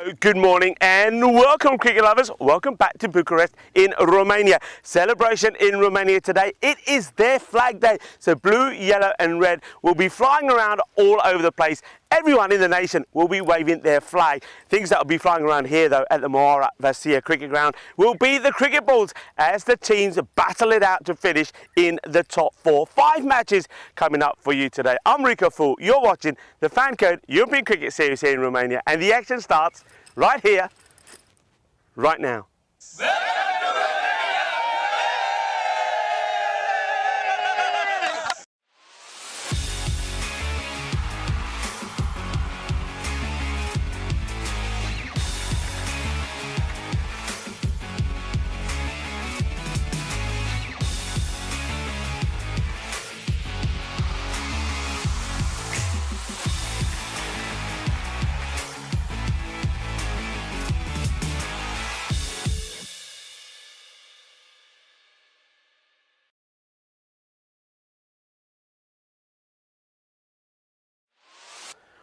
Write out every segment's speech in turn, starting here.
Good morning and welcome, cricket lovers. Welcome back to Bucharest in Romania. Celebration in Romania today. It is their flag day. So blue, yellow and red will be flying around all over the place. Everyone in the nation will be waving their flag. Things that will be flying around here though at the Moara Vasia cricket ground will be the cricket balls as the teams battle it out to finish in the top four. 5 matches coming up for you today. I'm Rico Fool. You're watching the FanCode European Cricket Series here in Romania and the action starts right here, right now.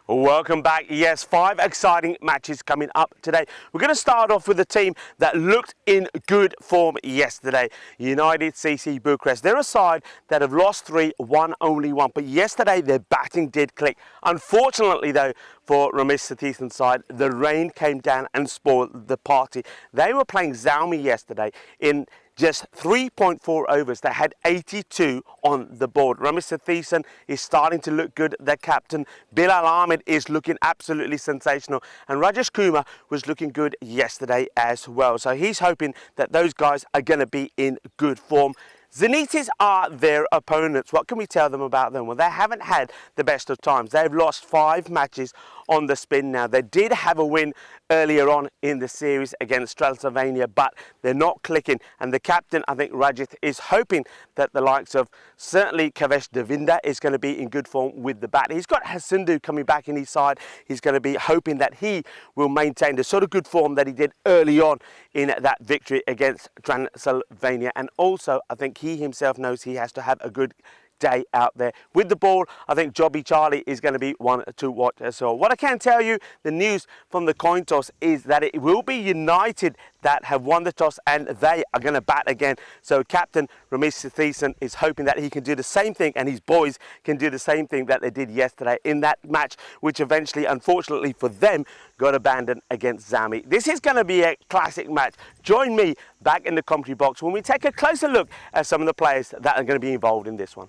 Welcome back. Yes, 5 exciting matches coming up today. We're going to start off with a team that looked in good form yesterday. United CC Bucharest. They're a side that have lost 3, won only 1. But yesterday their batting did click. Unfortunately though, for Ramesh Satithan's side, the rain came down and spoiled the party. They were playing Zalmi yesterday in just 3.4 overs. They had 82 on the board. Ramesh Satithan is starting to look good. Their captain, Bilal Ahmed, is looking absolutely sensational. And Rajesh Kumar was looking good yesterday as well. So he's hoping that those guys are going to be in good form. Zenitis are their opponents. What can we tell them about them? Well, they haven't had the best of times. They've lost 5 matches on the spin now. They did have a win earlier on in the series against Transylvania, but they're not clicking. And the captain, I think Rajith, is hoping that the likes of certainly Kavesh Devinda is going to be in good form with the bat. He's got Hasindu coming back in his side. He's going to be hoping that he will maintain the sort of good form that he did early on in that victory against Transylvania. And also, I think he himself knows he has to have a good day out there with the ball. I think Jobby Charlie is going to be one to watch as well. What I can tell you, the news from the coin toss is that it will be United that have won the toss and they are going to bat again. So captain Ramesh Satithan is hoping that he can do the same thing and his boys can do the same thing that they did yesterday in that match, which eventually, unfortunately for them, got abandoned against Zami. This is going to be a classic match. Join me back in the commentary box when we take a closer look at some of the players that are going to be involved in this one.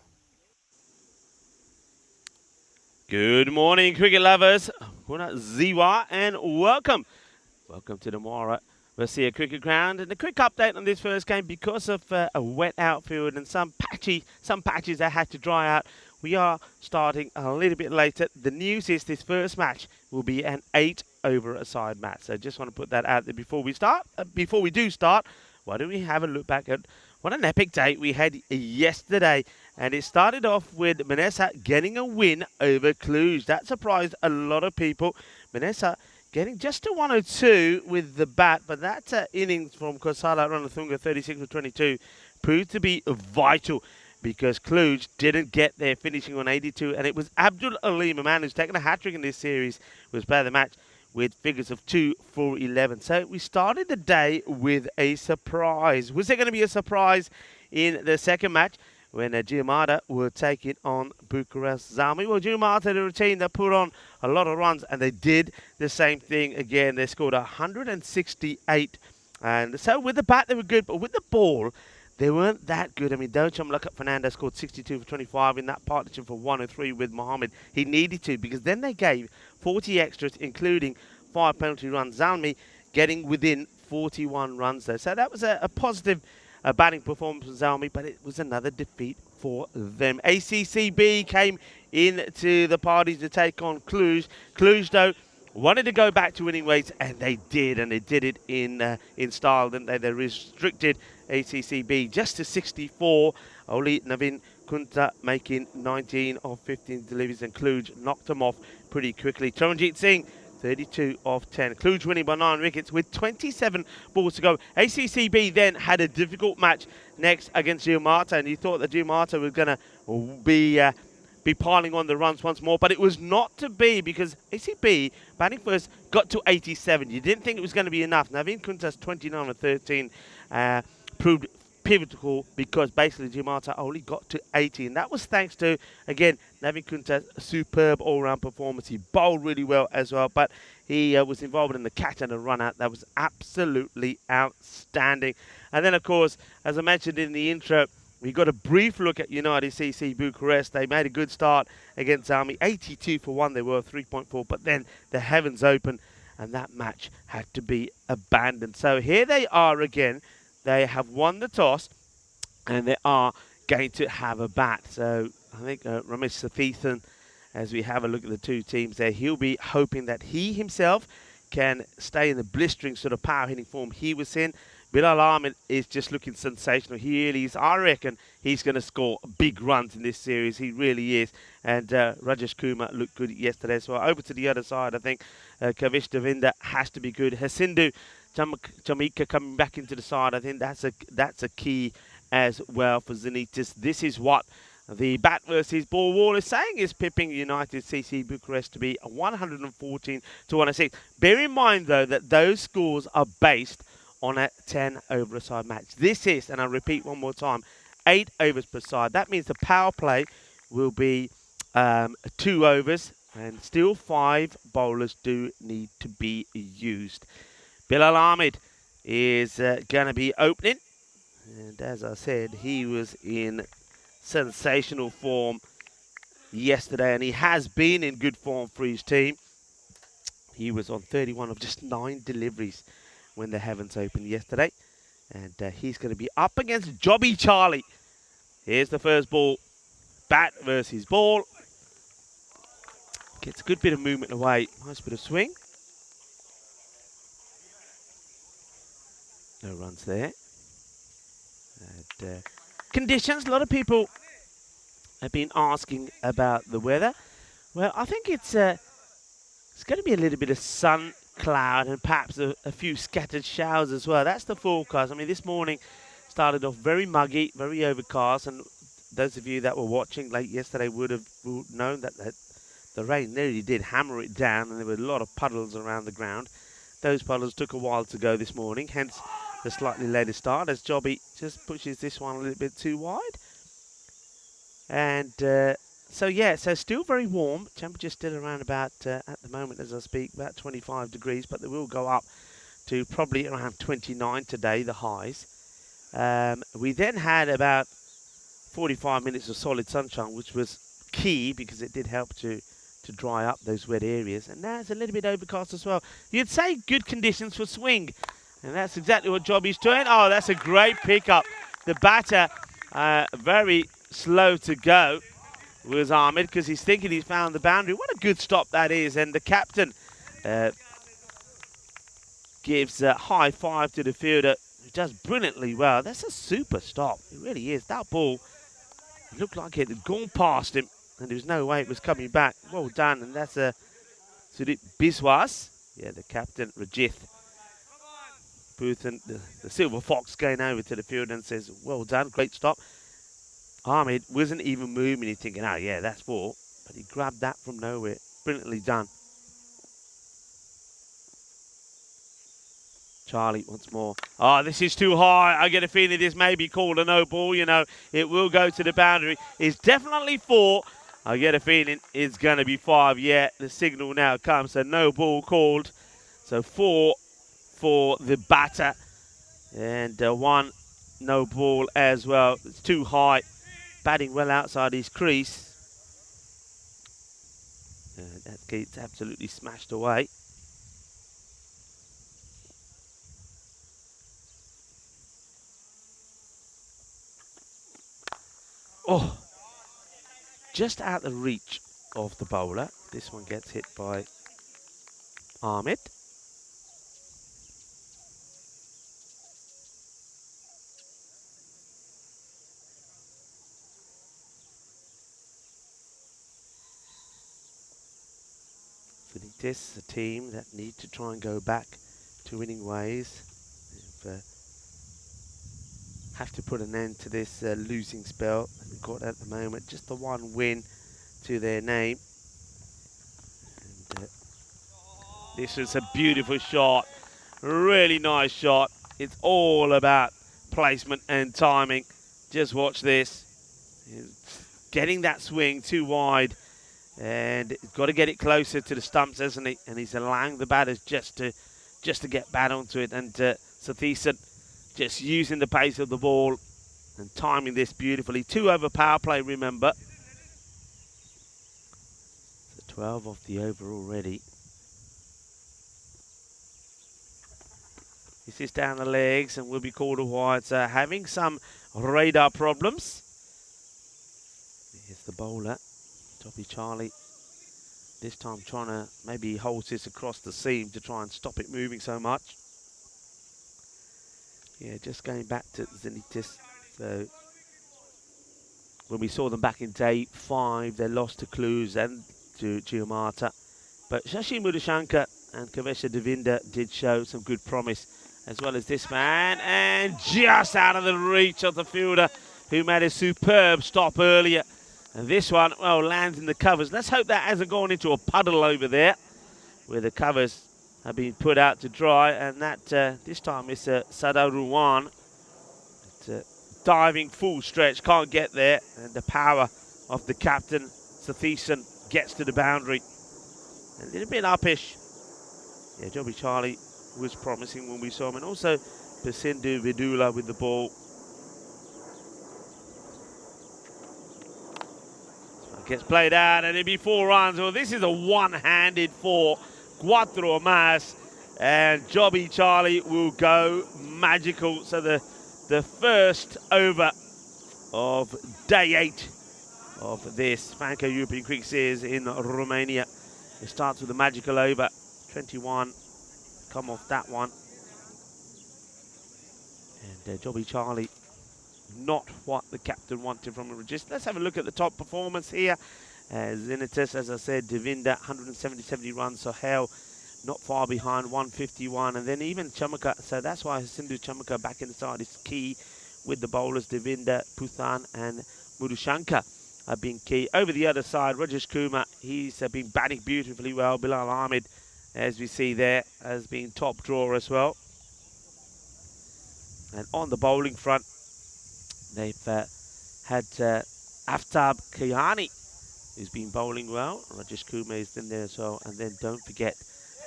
Good morning, cricket lovers. Kuna Ziwa and welcome. Welcome to the Moara Vasia cricket ground. And a quick update on this first game because of a wet outfield and some patches that had to dry out. We are starting a little bit later. The news is this first match will be an 8-over-a-side match. So just want to put that out there before we start. Before we do start, why don't we have a look back at what an epic day we had yesterday. And it started off with Manessa getting a win over Cluj. That surprised a lot of people. Manessa getting just to 102 with the bat, but that innings from Kosala Ranathunga, 36 for 22, proved to be vital because Cluj didn't get there, finishing on 82. And it was Abdul Alim, a man who's taken a hat-trick in this series, was player of the match with figures of 2 for 11. So we started the day with a surprise. Was there going to be a surprise in the second match when Giamata were taking on Bucharest Zalmi? Well, Giamata, the team that put on a lot of runs, and they did the same thing again. They scored 168. And so with the bat, they were good, but with the ball, they weren't that good. I mean, Docham Lukat Fernandez scored 62 for 25 in that partnership for 103 with Mohammed. He needed to because then they gave 40 extras, including 5 penalty runs. Zalmi getting within 41 runs there. So that was a positive batting performance for Zalmi, but it was another defeat for them. ACCB came into the party to take on Cluj. Cluj, though, wanted to go back to winning ways, and they did it in style, didn't they? They restricted ACCB just to 64. Only Navin Kunta making 19 of 15 deliveries, and Cluj knocked them off pretty quickly. Charanjit Singh, 32 of 10. Cluj winning by 9 wickets with 27 balls to go. ACCB then had a difficult match next against Giamata, and you thought that Giamata was going to be be piling on the runs once more, but it was not to be because ACB, batting first, got to 87. You didn't think it was going to be enough. Navin Kuntas, 29 and 13, proved pivotal because basically Jimata only got to 80, and that was thanks to, again, Navin Kuntas' superb all-round performance. He bowled really well as well, but he was involved in the catch and the run-out. That was absolutely outstanding. And then, of course, as I mentioned in the intro, we got a brief look at United CC Bucharest. They made a good start against Army. 82 for 1, they were 3.4, but then the heavens opened, and that match had to be abandoned. So here they are again. They have won the toss, and they are going to have a bat. So I think Ramesh Sathithan, as we have a look at the two teams there, he'll be hoping that he himself can stay in the blistering sort of power hitting form he was in. Bilal Ahmed is just looking sensational. He really is. I reckon he's going to score big runs in this series. He really is. And Rajesh Kumar looked good yesterday. So over to the other side, I think Kavish Devinder has to be good. Hasindu Jamaica coming back into the side. I think that's a key as well for Zenitis. This is what the bat versus ball wall is saying is pipping United CC Bucharest to be 114 to 106. Bear in mind, though, that those scores are based on a 10 over a side match. This is, and I'll repeat one more time, 8 overs per side. That means the power play will be 2 overs, and still 5 bowlers do need to be used. Bilal Ahmed is going to be opening, and as I said, he was in sensational form yesterday, and he has been in good form for his team. He was on 31 of just 9 deliveries when the heavens opened yesterday, and he's going to be up against Jobby Charlie. Here's the first ball, bat versus ball. Gets a good bit of movement away, nice bit of swing. No runs there. And conditions, a lot of people have been asking about the weather. Well, I think it's going to be a little bit of sun, cloud, and perhaps a few scattered showers as well. That's the forecast. I mean, this morning started off very muggy, very overcast, and those of you that were watching late yesterday would have known that the rain nearly did hammer it down, and there were a lot of puddles around the ground. Those puddles took a while to go this morning, hence the slightly later start, as Jobby just pushes this one a little bit too wide. And so still very warm. Temperature still around about, at the moment as I speak, about 25 degrees, but they will go up to probably around 29 today, the highs. We then had about 45 minutes of solid sunshine, which was key because it did help to dry up those wet areas. And now it's a little bit overcast as well. You'd say good conditions for swing, and that's exactly what Jobby's doing. Oh, that's a great pickup. The batter, very slow to go, was Ahmed, because he's thinking he's found the boundary. What a good stop that is, and the captain gives a high five to the fielder, who does brilliantly well. That's a super stop. It really is. That ball looked like it had gone past him, and there was no way it was coming back. Well done, and that's a Sudip Biswas. Yeah, the captain, Rajith Booth, and the Silver Fox going over to the field and says, well done, great stop. Ahmed wasn't even moving. He's thinking, oh yeah, that's 4. But he grabbed that from nowhere. Brilliantly done. Charlie once more. Oh, this is too high. I get a feeling this may be called a no ball. You know, it will go to the boundary. It's definitely 4. I get a feeling it's going to be 5. Yeah, the signal now comes. So no ball called. So 4 for the batter. And 1 no ball as well. It's too high. Batting well outside his crease. That gets absolutely smashed away. Oh, just out the reach of the bowler. This one gets hit by Ahmed. This is a team that need to try and go back to winning ways. Have to put an end to this losing spell that we've got at the moment. Just the 1 win to their name. And, this was a beautiful shot. Really nice shot. It's all about placement and timing. Just watch this. Getting that swing too wide. And he's got to get it closer to the stumps, hasn't he? And he's allowing the batters just to get bat onto it. And Sathiesan just using the pace of the ball and timing this beautifully. 2 over power play, remember. So 12 off the over already. This is down the legs and will be called a wide. So having some radar problems. Here's the bowler. Jobby Charlie, this time trying to maybe hold this across the seam to try and stop it moving so much. Yeah, just going back to Zenitis. So when we saw them back in day 5, they lost to Clues and to Giamata. But Shashi Mudashankar and Kavesha Devinder did show some good promise, as well as this man. And just out of the reach of the fielder, who made a superb stop earlier. And this one, well, lands in the covers. Let's hope that hasn't gone into a puddle over there, where the covers have been put out to dry. And that, this time, is Sadar Ruwan. Diving full stretch, can't get there. And the power of the captain, Sathiesan, gets to the boundary. A little bit uppish. Yeah, Jobby Charlie was promising when we saw him. And also, Basindu Vidula with the ball. Gets played out, and it'll be 4 runs. Well, this is a one-handed 4. Cuatro más. And Jobby Charlie will go magical. So the first over of day 8 of this FanCode European Cricket Series in Romania. It starts with a magical over. 21. Come off that one. And Jobby Charlie, not what the captain wanted from a register. Let's have a look at the top performance here. Zenitis, as I said, Devinder, 170 runs. Sohail, not far behind, 151. And then even Chamaka, so that's why Sindhu Chamaka back in the side is key with the bowlers. Devinder, Puthan and Mudushankar have been key. Over the other side, Rajesh Kumar, he's been batting beautifully well. Bilal Ahmed, as we see there, has been top drawer as well. And on the bowling front, they've had Aftab Kayani, who's been bowling well. Rajesh Kumar is in there as well. And then don't forget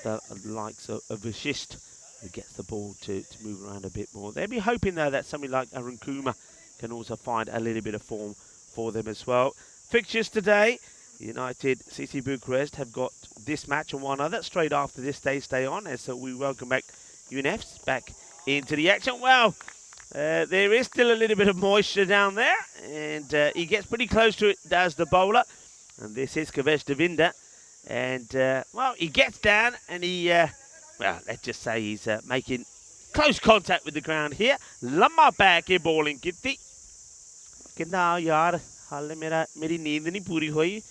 the likes of Vashist, who gets the ball to move around a bit more. They'll be hoping, though, that somebody like Arun Kumar can also find a little bit of form for them as well. Fixtures today, United CC Bucharest have got this match and one other. Straight after this, they stay on. And so we welcome back UNFs back into the action. Well, there is still a little bit of moisture down there, and he gets pretty close to it, does the bowler. And this is Kavesh Devinder. And, well, he gets down, and he, well, let's just say he's making close contact with the ground here. Lama back here bowling, Kitty. Kinda yaar, halle meri neend nahi puri hoyi.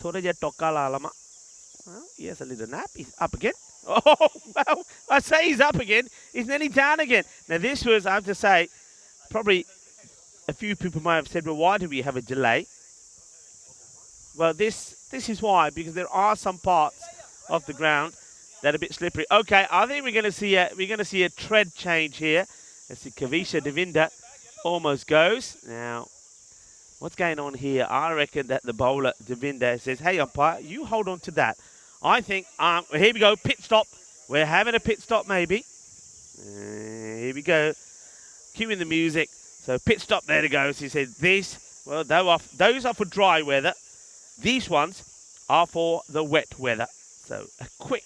Thoda ja tokka la lama. Well, he has a little nap. He's up again. Oh, well, I say he's up again. He's nearly down again. Now, this was, I have to say, probably a few people might have said, well, why do we have a delay? Well, this is why, because there are some parts of the ground that are a bit slippery. Okay, I think we're going to see a tread change here. Let's see, Kavisha Devinder almost goes. Now, what's going on here? I reckon that the bowler, Devinder, says, hey, umpire, you hold on to that. I think, here we go, pit stop. We're having a pit stop, maybe. Here we go. Cueing the music. So pit stop, there it goes. He said, well, those are for dry weather. These ones are for the wet weather. So a quick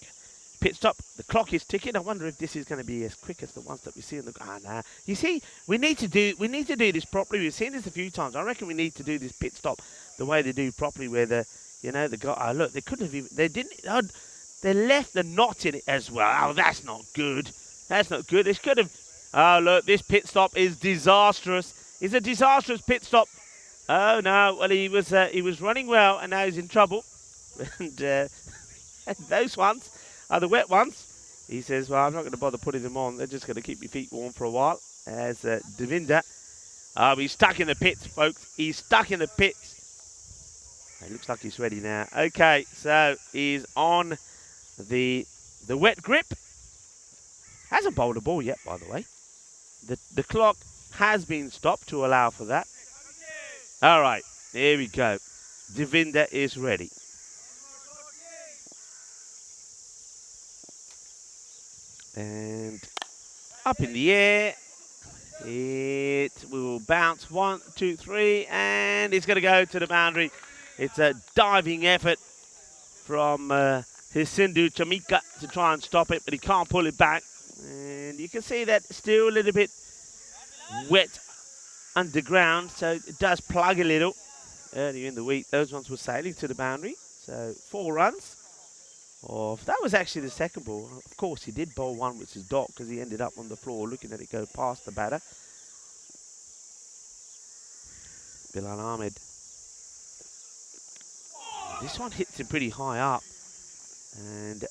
pit stop. The clock is ticking. I wonder if this is going to be as quick as the ones that we see in the... nah. You see, we need to do this properly. We've seen this a few times. I reckon we need to do this pit stop the way they do properly, where the guy, look, they couldn't have even, they left the knot in it as well. Oh, that's not good. That's not good. This could have, oh, look, this pit stop is disastrous. It's a disastrous pit stop. Oh, no, well, he was running well, and now he's in trouble. And those ones are the wet ones. He says, well, I'm not going to bother putting them on. They're just going to keep your feet warm for a while. As Devinder, he's stuck in the pits, folks. He's stuck in the pits. It looks like he's ready now. Okay, so he's on the wet grip. Hasn't bowled a ball yet, by the way. The clock has been stopped to allow for that. All right, here we go. Devinder is ready. And up in the air. It will bounce 1, 2, 3, and it's going to go to the boundary. It's a diving effort from Hisindu Chamika to try and stop it, but he can't pull it back. And you can see that still a little bit wet underground, so it does plug a little. Earlier in the week, those ones were sailing to the boundary. So 4 runs. That was actually the second ball. Of course, he did bowl one with his dot because he ended up on the floor looking at it go past the batter. Bilal Ahmed. This one hits him pretty high up. And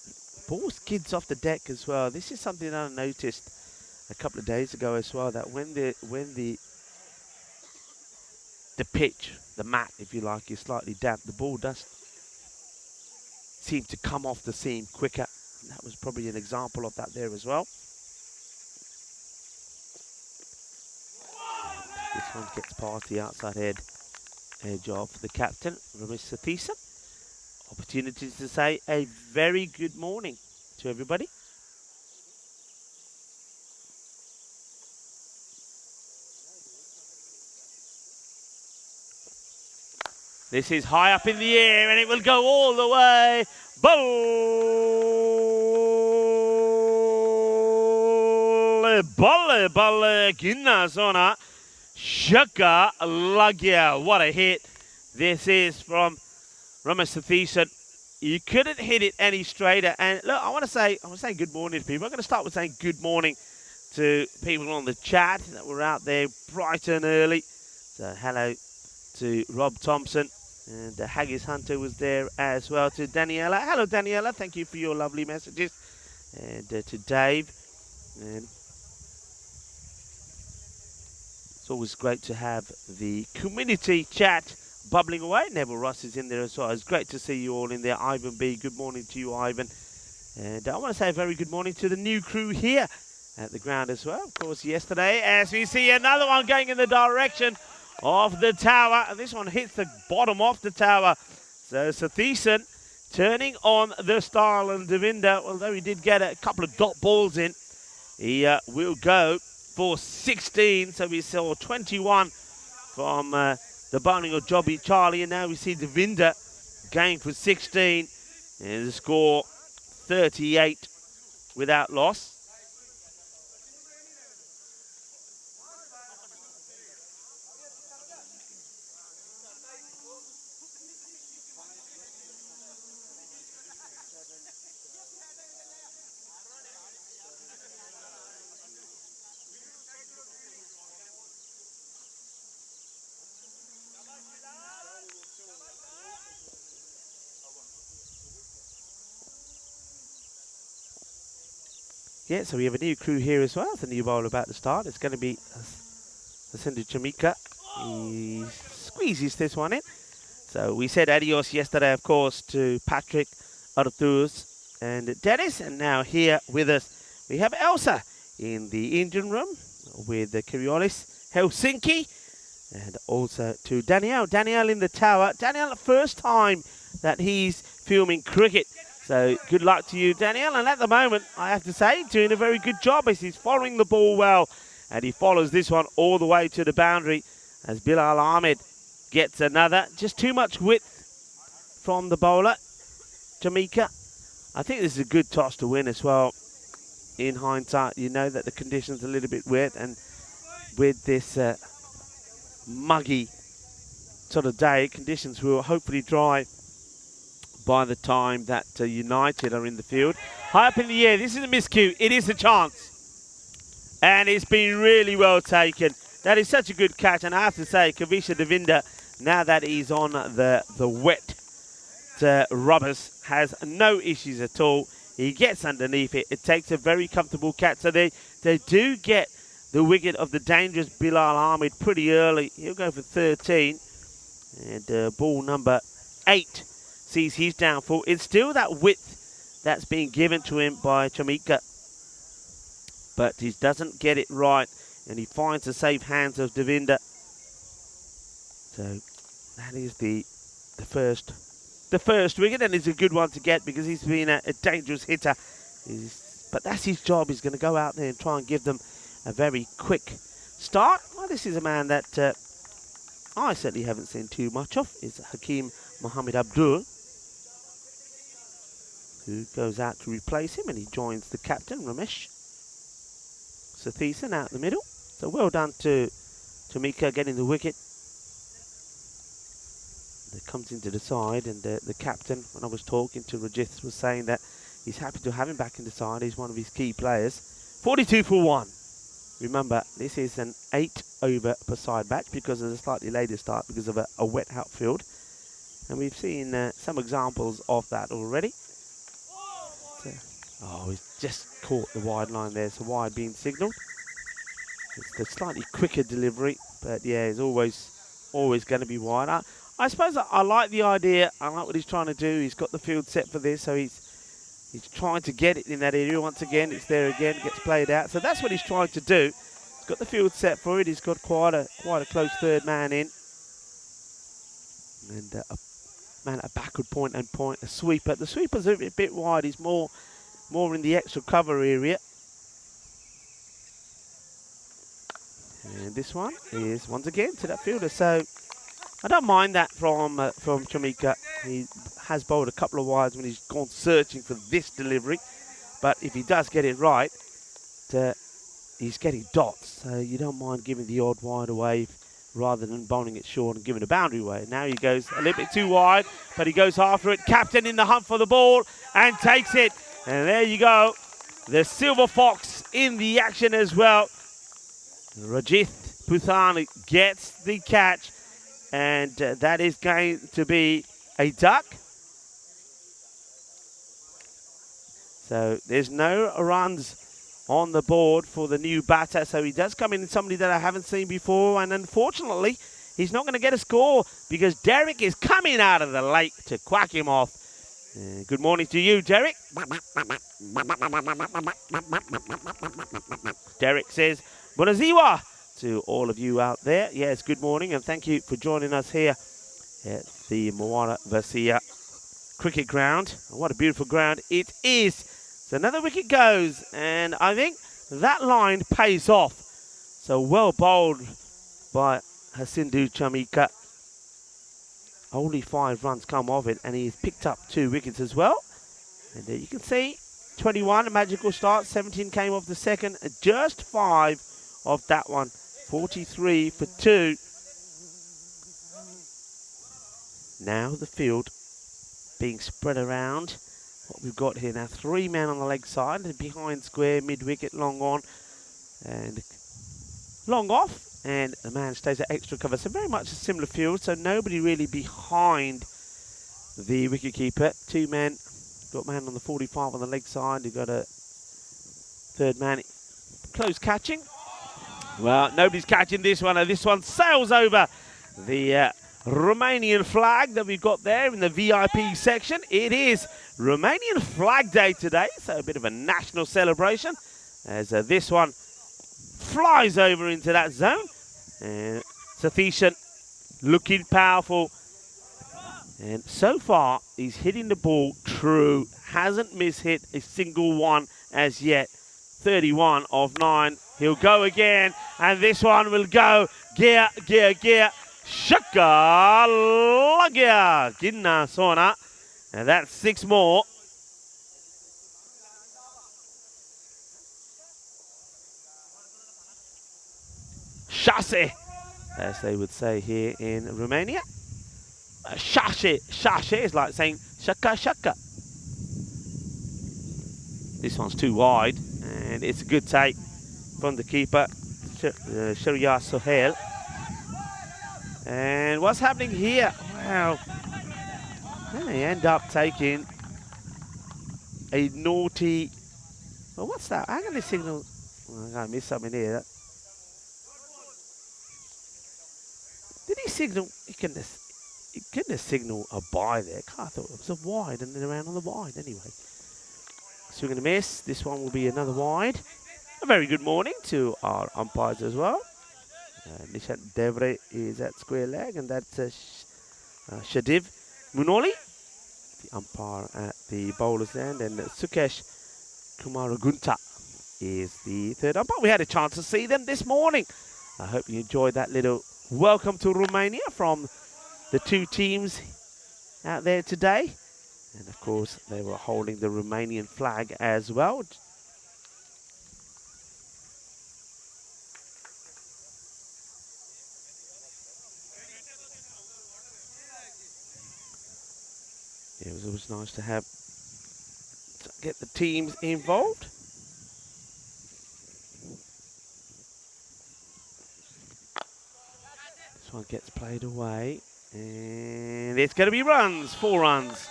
ball skids off the deck as well. This is something I noticed a couple of days ago as well, that when the pitch, the mat, if you like, is slightly damp, the ball does seem to come off the seam quicker. And that was probably an example of that there as well. And this one gets past the outside edge of the captain, Ramesh Sathisa. Opportunities to say a very good morning to everybody. This is high up in the air and it will go all the way. Balle, ginna sona. Shaka lagya. What a hit. This is from Ramesh Sathisa. You couldn't hit it any straighter. And look, I want to say good morning to people. I'm going to start with saying good morning to people on the chat that were out there bright and early. So hello to Rob Thompson, and Haggis Hunter was there as well. To Daniela, hello Daniela, thank you for your lovely messages. And to Dave, and it's always great to have the community chat bubbling away. Neville Ross is in there as well. It's great to see you all in there. Ivan B, good morning to you, Ivan. And I want to say a very good morning to the new crew here at the ground as well. Of course, yesterday, as we see another one going in the direction of the tower, and this one hits the bottom of the tower. So Sathisen turning on the style, and Devinder, although he did get a couple of dot balls in, he will go for 16. So we saw 21 from the bowling of Jobby Charlie, and now we see Devinder going for 16, and the score 38 without loss. Yeah, so we have a new crew here as well. It's a new bowler about to start. It's going to be Hisindu Chamika. He squeezes this one in. So we said adios yesterday, of course, to Patrick, Arthurs, and Dennis. And now here with us, we have Elsa in the engine room with the Kiriolis, Helsinki, and also to Danielle. Danielle in the tower. Danielle, the first time that he's filming cricket. So good luck to you, Danielle. And at the moment, I have to say, doing a very good job as he's following the ball well. And he follows this one all the way to the boundary as Bilal Ahmed gets another. Just too much width from the bowler, Jamaica. I think this is a good toss to win as well. In hindsight, you know that the conditions are a little bit wet. And with this muggy sort of day, conditions will hopefully dry by the time that United are in the field. High up in the air, this is a miscue. It is a chance. And it's been really well taken. That is such a good catch. And I have to say, Kavisha Devinder, now that he's on the wet rubbers, has no issues at all. He gets underneath it. It takes a very comfortable catch. So they do get the wicket of the dangerous Bilal Ahmed pretty early. He'll go for 13. And ball number 8 sees his downfall. It's still that width that's being given to him by Chamika, but he doesn't get it right, and he finds the safe hands of Devinder. So that is the first wicket, and it's a good one to get because he's been a dangerous hitter. But that's his job. He's going to go out there and try and give them a very quick start. Well, this is a man that I certainly haven't seen too much of. Is Hakeem Mohammed Abdul, who goes out to replace him, and he joins the captain, Ramesh Sathisen, out in the middle. So well done to Chamika getting the wicket. It comes into the side, and the captain, when I was talking to Rajith, was saying that he's happy to have him back in the side. He's one of his key players. 42 for 1. Remember, this is an 8 over per side match because of the slightly later start because of a wet outfield. And we've seen some examples of that already. So, oh, he's just caught the wide line there. So wide being signalled. It's the slightly quicker delivery, but yeah, it's always going to be wide. I suppose I like the idea. I like what he's trying to do. He's got the field set for this, so he's trying to get it in that area. Once again, it's there again, gets played out. So that's what he's trying to do. He's got the field set for it. He's got quite a close third man in, and a man at a backward point and a sweeper. The sweeper's a bit wide. He's more in the extra cover area. And this one is once again to that fielder. So I don't mind that from Chamika. He has bowled a couple of wides when he's gone searching for this delivery. But if he does get it right, he's getting dots. So you don't mind giving the odd wide away rather than bowling it short and giving a boundary away. Now he goes a little bit too wide, but he goes after it. Captain in the hunt for the ball and takes it. And there you go. The Silver Fox in the action as well. Rajith Puthani gets the catch, and that is going to be a duck. So there's no runs on the board for the new batter, so he does come in somebody that I haven't seen before, and unfortunately he's not going to get a score because Derek is coming out of the lake to quack him off. Good morning to you, Derek. Derek says Buonaziwa to all of you out there. Yes, good morning, and thank you for joining us here at the Moana Vasia cricket ground. What a beautiful ground it is. So another wicket goes, and I think that line pays off. So well bowled by Hasindu Chamika. Only 5 runs come of it, and he's picked up 2 wickets as well. And there you can see 21, a magical start. 17 came off the second, just 5 of that one. 43 for 2. Now the field being spread around. What we've got here now, 3 men on the leg side, and behind square, mid-wicket, long on, and long off. And the man stays at extra cover. So very much a similar field, so nobody really behind the wicketkeeper. 2 men. Got man on the 45 on the leg side. You've got a third man. Close catching. Well, nobody's catching this one. This one sails over the Romanian flag that we've got there in the VIP section. It is Romanian Flag Day today, so a bit of a national celebration as this one flies over into that zone. And Sathishan looking powerful. And so far, he's hitting the ball true. Hasn't mishit a single one as yet. 31 of 9. He'll go again. And this one will go. Gear, gear, gear. Shaka Lagia. Ginna Sona. And that's 6 more. Shase, as they would say here in Romania. Shashe, shashe is like saying shaka shaka. This one's too wide, and it's a good take from the keeper, Sharia Sohail. And what's happening here? Wow. And they end up taking a naughty... Well, what's that? How can they signal? Oh, I gotta miss something here. Did he signal? He couldn't have signaled a bye there. I thought it was a wide and then around on the wide anyway. Swing and a miss. This one will be another wide. A very good morning to our umpires as well. Nishant Devre is at square leg, and that's Shadiv Munoli, the umpire at the bowler's end, and Sukesh Kumaragunta is the third umpire. We had a chance to see them this morning. I hope you enjoyed that little welcome to Romania from the two teams out there today. And of course, they were holding the Romanian flag as well. It was always nice to get the teams involved. This one gets played away, and it's going to be runs, 4 runs.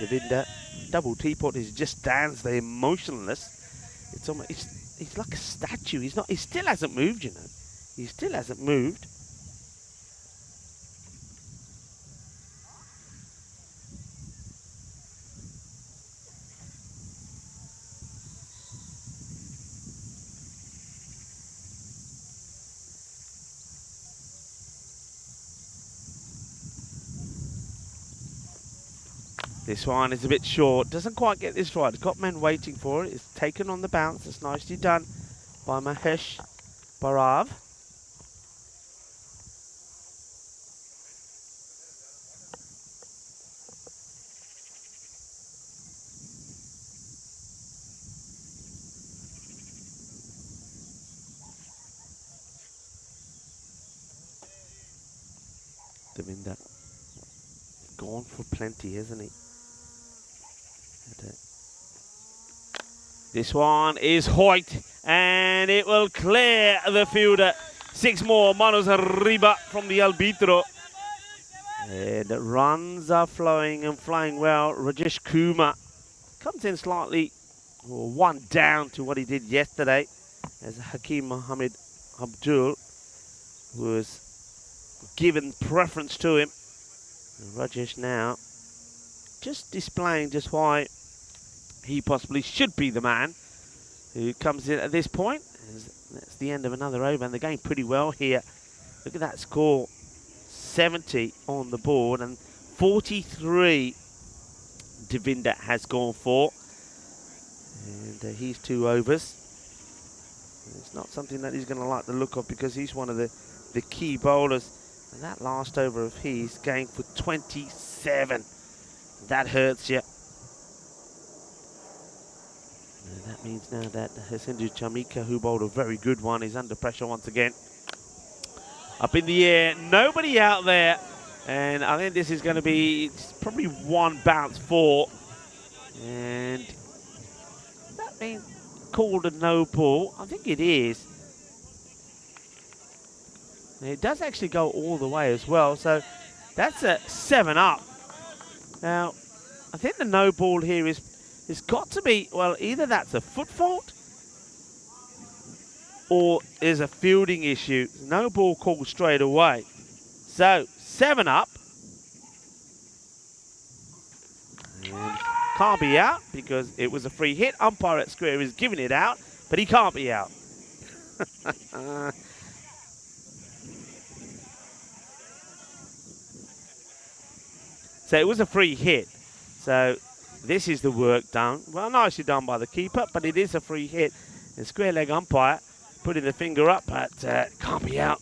Devinder, double teapot, he just stands there motionless. It's almost, he's like a statue. He still hasn't moved, you know. He still hasn't moved. This one is a bit short, doesn't quite get this right. It's got men waiting for it. It's taken on the bounce. It's nicely done by Mahesh Barav. Devinder gone for plenty, hasn't he? This one is Hoyt, and it will clear the fielder. 6 more, Manos Arriba from the arbitro. And runs are flowing and flying well. Rajesh Kumar comes in slightly, 1 down to what he did yesterday, as Hakeem Mohammed Abdul was given preference to him. And Rajesh now just displaying just why he possibly should be the man who comes in at this point. That's the end of another over, and they're going pretty well here. Look at that score, 70 on the board, and 43 Devinder has gone for. And he's 2 overs. It's not something that he's going to like the look of, because he's one of the key bowlers. And that last over of his going for 27. That hurts you. And that means now that Hasindu Chamika, who bowled a very good one, is under pressure once again. Up in the air, nobody out there. And I think this is going to be probably 1 bounce 4. And that being called a no ball, I think it is. And it does actually go all the way as well. So that's a 7 up. Now, I think the no ball here is got to be, well, either that's a foot fault or is a fielding issue. No ball called straight away. So 7 up. And can't be out because it was a free hit. Umpire at square is giving it out, but he can't be out. So it was a free hit. So this is the work done. Well, nicely done by the keeper, but it is a free hit. And square leg umpire putting the finger up, but can't be out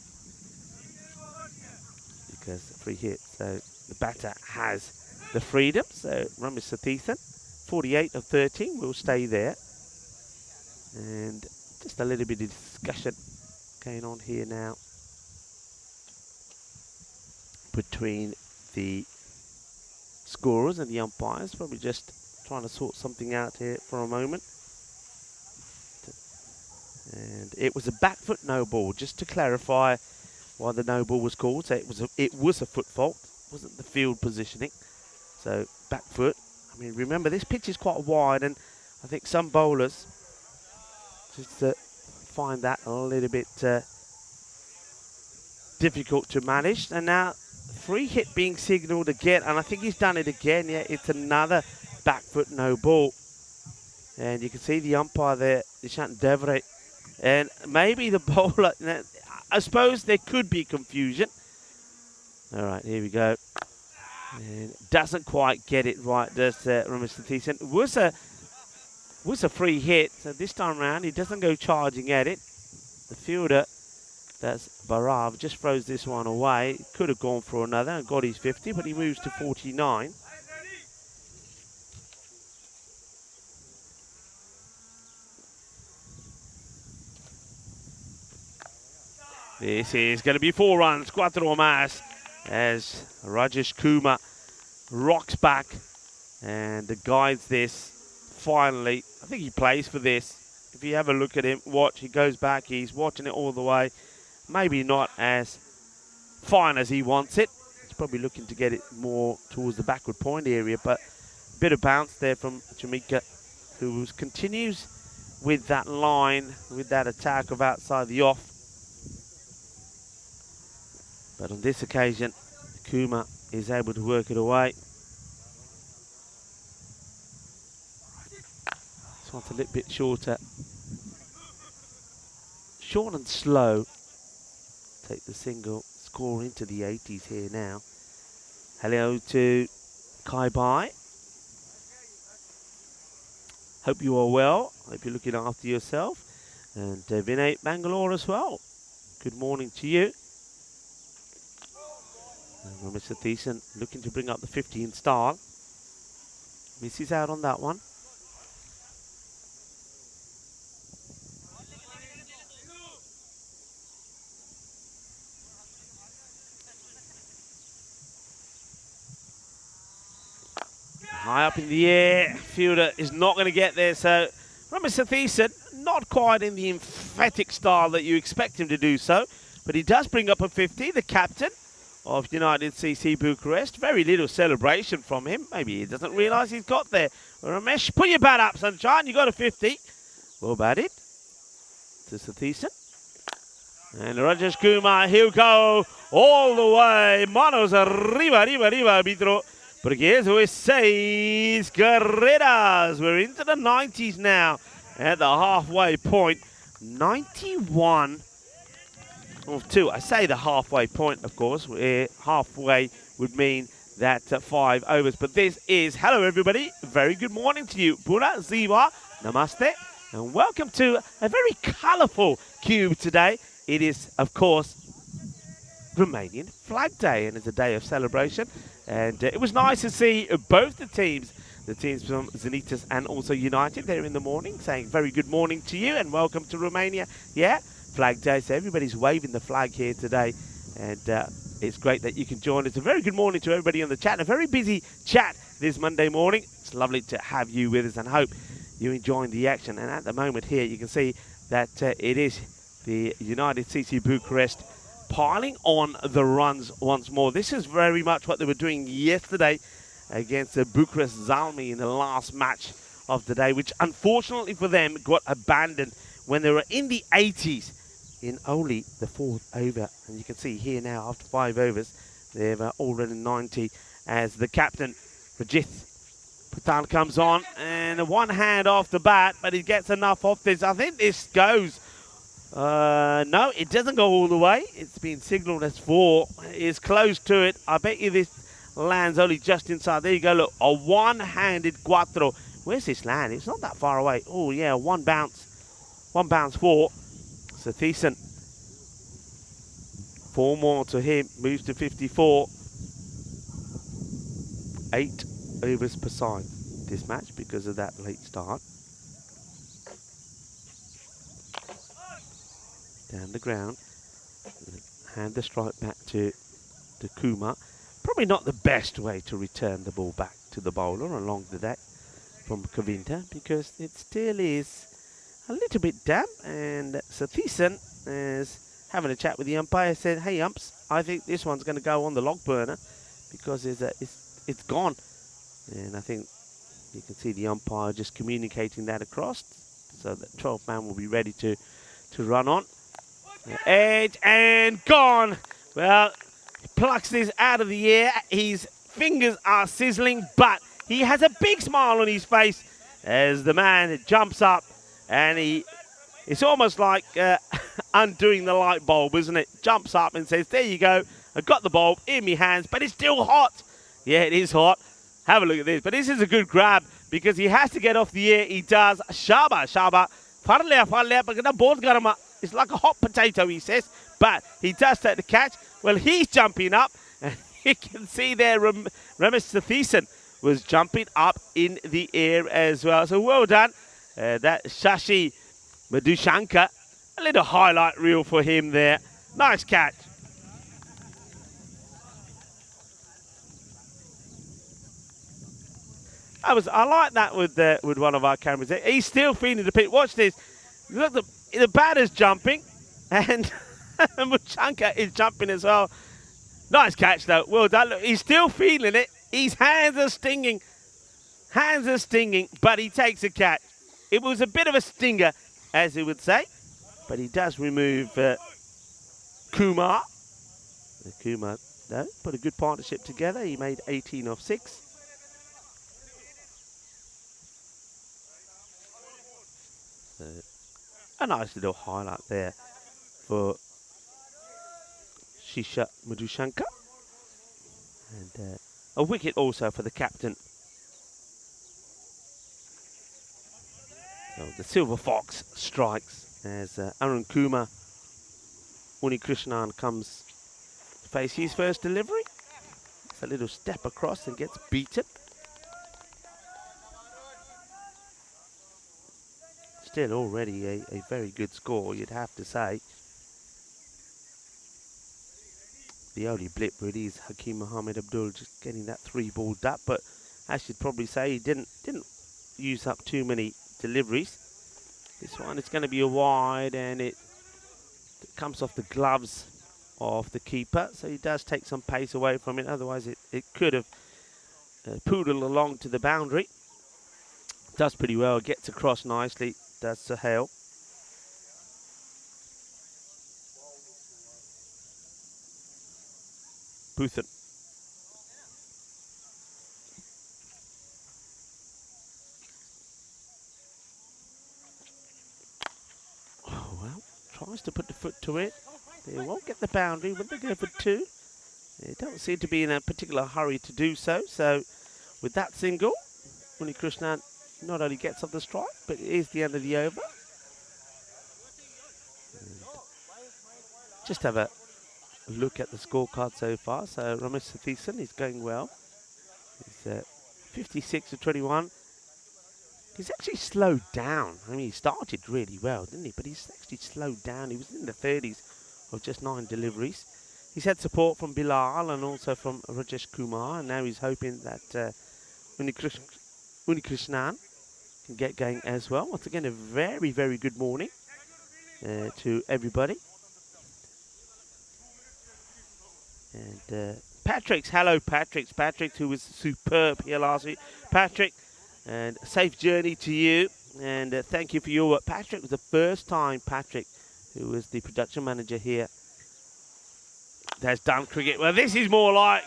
because free hit. So the batter has the freedom. So Ramesh Satithan, 48 of 13, will stay there. And just a little bit of discussion going on here now between the scorers and the umpires. Probably just trying to sort something out here for a moment. And it was a back foot no ball, just to clarify why the no ball was called. So it was a foot fault, wasn't the field positioning. So back foot. I mean, remember this pitch is quite wide, and I think some bowlers just find that a little bit difficult to manage. And now free hit being signalled again, and I think he's done it again. Yeah, it's another back foot no ball. And you can see the umpire there, Nishant Devre. And maybe the bowler, I suppose there could be confusion. All right, here we go. And doesn't quite get it right, does Ramesh Satheesan. Was a free hit, so this time around he doesn't go charging at it. The fielder, that's Barav, just throws this one away. Could have gone for another and got his 50, but he moves to 49. This is going to be 4 runs, 4 más, as Rajesh Kumar rocks back and guides this finally. I think he plays for this. If you have a look at him, watch, he goes back, he's watching it all the way. Maybe not as fine as he wants it. He's probably looking to get it more towards the backward point area, but a bit of bounce there from Jamaica, who continues with that line, with that attack of outside the off. But on this occasion, Kumar is able to work it away. This one's a little bit shorter. Short and slow. Take the single, score into the 80s here now. Hello to Kai Bai. Hope you are well. Hope you're looking after yourself. And Vinay Bangalore as well. Good morning to you. Mr. Thiessen looking to bring up the 50 in style. Misses out on that one. High up in the air. Fielder is not going to get there. So Mr. Thiessen, not quite in the emphatic style that you expect him to do so. But he does bring up a 50, the captain of United CC Bucharest. Very little celebration from him. Maybe he doesn't realise he's got there. Ramesh, put your bat up, sunshine. You got a 50. Well batted to Satheesan. And Rajesh Kumar, he'll go all the way. Manos arriba, arbitro. Porque eso es 6 carreras. We're into the 90s now at the halfway point. 91 of 2. I say the halfway point, of course. Halfway would mean that 5 overs. But this is, hello everybody, very good morning to you. Pura, Ziva, Namaste, and welcome to a very colourful cube today. It is, of course, Romanian Flag Day, and it's a day of celebration. And it was nice to see both the teams from Zenitas and also United there in the morning, saying very good morning to you and welcome to Romania. Yeah, Flag Day, so everybody's waving the flag here today, and it's great that you can join us. A very good morning to everybody on the chat. A very busy chat this Monday morning. It's lovely to have you with us and hope you're enjoying the action. And at the moment here, you can see that it is the United CC Bucharest piling on the runs once more. This is very much what they were doing yesterday against Bucharest Zalmi in the last match of the day, which unfortunately for them got abandoned when they were in the 80s in only the 4th over. And you can see here now, after 5 overs, they've already 90 as the captain, Rajith Patan, comes on. And one hand off the bat, but he gets enough off this. I think this goes. No, it doesn't go all the way. It's been signalled as 4. It's close to it. I bet you this lands only just inside. There you go, look. A one-handed cuatro. Where's this land? It's not that far away. Oh, yeah, one bounce. 4. Satheesan. 4 more to him. Moves to 54. 8 overs per side this match because of that late start. Down the ground. Hand the strike back to Kumar. Probably not the best way to return the ball back to the bowler along the deck from Kavinta, because it still is a little bit damp. And Satheesan is having a chat with the umpire. Said, hey umps, I think this one's going to go on the log burner because it's gone. And I think you can see the umpire just communicating that across so that 12th man will be ready to run on. Edge and gone. Well, he plucks this out of the air. His fingers are sizzling, but he has a big smile on his face as the man jumps up, and it's almost like undoing the light bulb, isn't it? Jumps up and says, there you go, I got the bulb in my hands, but it's still hot. Yeah, it is hot. Have a look at this. But this is a good grab because he has to get off the air. He does. Shaba, shaba. It's like a hot potato, he says. But he does take the catch. Well, he's jumping up. And you can see there Romania T10 was jumping up in the air as well. So well done. That Shashi Madushanka. A little highlight reel for him there. Nice catch. I like that with one of our cameras. He's still feeling the pitch. Watch this. Look, the batter's jumping, and Muchanka is jumping as well. Nice catch, though. Well done. Look, he's still feeling it. His hands are stinging. Hands are stinging, but he takes a catch. It was a bit of a stinger, as he would say, but he does remove Kumar. Kumar, though, put a good partnership together. He made 18 of 6. A nice little highlight there for Shisha Madushanka. And a wicket also for the captain. So the Silver Fox strikes as Arun Kumar Unikrishnan comes to face his first delivery. It's a little step across and gets beaten. Still already a very good score, you'd have to say. The only blip really is Hakeem Mohammed Abdul just getting that 3 balled up, but I should probably say he didn't use up too many deliveries. This one is going to be a wide, and it comes off the gloves of the keeper, so he does take some pace away from it. Otherwise it could have poodled along to the boundary. Does pretty well, gets across nicely. Does Sahel. Buthan. Oh, well, tries to put the foot to it. They won't get the boundary when they go for 2. They don't seem to be in a particular hurry to do so. So, with that single, Unikrishnan not only gets off the strike, but it is the end of the over. And just have a look at the scorecard so far. So Ramesh Sathiesan is going well. He's 56 to 21. He's actually slowed down. I mean, he started really well, didn't he? But he's actually slowed down. He was in the 30s of just 9 deliveries. He's had support from Bilal and also from Rajesh Kumar. And now he's hoping that Unikrishnan can get going as well. Once again, a very, very good morning to everybody. And Patrick's, hello Patrick's. Patrick, who was superb here last week. Patrick, and safe journey to you. And thank you for your work. Patrick was the first time, Patrick, who was the production manager here, has done cricket. Well, this is more like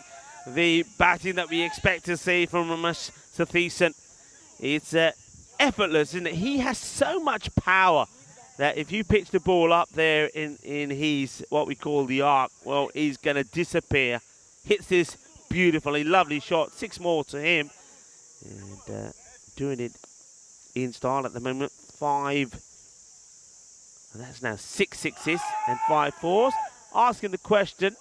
the batting that we expect to see from Ramesh Sathiesan. It's effortless, isn't it? He has so much power that if you pitch the ball up there in his, what we call the arc, well, he's going to disappear. Hits this beautifully, lovely shot. 6 more to him. And doing it in style at the moment. 5, that's now 6 sixes and 5 fours. Asking the question,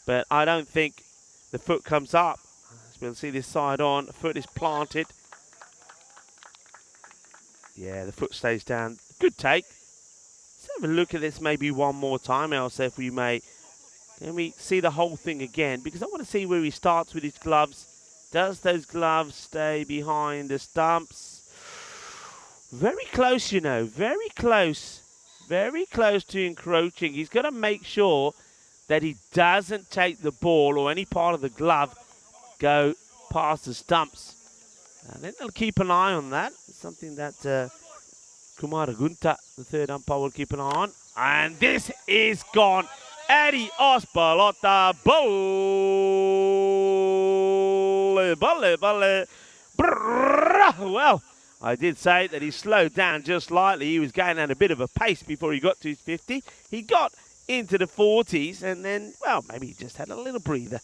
but I don't think the foot comes up. As we'll see this side on, the foot is planted. Yeah, the foot stays down. Good take. Let's have a look at this maybe one more time, Elsa, if we may. Can we see the whole thing again? Because I want to see where he starts with his gloves. Does those gloves stay behind the stumps? Very close, you know. Very close. Very close to encroaching. He's got to make sure that he doesn't take the ball or any part of the glove go past the stumps. And then they'll keep an eye on that. It's something that Kumar Gunta, the third umpire, will keep an eye on. And this is gone. Adios, pelota, bolle. Well, I did say that he slowed down just slightly. He was going at a bit of a pace before he got to his 50. He got into the 40s and then, well, maybe he just had a little breather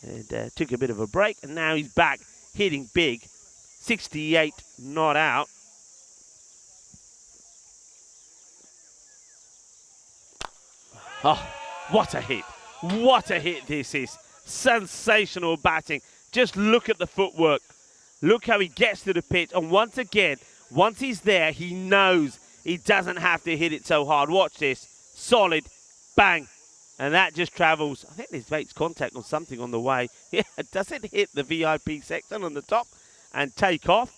and took a bit of a break. And now he's back hitting big. 68 not out. Oh, what a hit. What a hit this is. Sensational batting. Just look at the footwork. Look how he gets to the pitch. And once again, once he's there, he knows he doesn't have to hit it so hard. Watch this. Solid. Bang. And that just travels. I think this makes contact on something on the way. Yeah, does it hit the VIP section on the top and take off?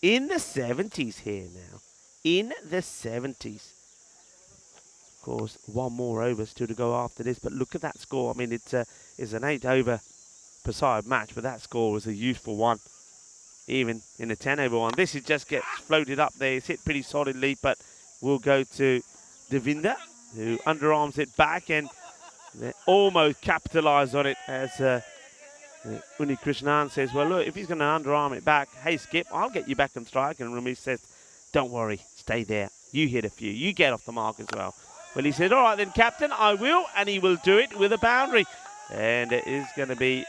In the 70s here now. In the 70s. Of course, one more over still to go after this. But look at that score. I mean, it's an 8-over per side match, but that score was a useful one. Even in a 10-over one. This is just gets floated up there. It's hit pretty solidly, but we'll go to Devinder, who underarms it back, and they almost capitalise on it as Uni Krishnan says, well, look, if he's going to underarm it back, hey, Skip, I'll get you back on strike. And Ramesh says, don't worry, stay there. You hit a few. You get off the mark as well. Well, he said, all right then, Captain, I will, and he will do it with a boundary. And it is going to be,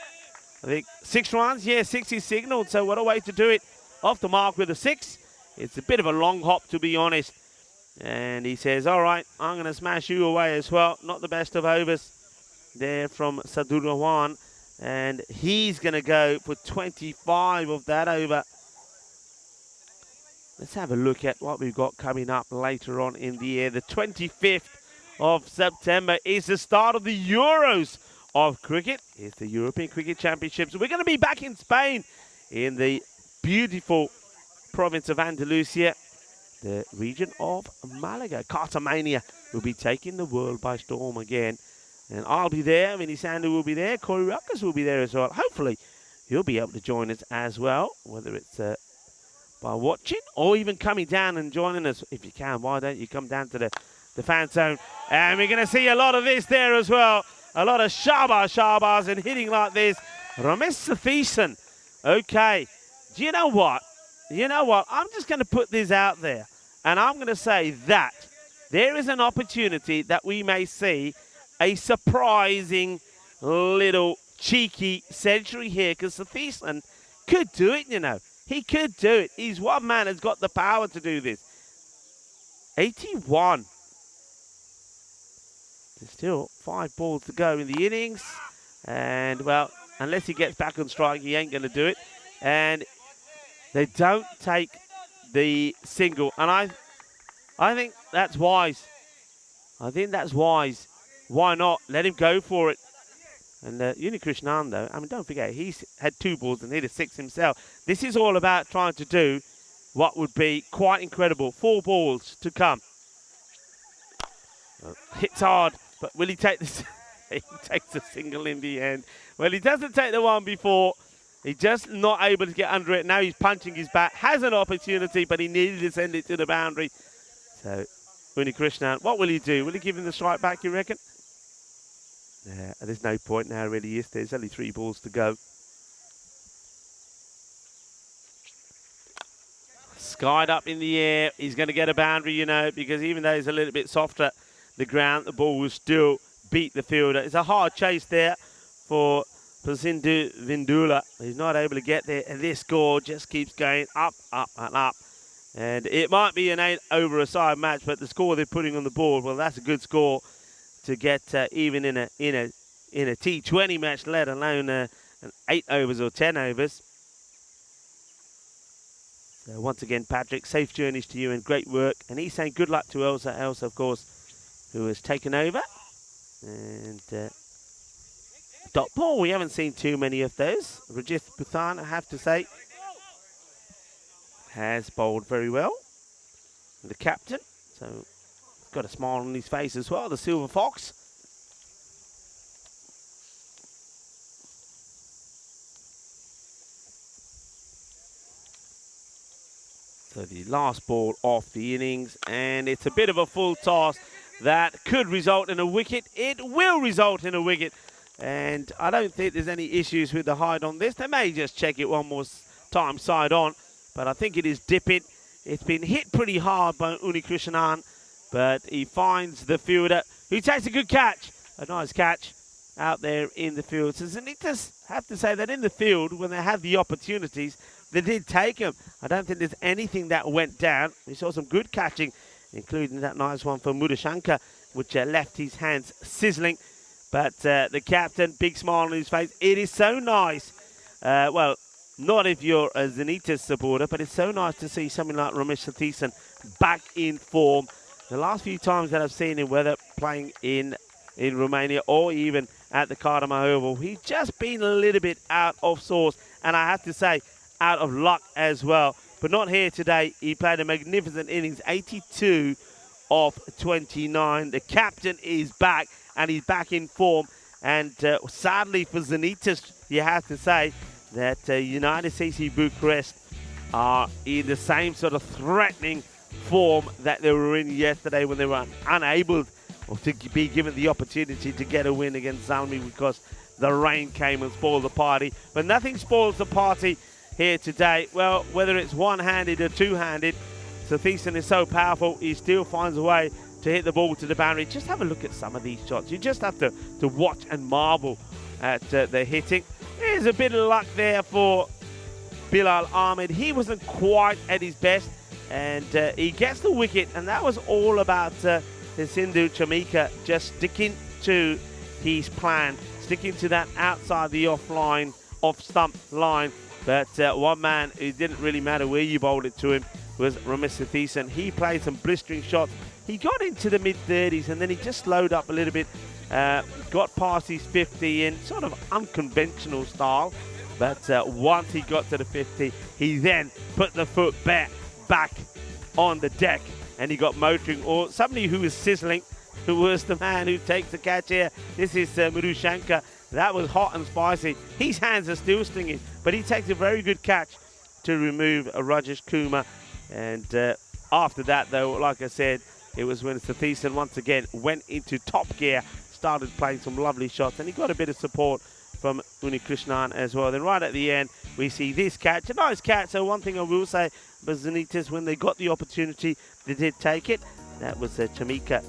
I think, 6 runs. Yeah, 6 is signalled, so what a way to do it. Off the mark with a 6. It's a bit of a long hop, to be honest. And he says, all right, I'm going to smash you away as well. Not the best of overs there from Sadurawan. And he's going to go for 25 of that over. Let's have a look at what we've got coming up later on in the year. The 25th of September is the start of the Euros of cricket. It's the European Cricket Championships. We're going to be back in Spain in the beautiful province of Andalusia, the region of Malaga. Cartamania will be taking the world by storm again. And I'll be there. Vinny Sander will be there. Corey Ruckers will be there as well. Hopefully, he'll be able to join us as well, whether it's by watching or even coming down and joining us. If you can, why don't you come down to the fan zone? And we're going to see a lot of this there as well. A lot of shabas and hitting like this. Ramesh Sathisan. Okay. Do you know what? I'm just going to put this out there. And I'm going to say that there is an opportunity that we may see a surprising little cheeky century here. Because Sathisan could do it, you know. He could do it. He's one man has got the power to do this. 81. There's still 5 balls to go in the innings. And, well, unless he gets back on strike, he ain't going to do it. And they don't take the single. And I think that's wise. I think that's wise. Why not? Let him go for it. And Unikrishnan, though, I mean, don't forget, he's had 2 balls and hit a 6 himself. This is all about trying to do what would be quite incredible. 4 balls to come. Hits hard, but will he take this? He takes the single in the end. Well, he doesn't take the one before. He's just not able to get under it. Now he's punching his bat. Has an opportunity, but he needed to send it to the boundary. So, Unikrishnan, what will he do? Will he give him the strike back, you reckon? Yeah, there's no point now, really, is there? There's only 3 balls to go. Skied up in the air. He's going to get a boundary, you know, because even though he's a little bit softer, the ground, the ball will still beat the fielder. It's a hard chase there for Prasindu Vindula. He's not able to get there, and this score just keeps going up, up, and up. And it might be an 8-over-a-side match, but the score they're putting on the board, well, that's a good score to get even in a T20 match, let alone an 8 overs or 10 overs. So once again, Patrick, safe journeys to you and great work. And he's saying good luck to Elsa. Elsa, of course, who has taken over. And dot ball, we haven't seen too many of those. Rajith Puthan, I have to say, has bowled very well. The captain, so got a smile on his face as well, the Silver Fox. So the last ball off the innings, and it's a bit of a full toss. that could result in a wicket. It will result in a wicket. And I don't think there's any issues with the height on this. They may just check it one more time side on, but I think it is dipping. It's been hit pretty hard by Unikrishnan, but he finds the fielder who takes a good catch. A nice catch out there in the field. So Zenitas have to say that in the field, when they had the opportunities, they did take them. I don't think there's anything that went down. We saw some good catching, including that nice one from Mudashankar, which left his hands sizzling. But the captain, big smile on his face. It is so nice. Well, not if you're a Zenitas supporter, but it's so nice to see something like Ramesh Satheesan back in form. The last few times that I've seen him, whether playing in Romania or even at the Cardamom Oval, he's just been a little bit out of sorts. And I have to say, out of luck as well. But not here today. He played a magnificent innings, 82 of 29. The captain is back, and he's back in form. And sadly for Zenitas, you have to say that United CC Bucharest are in the same sort of threatening form that they were in yesterday when they were unable to be given the opportunity to get a win against Zalmi because the rain came and spoiled the party. But nothing spoils the party here today. Well, whether it's one-handed or two-handed, Satheesan is so powerful, he still finds a way to hit the ball to the boundary. Just have a look at some of these shots. You just have to watch and marvel at the hitting. There's a bit of luck there for Bilal Ahmed. He wasn't quite at his best, and he gets the wicket, and that was all about Sindhu Chamika just sticking to his plan, sticking to that outside the off-stump line. But one man who didn't really matter where you bowled it to him was Ramesh Satheesan. He played some blistering shots. He got into the mid-30s, and then he just slowed up a little bit, got past his 50 in sort of unconventional style. But once he got to the 50, he then put the foot back on the deck, and he got motoring, or somebody who was sizzling, who was the man who takes the catch here. This is Madhu Shankar. That was hot and spicy. His hands are still stinging, but he takes a very good catch to remove Rajesh Kumar. And after that, though, like I said, it was when Satheesan once again went into top gear, started playing some lovely shots, and he got a bit of support from Unikrishnan as well. Then right at the end, we see this catch, a nice catch. So one thing I will say, but Zenitas, when they got the opportunity, they did take it. That was Chamika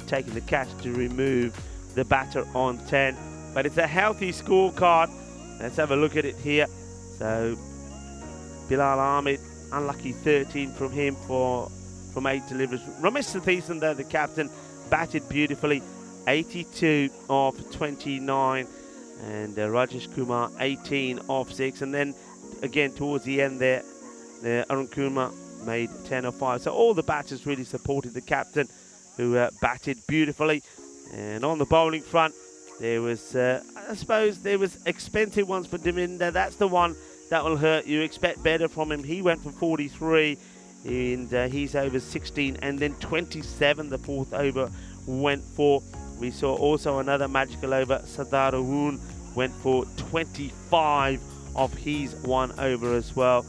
taking the catch to remove the batter on 10. But it's a healthy scorecard. Let's have a look at it here. So Bilal Ahmed, unlucky 13 from him from 8 deliveries. Ramesh Satheesan, though, the captain, batted beautifully, 82 of 29. And Rajesh Kumar, 18 of 6. And then again towards the end there, Arun Kumar made 10 of 5. So all the batters really supported the captain, who batted beautifully. And on the bowling front, there was, I suppose, there was expensive ones for Deminda. That's the one that will hurt. You expect better from him. He went for 43, and he's over 16, and then 27 the fourth over went for. We saw also another magical over. Sardar Awoon went for 25 of his one over as well.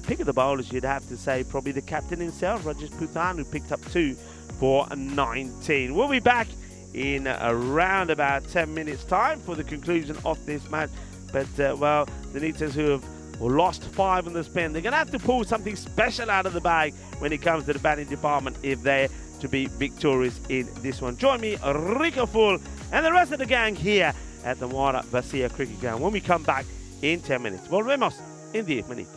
Pick of the bowlers, you'd have to say probably the captain himself, Rajesh Puthan, who picked up 2 for 19. We'll be back in around about 10 minutes time for the conclusion of this match. But well, the Zenitas, who have lost 5 in the spin, they're going to have to pull something special out of the bag when it comes to the batting department if they're to be victorious in this one. Join me, Rico Full, and the rest of the gang here at the Moara Basia Cricket Ground when we come back in 10 minutes. Volvemos en 10 minutos.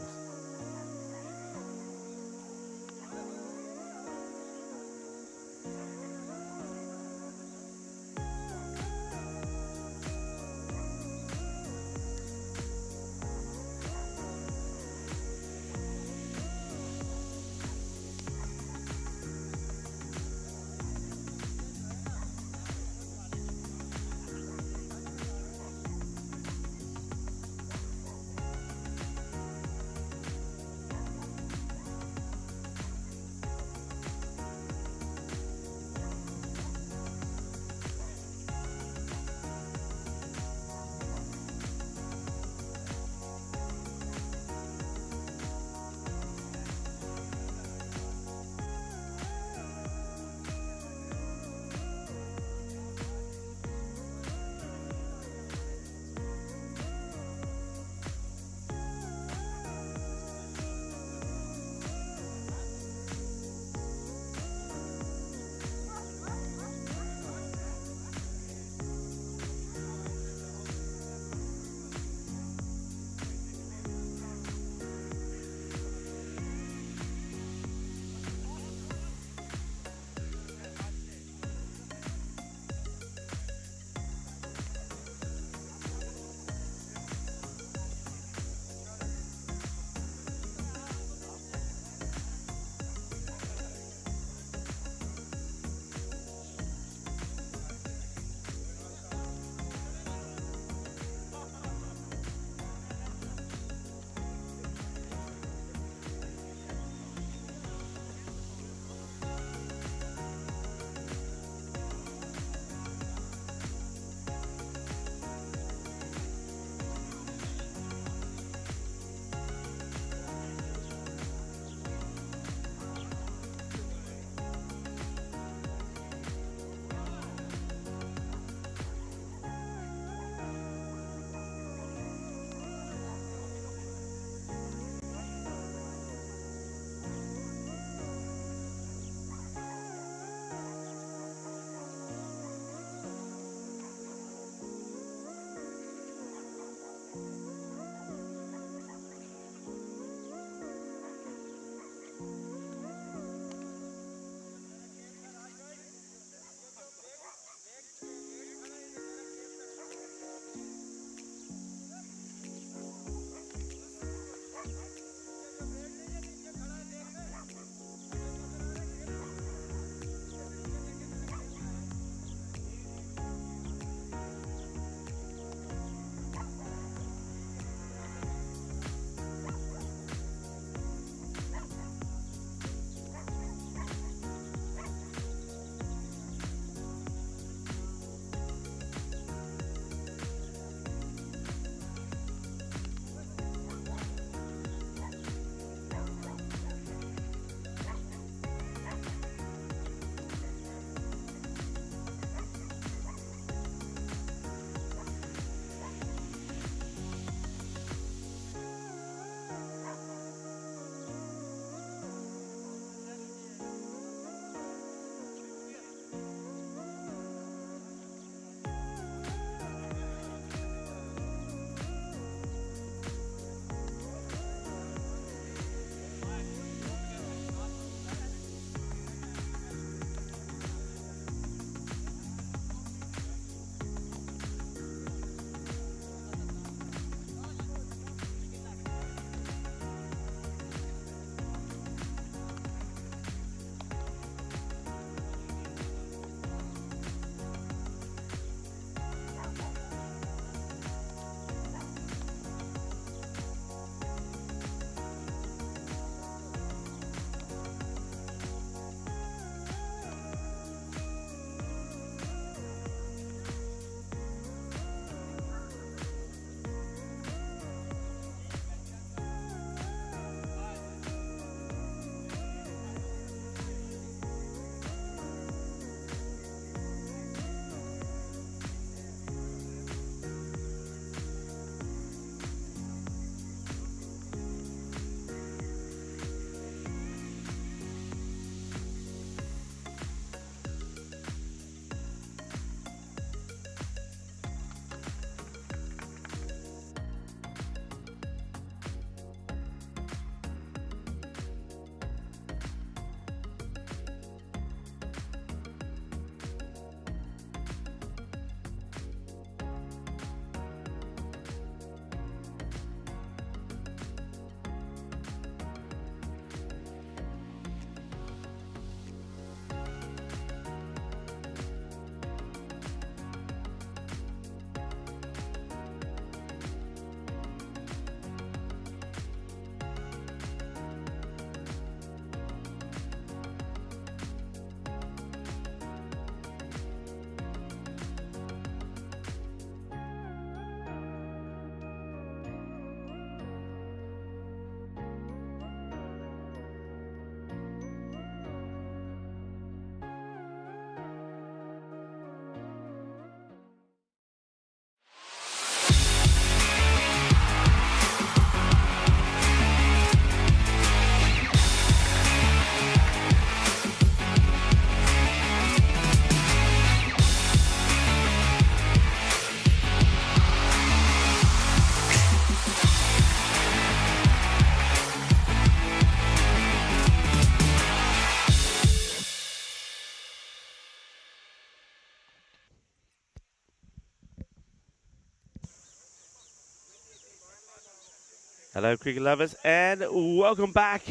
Hello, cricket lovers, and welcome back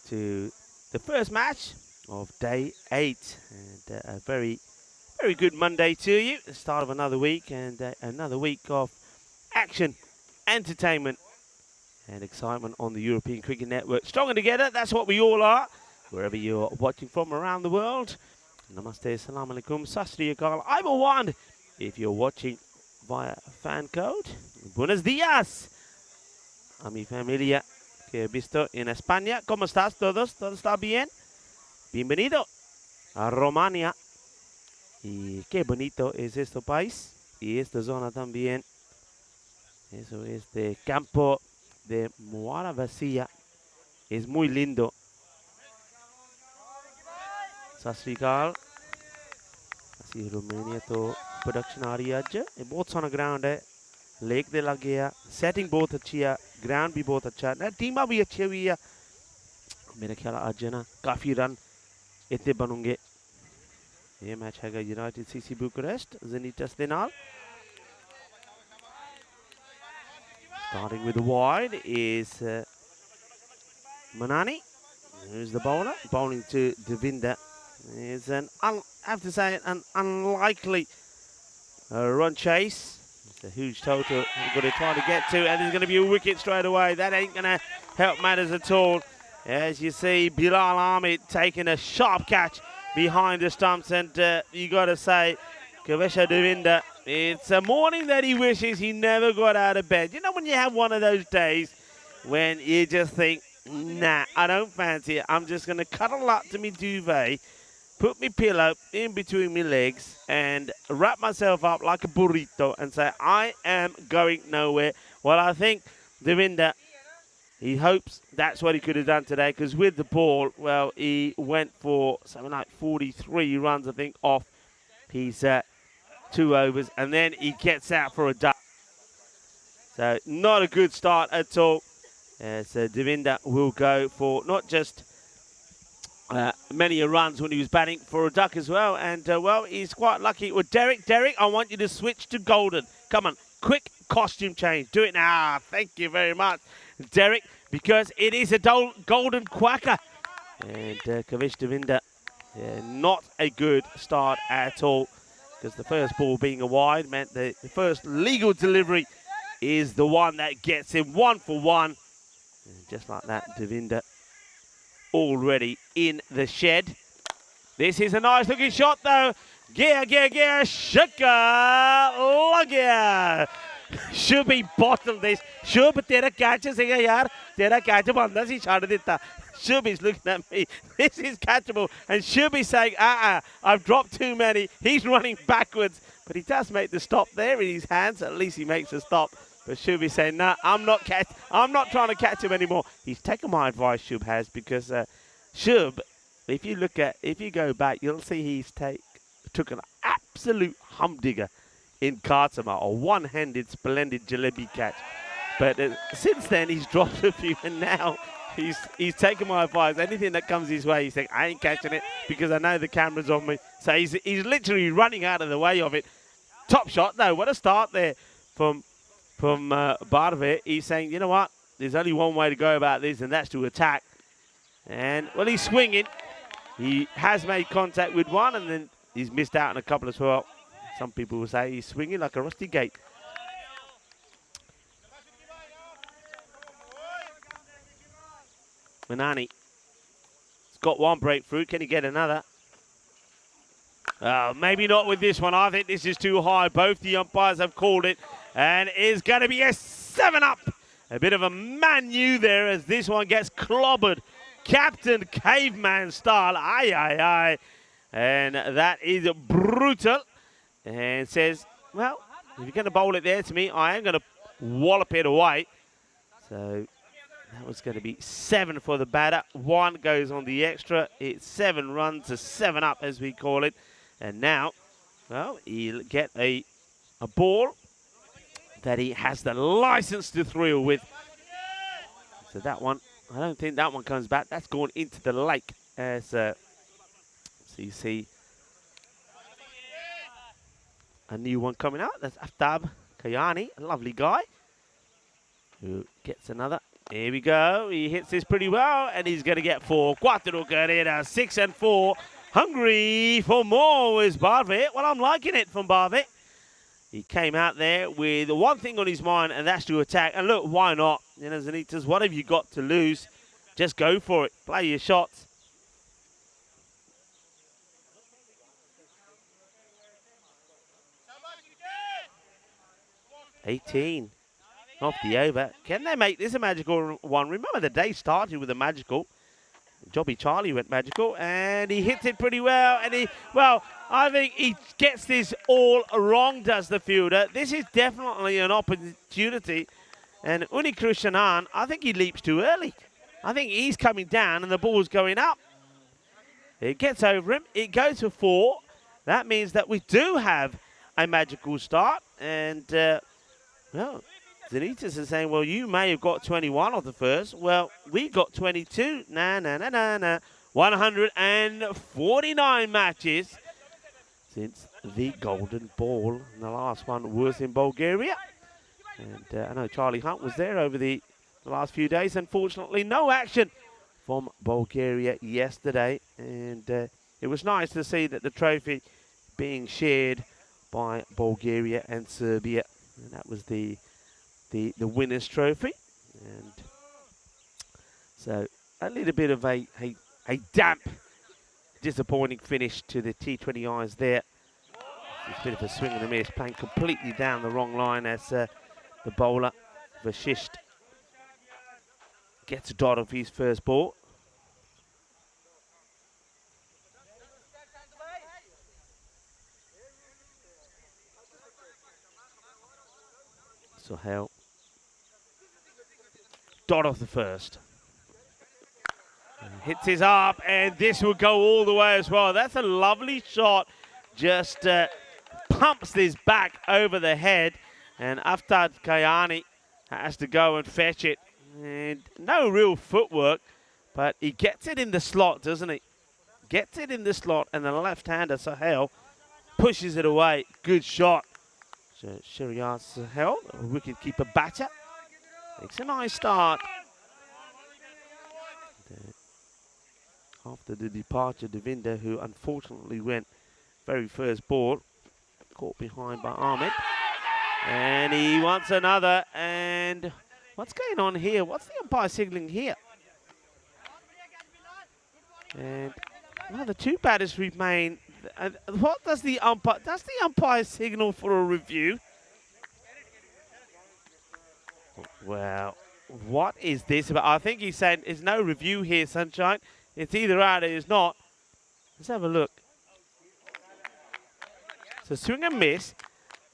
to the first match of day 8. And a very, very good Monday to you. The start of another week, and another week of action, entertainment, and excitement on the European Cricket Network. Stronger together, that's what we all are, wherever you're watching from around the world. Namaste, salam alaikum, sastri akal, I'm a one. If you're watching via FanCode, buenos dias. A mi familia que he visto en España. ¿Cómo estás todos? ¿Todo está bien? Bienvenido a Romania. Y qué bonito es este país. Y esta zona también. Eso es de campo de Moara Vacía. Es muy lindo. Sasrikal. Así Romania to production आ रही है आज. ये बहुत सोना ground है. Leg दे लग गया. Setting बहुत अच्छी है. ग्राउंड भी बहुत अच्छा है. टीम भी अच्छी हुई है. मेरे ख्याल आज ना काफ़ी रन इतने बनोंगे. ये मैच है यूनाइटेड सीसी बुकारेस्ट ज़ेनिटस दे नाल. Starting with the wide is Manani. Who's the bowler? Bowling to Devinder. It's I have to say, an unlikely run chase. It's a huge total we've got to try to get to, and there's going to be a wicket straight away. That ain't going to help matters at all. As you see, Bilal Ahmed taking a sharp catch behind the stumps, and you got to say, Kavesha Devinder, it's a morning that he wishes he never got out of bed. You know when you have one of those days when you just think, nah, I don't fancy it. I'm just going to cuddle up to me duvet, put me pillow in between my legs and wrap myself up like a burrito and say, I am going nowhere. Well, I think Devinder, he hopes that's what he could have done today, because with the ball, well, he went for something like 43 runs, I think, off his 2 overs, and then he gets out for a duck. So not a good start at all. So Devinder will go for not just many runs when he was batting, for a duck as well. And, well, he's quite lucky. Well, Derek, I want you to switch to golden. Come on, quick costume change. Do it now. Thank you very much, Derek, because it is a golden quacker. And Kavish Devinder, not a good start at all, because the first ball being a wide meant the first legal delivery is the one that gets him 1 for 1. And just like that, Devinder already in the shed. This is a nice looking shot though. Gear, shaka, lagya. Should be bottled this. Should be tera catch seega yaar. Tera catch banda si chhad ditta. Shubby's looking at me. This is catchable. And Shubby saying, I've dropped too many. He's running backwards. But he does make the stop there in his hands. At least he makes a stop. But Shubby saying, no, I'm not trying to catch him anymore. He's taken my advice, Shub has, because Shub, if you go back, you'll see he's took an absolute humdinger in Kartama, a one-handed splendid jalebi catch. But since then, he's dropped a few, and now he's taken my advice. Anything that comes his way, he's saying, I ain't catching it because I know the camera's on me. So he's literally running out of the way of it. Top shot, though. What a start there from Barve. He's saying, you know what? There's only one way to go about this, and that's to attack. And, well, he's swinging. He has made contact with one, and then he's missed out on a couple as well. Some people will say he's swinging like a rusty gate. Manani. He's got one breakthrough. Can he get another? Maybe not with this one. I think this is too high. Both the umpires have called it. And it's going to be a 7-up. A bit of a Man U there as this one gets clobbered. Captain Caveman style. Aye. And that is brutal. And says, well, if you're going to bowl it there to me, I am going to wallop it away. So that was going to be 7 for the batter. 1 goes on the extra. It's 7 runs, a 7-up as we call it. And now, well, he'll get a ball that he has the license to thrill with. So that one, I don't think that one comes back. That's gone into the lake. As so you see a new one coming out. That's Aftab Kayani, a lovely guy, who gets another. Here we go. He hits this pretty well, and he's going to get 4. 4 carrera, 6 and 4. Hungry for more is Barvit. Well, I'm liking it from Barvit. He came out there with one thing on his mind, and that's to attack. And look, why not? You know, Zanitas, what have you got to lose? Just go for it. Play your shots. 18 off the over. Can they make this a magical one? Remember the day started with a magical. Jobby Charlie went magical, and he hits it pretty well. And I think he gets this all wrong, does the fielder. This is definitely an opportunity. And Uni Krishnan, I think he leaps too early. I think he's coming down, and the ball's going up. It gets over him. It goes for 4. That means that we do have a magical start. And, well, Zanitas is saying, well, you may have got 21 off the first. Well, we got 22. Nah. 149 matches since the golden ball. And the last one was in Bulgaria. And I know Charlie Hunt was there over the last few days. Unfortunately, no action from Bulgaria yesterday. And it was nice to see that the trophy being shared by Bulgaria and Serbia. And that was the winner's trophy. And so a little bit of a damp, disappointing finish to the T20Is there. It's a bit of a swing and a miss, playing completely down the wrong line as the bowler, Vashisht, gets a dot of his first ball. Sohail, dot off the first. Hits his up, and this will go all the way as well. That's a lovely shot. Just pumps this back over the head, and Aftad Kayani has to go and fetch it. And no real footwork, but he gets it in the slot, doesn't he? Gets it in the slot, and the left-hander, Sohail, pushes it away. Good shot. So Shariat Sohail, a wicket-keeper batter, makes a nice start. After the departure, Devinder, who unfortunately went very first ball, caught behind by Ahmed. And he wants another. And what's going on here? What's the umpire signaling here? And well, the 2 batters remain. What does the umpire? Does the umpire signal for a review? Well, what is this about? I think he's saying there's no review here, Sunshine. It's either out or it's not. Let's have a look. So swing and miss.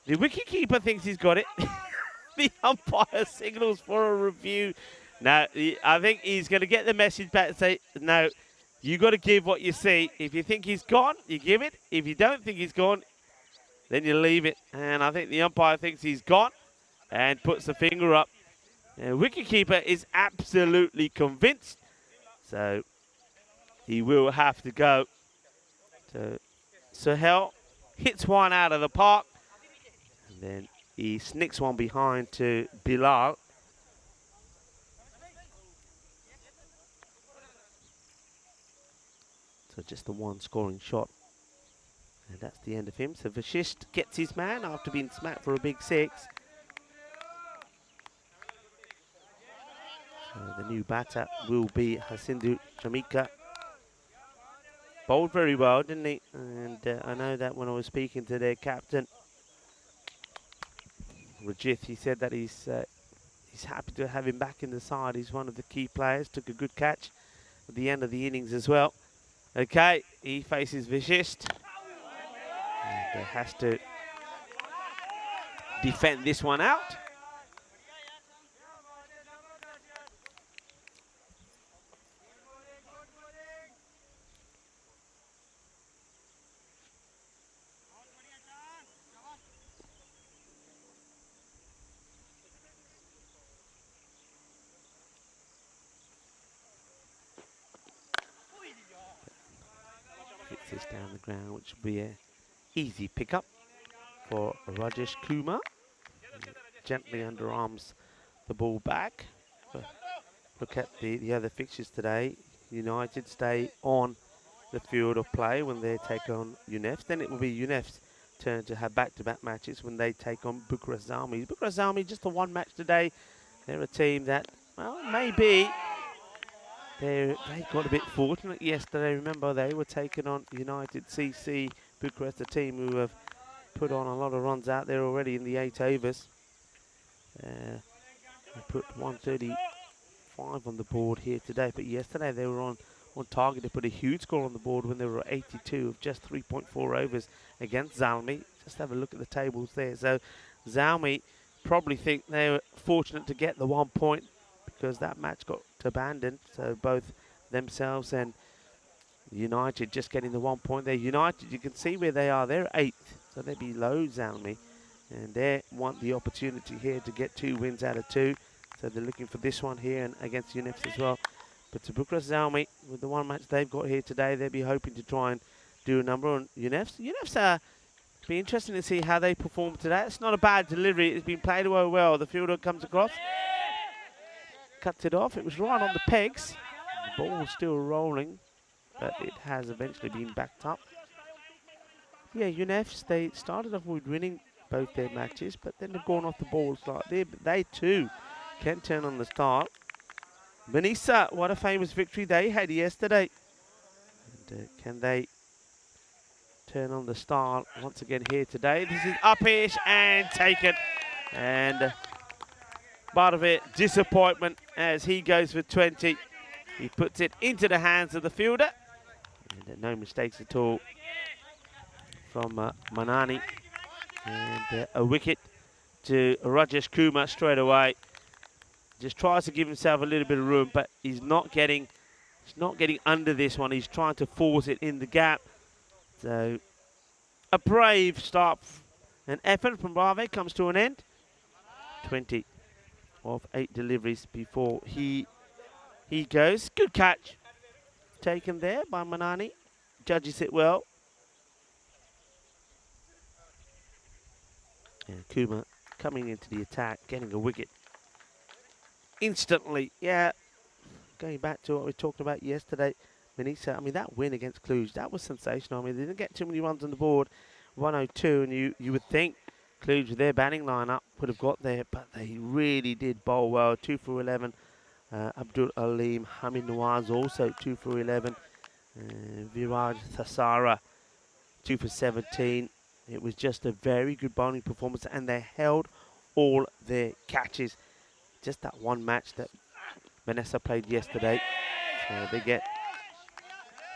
The wicketkeeper thinks he's got it. The umpire signals for a review. No, I think he's going to get the message back and say, no, you got to give what you see. If you think he's gone, you give it. If you don't think he's gone, then you leave it. And I think the umpire thinks he's gone and puts the finger up. And wicketkeeper is absolutely convinced. So he will have to go. So Sohail hits one out of the park. And then he snicks one behind to Bilal. So just the one scoring shot. And that's the end of him. So Vashisht gets his man after being smacked for a big 6. So the new batter will be Hasindu Shamika. Bowled very well, didn't he? And I know that when I was speaking to their captain, Rajith, he said that he's happy to have him back in the side. He's one of the key players. Took a good catch at the end of the innings as well. Okay, he faces Vashisht. And has to defend this one out. This down the ground, which will be an easy pickup for Rajesh Kumar. Gently underarms the ball back. look at the other fixtures today, United stay on the field of play when they take on UNEF. Then it will be UNEF's turn to have back-to-back matches when they take on Bucharest Army. Bucharest Army, just a one match today. They're a team that, well, maybe they got a bit fortunate yesterday. Remember, they were taking on United CC Bucharest, a team who have put on a lot of runs out there already in the 8 overs. They put 135 on the board here today, but yesterday they were on target to put a huge score on the board when they were 82 of just 3.4 overs against Zalmi. Just have a look at the tables there. So Zalmi probably think they were fortunate to get the 1 point because that match got abandoned. So both themselves and United just getting the 1 point there. United, you can see where they are. They're 8th, so they're below Zalmi. And they want the opportunity here to get 2 wins out of 2. So they're looking for this one here and against UNEF as well. But to Bucharest Zalmi, with the one match they've got here today, they'll be hoping to try and do a number on UNEF's. UNEF's be interesting to see how they perform today. It's not a bad delivery. It's been played well. The fielder comes across, cuts it off. It was right on the pegs. The ball's still rolling, but it has eventually been backed up. Yeah, UNEF's, they started off with winning both their matches, but then they've gone off the balls like there. But they too can turn on the start. Manisa, what a famous victory they had yesterday. And can they turn on the start once again here today? This is up-ish and taken. And part of it, disappointment as he goes for 20. He puts it into the hands of the fielder. And no mistakes at all from Manani. And a wicket to Rajesh Kumar straight away. Just tries to give himself a little bit of room, but he's not getting under this one. He's trying to force it in the gap. So a brave start and effort from Brave comes to an end. 20 of 8 deliveries before he goes. Good catch taken there by Manani. Judges it well. And Kumar coming into the attack, getting a wicket instantly. Yeah, going back to what we talked about yesterday, Manisa, I mean, that win against Cluj, that was sensational. I mean, they didn't get too many runs on the board, 102, and you would think Cluj, with their batting lineup, would have got there, but they really did bowl well. 2 for 11. Abdul Alim Hamid Nawaz also 2 for 11. Viraj Thasara 2 for 17. It was just a very good bowling performance, and they held all their catches. Just that one match that Vanessa played yesterday. So they get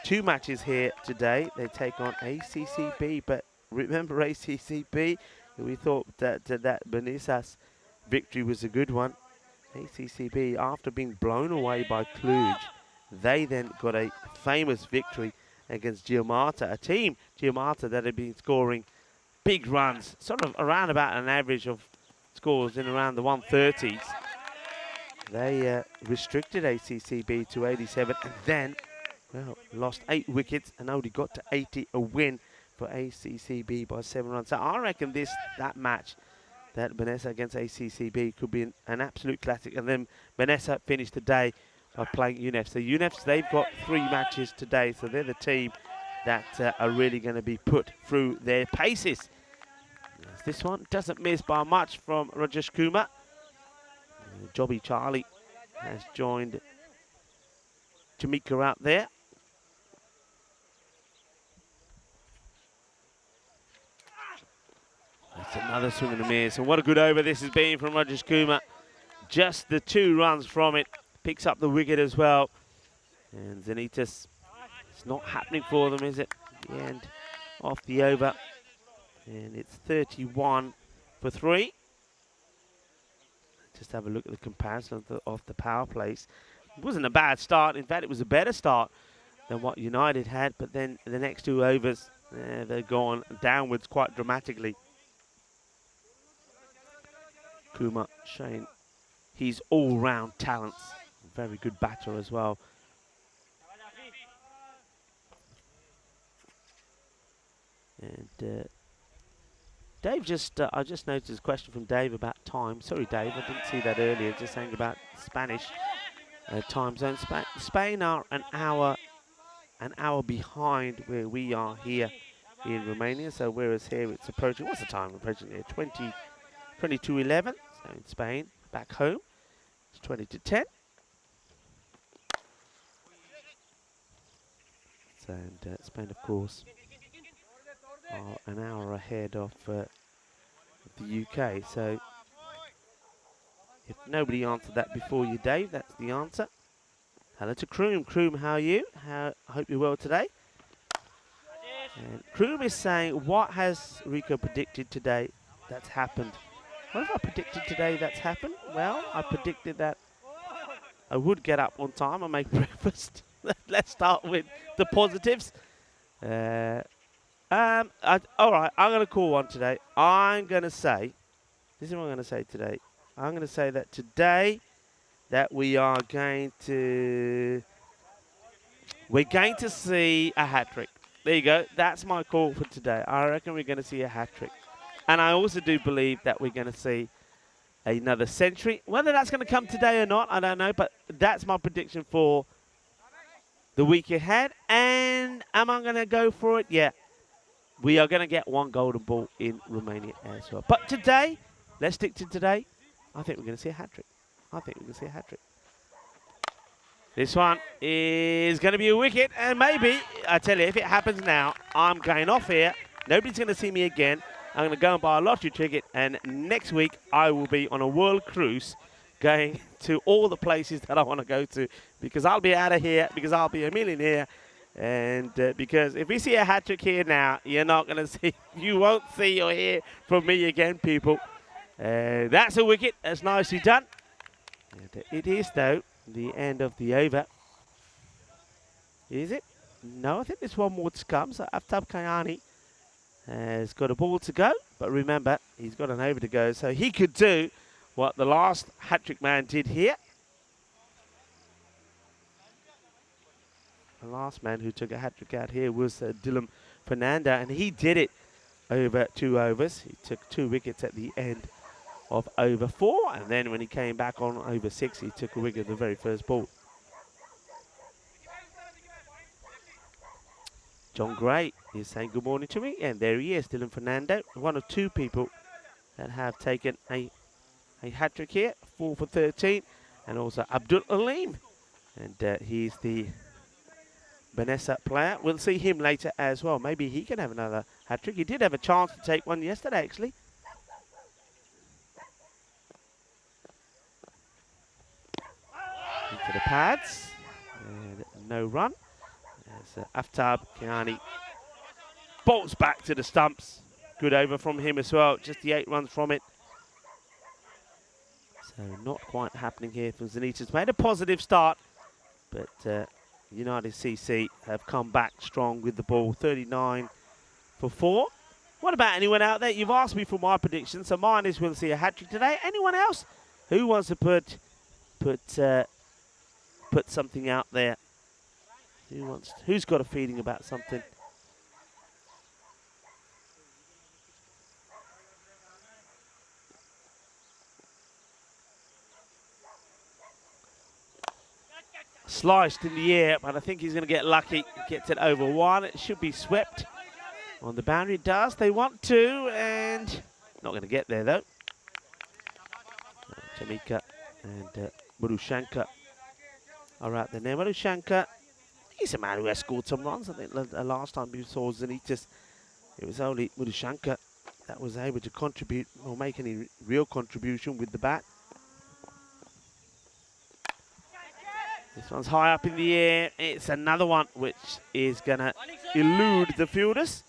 2 matches here today. They take on ACCB, but remember ACCB, we thought that Vanessa's victory was a good one. ACCB, after being blown away by Cluj, they then got a famous victory against Giamata, a team, Giamata, that had been scoring big runs, sort of around about an average of scores in around the 130s. They restricted ACCB to 87 and then, well, lost 8 wickets and only got to 80, a win for ACCB by 7 runs. So I reckon that match, that Vanessa against ACCB, could be an absolute classic. And then Vanessa finished the day by playing UNEF. So UNEF, they've got 3 matches today, so they're the team that are really going to be put through their paces. This one doesn't miss by much from Rajesh Kumar. Jobby Charlie has joined Jamaica out there. That's another swing and a miss. And what a good over this has been from Rajesh Kumar. Just the 2 runs from it. Picks up the wicket as well. And Zenitas, it's not happening for them, is it? The end off the over. And it's 31 for 3. Just have a look at the comparison of the power plays. It wasn't a bad start. In fact, it was a better start than what United had. But then the next 2 overs, they've gone downwards quite dramatically. Kumar showing his all-round talents. Very good batter as well. And Dave I just noticed a question from Dave about time. Sorry, Dave, I didn't see that earlier. Just saying about Spanish. time zone. Spain are an hour behind where we are here in Romania. So whereas here it's approaching, what's the time approaching here? 22:11. So in Spain, back home, it's 20 to 10. So, and Spain, of course, are an hour ahead of the UK. So if nobody answered that before you, Dave, that's the answer. Hello to Kroom. Kroom, how are you? I hope you're well today. And Kroom is saying, what has Rico predicted today that's happened? What have I predicted today that's happened? Well, I predicted that I would get up on time and make breakfast. Let's start with the positives. All right, I'm going to call one today. I'm going to say, this is what I'm going to say today. I'm going to say that today that we're going to see a hat-trick. There you go. That's my call for today. I reckon we're going to see a hat-trick. And I also do believe that we're going to see another century. Whether that's going to come today or not, I don't know. But that's my prediction for the week ahead. And am I going to go for it? Yeah. We are going to get one golden ball in Romania as well. But today, let's stick to today. I think we're going to see a hat-trick. I think we're going to see a hat-trick. This one is going to be a wicket. And maybe, I tell you, if it happens now, I'm going off here. Nobody's going to see me again. I'm going to go and buy a lottery ticket. And next week, I will be on a world cruise going to all the places that I want to go to. Because I'll be out of here. Because I'll be a millionaire. And because if we see a hat-trick here now, you're not going to see, you won't see or hear from me again, people. That's a wicket. That's nicely done. And it is, though, the end of the over. Is it? No, I think there's one more to come. So Aftab Kayani has got a ball to go. But remember, he's got an over to go. So he could do what the last hat-trick man did here. The last man who took a hat-trick out here was Dylan Fernando, and he did it over 2 overs. He took 2 wickets at the end of over 4, and then when he came back on over 6, he took a wicket at the very first ball. John Gray is saying good morning to me, and there he is, Dylan Fernando, one of 2 people that have taken a hat-trick here, 4 for 13, and also Abdul Aleem, and he's the Vanessa player. We'll see him later as well. Maybe he can have another hat-trick. He did have a chance to take one yesterday, actually. Into the pads. And no run. As Aftab Kiani bolts back to the stumps. Good over from him as well. Just the 8 runs from it. So not quite happening here for Zenit. It's made a positive start. But United CC have come back strong with the ball, 39 for 4. What about anyone out there? You've asked me for my prediction, so mine is we'll see a hat-trick today. Anyone else who wants to put something out there? Who's got a feeling about something? Sliced in the air, but I think he's going to get lucky. Gets it over 1. It should be swept on the boundary. It does. They want to, and not going to get there, though. Jamika and Marushanka are out there now. Marushanka, he's a man who has scored some runs. I think the last time we saw Zenitis, it was only Marushanka that was able to contribute or make any real contribution with the bat. This one's high up in the air. It's another one which is going to elude the fielders.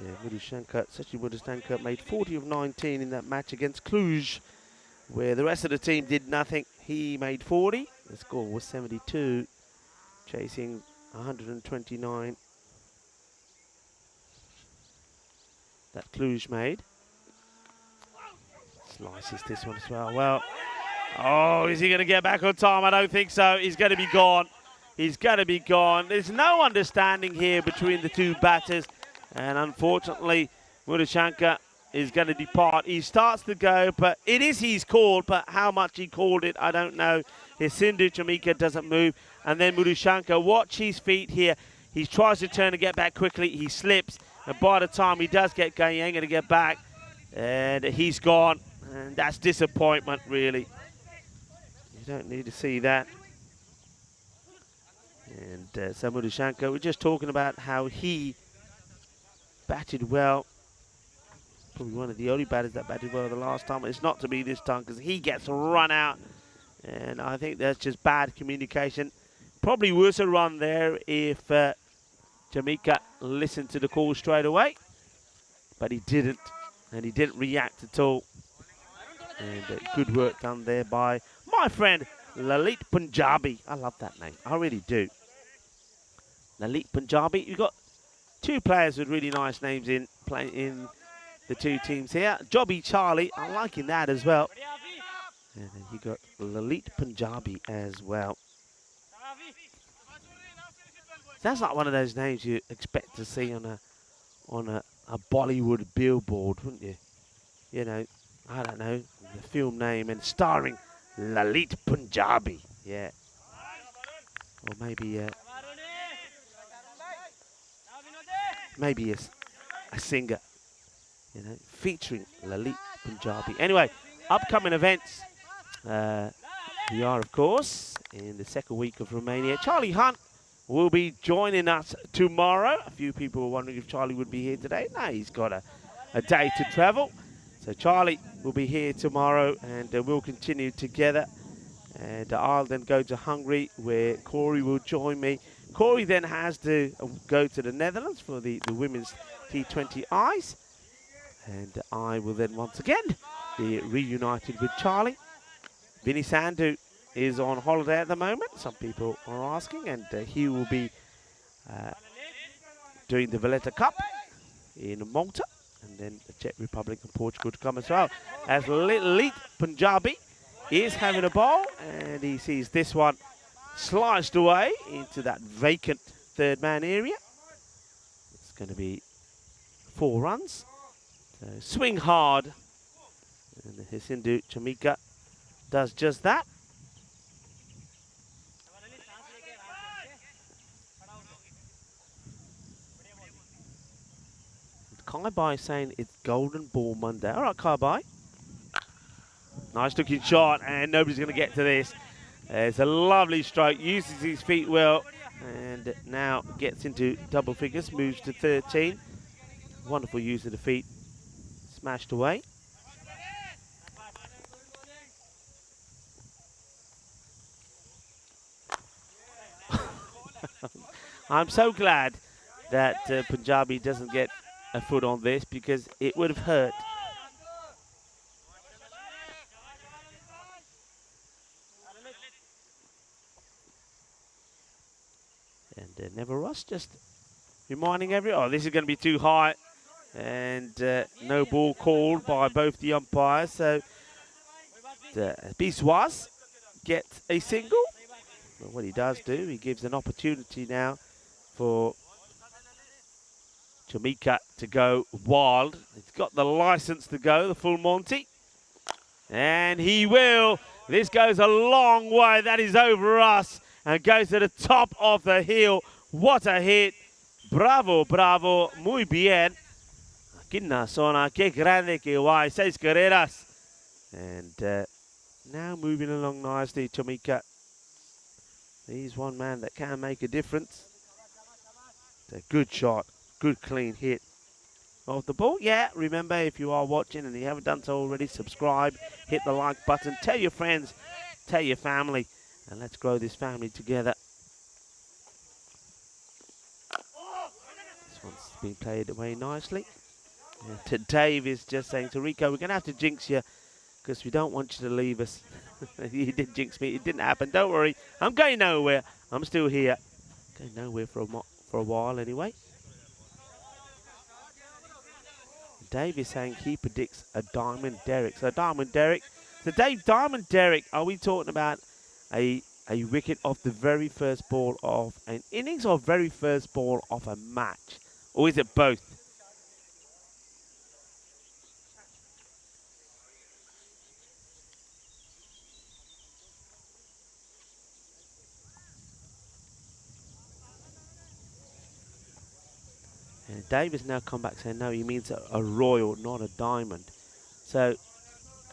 Yeah, Marushanka, Sachi Marushanka made 40 of 19 in that match against Cluj, where the rest of the team did nothing. He made 40. The score was 72, chasing 129 that Cluj made. Slices this one as well. Well, oh, is he going to get back on time? I don't think so. He's going to be gone. He's going to be gone. There's no understanding here between the 2 batters. And unfortunately, Marushanka is going to depart. He starts to go, but it is his call. But how much he called it, I don't know. Hisindu Chamika doesn't move. And then Murushanka, watch his feet here. He tries to turn and get back quickly. He slips. And by the time he does get going, he ain't going to get back. And he's gone. And that's disappointment, really. You don't need to see that. And so Murushanka, we're just talking about how he batted well. Probably one of the only batters that batted well the last time. It's not to be this time because he gets run out. And I think that's just bad communication. Probably was a run there if Jamaica listened to the call straight away. But he didn't. And he didn't react at all. And good work done there by my friend Lalit Punjabi. I love that name. I really do. Lalit Punjabi. You've got two players with really nice names playing in the two teams here. Jobby Charlie, I'm liking that as well. And then you got Lalit Punjabi as well. Sounds like one of those names you expect to see on a Bollywood billboard, wouldn't you? You know, I don't know, the film name and starring Lalit Punjabi. Yeah. Or maybe a singer, you know, featuring Lalit Punjabi. Anyway, upcoming events. We are, of course, in the second week of Romania. Charlie Hunt will be joining us tomorrow. A few people were wondering if Charlie would be here today. No, he's got a day to travel. So Charlie will be here tomorrow, and we'll continue together. And I'll then go to Hungary, where Corey will join me. Corey then has to go to the Netherlands for the women's T20 Ice. And I will then once again be reunited with Charlie. Vinny Sandhu is on holiday at the moment, some people are asking, and he will be doing the Valletta Cup in Malta, and then the Czech Republic and Portugal to come as well. As Lalit Punjabi is having a ball, and he sees this one sliced away into that vacant third man area. It's going to be 4 runs. So swing hard, and Hisindu Chamika does just that. Kai Bai saying it's Golden Ball Monday. All right, Kai Bai. Nice looking shot, and nobody's going to get to this. It's a lovely stroke, uses his feet well, and now gets into double figures, moves to 13. Wonderful use of the feet. Smashed away. I'm so glad that Punjabi doesn't get a foot on this, because it would have hurt. And Never Ross just reminding everyone, oh, this is going to be too high, and no ball called by both the umpires. So Biswas gets a single. But what he does do, he gives an opportunity now for Chamika to go wild. He's got the license to go, the full Monty. And he will. This goes a long way. That is over us and goes to the top of the hill. What a hit. Bravo, bravo. Muy bien. Quina zona. Que grande que guay. 6 carreras. And now moving along nicely, Chamika. He's one man that can make a difference. It's a good shot. Good clean hit of the ball. Yeah, remember, if you are watching and you haven't done so already, subscribe, hit the like button, tell your friends, tell your family, and let's grow this family together. This one's been played away nicely. Dave is just saying to Rico, we're going to have to jinx you because we don't want you to leave us. You did jinx me. It didn't happen. Don't worry. I'm going nowhere. I'm still here. Going nowhere for a while anyway. Dave is saying he predicts a Diamond Derrick. So Diamond Derrick. So Dave, Diamond Derrick, are we talking about a wicket off the very first ball of an innings or very first ball of a match? Or is it both? And Dave has now come back saying, no, he means a royal, not a diamond. So,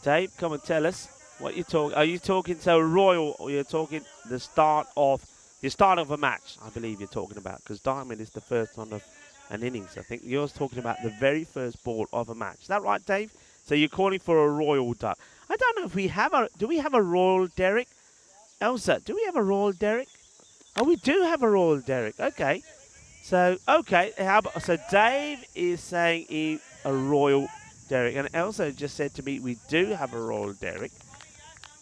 Dave, come and tell us what you're talking. Are you talking so royal, or you're talking the start of a match? I believe you're talking about, because diamond is the first one of an innings. I think you're talking about the very first ball of a match. Is that right, Dave? So you're calling for a royal duck. I don't know if we have a. Do we have a royal Derek? Elsa, do we have a royal Derek? Oh, we do have a royal Derek. Okay. So, okay. So Dave is saying a royal Derek. And Elsa just said to me, we do have a royal Derek.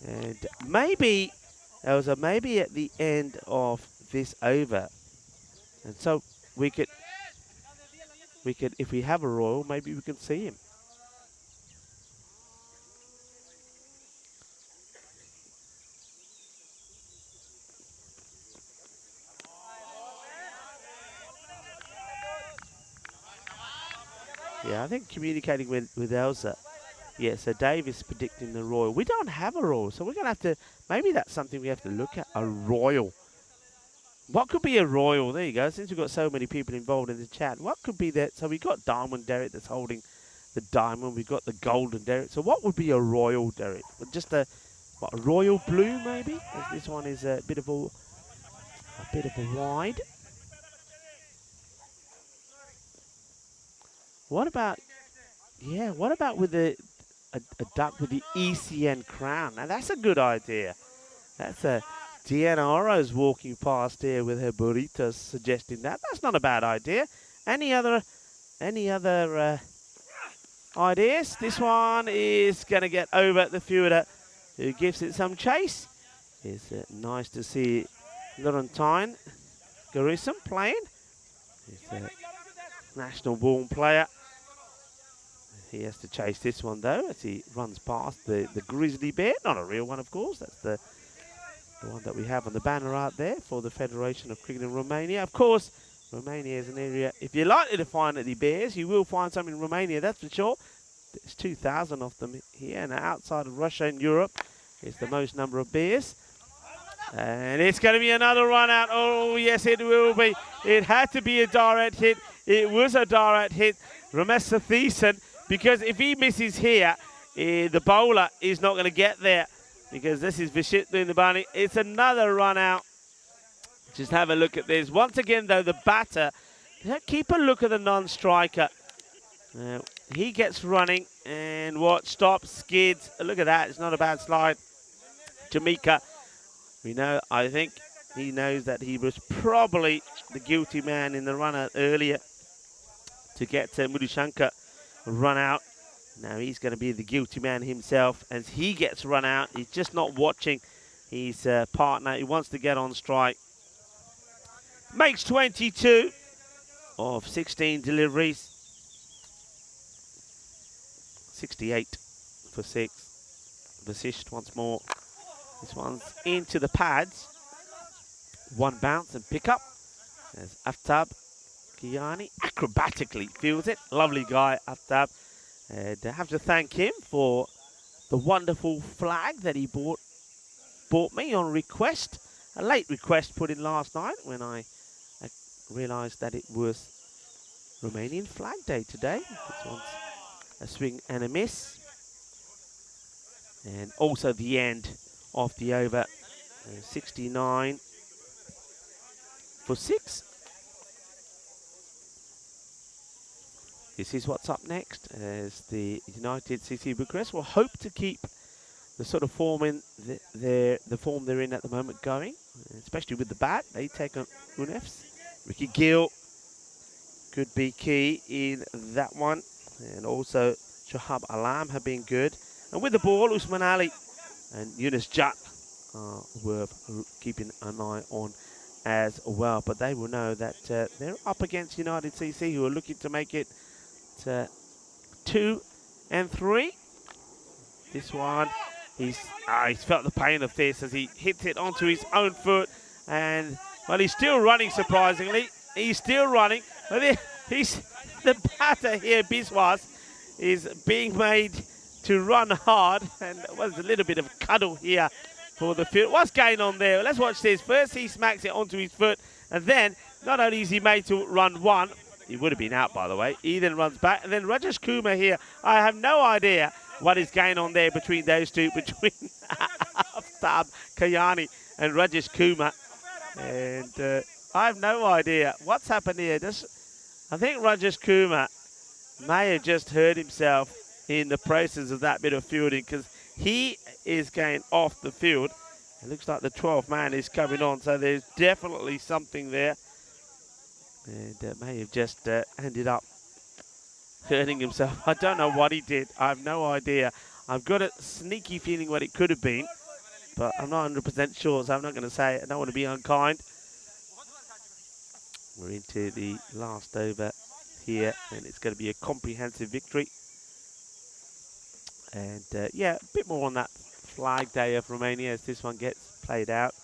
And maybe, Elsa, maybe at the end of this over. And so we could, if we have a royal, maybe we can see him. Yeah, I think communicating with Elsa. Yeah, so Dave is predicting the royal. We don't have a royal, so we're going to have to, maybe that's something we have to look at, a royal. What could be a royal? There you go, since we've got so many people involved in the chat. What could be that? So we've got Diamond Derek that's holding the diamond. We've got the Golden Derek. So what would be a royal Derek? Just a royal blue maybe? This one is a bit of a wide. What about, yeah, what about with a duck with the ECN crown? Now that's a good idea. That's a Dianaro's walking past here with her burritos suggesting that. That's not a bad idea. Any other ideas? This one is going to get over the fielder who gives it some chase. It's nice to see Laurentine Garrison playing. He's a national born player. He has to chase this one though as he runs past the grizzly bear. Not a real one, of course. That's the one that we have on the banner out there for the Federation of Cricket in Romania. Of course, Romania is an area, if you're likely to find any bears, you will find some in Romania, that's for sure. There's 2,000 of them here, and outside of Russia and Europe, it's the most number of bears. And it's going to be another run out. Oh, yes, it will be. It had to be a direct hit. It was a direct hit. Ramesa Thiessen, because if he misses here, the bowler is not going to get there, because this is Vishit doing the bunny. It's another run out. Just have a look at this. Once again, though, the batter, keep a look at the non-striker. He gets running, and what? Stops, skids. Look at that. It's not a bad slide. Jamaica. We know, I think he knows that he was probably the guilty man in the run out earlier to get Mudushankar run out. Now he's going to be the guilty man himself as he gets run out. He's just not watching his partner. He wants to get on strike. Makes 22 of 16 deliveries. 68 for 6. Vasisht once more. This one's into the pads. One bounce and pick up. There's Aftab Kiani. Acrobatically fields it. Lovely guy, Aftab. And I have to thank him for the wonderful flag that he bought me on request. A late request put in last night when I realised that it was Romanian Flag Day today. This one's a swing and a miss. And also the end of the over, 69 for 6. This is what's up next as the United CC Bucharest will hope to keep the sort of form in the form they're in at the moment going, especially with the bat. They take on Unefs. Ricky Gill could be key in that one, and also Shahab Alam have been good. And with the ball, Usman Ali and Yunus Jat are worth keeping an eye on as well. But they will know that they're up against United CC, who are looking to make it 2 and 3. This one, he's felt the pain of this as he hits it onto his own foot. And, well, he's still running, surprisingly. He's still running. But the batter here, Biswas, is being made to run hard, and there was a little bit of cuddle here for the field. What's going on there? Let's watch this. First he smacks it onto his foot, and then not only is he made to run one, He would have been out, by the way. He then runs back. And then Rajesh Kumar here. I have no idea what is going on there between those two, between Aftab Kayani and Rajesh Kumar. And I have no idea what's happened here. I think Rajesh Kumar may have just hurt himself in the process of that bit of fielding, because he is going off the field. It looks like the 12th man is coming on, so there's definitely something there. And may have just ended up hurting himself. I don't know what he did. I have no idea. I've got a sneaky feeling what it could have been, but I'm not 100% sure, so I'm not going to say it. I don't want to be unkind. We're into the last over here, and it's going to be a comprehensive victory. And yeah, a bit more on that flag day of Romania as this one gets played out.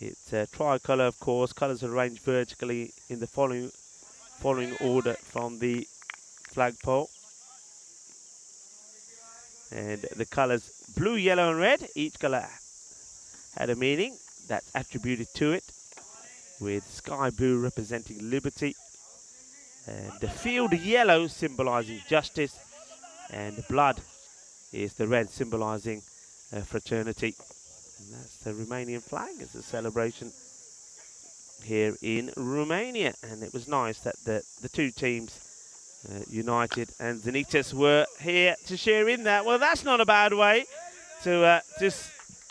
It's tricolour, of course. Colours are arranged vertically in the following order from the flagpole. And the colours blue, yellow and red. Each colour had a meaning that's attributed to it, with sky blue representing liberty, and the field yellow symbolising justice, and the blood is the red symbolising fraternity. And that's the Romanian flag. It's a celebration here in Romania, and it was nice that the two teams, United and Zenitas, were here to share in that. Well, that's not a bad way to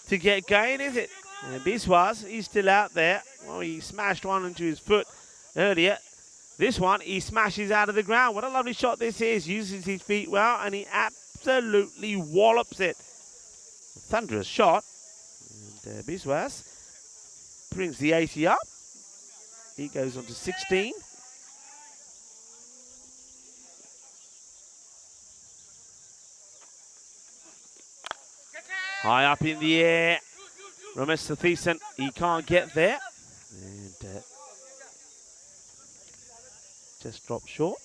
to get going, is it? And Biswas, he's still out there. Well, he smashed one into his foot earlier. This one, he smashes out of the ground. What a lovely shot this is. Uses his feet well, and he absolutely wallops it. Thunderous shot. And Biswas brings the 80 up. He goes on to 16. High up in the air. Ramesh Sathisen, he can't get there. And just dropped short.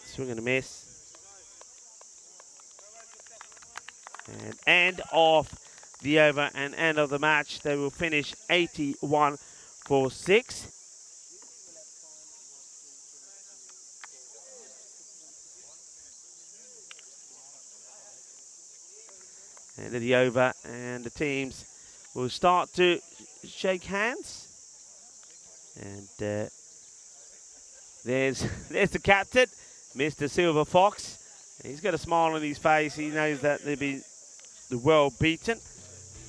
Swing and a miss. And end of the over and end of the match. They will finish 81 for 6. End of the over, and the teams will start to shake hands. And there's the captain, Mr. Silver Fox. He's got a smile on his face. He knows that they've been well beaten.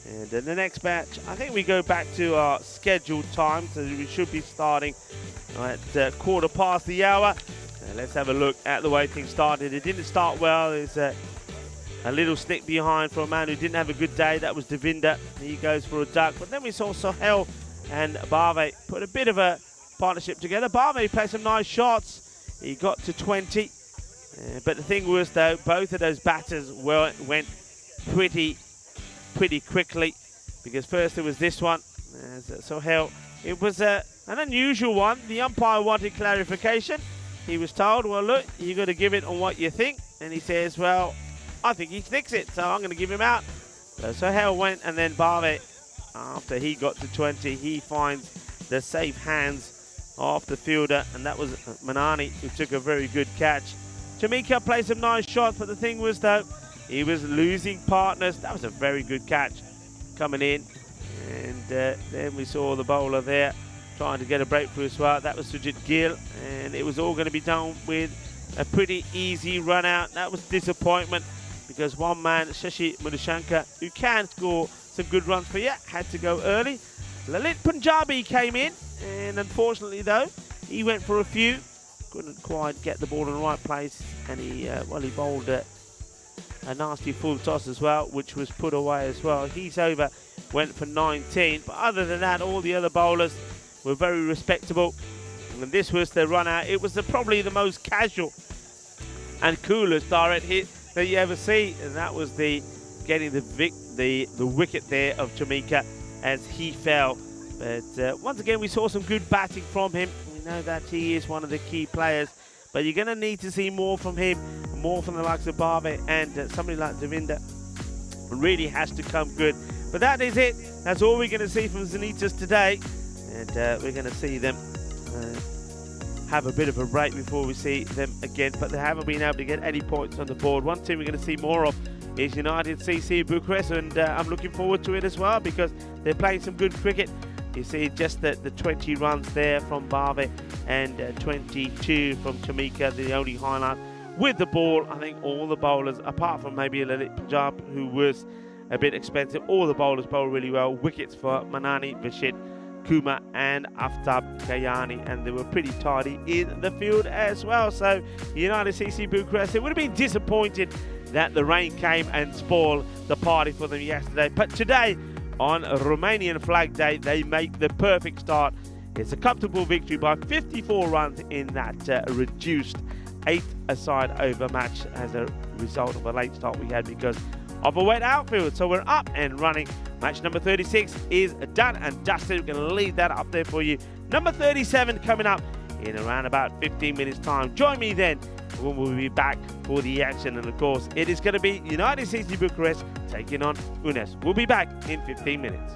And in the next match, I think we go back to our scheduled time, so we should be starting at 1/4 the hour. Let's have a look at the way things started. It didn't start well. There's a little snick behind for a man who didn't have a good day. That was Devinder. He goes for a duck. But then we saw Sohail and Bave put a bit of a partnership together. Bave played some nice shots. He got to 20. But the thing was, though, both of those batters went pretty quickly, because first there was this one. Sohail, it was an unusual one. The umpire wanted clarification. He was told, well, look, you got to give it on what you think. And he says, well, I think he sticks it, so I'm going to give him out. So Sohail went, and then Bave, after he got to 20, he finds the safe hands of the fielder, and that was Manani, who took a very good catch. Jamaica played some nice shots, but the thing was, though, he was losing partners. That was a very good catch coming in. And then we saw the bowler there trying to get a breakthrough as well. That was Sujit Gill, and it was all going to be done with a pretty easy run out. That was disappointment, because one man, Shashi Madhushankar, who can score some good runs for you, had to go early. Lalit Punjabi came in, and unfortunately, though, he went for a few. Couldn't quite get the ball in the right place, and he bowled a nasty full toss as well, which was put away as well. He's over, went for 19, but other than that, all the other bowlers were very respectable. And this was the run out. It was probably the most casual and coolest direct hit that you ever see, and that was getting the wicket there of Jamaica as he fell. But once again, we saw some good batting from him. We know that he is one of the key players. but you're going to need to see more from him, more from the likes of Bave, and somebody like Devinder really has to come good. But that is it. That's all we're going to see from Zenitas today, and we're going to see them have a bit of a break before we see them again, but they haven't been able to get any points on the board. One team we're going to see more of is United CC Bucharest, and I'm looking forward to it as well because they're playing some good cricket. You see just the 20 runs there from Bave and 22 from Chamika, the only highlight. With the ball, I think all the bowlers, apart from maybe Lalit Punjab, who was a bit expensive, all the bowlers bowl really well. Wickets for Manani, Vashit, Kuma and Aftab Kayani, and they were pretty tidy in the field as well. So United CC Bucharest, it would have been disappointed that the rain came and spoiled the party for them yesterday, but today on Romanian Flag Day they make the perfect start. It's a comfortable victory by 54 runs in that reduced 8-a-side over match as a result of a late start we had because of a wet outfield. So we're up and running. Match number 36 is done and dusted. We're going to leave that up there for you. Number 37 coming up in around about 15 minutes time. Join me then when we'll be back for the action, and of course it is going to be United CC Bucharest taking on UNES. We'll be back in 15 minutes.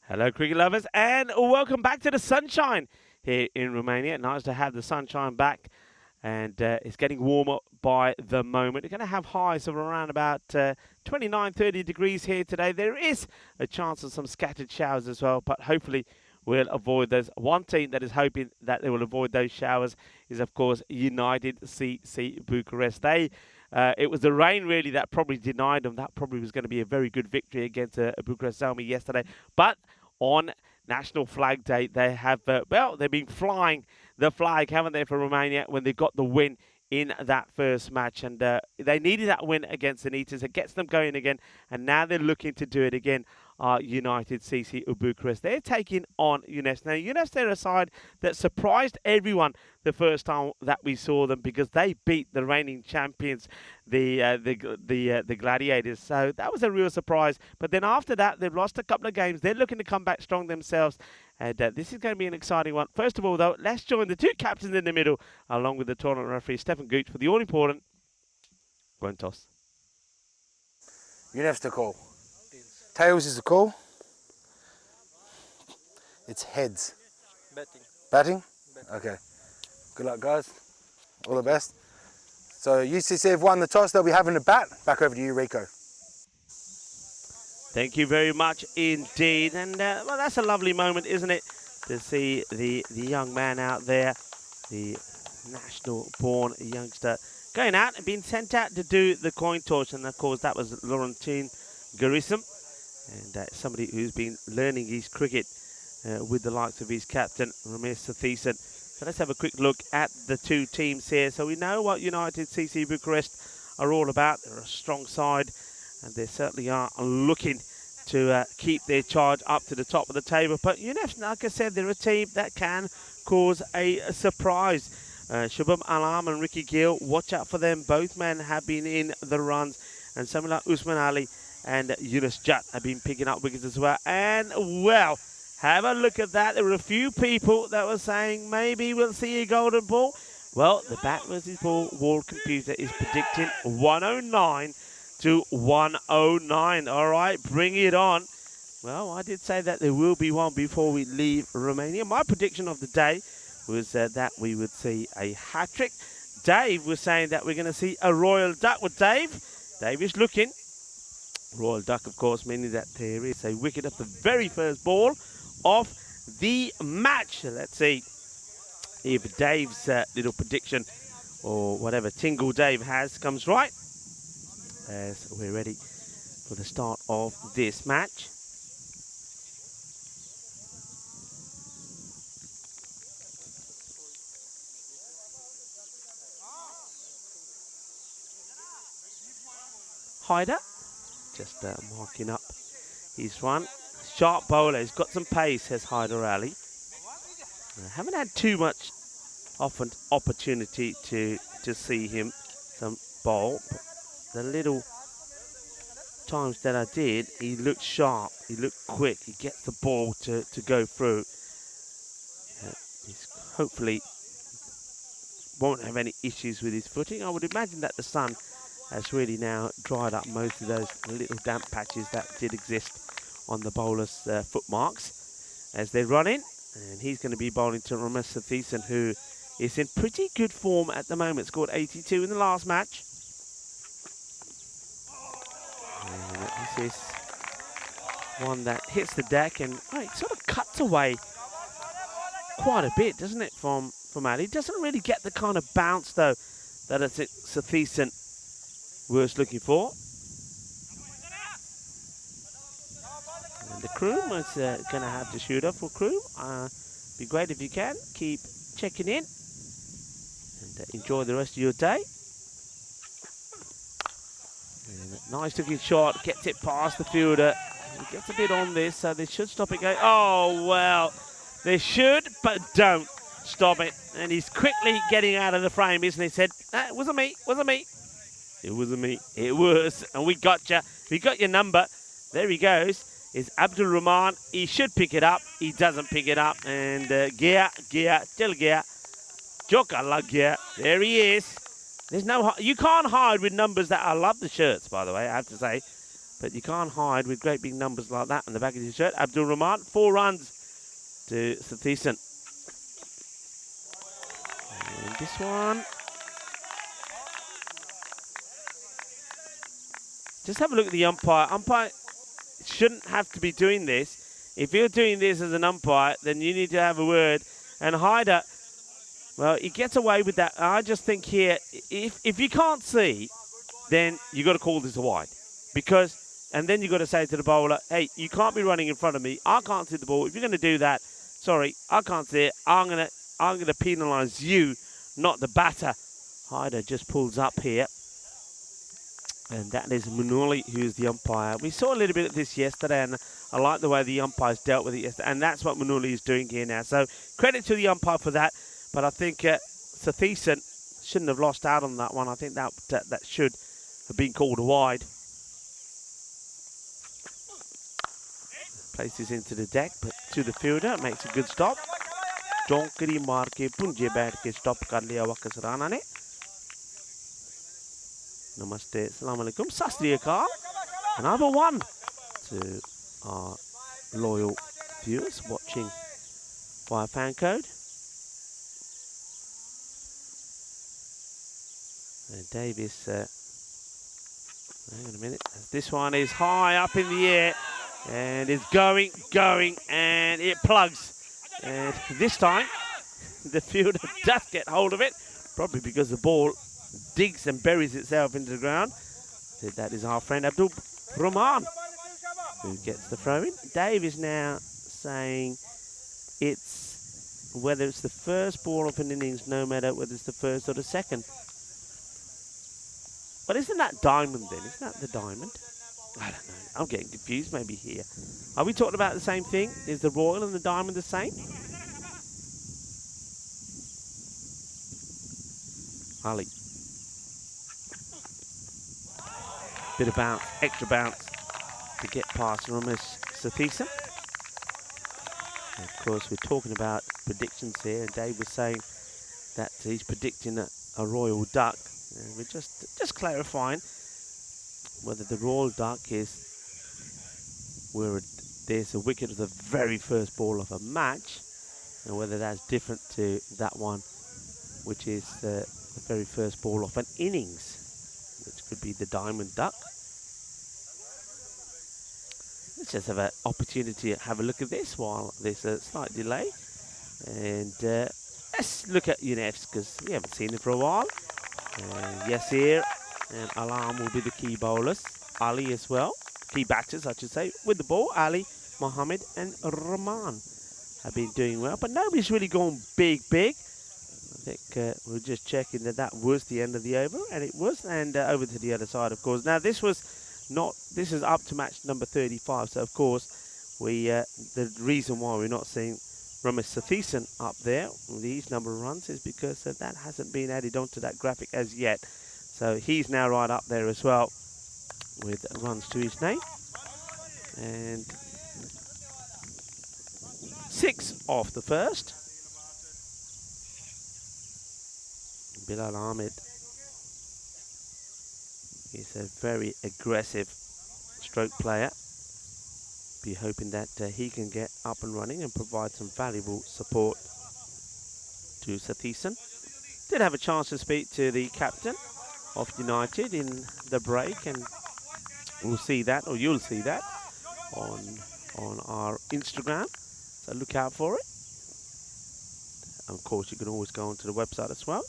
Hello, cricket lovers, and welcome back to the sunshine here in Romania. Nice to have the sunshine back, and it's getting warmer by the moment. We're going to have highs of around about 29, 30 degrees here today. There is a chance of some scattered showers as well, but hopefully we'll avoid those. One team that is hoping that they will avoid those showers is, of course, United CC Bucharest. It was the rain really that probably denied them. That probably was going to be a very good victory against Bucharest Army yesterday. But on National Flag Day, they have, they've been flying the flag, haven't they, for Romania when they got the win in that first match. And they needed that win against the T10. It gets them going again. And now they're looking to do it again. United CC Bucharest. They're taking on UNES. Now, UNES, they're a side that surprised everyone the first time that we saw them because they beat the reigning champions, the Gladiators. So that was a real surprise. But then after that, they've lost a couple of games. They're looking to come back strong themselves. And this is going to be an exciting one. First of all, though, let's join the two captains in the middle, along with the tournament referee, Stefan Gooch, for the all-important coin toss. UNES to call. Tails is the call. It's heads. Betting. Batting? Okay. Good luck, guys. All the best. So UCC have won the toss. They'll be having a bat. Back over to you, Rico. Thank you very much indeed. And, well, that's a lovely moment, isn't it? To see the young man out there, the national-born youngster, going out and being sent out to do the coin toss. And, of course, that was Laurentine Garissim. And somebody who's been learning his cricket with the likes of his captain, Ramesh Satheesan. So let's have a quick look at the two teams here. So we know what United CC Bucharest are all about. They're a strong side, and they certainly are looking to keep their charge up to the top of the table. But UNES, like I said, they're a team that can cause a surprise. Shubham Alam and Ricky Gill, watch out for them. Both men have been in the runs, and someone like Usman Ali and Yunus Jat have been picking up wickets as well. And, well, have a look at that. There were a few people that were saying maybe we'll see a golden ball. Well, the bat versus ball world computer is predicting 109 to 109. All right, bring it on. Well, I did say that there will be one before we leave Romania. My prediction of the day was that we would see a hat-trick. Dave was saying that we're going to see a royal duck with Dave. Dave is looking. Royal duck, of course, meaning that there is a wicket at the very first ball of the match. So let's see if Dave's little prediction or whatever Tingle Dave has comes right. So we're ready for the start of this match. Hyder. Just marking up his one. Sharp bowler. He's got some pace, says Hyder Ali. Haven't had too much often opportunity to see him some bowl. But the little times that I did, he looked sharp. He looked quick. He gets the ball to go through. He's hopefully won't have any issues with his footing. I would imagine that the sun has really now dried up most of those little damp patches that did exist on the bowler's foot marks as they run in. And he's going to be bowling to Ramesh Satheesan, who is in pretty good form at the moment. Scored 82 in the last match. And this is one that hits the deck and it sort of cuts away quite a bit, doesn't it, from Ali? It doesn't really get the kind of bounce, though, that Satheesan was looking for. And the crew is going to have to shoot up for crew. Be great if you can. Keep checking in and enjoy the rest of your day. And nice looking shot. Gets it past the fielder. He gets a bit on this, so they should stop it going. Oh, well, they should, but don't stop it. And he's quickly getting out of the frame, isn't he? He said, it wasn't me, wasn't me. It wasn't me. It was. And we got you. We got your number. There he goes. It's Abdul Rahman. He should pick it up. He doesn't pick it up. And Gia, still Gia. Jokala Gia. There he is. There's no. You can't hide with numbers that I love the shirts, by the way, I have to say. But you can't hide with great big numbers like that on the back of your shirt. Abdul Rahman, 4 runs to Sathiesan. And this one. Just have a look at the umpire. Umpire shouldn't have to be doing this. If you're doing this as an umpire, then you need to have a word. And Haider, well, he gets away with that. I just think here, if you can't see, then you got to call this a wide. And then you got to say to the bowler, hey, you can't be running in front of me. I can't see the ball. If you're going to do that, sorry, I can't see it. I'm gonna penalise you, not the batter. Haider just pulls up here. And that is Munoli, who's the umpire. We saw a little bit of this yesterday, and I like the way the umpires dealt with it yesterday. And that's what Munoli is doing here now. So credit to the umpire for that. But I think Sathiesan shouldn't have lost out on that one. I think that should have been called a wide. Places into the deck, but to the fielder, makes a good stop. Donkari maar ke punje bat ke stop kar liya Waqas Rana ne. Namaste, Assalamu alaikum, Sat Sri Akal. Another one to our loyal viewers watching via FanCode. And Davis, hang on a minute. This one is high up in the air. And it's going, and it plugs. And this time, the fielder does get hold of it, probably because the ball digs and buries itself into the ground. That is our friend Abdul Rahman, who gets the throw in. Dave is now saying it's whether it's the first ball of an innings, no matter whether it's the first or the second. But isn't that diamond then? Isn't that the diamond? I don't know. I'm getting confused maybe here. Are we talking about the same thing? Is the royal and the diamond the same? Ali. Bit of bounce, extra bounce to get past Ramesh Sathiesan. Of course, we're talking about predictions here, and Dave was saying that he's predicting a royal duck. And we're just clarifying whether the royal duck is where there's a wicket of the very first ball of a match, and whether that's different to that one, which is the very first ball of an innings, which could be the diamond duck. Let's just have an opportunity to have a look at this while there's a slight delay. And let's look at UNEFs, because we haven't seen it for a while. Yasir and Alam will be the key bowlers. Ali as well. Key batters, I should say, with the ball. Ali, Mohammed and Rahman have been doing well, but nobody's really gone big. I think we're just checking that was the end of the over, and it was. And over to the other side, of course. Now, this is up to match number 35, so of course, the reason why we're not seeing Ramesh Sathiesan up there with these number of runs is because that hasn't been added onto that graphic as yet. So he's now right up there as well with runs to his name. And 6 off the first. Bilal Ahmed is a very aggressive stroke player. Be hoping that he can get up and running and provide some valuable support to Sathiesan. Did have a chance to speak to the captain of United in the break, and we'll see that, or you'll see that on our Instagram, so look out for it. And of course, you can always go onto the website as well,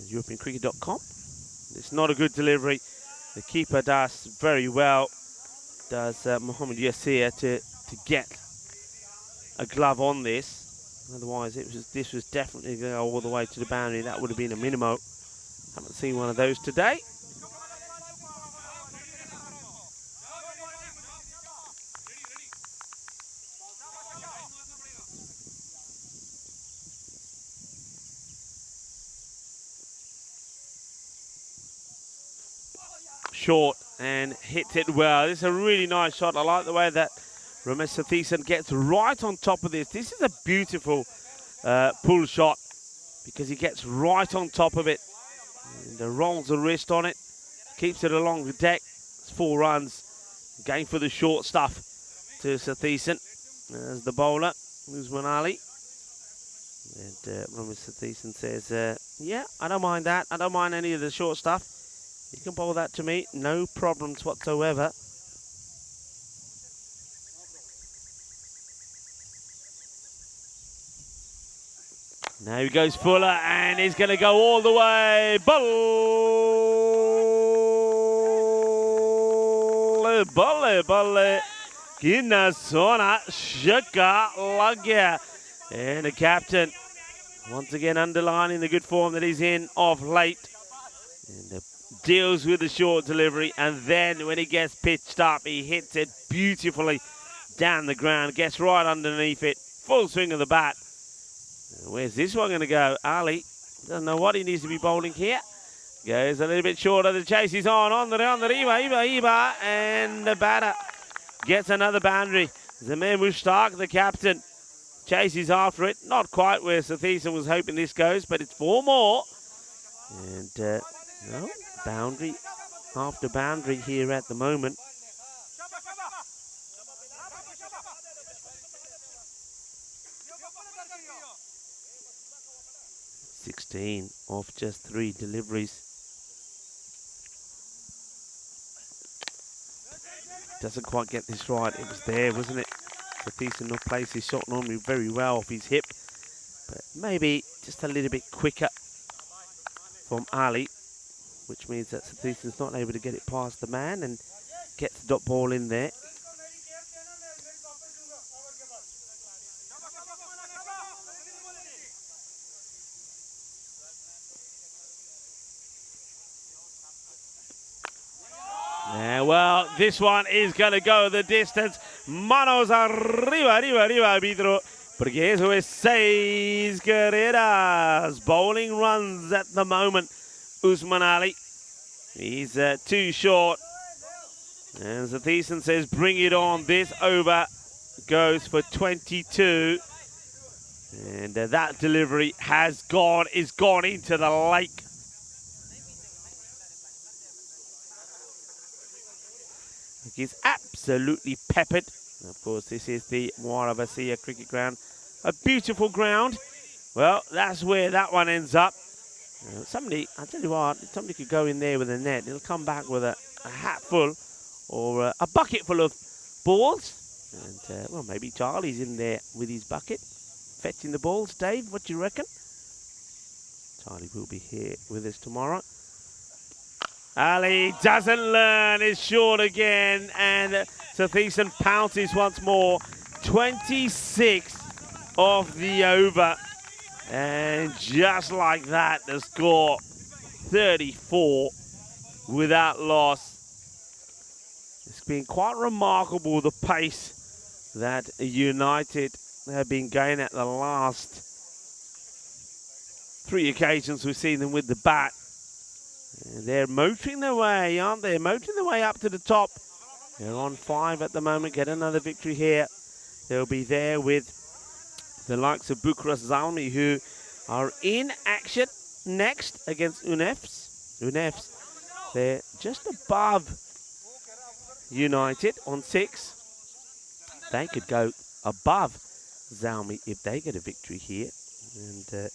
EuropeanCricket.com. It's not a good delivery. The keeper does very well, does Mohammed Yasir, to get a glove on this. Otherwise, this was definitely going to go all the way to the boundary. That would have been a minimo. Haven't seen one of those today. Short and hits it well. This is a really nice shot. I like the way that Ramesh Sathiesan gets right on top of this. This is a beautiful pull shot because he gets right on top of it and rolls the wrist on it, keeps it along the deck, It's 4 runs. Going for the short stuff to Sathiesan as the bowler, Usman Ali. And Ramesh Sathiesan says, yeah, I don't mind that. I don't mind any of the short stuff. You can bowl that to me. No problems whatsoever. Now he goes Fuller, and he's going to go all the way. Balle, balle. Kinna sona shaka lagya. And the captain, once again underlining the good form that he's in of late. And deals with the short delivery, and then when he gets pitched up, he hits it beautifully down the ground, gets right underneath it, full swing of the bat. Where's this one going to go? Ali doesn't know what he needs to be bowling here. Goes a little bit short of the chase. He's on the Iba, and the batter gets another boundary. Zamir Mushtaq, the captain, chases after it. Not quite where Sathiesan was hoping this goes, but it's 4 more. And no, boundary after boundary here at the moment. (16) off just 3 deliveries. Doesn't quite get this right. It was there, wasn't it? Sathiesan not placed his shot normally very well off his hip, but maybe just a little bit quicker from Ali, which means that Sathiesan's not able to get it past the man and gets the dot ball in there. Yeah, well, this one is going to go the distance. Manos arriba, Vidro. Porque eso es 6 carreras. Bowling runs at the moment. Usman Ali. He's 2 short. And Sathiesan says, bring it on. This over goes for 22. And that delivery is gone into the lake. He's absolutely peppered. Of course, this is the Muara Vasia cricket ground. A beautiful ground. Well, that's where that one ends up. Somebody, I tell you what, somebody could go in there with a net. It'll come back with a hat full or a bucket full of balls. And, well, maybe Charlie's in there with his bucket, fetching the balls. Dave, what do you reckon? Charlie will be here with us tomorrow. Ali doesn't learn, is short again, and Sathiesan pounces once more. 26 of the over. And just like that, the score 34 without loss. It's been quite remarkable, the pace that United have been going at the last 3 occasions we've seen them with the bat. And they're motoring their way, aren't they? Motoring their way up to the top. They're on 5 at the moment. Get another victory here. They'll be there with the likes of Bucharest Zalmi, who are in action next against UNEFs. UNEFs, they're just above United on 6. They could go above Zalmi if they get a victory here. And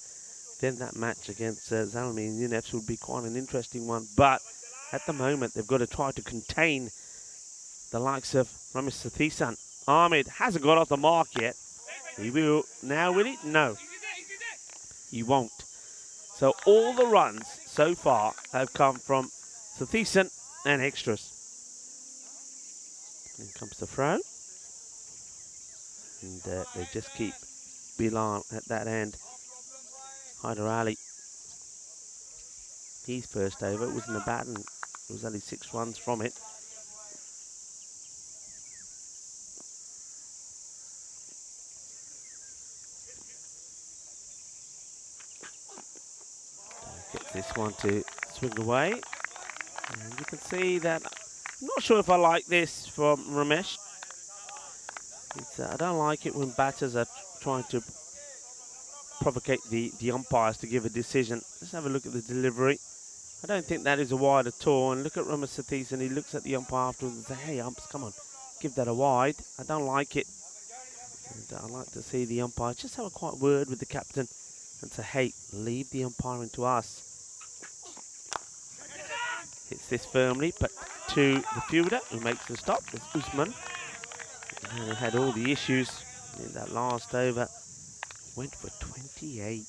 then that match against Zalmi and UNEFs would be quite an interesting one. But at the moment, they've got to try to contain the likes of Ramesh Sathiesan. Ahmed hasn't got off the mark yet. He will now, will he? No, he won't. So all the runs so far have come from Sathiesan and extras. In comes the throw. And they just keep Bilal at that end. Hyder Ali, his first over, it wasn't a bat and it was only 6 runs from it. Gets this one to swing away. And you can see that, I'm not sure if I like this from Ramesh. I don't like it when batters are trying to provocate the umpires to give a decision. Let's have a look at the delivery. I don't think that is a wide at all. And look at Roman Sathis, and he looks at the umpire afterwards and says, hey, umps, come on, give that a wide. I don't like it. And I'd like to see the umpire just have a quiet word with the captain and say, hey, leave the umpiring to us. Hits this firmly, but to the fielder who makes the stop is Usman. And had all the issues in that last over. Went for 28.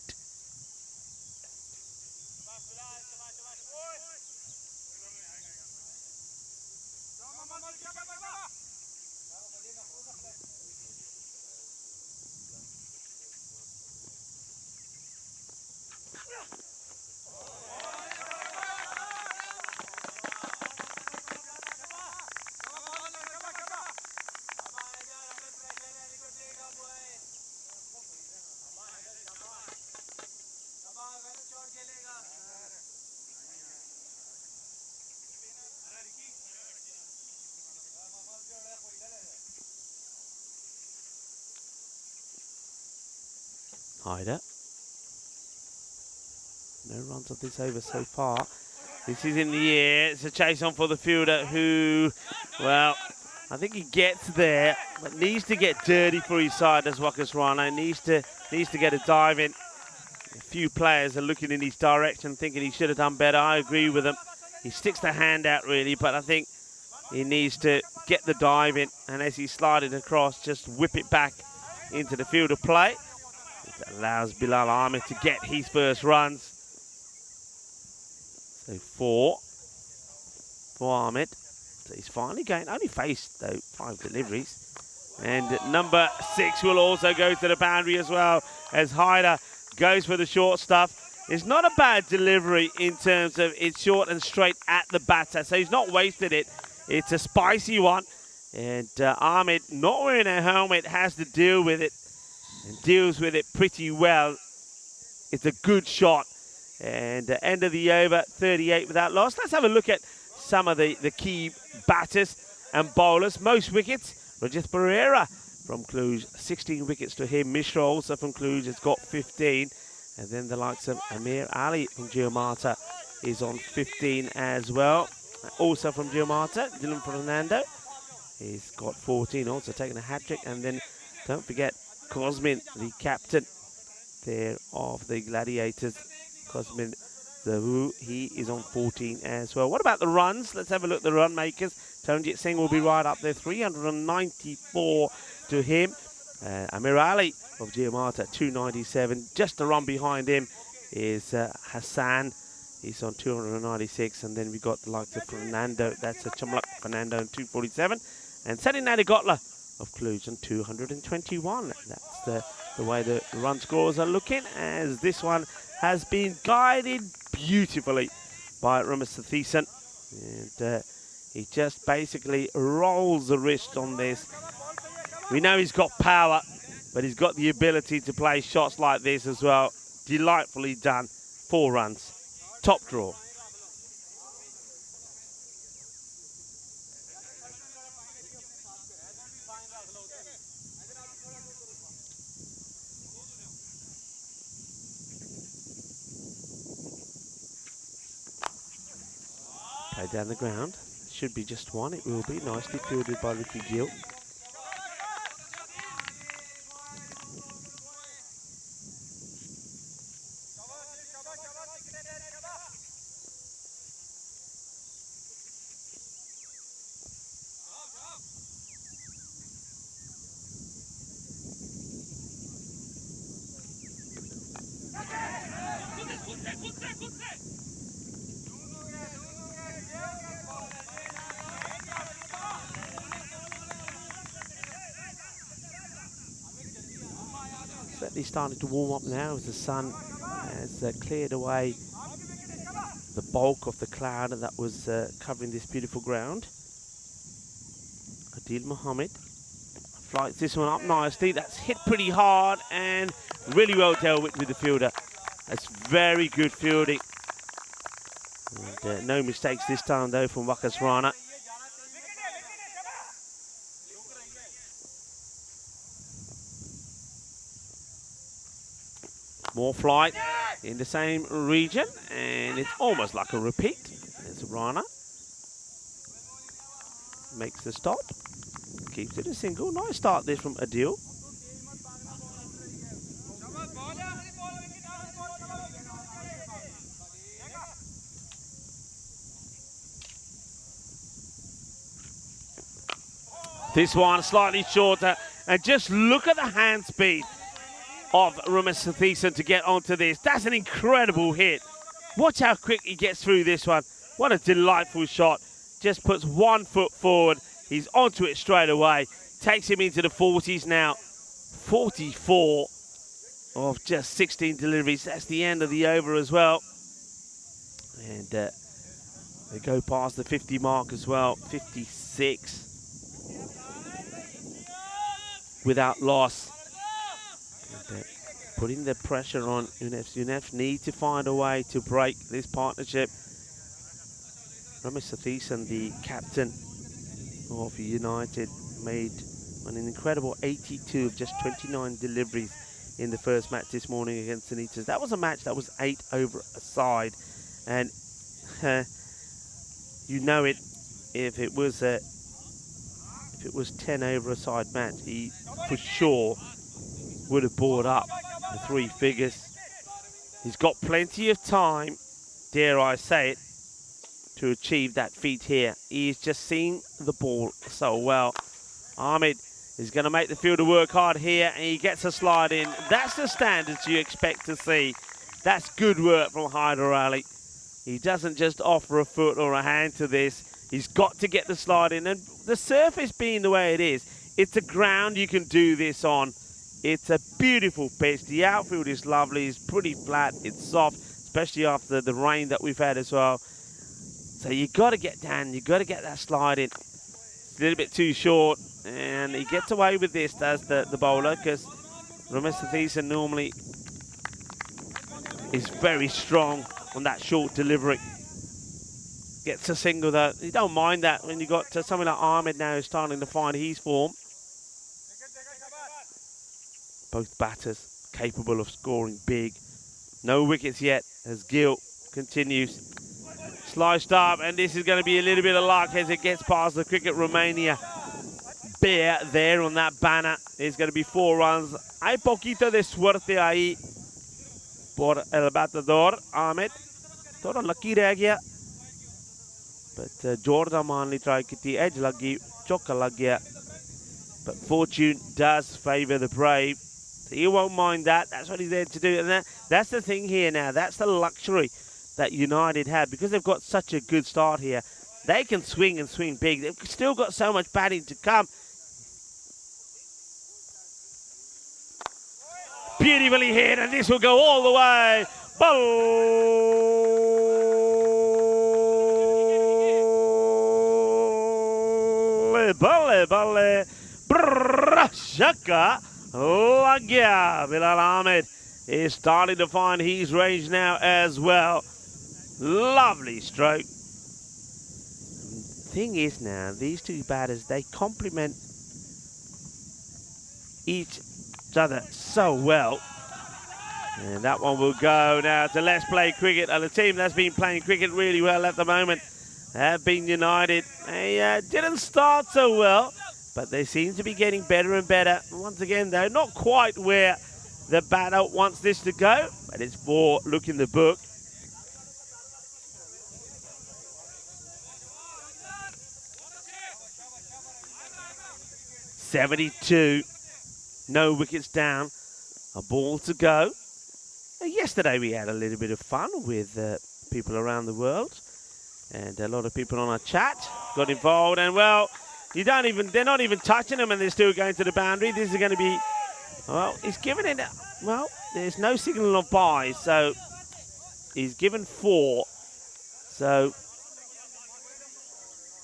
Hyder. No runs off this over so far. This is in the air. It's a chase on for the fielder who, well, I think he gets there, but needs to get dirty for his side as Wakas Rana. Needs to get a dive in. A few players are looking in his direction, thinking he should have done better. I agree with him. He sticks the hand out really, but I think he needs to get the dive in, and as he slided across, just whip it back into the field of play. It allows Bilal Ahmed to get his first runs. So 4 for Ahmed. So he's finally going, only faced though 5 deliveries. And number 6 will also go to the boundary as well, as Hyder goes for the short stuff. It's not a bad delivery in terms of it's short and straight at the batter, so he's not wasted it. It's a spicy one, and Ahmed, not wearing a helmet, has to deal with it, and deals with it pretty well. It's a good shot, and end of the over, 38 without loss. Let's have a look at some of the key batters and bowlers. Most wickets, Rajith Pereira from Cluj, 16 wickets to him. Mishra also from Cluj has got 15. And then the likes of Amir Ali from Geomata is on 15 as well. Also from Geomata, Dylan Fernando, he's got 14, also taking a hat-trick. And then don't forget Cosmin, the captain there of the Gladiators, Cosmin Zahu, he is on 14 as well. What about the runs? Let's have a look at the run makers. Taranjit Singh will be right up there, 394 to him. Amir Ali of Geomata, 297. Just a run behind him is Hassan. He's on 296. And then we got the likes of Fernando. That's a Chamlak Fernando on 247. And Sani Nadigotla of Cluj on 221. That's the way the run scores are looking, as this one has been guided beautifully by Ramesh Sathisen. And he just basically rolls the wrist on this. We know he's got power, but he's got the ability to play shots like this as well. Delightfully done. 4 runs. Top draw. Play down the ground. Should be just one. It will be. Nicely fielded by Ricky Gill. Certainly starting to warm up now as the sun has cleared away the bulk of the cloud that was covering this beautiful ground. Adil Mohammed flights this one up nicely. That's hit pretty hard and really well dealt with the fielder. That's very good fielding. And, no mistakes this time though from Wakas Rana. More flight. in the same region, and it's almost like a repeat. There's Rana. Makes the stop. Keeps it a single. Nice start this from Adil. This one slightly shorter, and just look at the hand speed of Romania Thiessen to get onto this. That's an incredible hit. Watch how quick he gets through this one. What a delightful shot. Just puts 1 foot forward. He's onto it straight away. Takes him into the 40s now. 44 of just 16 deliveries. That's the end of the over as well. And they go past the 50 mark as well. 56. Without loss. And, putting the pressure on UNEF. UNEF need to find a way to break this partnership. Romania Thiessen, the captain of United, made an incredible 82 of just 29 deliveries in the first match this morning against Sanitas. That was a match that was 8 over a side, and you know it, if it was 10 over a side match, he for sure would have brought up the 3 figures. He's got plenty of time, dare I say it, to achieve that feat here. He's just seen the ball so well. Ahmed is going to make the fielder work hard here, and he gets a slide in. That's the standards you expect to see. That's good work from Hyder Ali. He doesn't just offer a foot or a hand to this. He's got to get the slide in, and the surface being the way it is, it's a ground you can do this on. It's a beautiful pitch. The outfield is lovely. It's pretty flat. It's soft, especially after the rain that we've had as well. So you got to get down. You got to get that slide in. It's a little bit too short, and he gets away with this, does the bowler, because Romania Thiessen normally is very strong on that short delivery. Gets a single though. You don't mind that when you got something like Ahmed now who's starting to find his form. Both batters capable of scoring big. No wickets yet as Gill continues. Sliced up, and this is going to be a little bit of luck as it gets past the Cricket Romania bear there on that banner. It's going to be 4 runs. Hay poquito de suerte ahí por el batador, Ahmed. Thoda lucky रह गया. But Jordan Manley tried to the edge lagi, chokka lag gaya. But fortune does favour the brave. So he won't mind that. That's what he's there to do. And that's the thing here now. That's the luxury that United have, because they've got such a good start here. They can swing and swing big. They've still got so much batting to come. Beautifully hit, and this will go all the way. Balle, balle, Shaka Lagya. Bilal Ahmed is starting to find his range now as well. Lovely stroke. Thing is now, these two batters, they complement each other so well. And that one will go now to Let's Play Cricket. And the team that's been playing cricket really well at the moment have been United. They didn't start so well, but they seem to be getting better and better. Once again, though, not quite where the batter wants this to go, but it's for look in the book. .72, no wickets down, a ball to go. Yesterday we had a little bit of fun with people around the world, and a lot of people on our chat got involved, and well, they're not even touching them, and they're still going to the boundary. This is going to be, well, he's given it, well, there's no signal of buys, so he's given 4. So,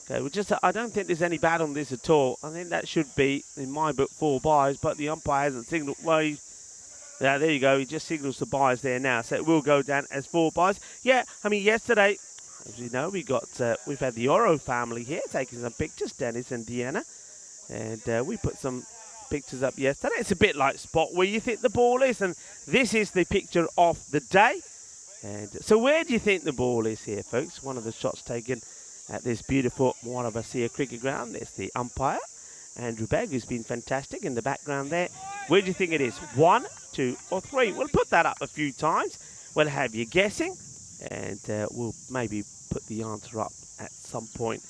okay, I don't think there's any bat on this at all. I think that should be, in my book, 4 buys, but the umpire hasn't signalled. Well, yeah, there you go. He just signals the buys there now, so it will go down as 4 buys. Yeah, I mean, yesterday, as you know, we've had the Oro family here taking some pictures, Dennis and Deanna, and we put some pictures up yesterday. It's a bit like spot where you think the ball is, and this is the picture of the day. And so where do you think the ball is here, folks? One of the shots taken at this beautiful Moana Vasia cricket ground. There's the umpire, Andrew Begg, who's been fantastic in the background there. Where do you think it is? 1, 2, or 3? We'll put that up a few times. We'll have you guessing, and we'll maybe put the answer up at some point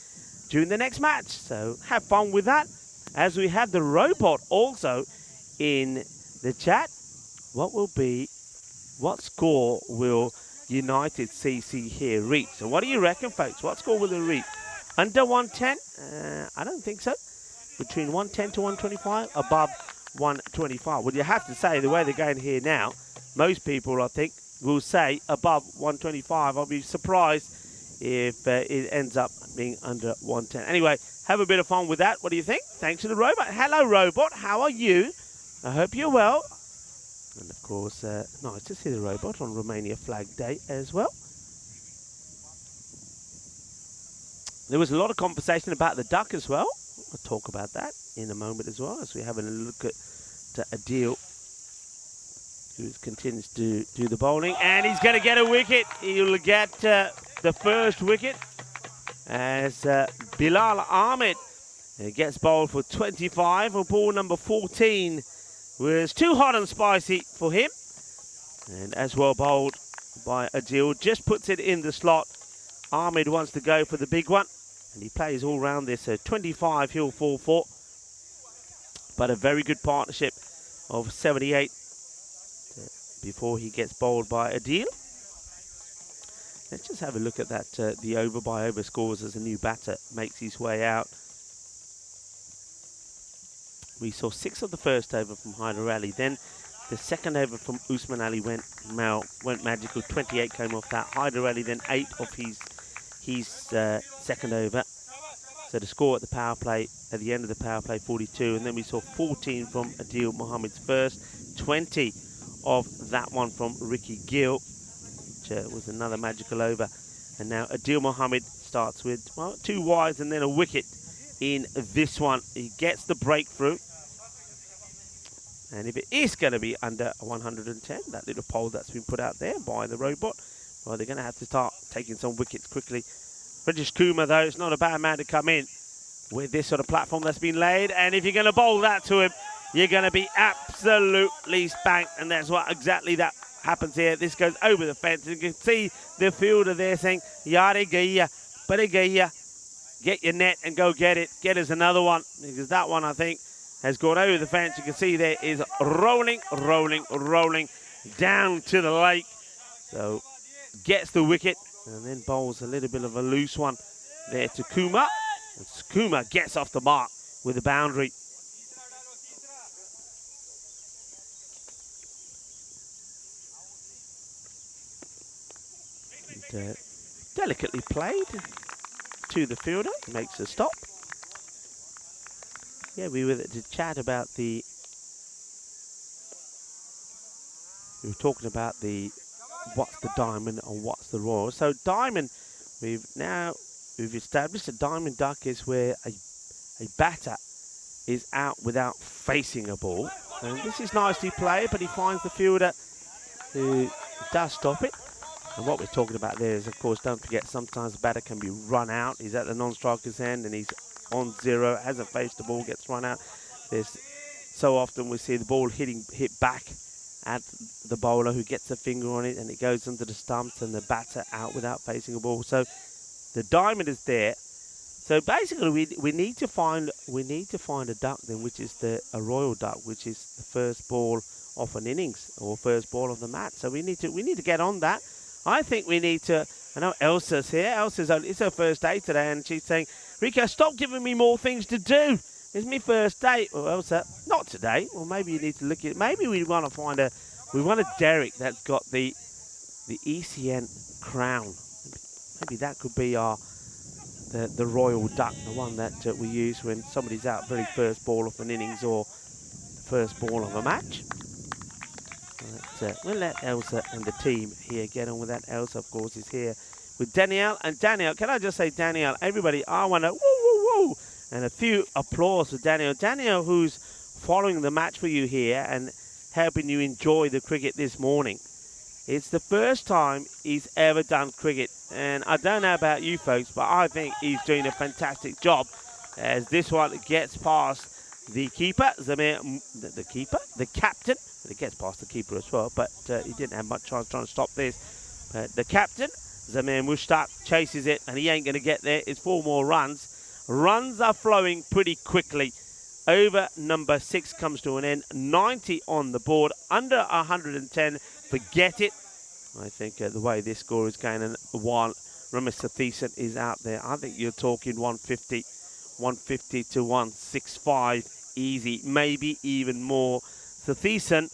during the next match. So have fun with that. As we have the robot also in the chat, what score will United CC here reach? So what do you reckon, folks? What score will they reach? Under 110? I don't think so. Between 110 to 125, above 125. Well, you have to say, the way they're going here now, most people, I think, will say above 125. I'll be surprised if it ends up being under 110. Anyway, have a bit of fun with that. What do you think? Thanks to the robot. Hello, robot. How are you? I hope you're well. And, of course, nice to see the robot on Romania Flag Day as well. There was a lot of conversation about the duck as well. I'll talk about that in a moment as well, as we have a look at Adil, who continues to do the bowling. And he's going to get a wicket. He'll get the first wicket as Bilal Ahmed gets bowled for 25. Or ball number 14 was too hot and spicy for him. And as well bowled by Adil, just puts it in the slot. Ahmed wants to go for the big one. And he plays all round this, so 25 he'll fall for. But a very good partnership of 78 before he gets bowled by Adil. Let's just have a look at that, the over-by-over scores as a new batter makes his way out. We saw 6 of the first over from Hyder Ali. Then the second over from Usman Ali went magical. 28 came off that. Hyder Ali then 8 of his second over. So the score at the power play, at the end of the power play, 42. And then we saw 14 from Adil Mohammed's first. 20 of that one from Ricky Gill, which was another magical over. And now Adil Mohammed starts with, well, 2 wides and then a wicket in this one. He gets the breakthrough. And if it is going to be under 110, that little poll that's been put out there by the robot, well, they're going to have to start taking some wickets quickly. Rajesh Kumar, though, it's not a bad man to come in with this sort of platform that's been laid. And if you're going to bowl that to him, you're going to be absolutely spanked. And that's what exactly that happens here. This goes over the fence. You can see the fielder there saying, Yare Gaya, Gaya, get your net and go get it. Get us another one. Because that one, I think, has gone over the fence. You can see there is rolling, rolling, rolling down to the lake. So gets the wicket and then bowls a little bit of a loose one there to Kumar. And Kumar gets off the mark with a boundary. And, delicately played to the fielder. Makes a stop. Yeah, we were to chat about the... We were talking about the what's the diamond and what's the royal. So diamond, we've established a diamond duck is where a batter is out without facing a ball. And this is nicely played, but he finds the fielder who does stop it. And what we're talking about there is, of course, don't forget, sometimes the batter can be run out. He's at the non-striker's end and he's on 0, hasn't faced the ball, gets run out. There's so often we see the ball hit back at the bowler who gets a finger on it and it goes into the stumps and the batter out without facing a ball. So the diamond is there. So basically we need to find a duck then, which is a royal duck, which is the first ball off an innings or first ball of the match. So we need to get on that. I think we need to. I know Elsa's here. It's her first day today, and she's saying, Rico, stop giving me more things to do. It's my first day. Well, Elsa, not today. Well, maybe you need to look at it. Maybe we want to find a Derek that's got the ECN crown. Maybe that could be the royal duck, the one that we use when somebody's out very first ball of an innings or first ball of a match. We'll let Elsa and the team here get on with that. Elsa, of course, is here with Danielle. And Danielle, can I just say, Danielle, everybody, I want to woo, woo, woo. And a few applause for Danielle. Danielle, who's following the match for you here and helping you enjoy the cricket this morning. It's the first time he's ever done cricket, and I don't know about you folks, but I think he's doing a fantastic job as this one gets past the keeper, the captain. It gets past the keeper as well, but he didn't have much chance trying to stop this. But the captain, Zamir Mushtaq, chases it, and he ain't going to get there. It's 4 more runs. Runs are flowing pretty quickly. Over number 6 comes to an end. 90 on the board. Under 110. Forget it. I think the way this score is going, and while Ramesh Satheesan is out there, I think you're talking 150 to 165 easy, maybe even more. Satheesan,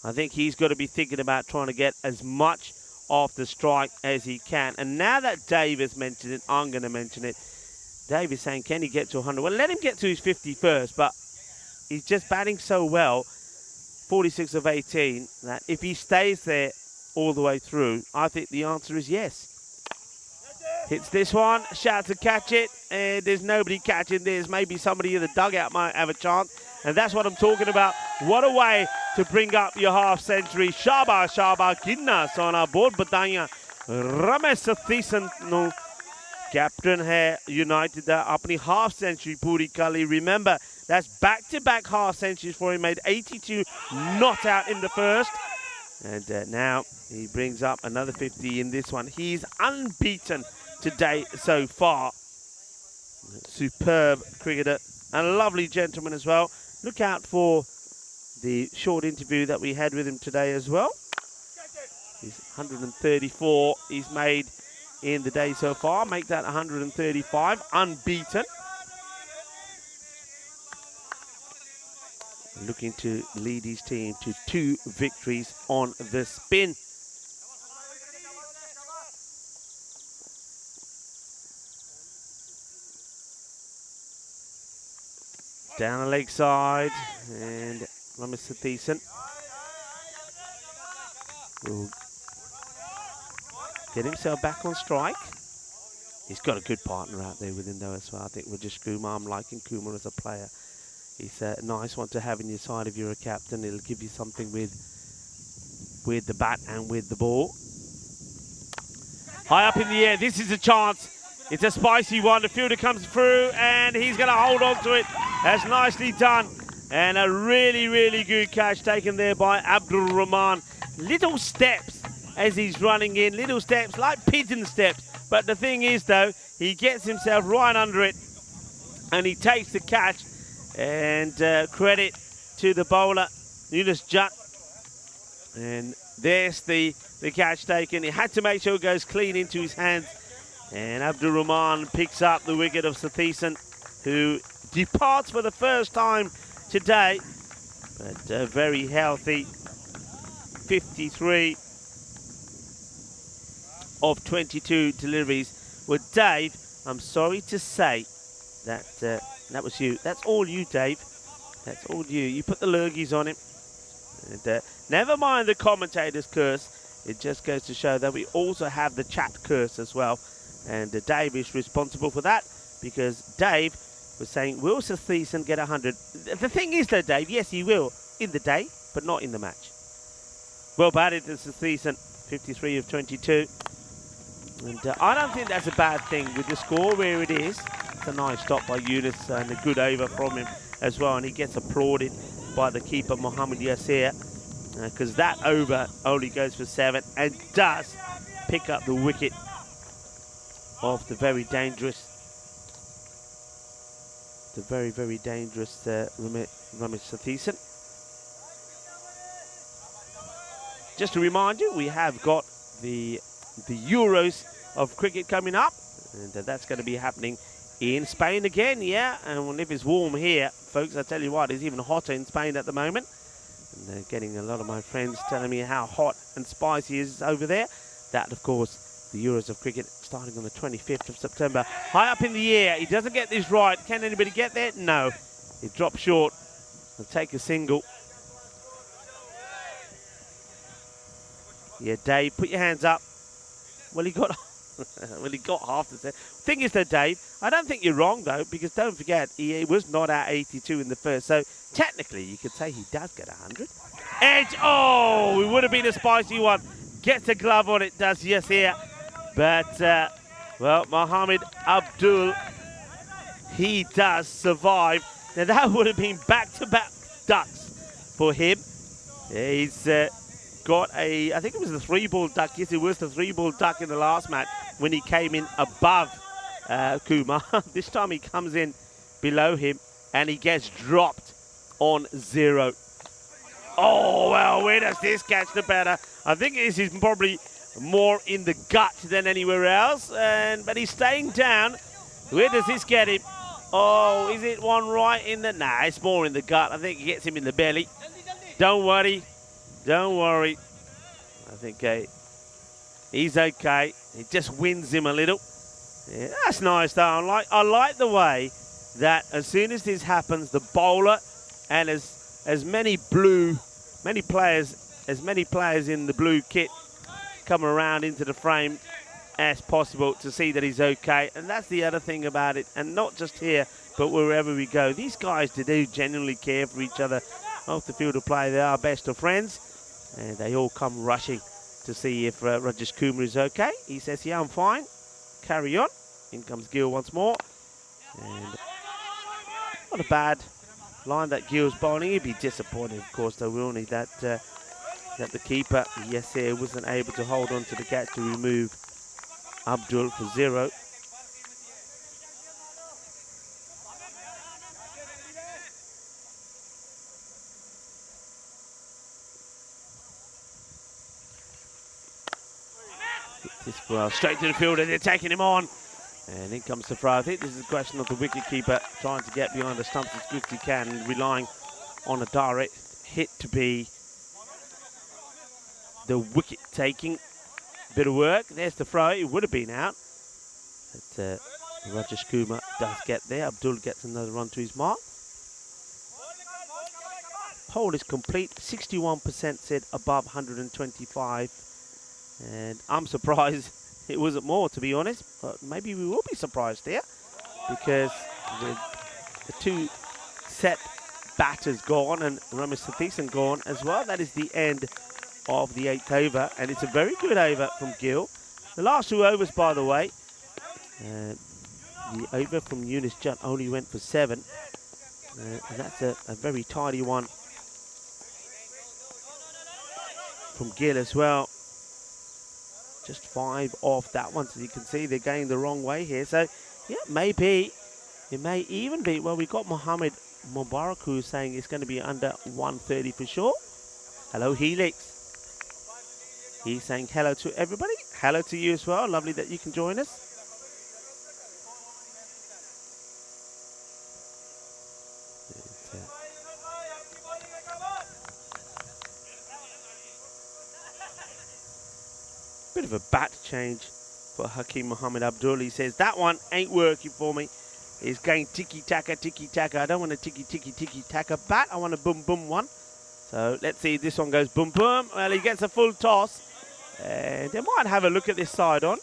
I think he's got to be thinking about trying to get as much off the strike as he can. And now that Dave has mentioned it, I'm going to mention it. Dave is saying, can he get to 100? Well, let him get to his 50 first, but he's just batting so well, 46 of 18, that if he stays there all the way through, I think the answer is yes. Hits this one, shout to catch it, and there's nobody catching this. Maybe somebody in the dugout might have a chance, and that's what I'm talking about. What a way to bring up your half century. Shaba किन्ना सोना बहुत बताइयां Ramesh Satheesan no captain है United दा अपनी half century पूरी कर ली. Remember, that's back-to-back half centuries for him. Made 82 not out in the first, and now he brings up another 50 in this one. He's unbeaten today so far. Superb cricketer and a lovely gentleman as well. Look out for the short interview that we had with him today as well. He's 134 he's made in the day so far. Make that 135, unbeaten. Looking to lead his team to 2 victories on the spin. Down the leg side, and Ramesh Satheesan will get himself back on strike. He's got a good partner out there with him though as well. I think Rajesh Kumar, I'm liking Kumar as a player. He's a nice one to have in your side if you're a captain. It'll give you something with the bat and with the ball. High up in the air, this is a chance. It's a spicy one. The fielder comes through and he's going to hold on to it. That's nicely done. And a really, really good catch taken there by Abdul Rahman. Little steps as he's running in. Little steps, like pigeon steps. But the thing is, though, he gets himself right under it and he takes the catch. And credit to the bowler, Yunus Jat. And there's the catch taken. He had to make sure it goes clean into his hands. And Abdul Rahman picks up the wicket of Satheesan, who departs for the first time today. But very healthy. 53 of 22 deliveries. Well, Dave, I'm sorry to say that that was you. That's all you, Dave. That's all you. You put the lurgies on him. And never mind the commentator's curse. It just goes to show that we also have the chat curse as well. And Dave is responsible for that because Dave was saying, will Satheesan get 100? The thing is though, Dave, yes, he will in the day, but not in the match. Well batted to Satheesan, 53 of 22. And I don't think that's a bad thing with the score where it is. It's a nice stop by Yunus and a good over from him as well. And he gets applauded by the keeper, Mohammad Yasir, because that over only goes for 7 and does pick up the wicket of the very dangerous, very dangerous Ramesh Satheesan. Just to remind you, we have got the Euros of cricket coming up, and that's going to be happening in Spain again, yeah. And if it's warm here, folks, I tell you what, it's even hotter in Spain at the moment. And they're getting a lot of my friends telling me how hot and spicy it is over there. That, of course, the Euros of cricket starting on the 25th of September. High up in the air, he doesn't get this right. Can anybody get there? No. He drops short. He'll take a single. Yeah, Dave, put your hands up. Well, he got Well, he got half the set. Thing is, though, Dave, I don't think you're wrong, though, because don't forget, he was not at 82 in the first. So technically, you could say he does get 100. Edge, oh, it would have been a spicy one. Gets a glove on it, does, yes, here. But, well, Mohammed Abdul, he does survive. Now, that would have been back-to-back ducks for him. He's got a, I think it was the 3-ball duck. Yes, it was the 3-ball duck in the last match when he came in above Kumar. This time he comes in below him and he gets dropped on 0. Oh, well, where does this catch the batter? I think this is probably more in the gut than anywhere else. But he's staying down. Where does this get him? Oh, is it one right in the... Nah, it's more in the gut. I think he gets him in the belly. Don't worry. Don't worry. I think he's okay. It just wins him a little. Yeah, that's nice, though. I like the way that as soon as this happens, the bowler and as many players in the blue kit come around into the frame as possible to see that he's okay. And that's the other thing about it. And not just here, but wherever we go. These guys do genuinely care for each other. Off the field of play, they are best of friends. And they all come rushing to see if Rajesh Kumar is okay. He says, yeah, I'm fine. Carry on. In comes Gill once more. And not a bad line that Gill's bowling. He'd be disappointed, of course, though, will he, that the keeper, yes, here, wasn't able to hold on to the catch to remove Abdul for 0. This well, straight to the field, and they're taking him on. And in comes the throw. I think this is a question of the wicketkeeper trying to get behind the stumps as quick as he can and relying on a direct hit to be the wicket-taking bit of work. There's the throw. It would have been out. But Rajesh Kumar does get there. Abdul gets another run to his mark. Poll is complete. 61% said above 125. And I'm surprised it wasn't more, to be honest. But maybe we will be surprised here because the 2 set batters gone and Ramesh Satheesan gone as well. That is the end of the 8th over, and it's a very good over from Gill. The last 2 overs, by the way, the over from Yunus Judd only went for 7. And that's a very tidy one from Gill as well. Just 5 off that one, so you can see they're going the wrong way here. So, yeah, maybe, it may even be, well, we've got Mohammed Mubarak who's saying it's going to be under 130 for sure. Hello, Helix. He's saying hello to everybody. Hello to you as well. Lovely that you can join us. Bit of a bat change for Hakeem Mohammed Abdul. He says, that one ain't working for me. It's going tiki-taka, tiki-taka. I don't want a tiki-taka bat. I want a boom-boom one. So let's see if this one goes boom-boom. Well, he gets a full toss. And they might have a look at this side on.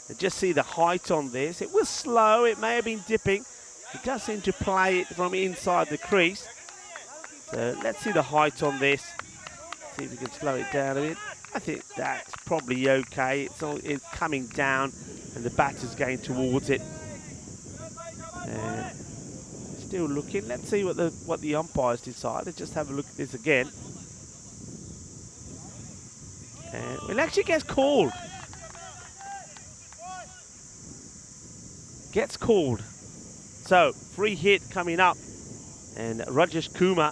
And just see the height on this. It was slow. It may have been dipping. It does seem to play it from inside the crease. So let's see the height on this. See if we can slow it down a bit. I think that's probably okay. It's coming down and the batter's going towards it. And still looking. Let's see what the umpires decide. Let's just have a look at this again. And it actually gets called. Gets called. So, free hit coming up. And Rajesh Kumar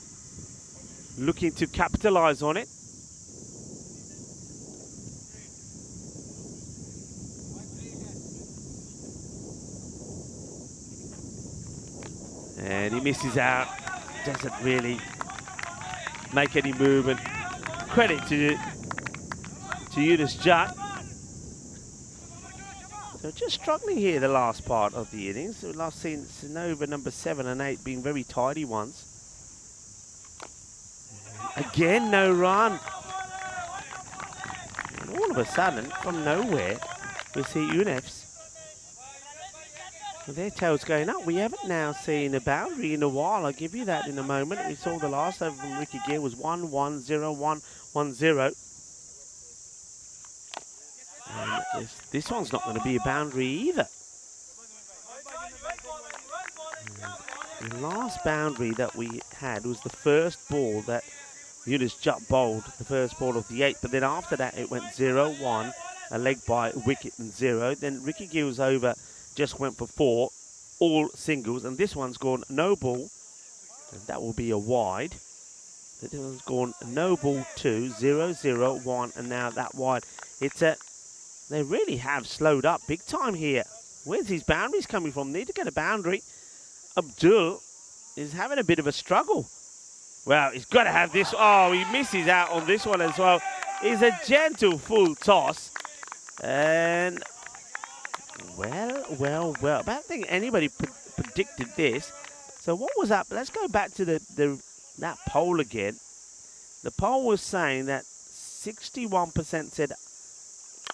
looking to capitalise on it. And he misses out. Doesn't really make any movement. Credit to Yunus Judd. So just struggling here the last part of the innings. We've last seen over number 7 and 8 being very tidy ones. Again, no run. And all of a sudden, from nowhere, we see UNFs. With their tails going up. We haven't now seen a boundary in a while. I'll give you that in a moment. We saw the last over from Ricky Gill was 1-1-0-1-1-0. And this one's not going to be a boundary either. And the last boundary that we had was the first ball that Eunice Jupp bowled, the first ball of the 8th. But then after that, it went 0-1, a leg by wicket and 0. Then Ricky Gill's over just went for 4, all singles, and this one's gone no ball, and that will be a wide. This one's gone no ball 2, 0-0-1, and now that wide. It's a, they really have slowed up big time here. Where's his boundaries coming from? Need to get a boundary. Abdul is having a bit of a struggle. Well, he's got to have this. Oh, he misses out on this one as well. It's a gentle full toss, and well. I don't think anybody predicted this. So what was up? Let's go back to that poll again. The poll was saying that 61% said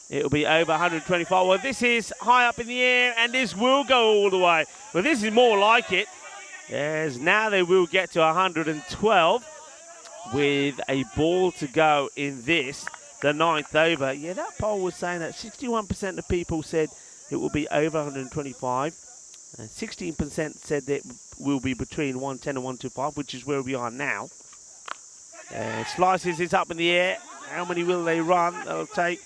it'll be over 125. Well, this is high up in the air, and this will go all the way. Well, this is more like it. As now they will get to 112 with a ball to go in this, the 9th over. Yeah, that poll was saying that 61% of people said it will be over 125. 16% said that it will be between 110 and 125, which is where we are now. Slices is up in the air. How many will they run? They'll take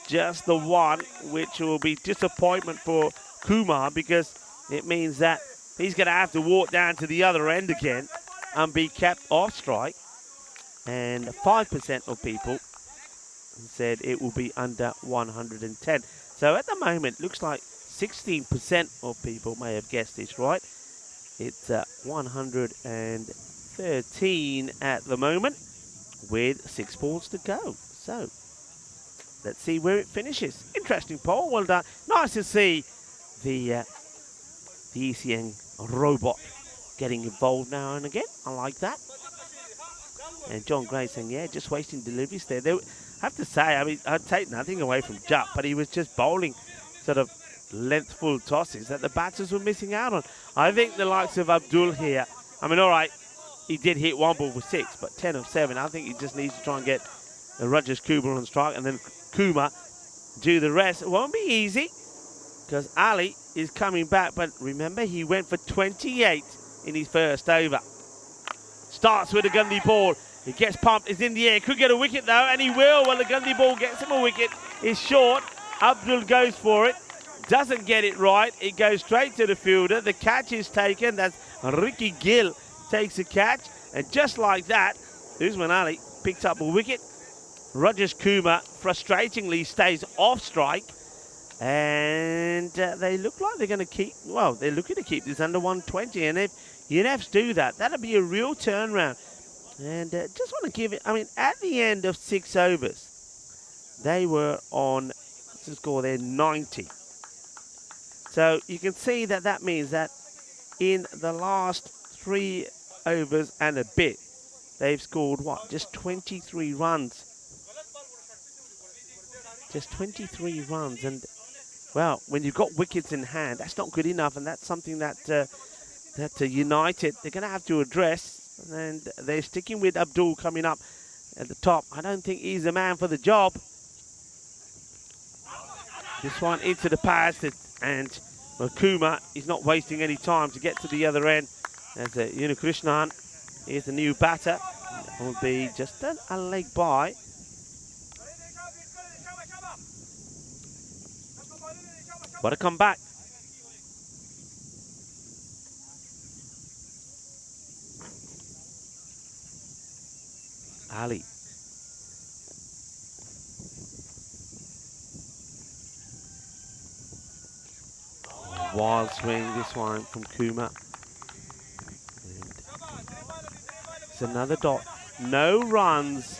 just the one, which will be disappointment for Kumar, because it means that he's going to have to walk down to the other end again and be kept off strike. And 5% of people said it will be under 110. So at the moment, looks like 16% of people may have guessed this right. It's 113 at the moment with 6 balls to go. So let's see where it finishes. Interesting poll. Well done. Nice to see the ECN robot getting involved now and again. I like that. And John Gray saying, yeah, just wasting deliveries there. I have to say, I mean, I'd take nothing away from Jupp, but he was just bowling sort of lengthful tosses that the batters were missing out on. I think the likes of Abdul here, I mean, all right, he did hit 1 ball for 6, but 10 of 7. I think he just needs to try and get Rajesh Kumar on strike, and then Kumar do the rest. It won't be easy because Ali is coming back, but remember, he went for 28 in his first over. Starts with a Gandhi ball. He gets pumped, is in the air, could get a wicket though, and he will. Well, the Gandhi ball gets him a wicket. It's short. Abdul goes for it. Doesn't get it right. It goes straight to the fielder. The catch is taken. That's Ricky Gill takes a catch. And just like that, Usman Ali picks up a wicket. Rajesh Kumar frustratingly stays off strike. And they look like they're going to keep, well, they're looking to keep this under 120. And if UNFs do that, that'll be a real turnaround. And just want to give it, I mean, at the end of 6 overs, they were on, what's the score there, 90. So you can see that that means that in the last 3 overs and a bit, they've scored, what, just 23 runs. Just 23 runs. And, well, when you've got wickets in hand, that's not good enough. And that's something that, United, they're going to have to address. And they're sticking with Abdul coming up at the top. I don't think he's the man for the job. This one into the pads, and Kumar is not wasting any time to get to the other end. As Unikrishnan is the new batter. It will be just a leg by. Got to come back. Ali. Wild swing, this one from Kumar. And it's another dot. No runs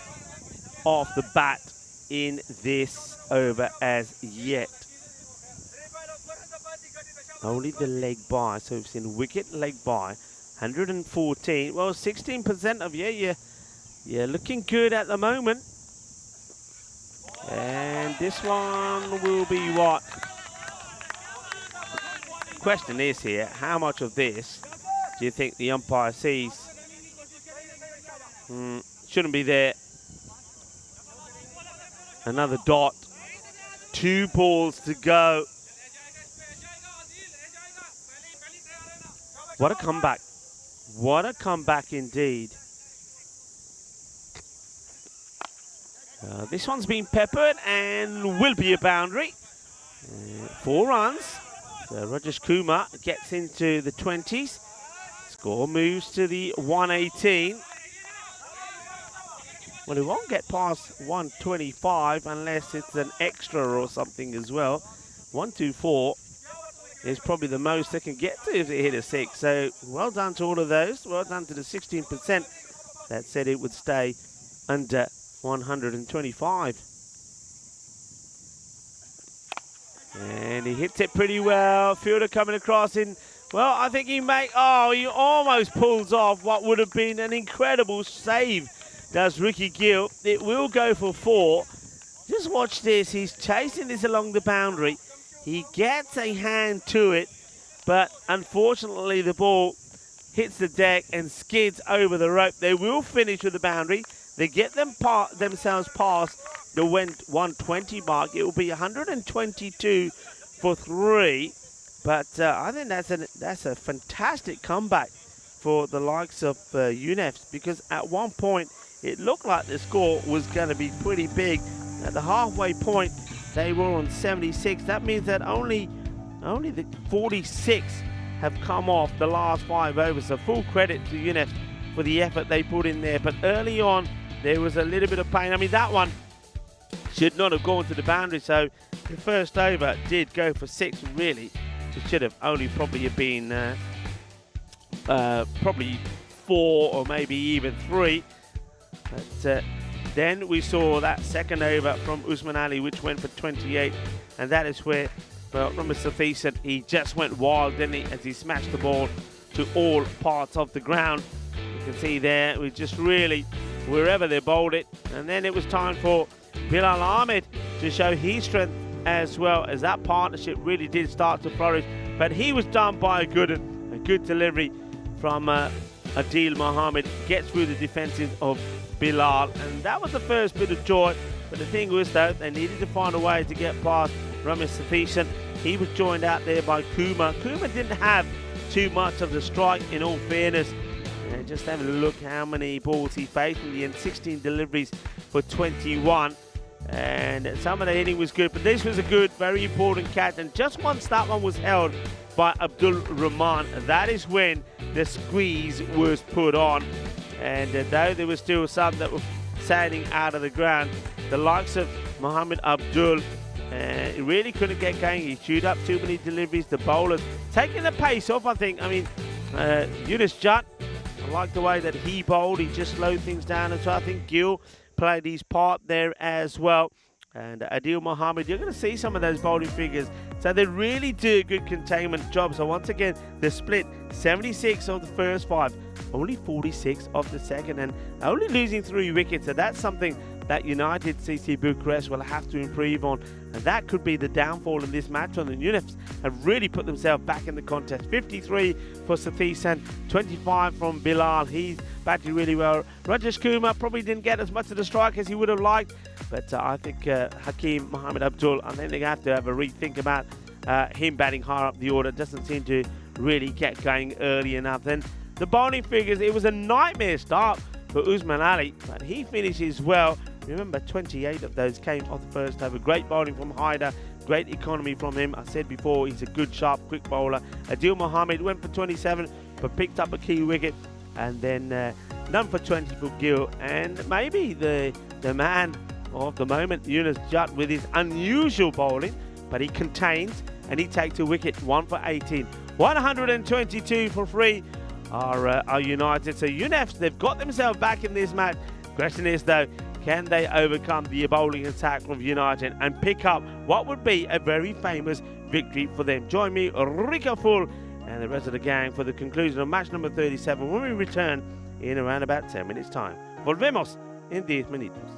off the bat in this over as yet. Only the leg by. So we've seen wicket, leg by. 114. Well, 16% of you're looking good at the moment. And this one will be what? Question is here, how much of this do you think the umpire sees? Shouldn't be there. Another dot. 2 balls to go. What a comeback. What a comeback indeed. This one's been peppered and will be a boundary. 4 runs. So Rajesh Kumar gets into the 20s. Score moves to the 118. Well, he won't get past 125 unless it's an extra or something as well. 124 is probably the most they can get to if they hit a 6. So well done to all of those. Well done to the 16% that said it would stay under 125. And he hits it pretty well. Fielder coming across in. Well, I think he almost pulls off what would have been an incredible save. Does Ricky Gill. It will go for 4. Just watch this. He's chasing this along the boundary. He gets a hand to it, but unfortunately the ball hits the deck and skids over the rope. They will finish with the boundary. They get themselves past the 120 mark. It will be 122 for 3. But I think that's a fantastic comeback for the likes of UNEFs, because at one point it looked like the score was going to be pretty big. At the halfway point, they were on 76. That means that only the 46 have come off the last 5 overs. So full credit to UNEFs for the effort they put in there. But early on, there was a little bit of pain. I mean, that one should not have gone to the boundary. So the first over did go for 6, really. It should have only probably have been probably 4 or maybe even 3. But then we saw that second over from Usman Ali, which went for 28. And that is where, well, Mr. Thiessen, he just went wild, didn't he, as he smashed the ball to all parts of the ground. You can see there, we just really, wherever they bowled it. And then it was time for Bilal Ahmed to show his strength as well, as that partnership really did start to flourish. But he was done by a good delivery from Adil Mohammed. Gets through the defences of Bilal, and that was the first bit of joy. But the thing was, though, they needed to find a way to get past Ramesh Safishan. He was joined out there by Kumar. Kumar didn't have too much of the strike, in all fairness. And just having a look how many balls he faced in the end, 16 deliveries for 21. And some of the hitting was good, but this was a good, very important catch. And just once that one was held by Abdul Rahman, that is when the squeeze was put on. And though there was still some that were sailing out of the ground, the likes of Mohammed Abdul he really couldn't get going. He chewed up too many deliveries. The bowlers taking the pace off, I think. I mean, Yunus Jutt, I like the way that he bowled. He just slowed things down. And so I think Gill played his part there as well. And Adil Mohammed, you're going to see some of those bowling figures. So they really do a good containment job. So once again, the split, 76 of the first 5, only 46 of the second, and only losing 3 wickets. So that's something that United CC Bucharest will have to improve on. And that could be the downfall in this match. And the UNEFs have really put themselves back in the contest. 53 for Safishan, 25 from Bilal. He's batted really well. Rajesh Kumar probably didn't get as much of the strike as he would have liked. But I think Hakeem Mohammed Abdul, I think they have to have a rethink about him batting higher up the order. Doesn't seem to really get going early enough. Then the bowling figures, it was a nightmare start for Usman Ali, but he finishes well. Remember, 28 of those came off the first over. Great bowling from Haider, great economy from him. I said before, he's a good, sharp, quick bowler. Adil Mohammed went for 27, but picked up a key wicket. And then none for 20 for Gill. And maybe the man of the moment, Yunus Jutt, with his unusual bowling, but he contains and he takes a wicket, 1 for 18. 122 for 3 are United. So UNEFs, they've got themselves back in this match. Question is, though, can they overcome the bowling attack of United and pick up what would be a very famous victory for them? Join me, Rika Full, and the rest of the gang for the conclusion of match number 37 when we return in around about 10 minutes' time. Volvemos en 10 minutos.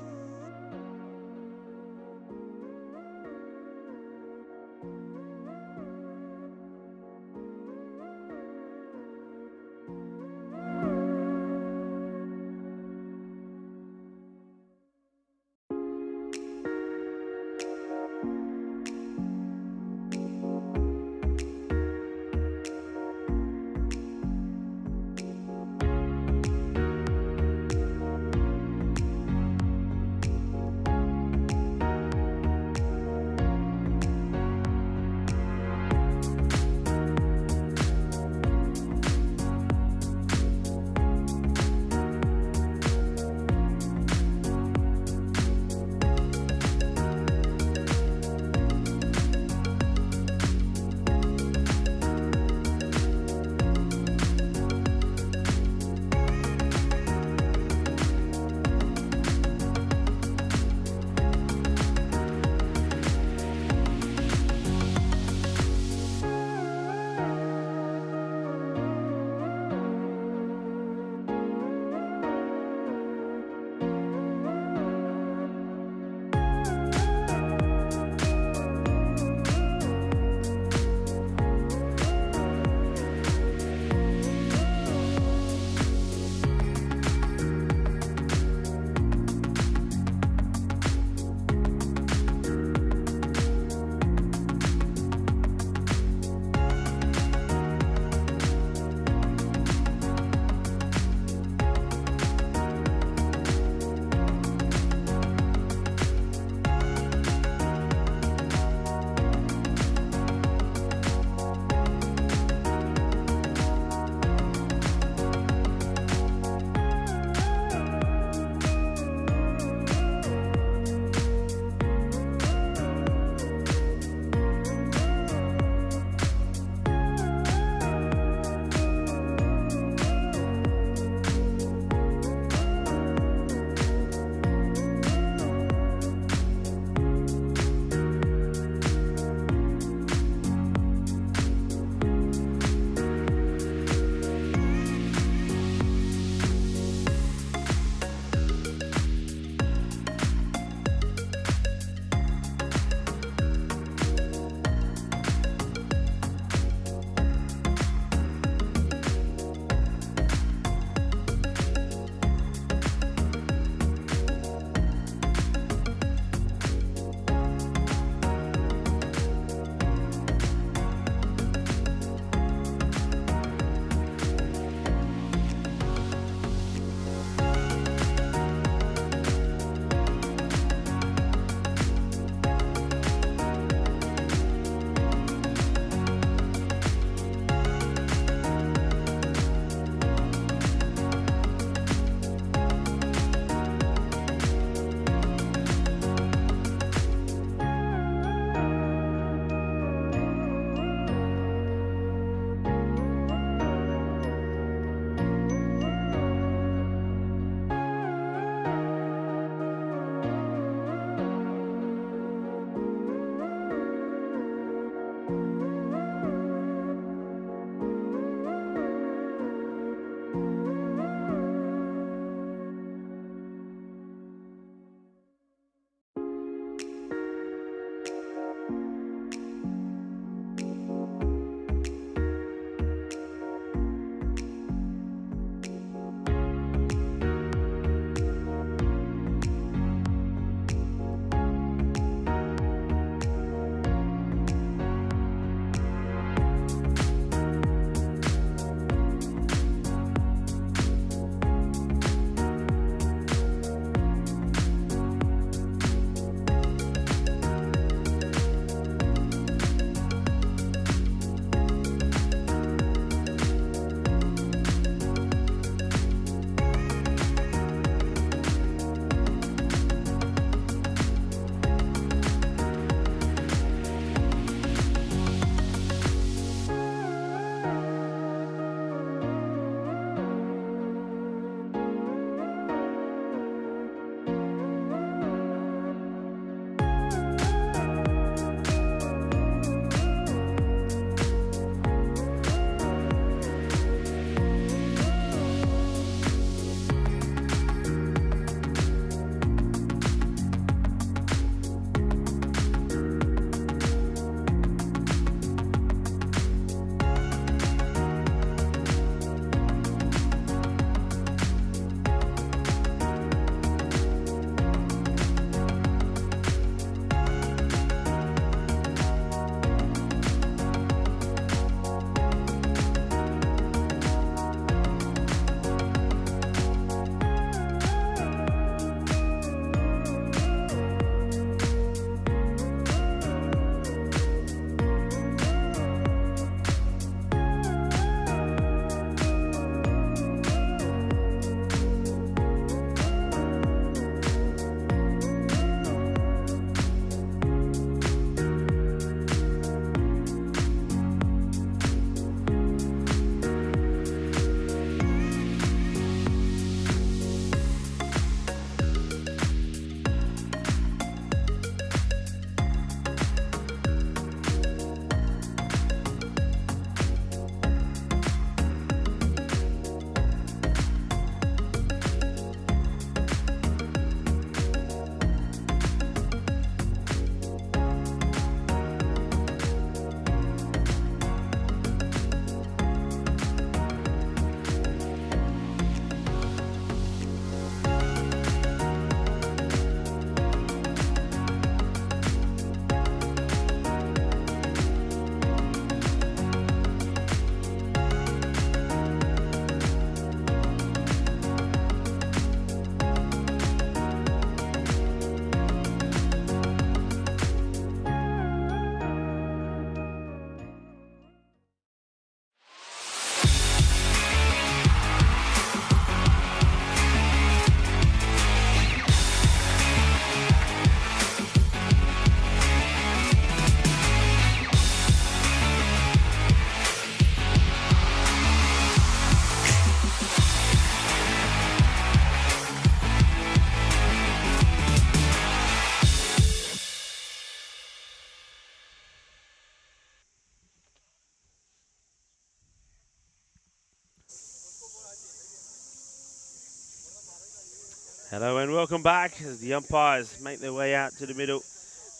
Hello and welcome back as the umpires make their way out to the middle.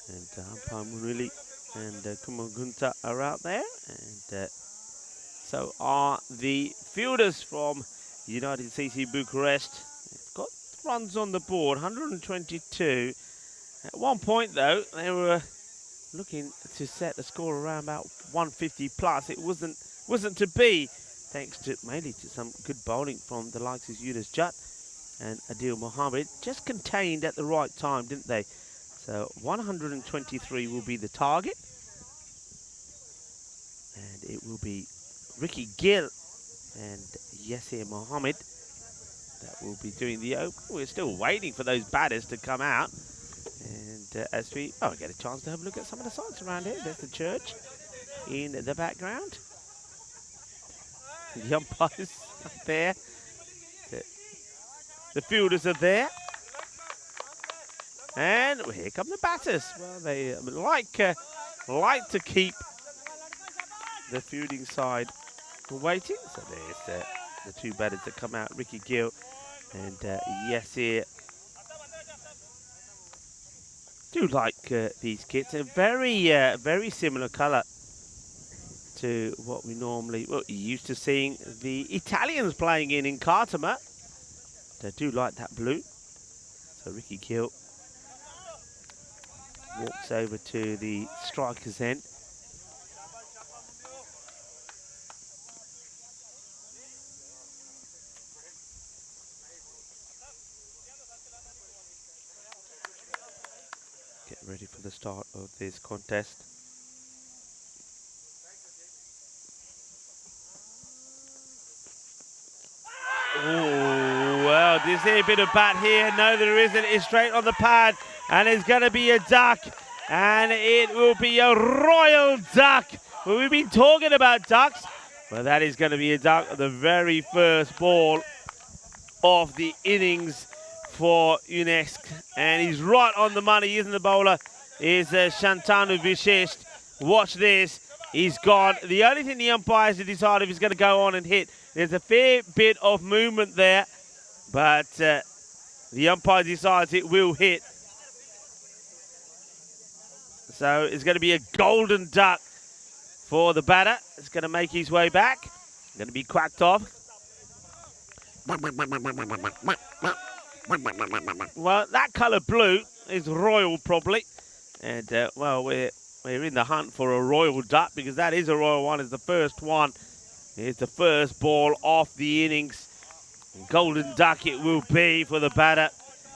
And umpire Munili and Kumagunta are out there. And so are the fielders from United CC Bucharest. They've got runs on the board, 122. At one point, though, they were looking to set the score around about 150 plus. It wasn't to be, thanks to mainly to some good bowling from the likes of Yunus Jat and Adil Mohammed. Just contained at the right time, didn't they? So 123 will be the target. And it will be Ricky Gill and Yasir Mohammed that will be doing the open. We're still waiting for those batters to come out. And as we get a chance to have a look at some of the sites around here. There's the church in the background. The umpires up there. The fielders are there. And here come the batters. Well, they like to keep the fielding side waiting. So there's the two batters that come out, Ricky Gill and Yasir. Do like these kits. A very similar colour to what we normally, you're used to seeing the Italians playing in Khartoum. They do like that blue. So Ricky Gill walks over to the striker's end. Get ready for the start of this contest. Oh, well, do you see a bit of bat here? No, there isn't. It's straight on the pad, and it's going to be a duck, and it will be a royal duck. Well, we've been talking about ducks. Well, that is going to be a duck, the very first ball of the innings for UNESCO, and he's right on the money, isn't the bowler? Is Shantanu Vishist. Watch this. He's gone. The only thing the umpires have decided if he's going to go on and hit. There's a fair bit of movement there, but the umpire decides it will hit. So it's going to be a golden duck for the batter. It's going to make his way back. Going to be quacked off. Well, that colour blue is royal probably. And, well, we're in the hunt for a royal duck because that is a royal one. It's the first one. It's the first ball off the innings. Golden duck it will be for the batter.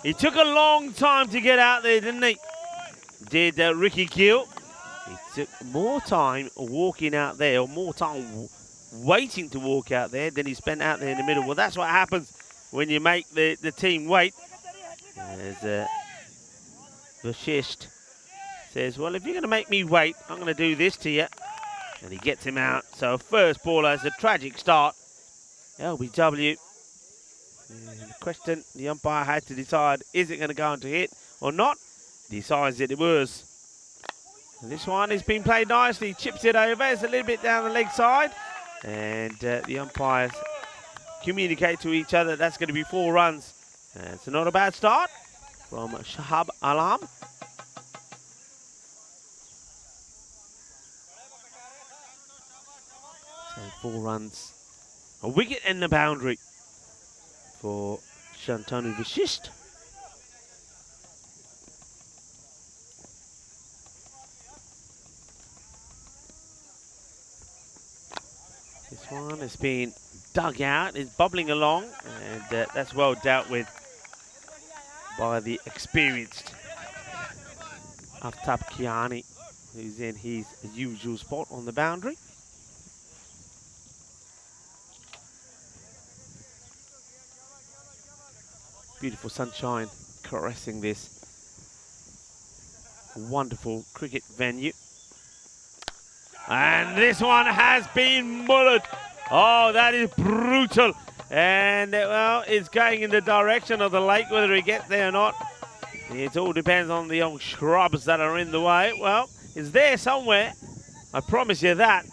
He took a long time to get out there, didn't he? Did Ricky Gill. He took more time walking out there, or more time waiting to walk out there than he spent out there in the middle. Well, that's what happens when you make the team wait. As Vashist says, well, if you're going to make me wait, I'm going to do this to you. And he gets him out. So first ball has a tragic start. LBW. And the question the umpire had to decide, is it going to go on to hit or not? Decides that it was. And this one has been played nicely. Chips it over. It's a little bit down the leg side. And the umpires communicate to each other. That's going to be 4 runs. It's not a bad start from Shahab Alam. So 4 runs. A wicket and the boundary for Shantanu Vishist. This one has been dug out, is bubbling along, and that's well dealt with by the experienced Aftab Kiani, who's in his usual spot on the boundary. Beautiful sunshine caressing this wonderful cricket venue. And this one has been mullered. Oh, that is brutal. And, well, it's going in the direction of the lake, whether he gets there or not. It all depends on the old shrubs that are in the way. Well, it's there somewhere. I promise you that.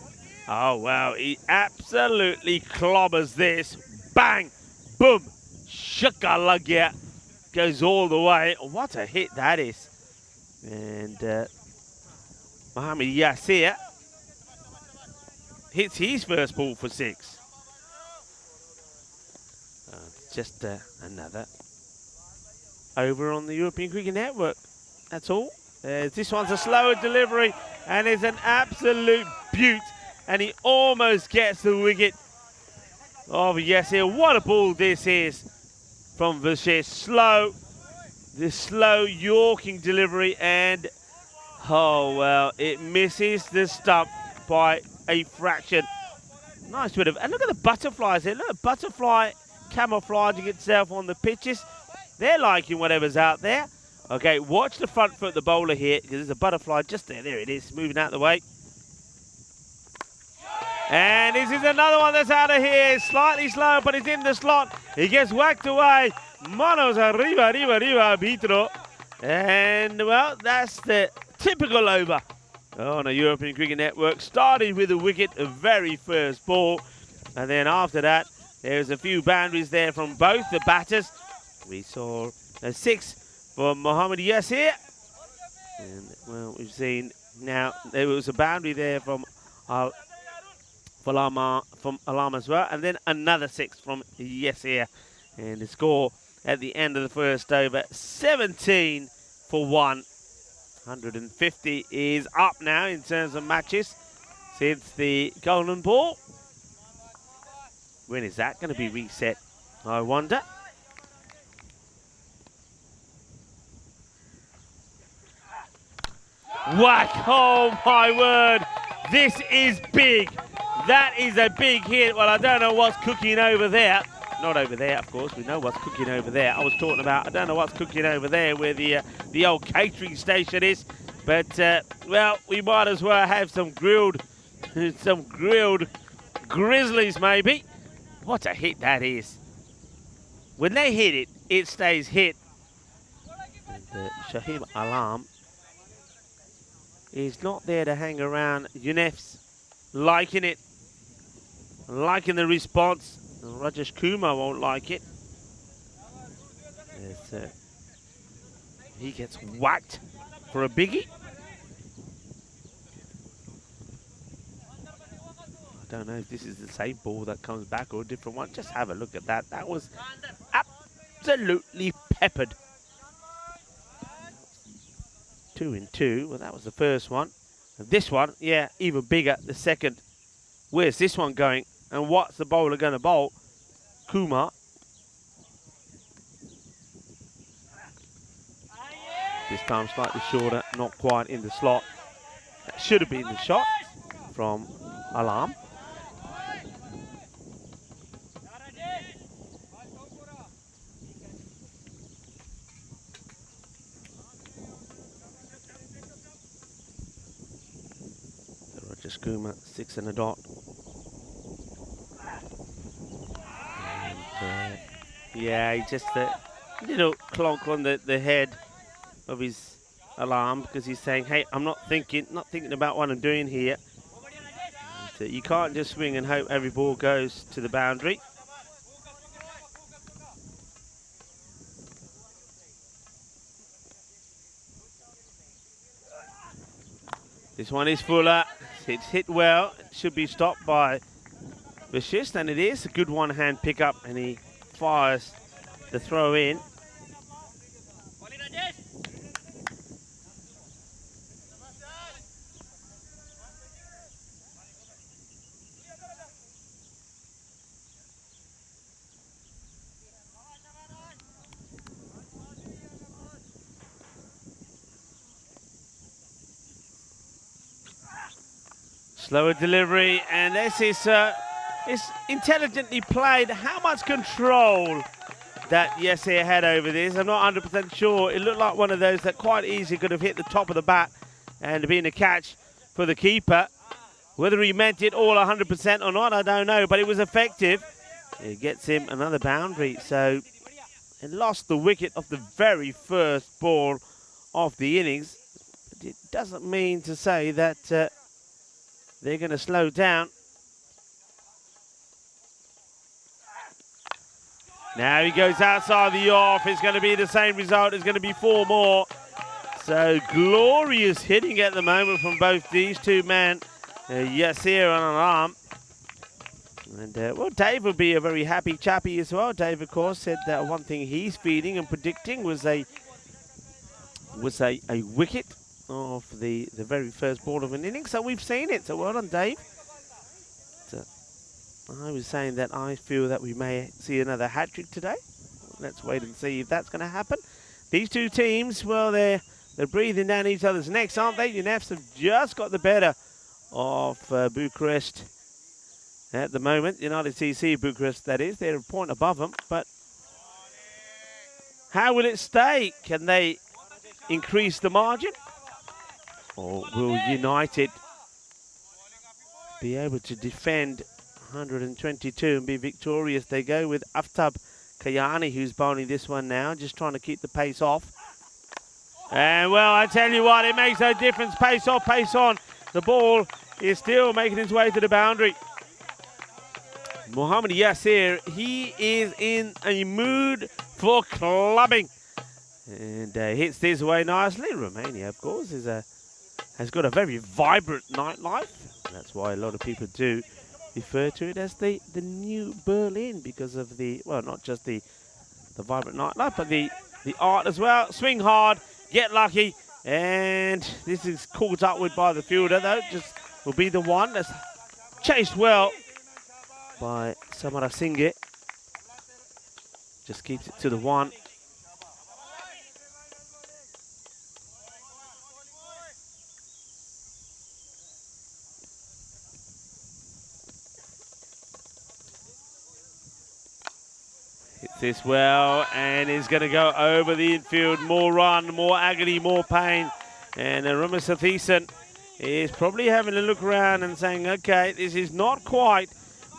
Oh, wow, he absolutely clobbers this. Bang, boom, shakalagya. goes all the way. What a hit that is. And Mohamed Yassir hits his first ball for 6. Just another over on the European Cricket Network. That's all. This one's a slower delivery, and it's an absolute beaut. And he almost gets the wicket. Oh, yes, here. What a ball this is from Vashesh. Slow. This slow Yorking delivery, and oh, well, it misses the stump by a fraction. Nice bit of, and look at the butterflies here. Look at the butterfly camouflaging itself on the pitches. They're liking whatever's out there. Okay, watch the front foot, the bowler here, because there's a butterfly just there. There it is, moving out of the way. And this is another one that's out of here. Slightly slow, but it's in the slot. He gets whacked away. Manos arriba, arriba, arriba, arbitro. And, well, that's the typical over on a European Cricket Network. Started with a wicket, the very first ball. And then after that, there's a few boundaries there from both the batters. We saw a 6 for Mohamed Yassir. And, well, we've seen now there was a boundary there from Alam as well. And then another 6 from Yassir. And the score at the end of the first over, 17 for 1. 150 is up now in terms of matches since the golden ball. When is that going to be reset, I wonder? Whack! Oh my word! This is big. That is a big hit. Well, I don't know what's cooking over there. Not over there, of course. We know what's cooking over there. I was talking about, I don't know what's cooking over there where the old catering station is. But, well, we might as well have some grilled grizzlies, maybe. What a hit that is. When they hit it, it stays hit. And, Shahib Alam is not there to hang around. Yunef's liking it. Liking the response. Rajesh Kumar won't like it. He gets whacked for a biggie. I don't know if this is the same ball that comes back or a different one. Just have a look at that. That was absolutely peppered. 2 and 2. Well, that was the first one. And this one, yeah, even bigger, the second. Where's this one going? And what's the bowler going to bowl? Kumar. This time slightly shorter, not quite in the slot. That should have been the shot from Alam. Rajesh Kumar, 6 and a dot. Yeah, he just a little clonk on the head of his Alam because he's saying, hey, I'm not thinking about what I'm doing here. And, you can't just swing and hope every ball goes to the boundary. This one is fuller. It's hit well. It should be stopped by Vashesh, and it is a good one-hand pickup, and he fires the throw in. Slower delivery, and this is it's intelligently played. How much control that Yassir had over this, I'm not 100% sure. It looked like one of those that quite easily could have hit the top of the bat and been a catch for the keeper. Whether he meant it all 100% or not, I don't know, but it was effective. It gets him another boundary, so it lost the wicket of the very first ball of the innings. But it doesn't mean to say that they're going to slow down. Now he goes outside the off. It's going to be the same result. It's going to be 4 more. So glorious hitting at the moment from both these two men. Yasir on an arm. And well, Dave will be a very happy chappy as well. Dave, of course, said that one thing he's feeling and predicting was a wicket of the very first ball of an innings. So we've seen it. So well done, Dave. So I was saying that I feel that we may see another hat-trick today. Let's wait and see if that's going to happen. These two teams, well, they're breathing down each other's necks, aren't they? UNEFs have just got the better of Bucharest at the moment. United CC Bucharest, that is. They're a point above them. But how will it stay? Can they increase the margin? Or will United be able to defend 122 and be victorious? They go with Aftab Kayani, who's bowling this one now, just trying to keep the pace off. And well, I tell you what, it makes no difference. Pace off, pace on. The ball is still making its way to the boundary. Mohammad Yasir, he is in a mood for clubbing. And hits this away nicely. Romania, of course, has got a very vibrant nightlife. That's why a lot of people do refer to it as the new Berlin, because of the, well, not just the vibrant nightlife, but the art as well. Swing hard, get lucky, and this is caught up with by the fielder, though. Just will be the one that's chased well by Samara Singh. Just keeps it to the one. Hits this well, and is going to go over the infield. More run, more agony, more pain. And Ramesh Satheesan is probably having a look around and saying, okay, this is not quite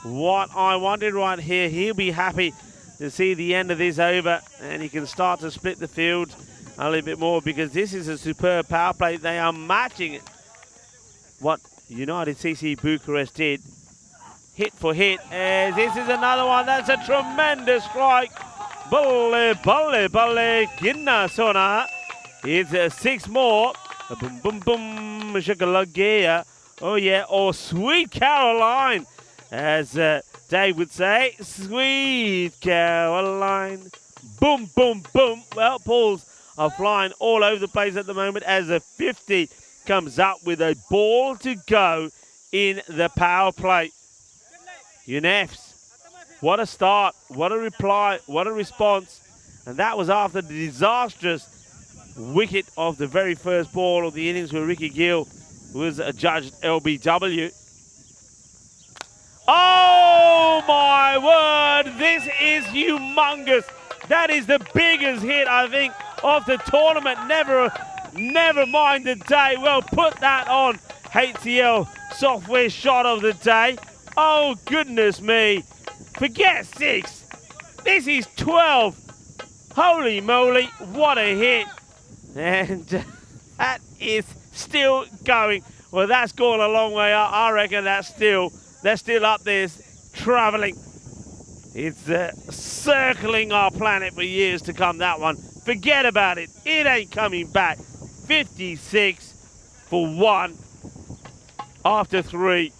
what I wanted right here. He'll be happy to see the end of this over, and he can start to split the field a little bit more, because this is a superb power play. They are matching what United CC Bucharest did, hit for hit. As this is another one. That's a tremendous strike. Balle, balle, balle, ginna sona. It's 6 more. Boom, boom, boom, shakalagea. Oh yeah, or Sweet Caroline, as Dave would say. Sweet Caroline. Boom, boom, boom. Well, balls are flying all over the place at the moment as a 50 comes up with a ball to go in the power play. UNEFs, what a start, what a reply, what a response. And that was after the disastrous wicket of the very first ball of the innings, where Ricky Gill was adjudged LBW. Oh my word, this is humongous. That is the biggest hit, I think, of the tournament. Never mind the day. Well, put that on HCL software shot of the day. Oh, goodness me. Forget 6. This is 12. Holy moly, what a hit. And that is still going. Well, that's gone a long way up. I reckon they're still up there traveling. It's circling our planet for years to come, that one. Forget about it. It ain't coming back. 56 for 1 after 3.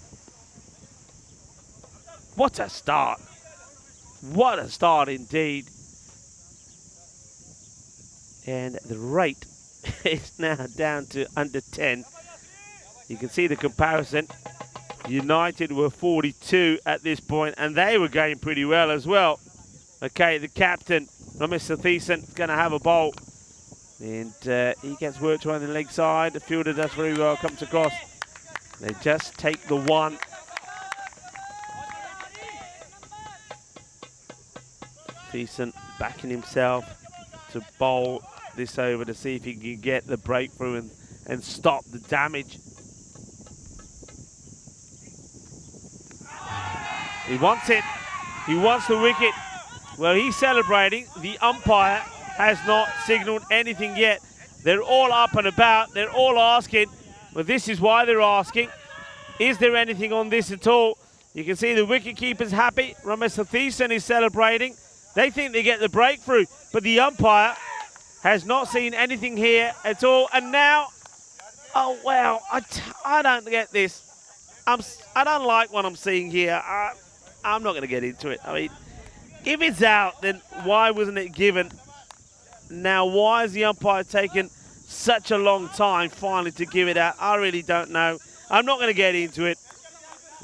What a start. What a start indeed. And the rate is now down to under 10. You can see the comparison. United were 42 at this point, and they were going pretty well as well. Okay, the captain, Ramesh Satheesan, is going to have a bowl. And he gets worked around the leg side. The fielder does very well, comes across. They just take the one. Satheesan backing himself to bowl this over to see if he can get the breakthrough and stop the damage. He wants it. He wants the wicket. Well, he's celebrating. The umpire has not signalled anything yet. They're all up and about. They're all asking. Well, this is why they're asking. Is there anything on this at all? You can see the wicketkeeper's happy. Ramesh Satheesan is celebrating. They think they get the breakthrough, but the umpire has not seen anything here at all. And now, oh, wow, I don't get this. I don't like what I'm seeing here. I'm not going to get into it. I mean, if it's out, then why wasn't it given? Now, why is the umpire taking such a long time finally to give it out? I really don't know. I'm not going to get into it.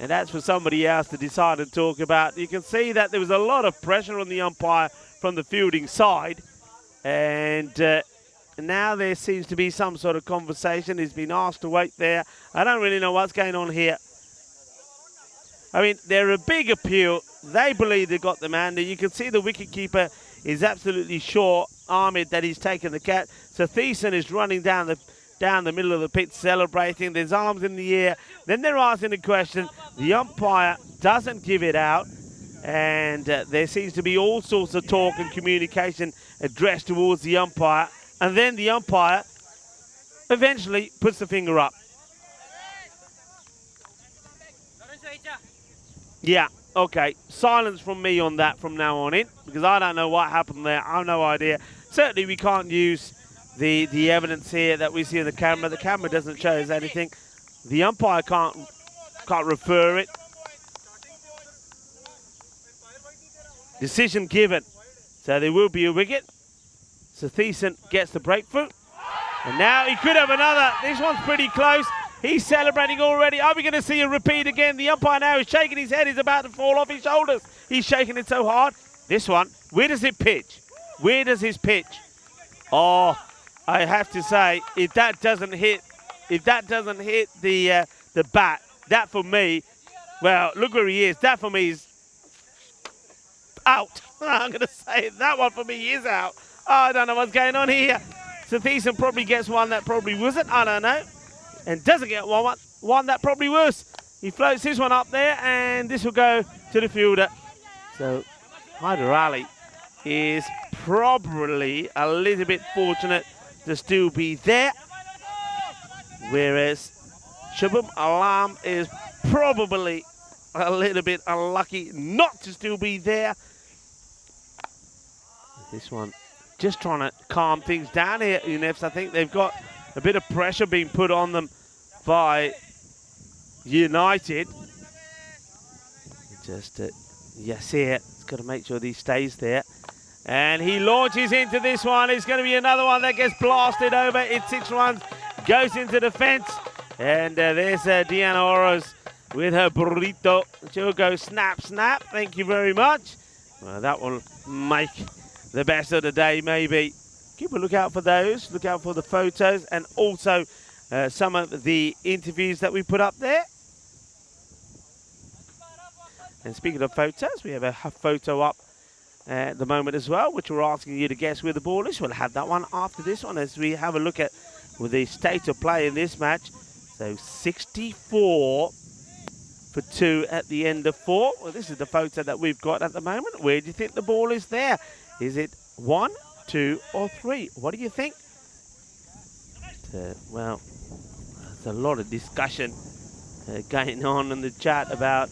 And that's for somebody else to decide and talk about. You can see that there was a lot of pressure on the umpire from the fielding side. And now there seems to be some sort of conversation. He's been asked to wait there. I don't really know what's going on here. I mean, they're a big appeal. They believe they got the man. You can see the wicketkeeper is absolutely sure, Ahmed, that he's taken the catch. So Thiessen is running down the middle of the pitch celebrating. There's arms in the air. Then they're asking the question. The umpire doesn't give it out. And there seems to be all sorts of talk and communication addressed towards the umpire. And then the umpire eventually puts the finger up. Yeah, okay. Silence from me on that from now on in, because I don't know what happened there. I have no idea. Certainly we can't use the evidence here that we see in the camera. The camera doesn't show us anything. The umpire can't refer it. Decision given. So there will be a wicket. So Thiessen gets the breakthrough. And now he could have another. This one's pretty close. He's celebrating already. Are we going to see a repeat again? The umpire now is shaking his head. He's about to fall off his shoulders. He's shaking it so hard. This one, where does it pitch? Where does his pitch? Oh, I have to say, if that doesn't hit the bat, that for me, well, look where he is. That for me is out. I'm going to say that one for me is out. Oh, I don't know what's going on here. So Thiessen probably gets one that probably wasn't. I don't know. And doesn't get one that probably was. He floats this one up there, and this will go to the fielder. So Hyder Ali is probably a little bit fortunate to still be there, whereas Shabam Alam is probably a little bit unlucky not to still be there. This one just trying to calm things down here, UNEFs. I think they've got a bit of pressure being put on them by United. Just Yasir has got to make sure that he stays there. And he launches into this one. It's going to be another one that gets blasted over. It's 6 runs, goes into the fence. And there's Deanna Oros with her burrito. She'll go snap, snap. Thank you very much. Well, that will make the best of the day, maybe. Keep a lookout for those. Look out for the photos and also some of the interviews that we put up there. And speaking of photos, we have a photo up at the moment as well, which we're asking you to guess where the ball is. We'll have that one after this one as we have a look at with the state of play in this match. So 64 for 2 at the end of 4. Well, this is the photo that we've got at the moment. Where do you think the ball is there? Is it 1, 2 or 3? What do you think? Well, there's a lot of discussion going on in the chat about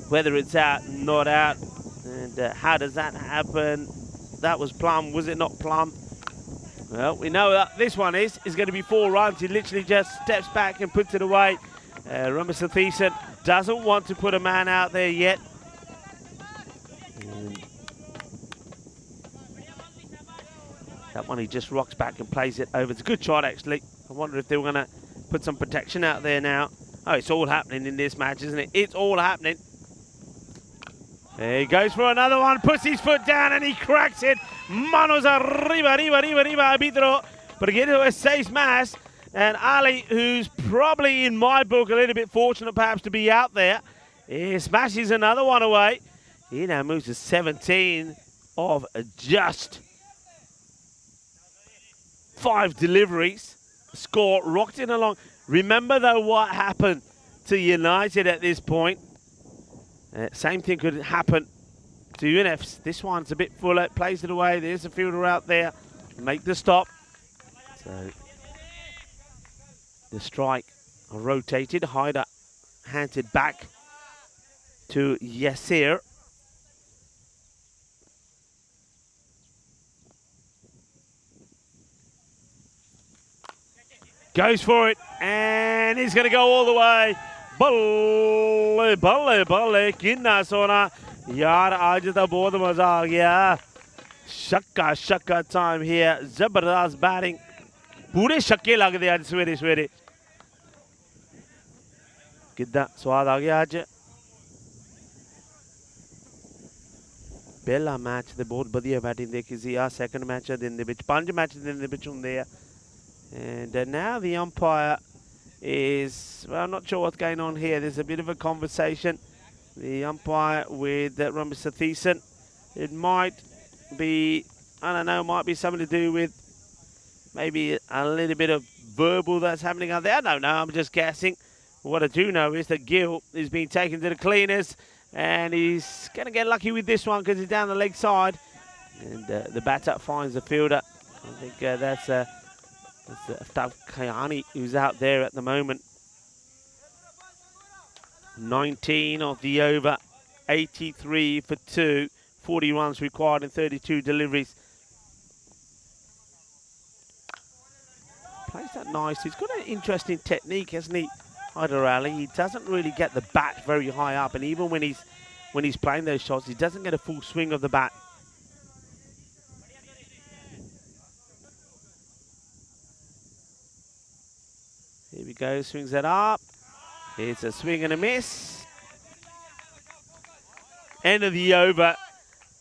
whether it's out, not out, and how does that happen? That was plum, was it not plum? Well, we know that this one is going to be 4 runs. He literally just steps back and puts it away. Robinson Thiessen doesn't want to put a man out there yet. And that one he just rocks back and plays it over. It's a good shot, actually. I wonder if they were going to put some protection out there now. Oh, it's all happening in this match, isn't it? It's all happening. There he goes for another one. Puts his foot down and he cracks it. Manos arriba, arriba, arriba, arriba, arbitro. Pero a 6 más. And Ali, who's probably in my book a little bit fortunate perhaps to be out there, he smashes another one away. He now moves to 17 of just 5 deliveries. Score rocked in along. Remember though what happened to United at this point. Same thing could happen to UNFs. This one's a bit fuller, plays it away. There's a fielder out there. Make the stop. So the strike rotated. Hyder handed back to Yasir. Goes for it, and he's going to go all the way. Balle, balle, balle, किन्ना सोना यार आज तो बहुत मजा आ गया. Shakka time here. Zabardast batting. पूरे छक्के लगदे आज सवेरे सवेरे. कितना स्वाद आ गया आज. पहला मैच ते बहुत बढ़िया बैटिंग देखी सी. आ सेकंड मैच दिन दे विच 5 मैच दिन दे विच हुंदे आ. And now the umpire is, well, I'm not sure what's going on here. There's a bit of a conversation. The umpire with Mr. Thiessen. It might be, I don't know, might be something to do with maybe a little bit of verbal that's happening out there. I don't know, I'm just guessing. What I do know is that Gill is being taken to the cleaners, and he's going to get lucky with this one because he's down the leg side. And the batter finds the fielder. I think that's Kayani, who's out there at the moment. 19 of the over, 83 for 2, 40 runs required in 32 deliveries. Plays that nice. He's got an interesting technique, hasn't he, Hyder Ali? He doesn't really get the bat very high up, and even when he's playing those shots, he doesn't get a full swing of the bat. Here we go, swings that up. It's a swing and a miss. End of the over.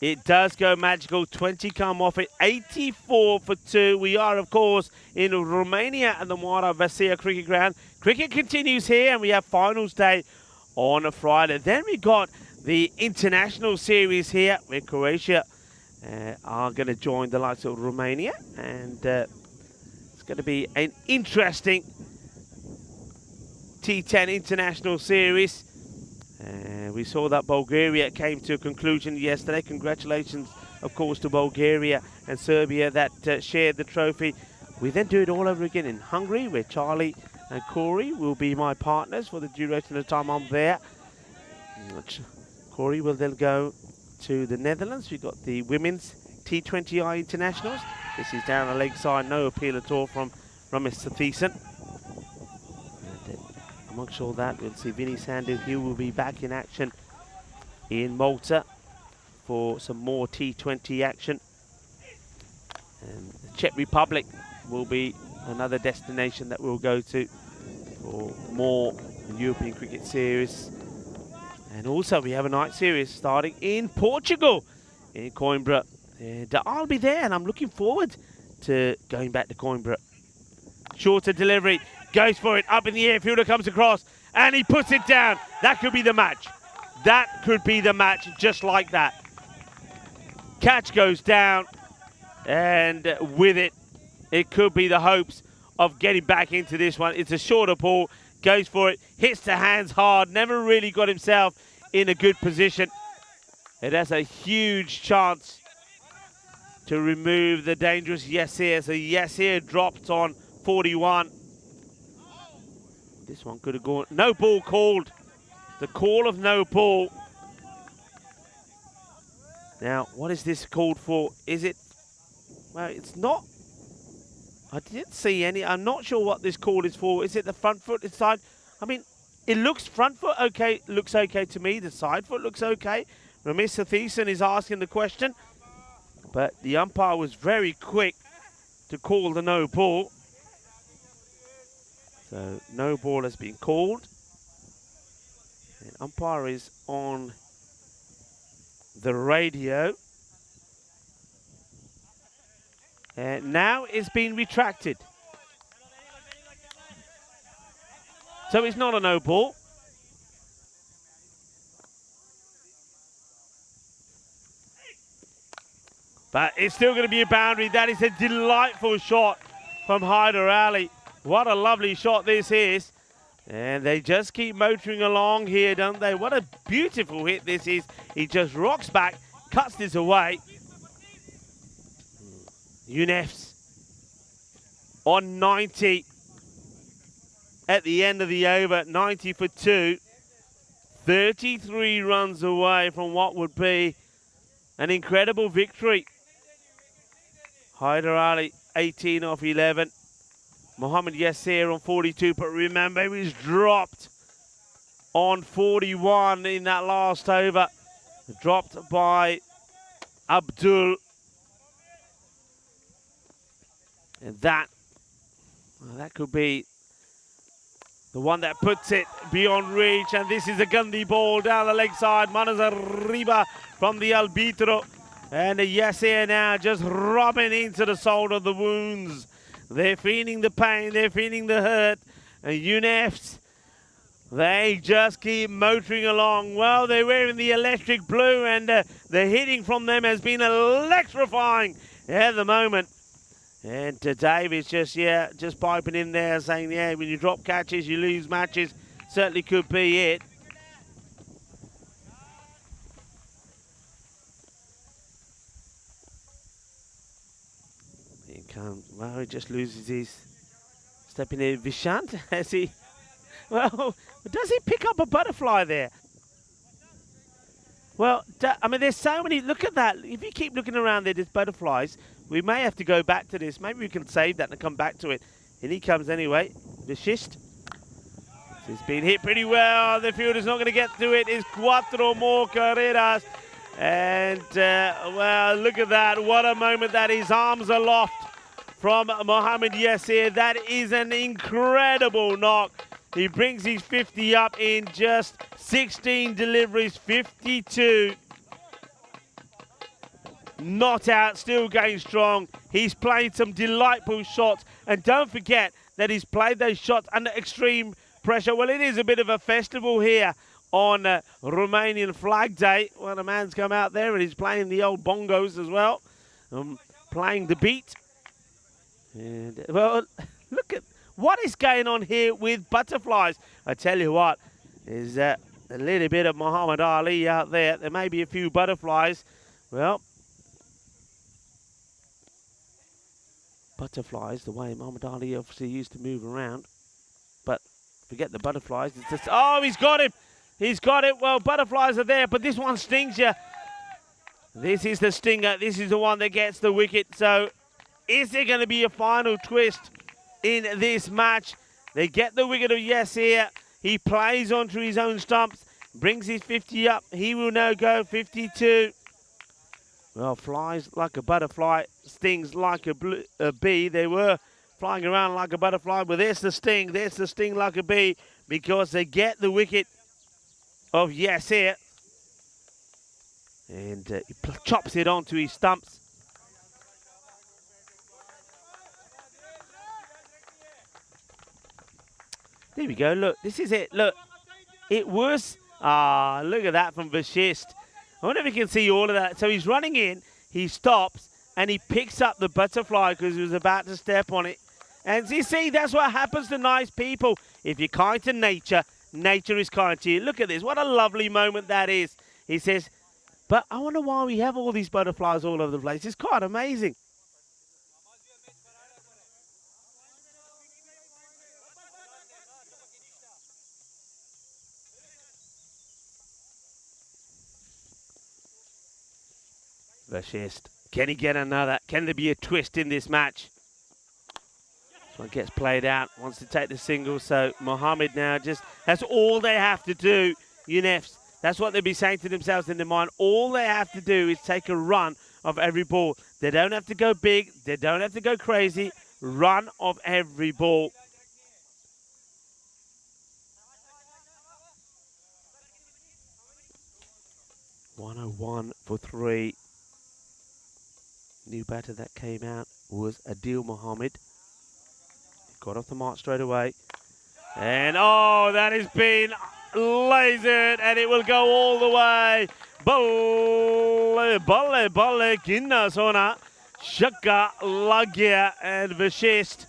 It does go magical. 20 come off it. 84 for 2. We are, of course, in Romania at the Muara Vasea cricket ground. Cricket continues here, and we have finals day on a Friday. Then we got the international series here, where Croatia are going to join the likes of Romania. And it's going to be an interesting T10 international series. We saw that Bulgaria came to a conclusion yesterday. Congratulations, of course, to Bulgaria and Serbia that shared the trophy. We then do it all over again in Hungary, where Charlie and Corey will be my partners for the duration of the time I'm there. Corey will then go to the Netherlands. We've got the women's T20I internationals. This is down the leg side, no appeal at all from Mr. Thiessen. Amongst all that, we'll see Vinny Sandu. He will be back in action in Malta for some more T20 action. And the Czech Republic will be another destination that we'll go to for more European cricket series. And also we have a night series starting in Portugal, in Coimbra. And I'll be there, and I'm looking forward to going back to Coimbra. Shorter delivery. Goes for it, up in the air, fielder comes across, and he puts it down. That could be the match. That could be the match, just like that. Catch goes down, and with it, it could be the hopes of getting back into this one. It's a shorter ball, goes for it, hits the hands hard, never really got himself in a good position. It has a huge chance to remove the dangerous yes here. So yes here dropped on 41. This one could have gone. No ball called. The call of no ball. Now, what is this called for? Is it? Well, it's not. I didn't see any. I'm not sure what this call is for. Is it the front foot inside? I mean, it looks front foot okay. Looks okay to me. The side foot looks okay. Mr. Thiessen is asking the question. But the umpire was very quick to call the no ball. So no ball has been called. And umpire is on the radio. And now it's been retracted. So it's not a no ball. But it's still going to be a boundary. That is a delightful shot from Hyder Ali. What a lovely shot this is. And they just keep motoring along here, don't they? What a beautiful hit this is. He just rocks back, cuts this away. Yunefs on 90 at the end of the over. 90 for 2. 33 runs away from what would be an incredible victory. Hyder Ali, 18 off 11. Mohammed Yasser on 42, but remember he was dropped on 41 in that last over. Dropped by Abdul. And that could be the one that puts it beyond reach. And this is a Gandhi ball down the leg side. Manos arriba from the Albitro. And Yasser now just rubbing into the salt of the wounds. They're feeling the pain, they're feeling the hurt. And UNEFs, they just keep motoring along. Well, they're wearing the electric blue, and the hitting from them has been electrifying at the moment. And Dave is just piping in there saying, yeah, when you drop catches, you lose matches. Certainly could be it. Here comes, well, he just loses his stepping in. Vishant, has he? Well, does he pick up a butterfly there? Well, I mean, there's so many. Look at that. If you keep looking around there, there's butterflies. We may have to go back to this. Maybe we can save that and come back to it. And he comes anyway. Vishist. He's been hit pretty well. The fielder's not going to get to it. It's cuatro more carreras. And, well, look at that. What a moment that is. Arms aloft from Mohammed Yasser. That is an incredible knock. He brings his 50 up in just 16 deliveries, 52. Not out, still going strong. He's played some delightful shots. And don't forget that he's played those shots under extreme pressure. Well, it is a bit of a festival here on Romanian Flag Day. Well, the man's come out there and he's playing the old bongos as well. Playing the beat. And, well, look at what is going on here with butterflies. I tell you what, is a little bit of Muhammad Ali out there. There may be a few butterflies. Well, butterflies, the way Muhammad Ali obviously used to move around. But forget the butterflies. It's just, oh, he's got him. He's got it. Well, butterflies are there, but this one stings you. This is the stinger. This is the one that gets the wicket. So is there going to be a final twist in this match? They get the wicket of Yasser. He plays onto his own stumps, brings his 50 up. He will now go 52. Well, flies like a butterfly, stings like a bee. They were flying around like a butterfly, but there's the sting. There's the sting like a bee because they get the wicket of Yasser. And he chops it onto his stumps. There we go. Look, this is it. Look, it was. Ah, look at that from Vashist. I wonder if you can see all of that. So he's running in, he stops, and he picks up the butterfly because he was about to step on it. And you see, that's what happens to nice people. If you're kind to nature, nature is kind to you. Look at this. What a lovely moment that is. He says, but I wonder why we have all these butterflies all over the place. It's quite amazing. Vashist. Can he get another? Can there be a twist in this match? This one gets played out. Wants to take the single. So Mohammed now just, that's all they have to do. UNEFs. That's what they'll be saying to themselves in their mind. All they have to do is take a run of every ball. They don't have to go big. They don't have to go crazy. Run of every ball. .101 for 3. New batter that came out was Adil Mohammed. Got off the mark straight away. And, oh, that has been lasered, and it will go all the way. Balle, balle, balle, kinna sona. Shaka, Lagya, and Vashist.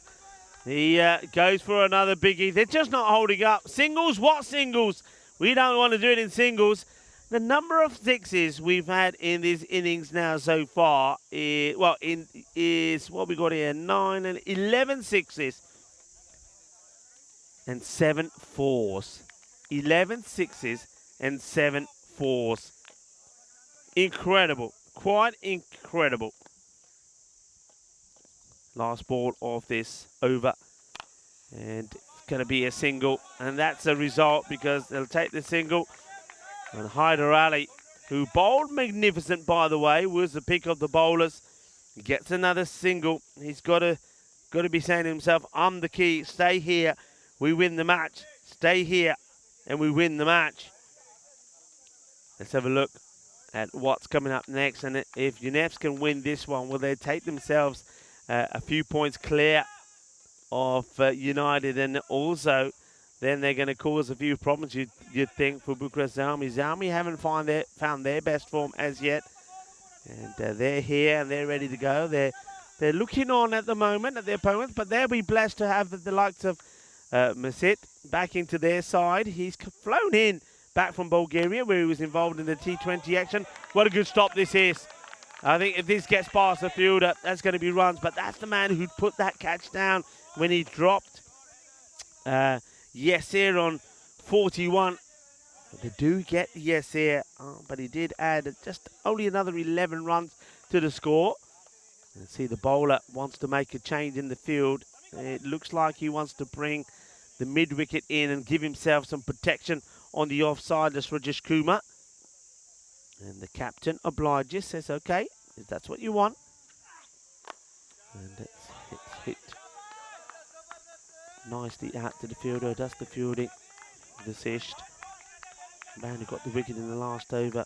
He goes for another biggie. They're just not holding up. Singles? What singles? We don't want to do it in singles. The number of sixes we've had in this innings now so far is, is what we got here, 9 and 11 sixes and 7 fours. 11 sixes and 7 fours. Incredible. Quite incredible. Last ball of this over. And it's going to be a single. And that's a result because they'll take the single. And Hyder Ali, who bowled magnificent, by the way, was the pick of the bowlers, gets another single. He's got to be saying to himself, I'm the key. Stay here. We win the match. Stay here. And we win the match. Let's have a look at what's coming up next. And if UNEFs can win this one, will they take themselves a few points clear of United? And also, then they're going to cause a few problems, you'd think, for Bucharest Zalmi. Zalmi haven't found their best form as yet. And they're here and they're ready to go. They're looking on at the moment at their opponents, but they'll be blessed to have the likes of Masit back into their side. He's flown in back from Bulgaria, where he was involved in the T20 action. What a good stop this is. I think if this gets past the fielder, that's going to be runs. But that's the man who put that catch down when he dropped Yesir on 41. They do get Yesir, but he did add just only another 11 runs to the score. And see, the bowler wants to make a change in the field. It looks like he wants to bring the mid-wicket in and give himself some protection on the offside, that's Rajesh Kumar. And the captain obliges, says, okay, if that's what you want. And it's hit nicely out to the fielder, does the fielding, Vasisht. Man who got the wicket in the last over.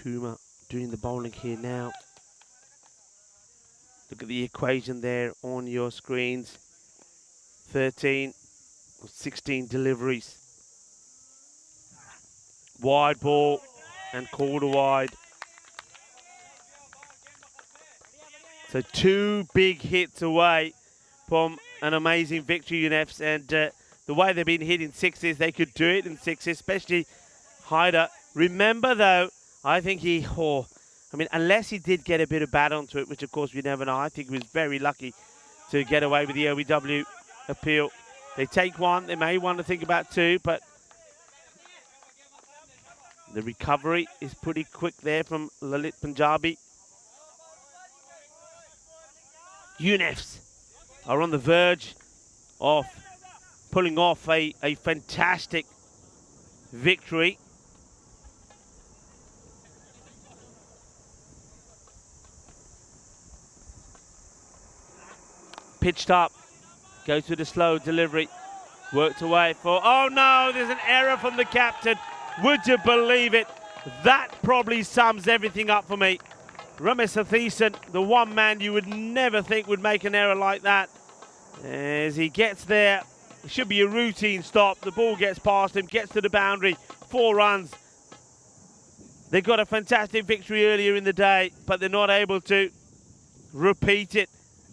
Kumar doing the bowling here now. Look at the equation there on your screens. 13 of 16 deliveries. Wide ball and called wide. So 2 big hits away from an amazing victory, UNEFs. And the way they've been hitting sixes, they could do it in sixes, especially Hyder. Remember, though, I think unless he did get a bit of bat onto it, which, of course, we never know. I think he was very lucky to get away with the OBW appeal. They take one. They may want to think about 2, but the recovery is pretty quick there from Lalit Punjabi. UNEFs are on the verge of pulling off a fantastic victory. Pitched up, goes to the slow delivery, worked away for, oh no, there's an error from the captain. Would you believe it? That probably sums everything up for me. Ramesh Sathiesan, the one man you would never think would make an error like that. As he gets there, it should be a routine stop. The ball gets past him, gets to the boundary, 4 runs. They got a fantastic victory earlier in the day, but they're not able to repeat it.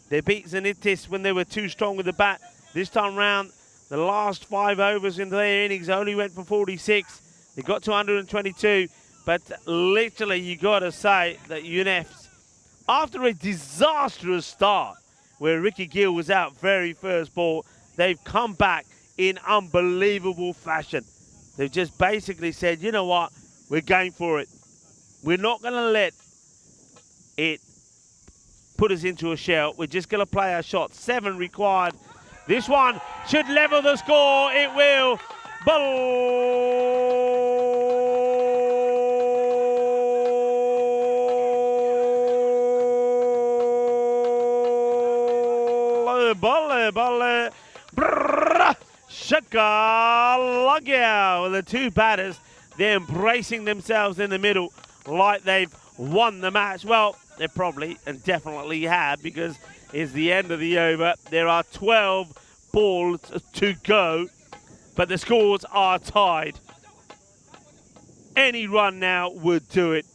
They beat Zenitis when they were too strong with the bat. This time round, the last 5 overs in their innings only went for 46. They got to 122, but literally you got to say that UNEFs, after a disastrous start where Ricky Gill was out very first ball, they've come back in unbelievable fashion. They've just basically said, you know what, we're going for it. We're not going to let it put us into a shell. We're just going to play our shot. 7 required. This one should level the score. It will. Balle. Shakalagya. Well, the 2 batters, they're embracing themselves in the middle like they've won the match. Well, they probably and definitely have, because it's the end of the over. There are 12 balls to go, but the scores are tied. Any run now would do it.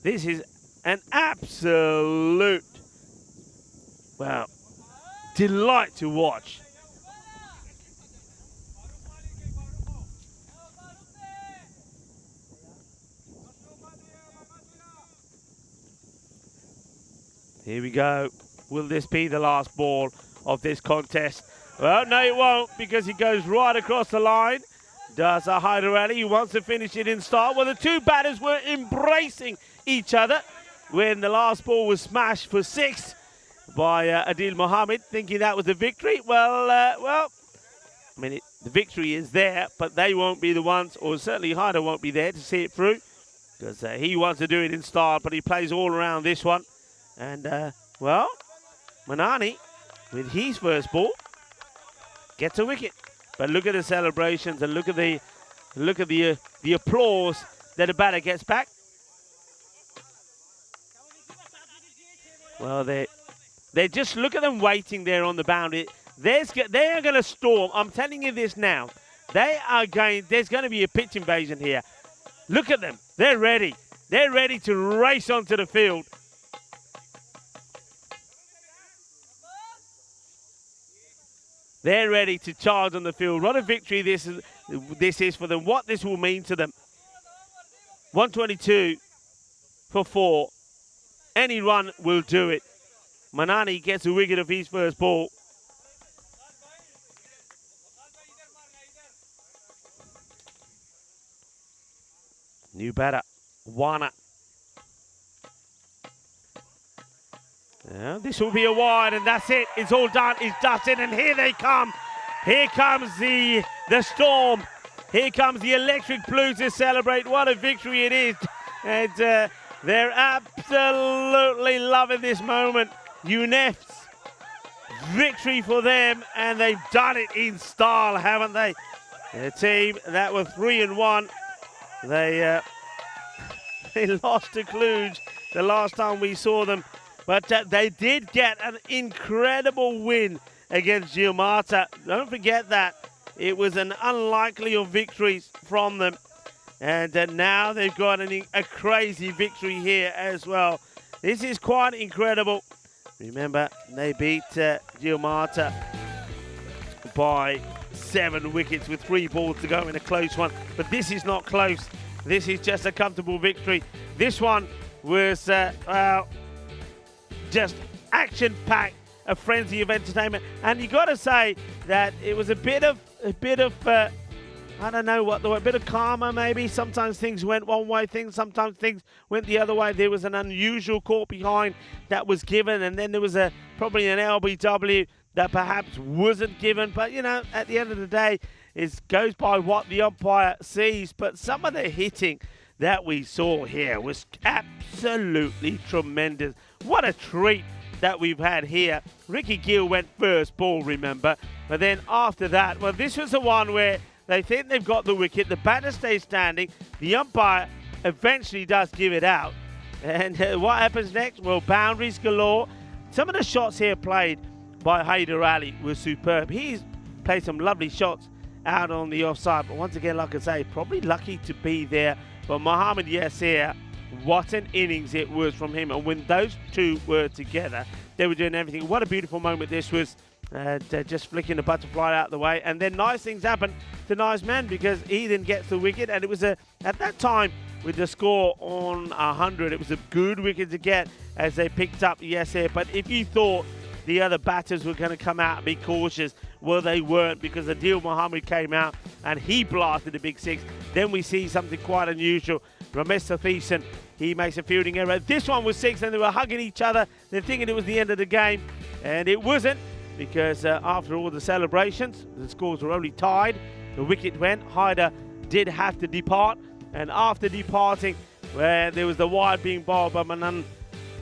This is an absolute, well, delight to watch. Here we go. Will this be the last ball of this contest? Well, no, it won't, because he goes right across the line. Does a Hyder Ali, who wants to finish it in style. Well, the 2 batters were embracing each other when the last ball was smashed for 6. by Adil Mohammed, thinking that was a victory. Well, I mean, the victory is there, but they won't be the ones, or certainly Haider won't be there to see it through, because he wants to do it in style, but he plays all around this one. And, well, Manani, with his first ball, gets a wicket. But look at the celebrations and look at the applause that the batter gets back. Well, they just look at them waiting there on the boundary. They are going to storm. I'm telling you this now. There's going to be a pitch invasion here. Look at them. They're ready. They're ready to race onto the field. They're ready to charge on the field. What a victory this is for them. What this will mean to them. 122 for 4. Any run will do it. Manani gets a wicket of his first ball. New batter, Wana. Yeah, this will be a wide, and that's it. It's all done. It's dusted, and here they come. Here comes the storm. Here comes the electric blue to celebrate. What a victory it is. And they're absolutely loving this moment. UNEF's victory for them, and they've done it in style, haven't they? The team that were 3-1. They lost to Cluj the last time we saw them. But they did get an incredible win against Giamata. Don't forget that. It was an unlikely of victories from them. And now they've got a crazy victory here as well. This is quite incredible. Remember, they beat Giamata by 7 wickets with 3 balls to go in a close one. But this is not close. This is just a comfortable victory. This one was just action-packed, a frenzy of entertainment. And you got to say that it was a bit of I don't know what the word, a bit of karma maybe. Sometimes things went one way, sometimes things went the other way. There was an unusual caught behind that was given, and then there was probably an LBW that perhaps wasn't given. But, you know, at the end of the day, it goes by what the umpire sees. But some of the hitting that we saw here was absolutely tremendous. What a treat that we've had here. Ricky Gill went first ball, remember. But then after that, well, this was the one where they think they've got the wicket. The batter stays standing. The umpire eventually does give it out. And what happens next? Well, boundaries galore. Some of the shots here played by Haider Ali were superb. He's played some lovely shots out on the offside. But once again, like I say, probably lucky to be there. But Mohammad Yasir, what an innings it was from him. And when those two were together, they were doing everything. What a beautiful moment this was. Just flicking the butterfly out of the way. And then nice things happen to Nice Man, because he then gets the wicket. And it was at that time, with the score on 100, it was a good wicket to get as they picked up Yasir. But if you thought the other batters were going to come out and be cautious, well, they weren't, because Adil Mohammed came out and he blasted a big 6. Then we see something quite unusual. Ramesh Satheesan, he makes a fielding error. This one was 6, and they were hugging each other. They're thinking it was the end of the game, and it wasn't, because after all the celebrations, the scores were only tied. The wicket went. Haider did have to depart, and after departing, where there was the wide being bowled by Manan,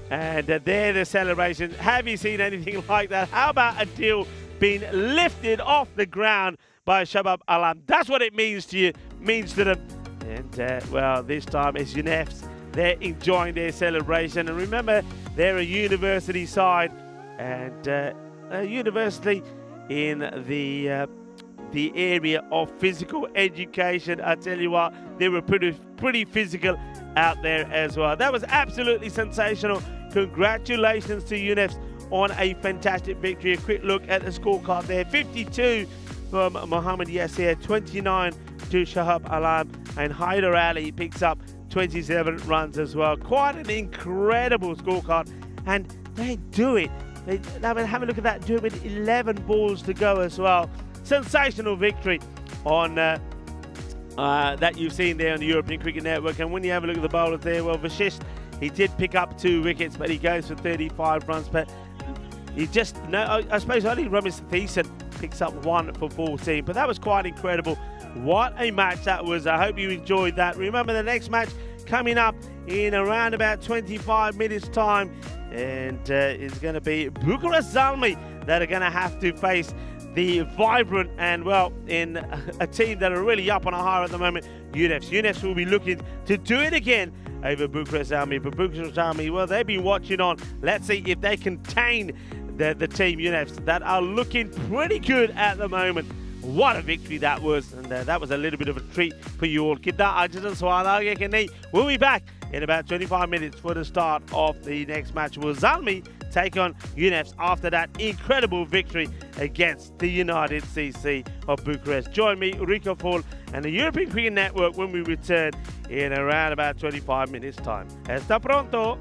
and there the celebration. Have you seen anything like that? How about Adil being lifted off the ground by Shabab Alam? That's what it means to them. And well, this time it's UNEF's. They're enjoying their celebration, and remember, they're a university side, and a university in the area of physical education. I tell you what, they were pretty physical out there as well. That was absolutely sensational. Congratulations to UNEF on a fantastic victory. A quick look at the scorecard there. 52 from Mohammad Yasir, 29 to Shahab Alam, and Haider Ali picks up 27 runs as well. Quite an incredible scorecard, and they do it. Have a look at that, do it with 11 balls to go as well. Sensational victory on that you've seen there on the European Cricket Network. And when you have a look at the bowlers there, well, Vashisht, he did pick up 2 wickets, but he goes for 35 runs. But You just no, I suppose only Romania picks up 1 for 14, but that was quite incredible. What a match that was. I hope you enjoyed that. Remember, the next match coming up in around about 25 minutes time, and it's going to be Bucharest Zalmi that are going to have to face the vibrant and, well, in a team that are really up on a high at the moment, UNEFs. UNEFs will be looking to do it again over Bucharest Army. But Bucharest Army, well, they've been watching on. Let's see if they contain the team UNEFs that are looking pretty good at the moment. What a victory that was, and that was a little bit of a treat for you all. We'll be back in about 25 minutes for the start of the next match. Will Zalmi take on UNEFs after that incredible victory against the United CC of Bucharest? Join me, Rico Fall, and the European Cricket Network when we return in around about 25 minutes time. Hasta pronto!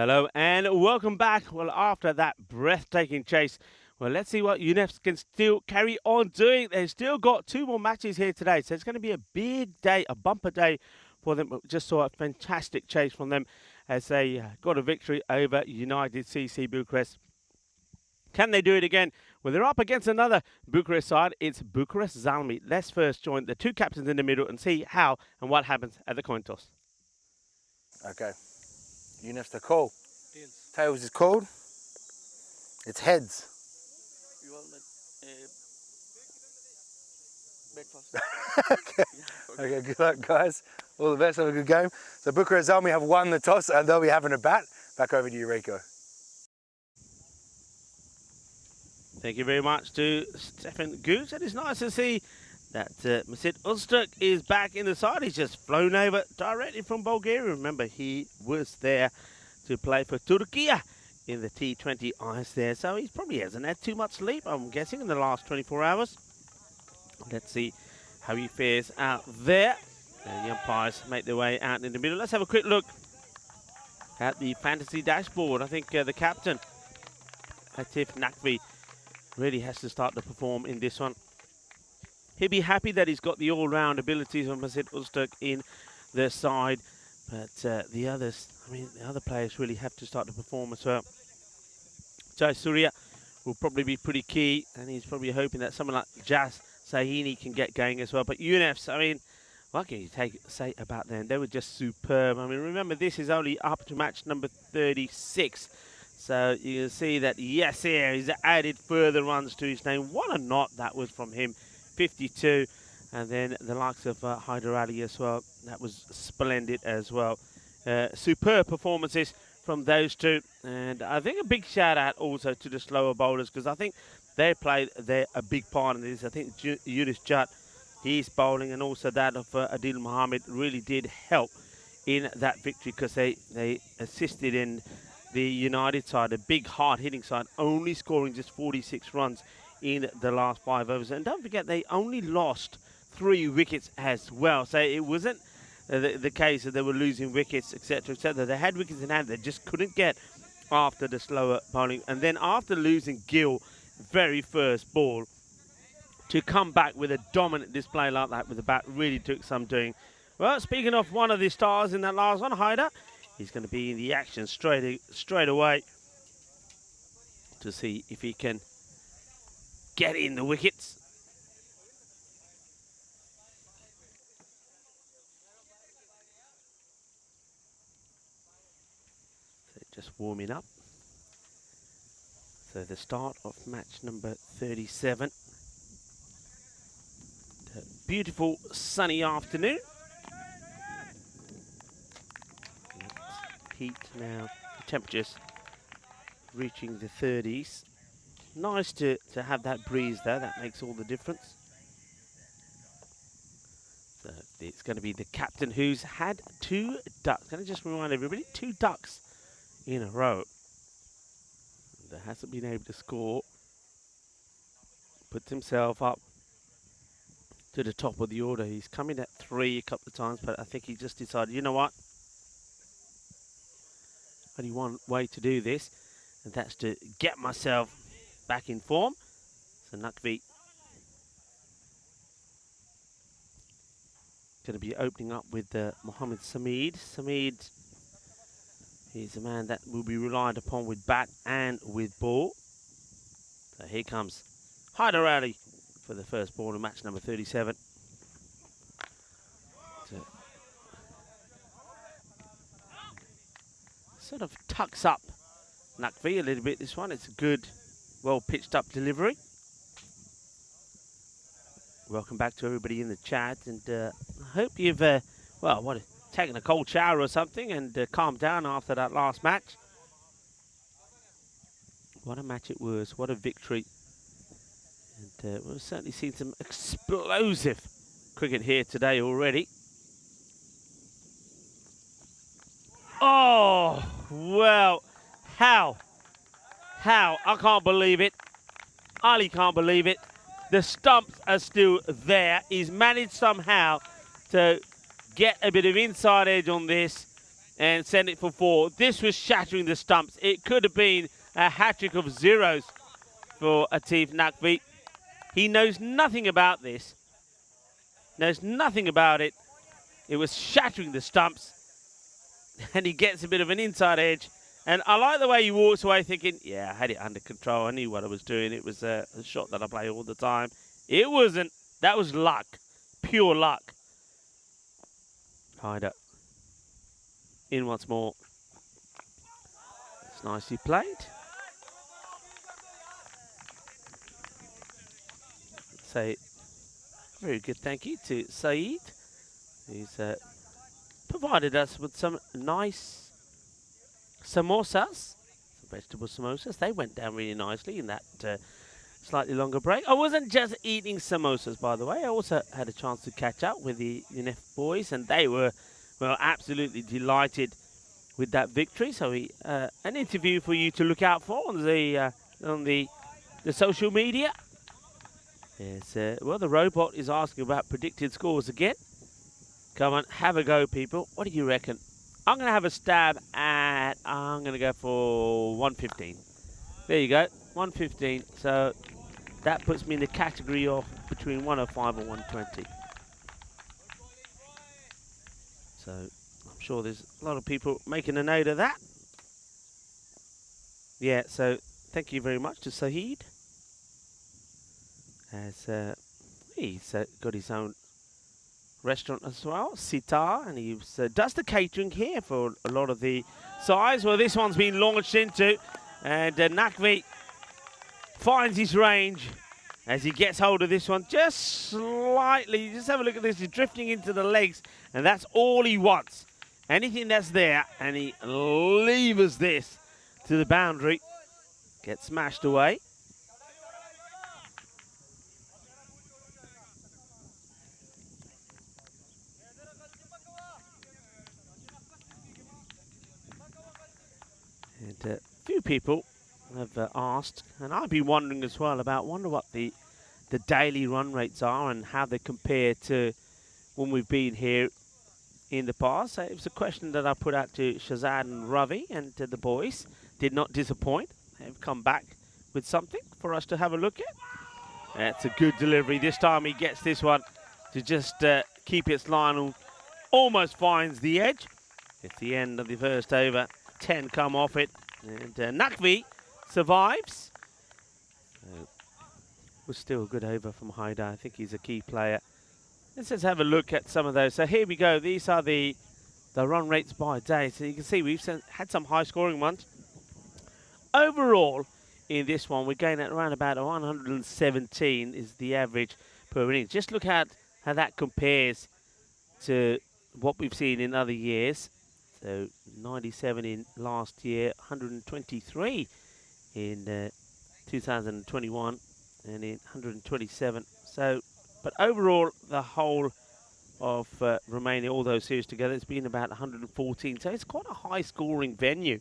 Hello and welcome back. Well, after that breathtaking chase, well, let's see what UNEFs can still carry on doing. They've still got 2 more matches here today, so it's going to be a big day, a bumper day for them. Just saw a fantastic chase from them as they got a victory over United CC Bucharest. Can they do it again? Well, they're up against another Bucharest side. It's Bucharest Zalmi. Let's first join the 2 captains in the middle and see how and what happens at the coin toss. Okay. UNEFs to call. Tails. Tails is called. It's heads. You want bet first. Okay. Yeah, Okay, good luck, guys. All the best. Have a good game. So Bucharest Zalmi have won the toss and they'll be having a bat. Back over to you, Rico. Thank you very much to Stefan Goose. It is nice to see that Mesut Öztürk is back in the side. He's just flown over directly from Bulgaria. Remember, he was there to play for Turkey in the T20 ice there. So he probably hasn't had too much sleep, I'm guessing, in the last 24 hours. Let's see how he fares out there. And the umpires make their way out in the middle. Let's have a quick look at the fantasy dashboard. I think the captain, Atif Nakvi, really has to start to perform in this one. He'll be happy that he's got the all-round abilities of Mesut Öztürk in their side, but the others, I mean, the other players really have to start to perform as well. Jai Surya will probably be pretty key, and he's probably hoping that someone like Jas Sahini can get going as well. But UNEFs, I mean, what can you say about them? They were just superb. I mean, remember, this is only up to match number 36. So you can see that Yasser has added further runs to his name. What a knot that was from him, 52. And then the likes of Hyder Ali as well. That was splendid as well. Superb performances from those 2. And I think a big shout out also to the slower bowlers, because I think they played a big part in this. I think Yunus Judd, his bowling, and also that of Adil Mohammed really did help in that victory, because they assisted in the United side, a big hard-hitting side, only scoring just 46 runs in the last 5 overs. And don't forget, they only lost 3 wickets as well. So it wasn't the case that they were losing wickets, etc., etc. They had wickets in hand. They just couldn't get after the slower bowling. And then after losing Gill, very first ball, to come back with a dominant display like that with the bat really took some doing. Well, speaking of one of the stars in that last one, Hyder, he's going to be in the action straight away to see if he can get in the wickets. So just warming up. So the start of match number 37. A beautiful sunny afternoon. Heat now, the temperatures reaching the 30s. Nice to have that breeze there, that makes all the difference. So it's going to be the captain who's had 2 ducks. Can I just remind everybody, 2 ducks in a row. That hasn't been able to score. Puts himself up to the top of the order. He's come in at 3 a couple of times, but I think he just decided, you know what? Only one way to do this, and that's to get myself back in form. So Nakvi going to be opening up with Mohammed Samid. Samid, he's a man that will be relied upon with bat and with ball. So here comes Hyder Ali for the first ball in match number 37. Sort of tucks up Nakvi a little bit, this one. It's a good, well pitched up delivery. Welcome back to everybody in the chat, and I hope you've, taken a cold shower or something and calmed down after that last match. What a match it was, what a victory. And we've certainly seen some explosive cricket here today already. Oh, well, how? I can't believe it. Ali can't believe it. The stumps are still there. He's managed somehow to get a bit of inside edge on this and send it for 4. This was shattering the stumps. It could have been a hat-trick of zeros for Atif Nakvi. He knows nothing about this. Knows nothing about it. It was shattering the stumps. And he gets a bit of an inside edge. And I like the way he walks away thinking, yeah, I had it under control. I knew what I was doing. It was a shot that I play all the time. It wasn't. That was luck. Pure luck. Hyder. In once more. It's nicely played. Say very good thank you to Saeed, who's provided us with some nice samosas, some vegetable samosas. They went down really nicely in that slightly longer break. I wasn't just eating samosas, by the way. I also had a chance to catch up with the UNEF boys, and they were, well, absolutely delighted with that victory. So an interview for you to look out for on the social media. Yes, well, the robot is asking about predicted scores again. Come on, have a go, people. What do you reckon? I'm going to have a stab at, I'm going to go for 115. There you go, 115. So that puts me in the category of between 105 and 120. So I'm sure there's a lot of people making a note of that. Yeah, so thank you very much to Saeed. As he's got his own restaurant as well, Sitar, and he does the catering here for a lot of the sides. Well, this one's been launched into, and Nakvi finds his range as he gets hold of this one just slightly. Just have a look at this. He's drifting into the legs, and that's all he wants. Anything that's there, and he levers this to the boundary. Gets smashed away. And a few people have asked, and I've been wondering as well wonder what the daily run rates are and how they compare to when we've been here in the past. So it was a question that I put out to Shazad and Ravi, and the boys did not disappoint. They've come back with something for us to have a look at. That's a good delivery. This time he gets this one to just keep its line and almost finds the edge. It's the end of the first over. 10 come off it, and Nakvi survives. Was still a good over from Haidar. I think he's a key player. Let's just have a look at some of those. So here we go. These are the run rates by day. So you can see we've had some high scoring ones. Overall, in this one, we're going at around about 117 is the average per innings. Just look at how that compares to what we've seen in other years. So 97 in last year, 123 in 2021, and in 127. So, but overall, the whole of Romania, all those series together, it's been about 114. So it's quite a high-scoring venue.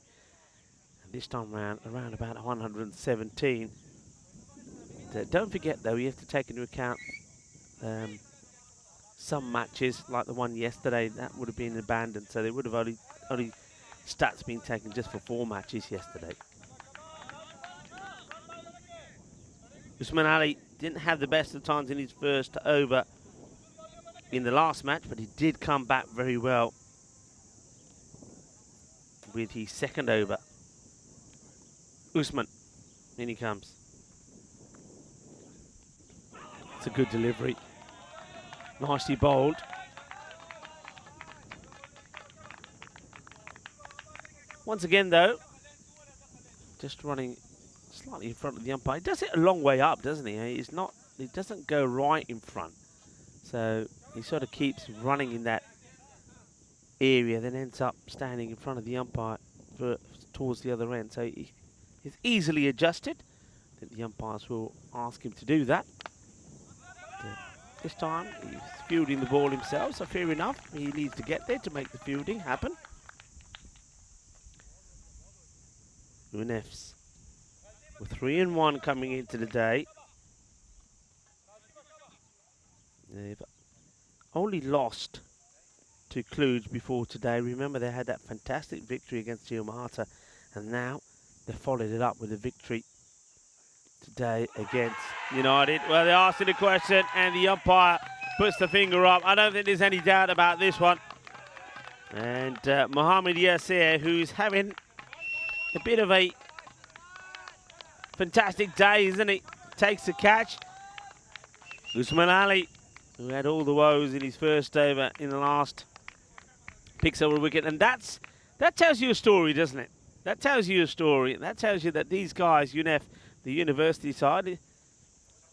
And this time around about 117. Don't forget, though, you have to take into account some matches, like the one yesterday, that would have been abandoned. So they would have only stats been taken just for 4 matches yesterday. Usman Ali didn't have the best of times in his first over in the last match, but he did come back very well with his second over. Usman, in he comes. It's a good delivery. Nicely bowled. Once again, though, just running slightly in front of the umpire. He does it a long way up, doesn't he? It's not. He doesn't go right in front. So he sort of keeps running in that area, then ends up standing in front of the umpire towards the other end. So he's easily adjusted. I think the umpires will ask him to do that. This time he's fielding the ball himself, so fair enough. He needs to get there to make the fielding happen. UNEFs with 3 and 1 coming into the day. They've only lost to Cluj before today. Remember, they had that fantastic victory against Giamata, and now they followed it up with a victory today against United. Well, they asked the question, and the umpire puts the finger up. I don't think there's any doubt about this one. And Mohamed Yasser, who's having a bit of a fantastic day, isn't he? Takes the catch. Usman Ali, who had all the woes in his first over in the last, picks up a wicket. And that tells you a story, doesn't it? That tells you a story. That tells you that these guys, UNEF, the university side,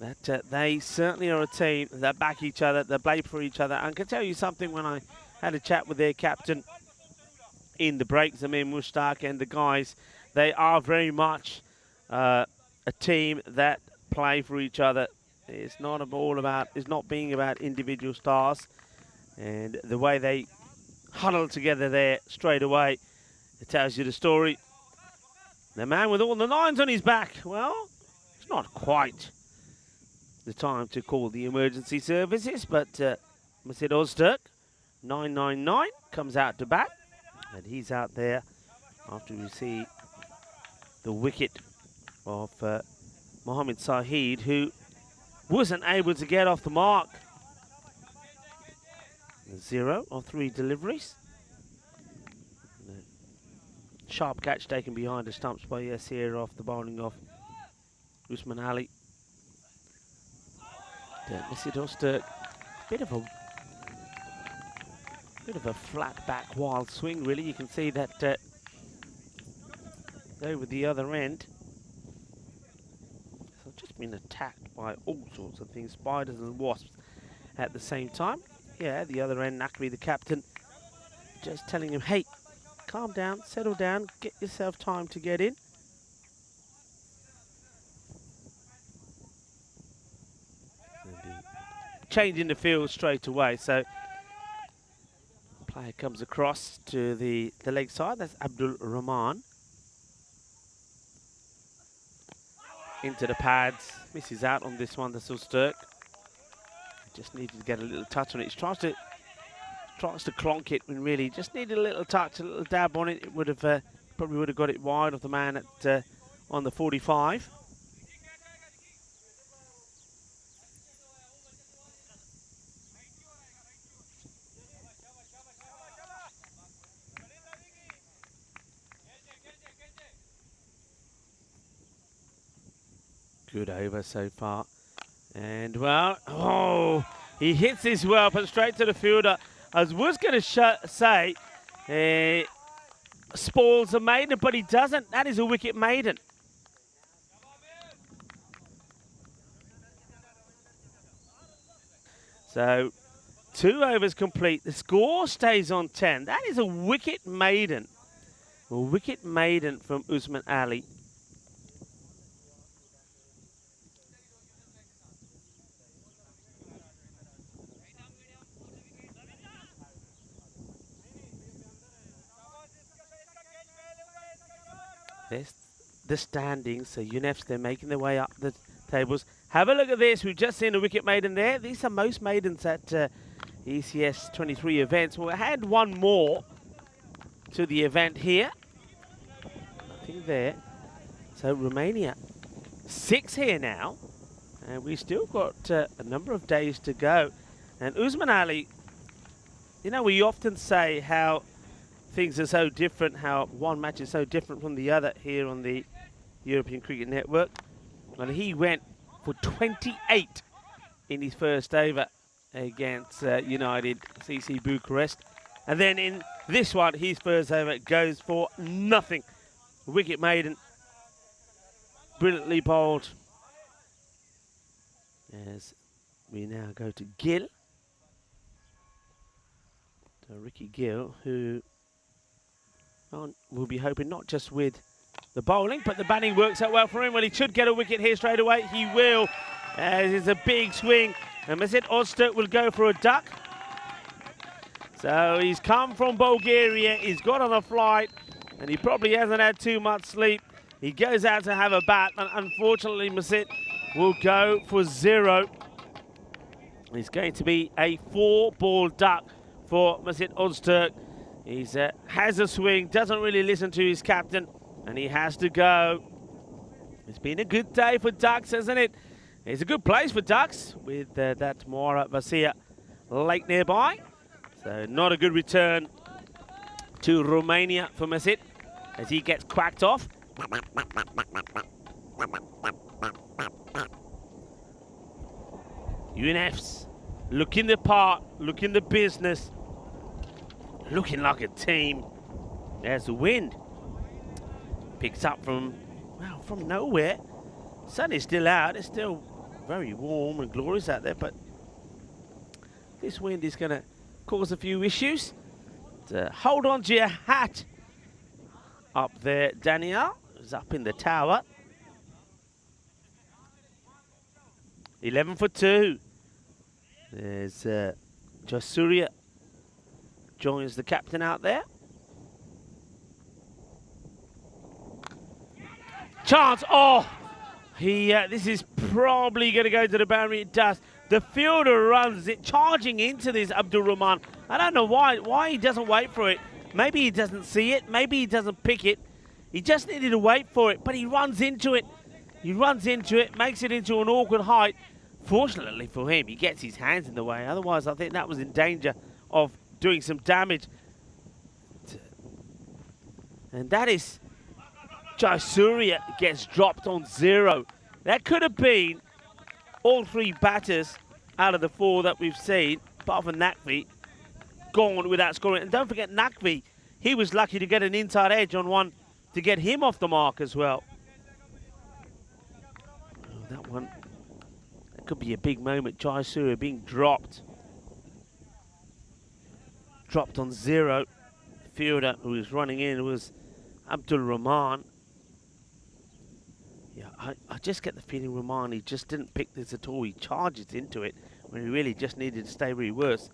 that they certainly are a team that back each other, that play for each other. And I can tell you something, when I had a chat with their captain in the break, Zamir Mushtaq, and the guys, they are very much a team that play for each other. It's not being about individual stars, and the way they huddle together there straight away, it tells you the story. The man with all the nines on his back, well, it's not quite the time to call the emergency services, but Masid Ozturk, 999, comes out to bat, and he's out there after we see the wicket of Mohamed Sahid, who wasn't able to get off the mark. 0 of 3 deliveries. Sharp catch taken behind the stumps by Yasser off the bowling of Usman Ali. Masid Ozturk, bit of a flat back wild swing, really. You can see that over the other end. So I've just been attacked by all sorts of things, spiders and wasps at the same time. Yeah, at the other end, Nakri, the captain, just telling him, hey, calm down, settle down, get yourself time to get in. Changing the field straight away, so player comes across to the leg side. That's Abdul Rahman. Into the pads, misses out on this one. That's Ozturk. Just needed to get a little touch on it. He tries to clonk it when really just needed a little touch, a little dab on it. It would have probably would have got it wide of the man at on the 45. Good over so far. And, well, oh, he hits this well, but straight to the fielder. I was going to say, spoils a maiden, but he doesn't. That is a wicket maiden. So, 2 overs complete. The score stays on 10. That is a wicket maiden. A wicket maiden from Usman Ali. There's the standings. So UNEFs, they're making their way up the tables. Have a look at this. We've just seen a wicket maiden there. These are most maidens at ECS 23 events. We'll add one more to the event here. Nothing there. So Romania, 6 here now. And we've still got a number of days to go. And Usman Ali, you know, we often say how things are so different, how one match is so different from the other here on the European Cricket Network. And he went for 28 in his first over against United CC Bucharest. And then in this one, his first over goes for nothing. Wicket maiden, brilliantly bowled. As we now go to Gill. So Ricky Gill, who will be hoping not just with the bowling, but the batting works out well for him. Well, he should get a wicket here straight away. He will, as it's a big swing. And Masid Ozturk will go for a duck. So he's come from Bulgaria. He's got on a flight, and he probably hasn't had too much sleep. He goes out to have a bat, and unfortunately, Masid will go for 0. It's going to be a 4-ball duck for Mesut Öztürk. He has a swing, doesn't really listen to his captain, and he has to go. It's been a good day for Ducks, hasn't it? It's a good place for Ducks with that Moira Vasia lake nearby. So not a good return to Romania for Mesut as he gets quacked off. UNFs looking the part, looking the business, looking like a team. There's the wind. Picks up from, well, from nowhere. Sun is still out. It's still very warm and glorious out there, but this wind is going to cause a few issues. Hold on to your hat up there, Daniel. Is up in the tower. 11 for 2. There's Jasuria joins the captain out there. Chance. Oh, this is probably going to go to the boundary. It does. The fielder runs it, charging into this Abdul Rahman. I don't know why he doesn't wait for it. Maybe he doesn't see it. Maybe he doesn't pick it. He just needed to wait for it, but he runs into it. He runs into it, makes it into an awkward height. Fortunately for him, he gets his hands in the way. Otherwise, I think that was in danger of doing some damage. And that is Jasuria gets dropped on 0. That could have been all 3 batters out of the 4 that we've seen, apart from Nakvi, gone without scoring. And don't forget Nakvi, he was lucky to get an inside edge on one to get him off the mark as well. Oh, that one, that could be a big moment. Jasuria being dropped. Dropped on 0. The fielder who was running in was Abdul Rahman. Yeah, I just get the feeling Rahman, he just didn't pick this at all. He charges into it when he really just needed to stay where he was.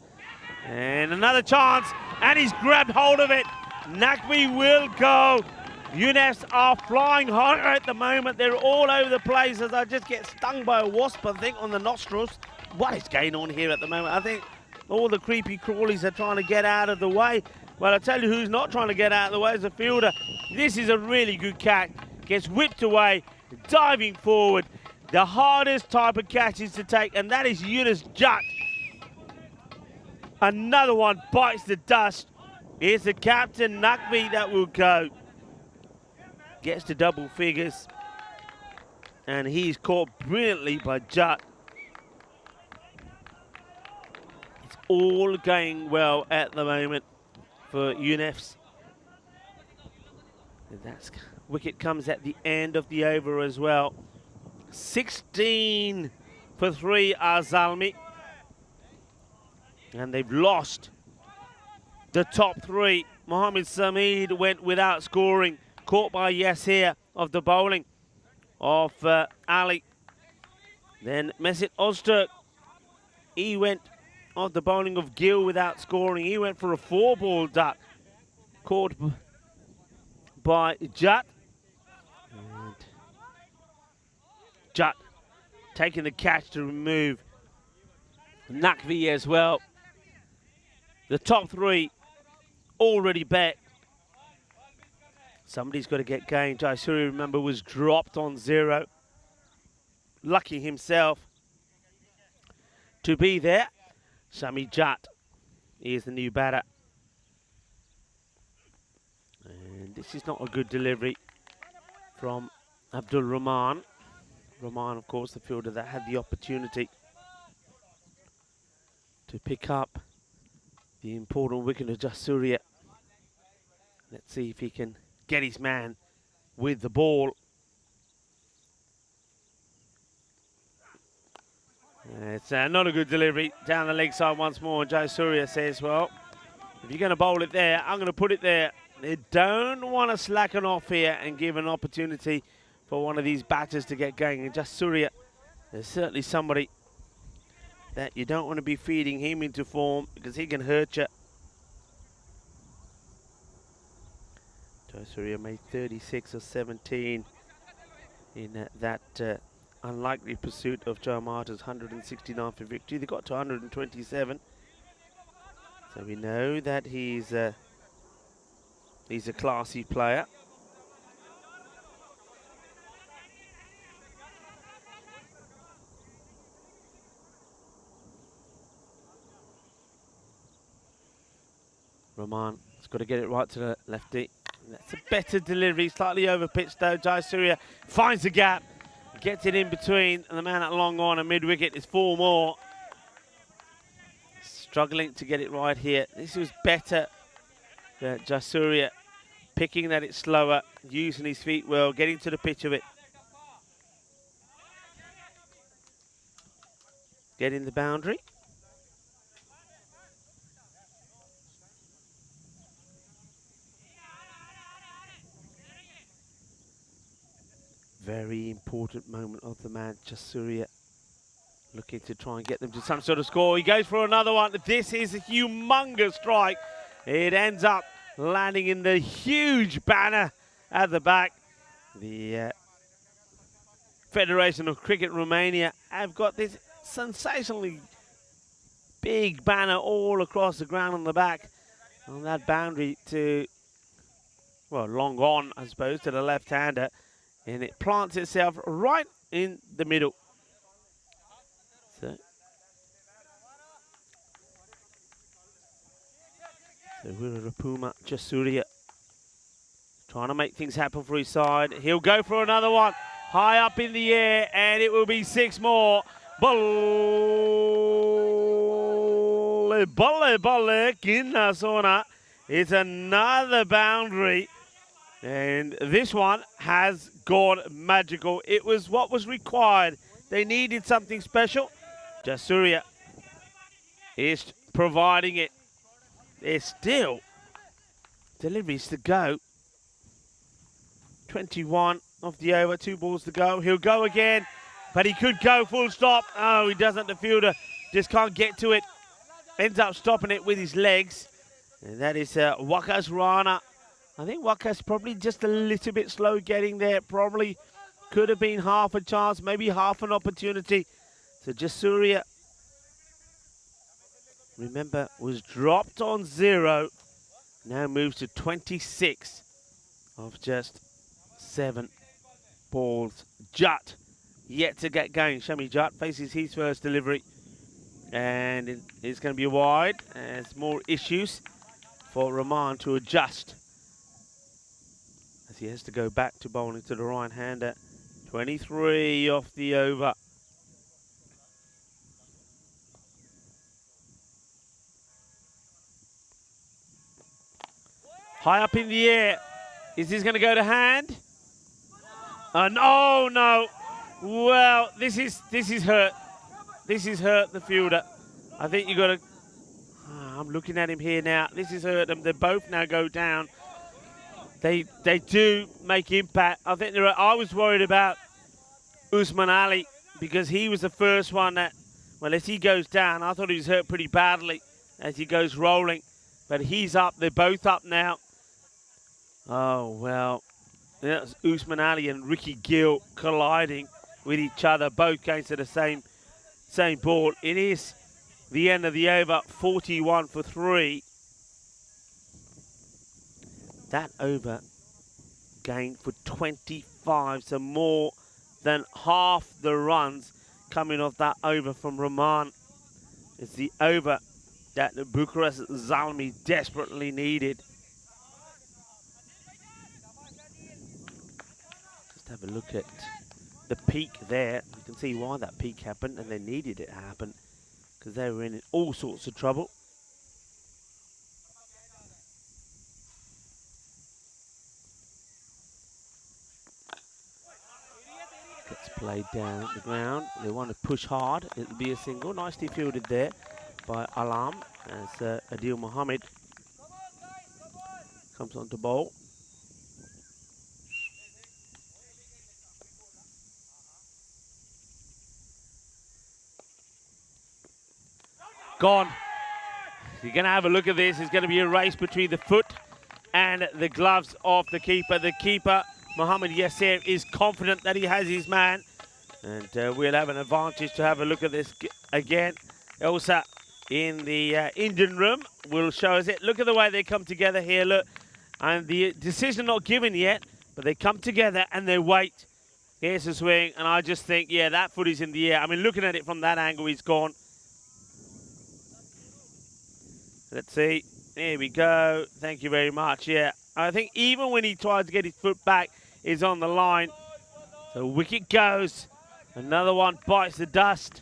And another chance, and he's grabbed hold of it. Nakvi will go. UNFs are flying higher at the moment. They're all over the place as I just get stung by a wasp, I think, on the nostrils. What is going on here at the moment? I think all the creepy crawlies are trying to get out of the way. Well, I tell you who's not trying to get out of the way is the fielder. This is a really good catch. Gets whipped away, diving forward. The hardest type of catches to take, and that is Yunus Jat. Another one bites the dust. It's the captain, Nakvi, that will go. Gets to double figures. And he's caught brilliantly by Jat. It's all going well at the moment for UNFs. And that wicket comes at the end of the over as well. 16 for 3 Azalmi. And they've lost the top 3. Mohammed Sameed went without scoring. Caught by Yasir of the bowling of Ali. Then Mesut Öztürk, he went off the bowling of Gill without scoring. He went for a 4-ball duck. Caught by Jat. And Jat taking the catch to remove Nakvi as well. The top 3 already bet. Somebody's got to get going. Jasuria, remember, was dropped on 0. Lucky himself to be there. Sami Jat is the new batter. And this is not a good delivery from Abdul Rahman. Rahman, of course, the fielder that had the opportunity to pick up the important wicket of Jasuria. Let's see if he can get his man with the ball. It's not a good delivery down the leg side once more. Jasuria says, well, if you're going to bowl it there, I'm going to put it there. They don't want to slacken off here and give an opportunity for one of these batters to get going. And Jasuria, there's certainly somebody that you don't want to be feeding him into form because he can hurt you. Jasuria made 36 or 17 in that unlikely pursuit of Joe Marta's 169 for victory. They got to 127. So we know that he's a classy player. Roman has got to get it right to the lefty. That's a better delivery, slightly over pitch though. Jayasuriya finds the gap, gets it in between, and the man at long on and mid-wicket is 4 more. Struggling to get it right here. This was better. Jayasuriya picking that it's slower, using his feet well, getting to the pitch of it. Getting the boundary. Very important moment of the man, Jayasuriya. Looking to try and get them to some sort of score. He goes for another one. This is a humongous strike. It ends up landing in the huge banner at the back. The Federation of Cricket Romania have got this sensationally big banner all across the ground on the back. On that boundary to, well, long on, I suppose, to the left-hander. And it plants itself right in the middle. So Wirarapuma Jayasuriya trying to make things happen for his side. He'll go for another one. High up in the air, and it will be 6 more. Balle, balle, balle, Kinnasona. It's another boundary. And this one has gone magical. It was what was required. They needed something special. Jayasuriya is providing it. There's still deliveries to go. 21 of the over, 2 balls to go. He'll go again, but he could go full stop. Oh, he doesn't. The fielder just can't get to it. Ends up stopping it with his legs. And that is Waqas Rana. I think Waqas probably just a little bit slow getting there. Probably could have been half a chance, maybe half an opportunity. So Jayasuriya, remember, was dropped on 0. Now moves to 26 of just 7 balls. Jut yet to get going. Shami Jut faces his first delivery. And it's going to be wide. There's more issues for Rahman to adjust, as he has to go back to bowling to the right-hander. 23 off the over. High up in the air. Is this going to go to hand? Oh no. Well, this is hurt. This is hurt the fielder. I think you got to. I'm looking at him here now. This has hurt them. They both now go down. They do make impact. I think I was worried about Usman Ali because he was the first one that, well, as he goes down, I thought he was hurt pretty badly as he goes rolling. But he's up. They're both up now. Oh, well, that's Usman Ali and Ricky Gill colliding with each other, both going to the same ball. It is the end of the over, 41 for 3. That over gained for 25, so more than half the runs coming off that over from Rahman. It's the over that the Bucharest Zalmi desperately needed. Just have a look at the peak there. You can see why that peak happened, and they needed it to happen because they were in all sorts of trouble. Gets played down at the ground. They want to push hard. It'll be a single. Nicely fielded there by Alam as Adil Mohammed comes on to bowl. Gone. You're going to have a look at this. It's going to be a race between the foot and the gloves of the keeper. The keeper, Mohammed Yasser, is confident that he has his man. And we'll have an advantage to have a look at this again. Elsa in the engine room will show us it. Look at the way they come together here, look. And the decision not given yet, but they come together and they wait. Here's the swing, and I just think, yeah, that foot is in the air. I mean, looking at it from that angle, he's gone. Let's see. Here we go. Thank you very much. Yeah, I think even when he tries to get his foot back, he's on the line. So wicket goes. Another one bites the dust.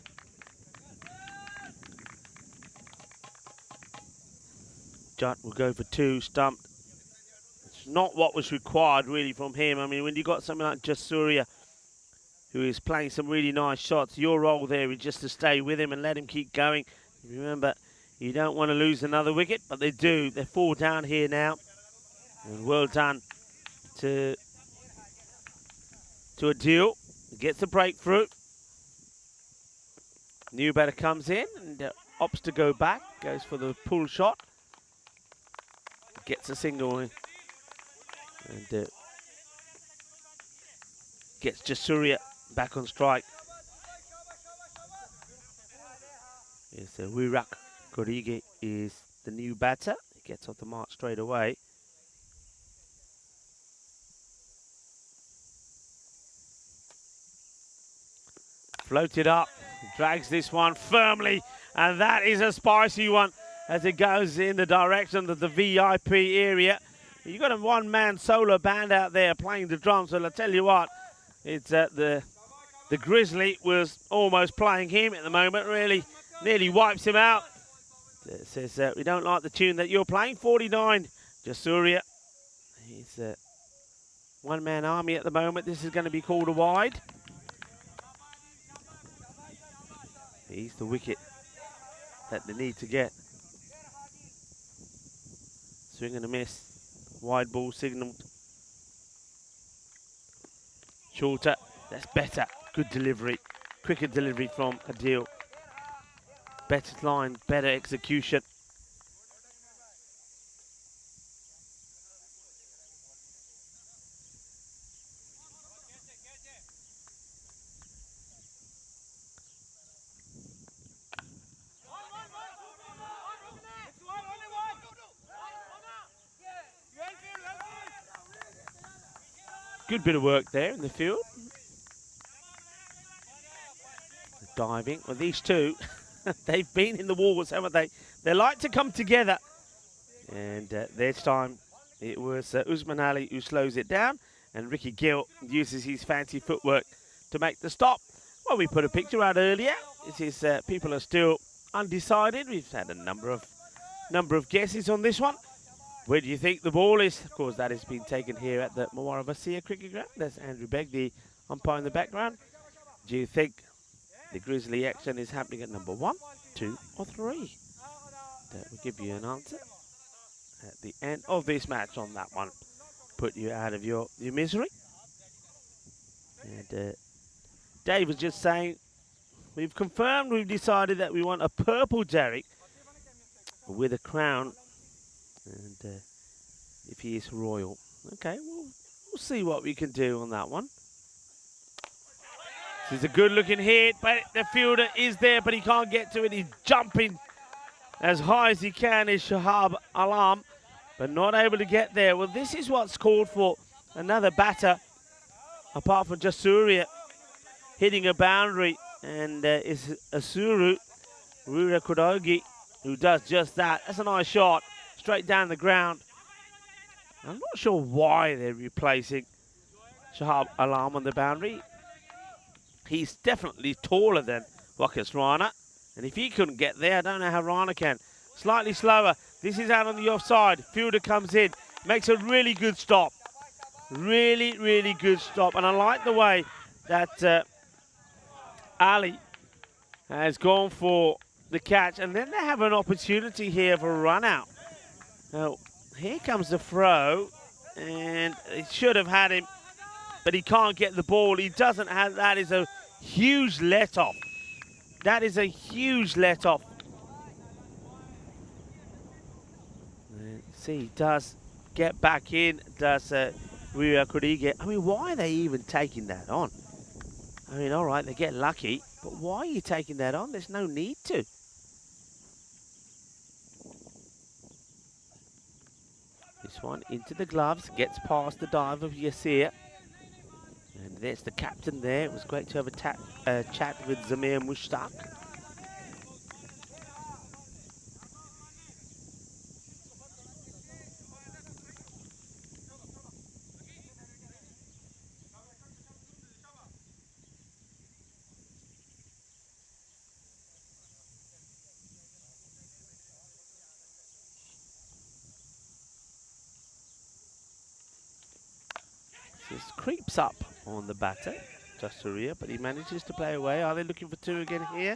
Judd will go for 2, stumped. It's not what was required really from him. I mean, when you got something like Jasuria, who is playing some really nice shots, your role there is just to stay with him and let him keep going. Remember, you don't want to lose another wicket, but they do. They're 4 down here now. And well done to Adil. Gets the breakthrough. New batter comes in and opts to go back. Goes for the pull shot. Gets a single in. And gets Jasuria back on strike. Yes, Wirak Korige is the new batter. He gets off the mark straight away. Floated up, drags this one firmly, and that is a spicy one as it goes in the direction of the VIP area. You've got a one-man solo band out there playing the drums, so I'll tell you what, it's the Grizzly was almost playing him at the moment, really nearly wipes him out. It says we don't like the tune that you're playing. 49, Jasuria. He's a one-man army at the moment. This is going to be called a wide. He's the wicket that they need to get. Swing and a miss. Wide ball signalled. Shorter. That's better. Good delivery. Quicker delivery from Adil. Better line, better execution. Good bit of work there in the field. Diving. Well, these two, they've been in the wars, haven't they? They like to come together. And this time, it was Usman Ali who slows it down. And Ricky Gill uses his fancy footwork to make the stop. Well, we put a picture out earlier. It is people are still undecided. We've had a number of guesses on this one. Where do you think the ball is? Of course, that has been taken here at the Muara Vasia cricket ground. There's Andrew Begg, the umpire in the background. Do you think the Grizzly action is happening at number 1, 2, or 3? That will give you an answer at the end of this match on that one. Put you out of your misery. And Dave was just saying, we've confirmed, we've decided that we want a purple Derrick with a crown. And if he is royal. Okay, we'll see what we can do on that one. This is a good looking hit, but the fielder is there, but he can't get to it. He's jumping as high as he can, is Shahab Alam, but not able to get there. Well, this is what's called for another batter, apart from Jasuria hitting a boundary, and it's Asuru Rura Kudogi who does just that. That's a nice shot. Straight down the ground. I'm not sure why they're replacing Shahab Alam on the boundary. He's definitely taller than Wakas Rana. And if he couldn't get there, I don't know how Rana can. Slightly slower. This is out on the offside. Fielder comes in. Makes a really good stop. Really, really good stop. And I like the way that Ali has gone for the catch. And then they have an opportunity here for a run out. Now, here comes the throw, and he should have had him, but he can't get the ball. He doesn't have, that is a huge let-off. That is a huge let-off. See, he does get back in, does Ria Kudige. I mean, why are they even taking that on? I mean, all right, they get lucky, but why are you taking that on? There's no need to. This one into the gloves, gets past the dive of Yasir. And there's the captain there. It was great to have a chat with Zamir Mushtaq. Just creeps up on the batter, Justuria, but he manages to play away. Are they looking for two again here?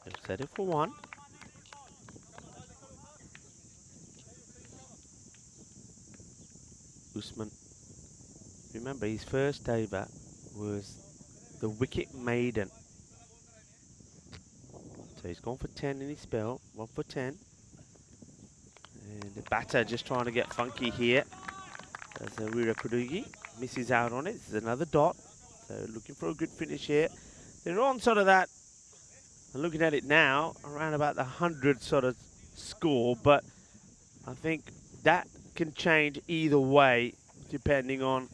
They've set it for one. Usman, remember his first over was the wicket maiden. So he's gone for 10 in his spell, 1 for 10. And the batter just trying to get funky here. That's Rira Kudugi. Misses out on it. This is another dot. So looking for a good finish here. They're on sort of that, I'm looking at it now, around about the 100 sort of score. But I think that can change either way depending on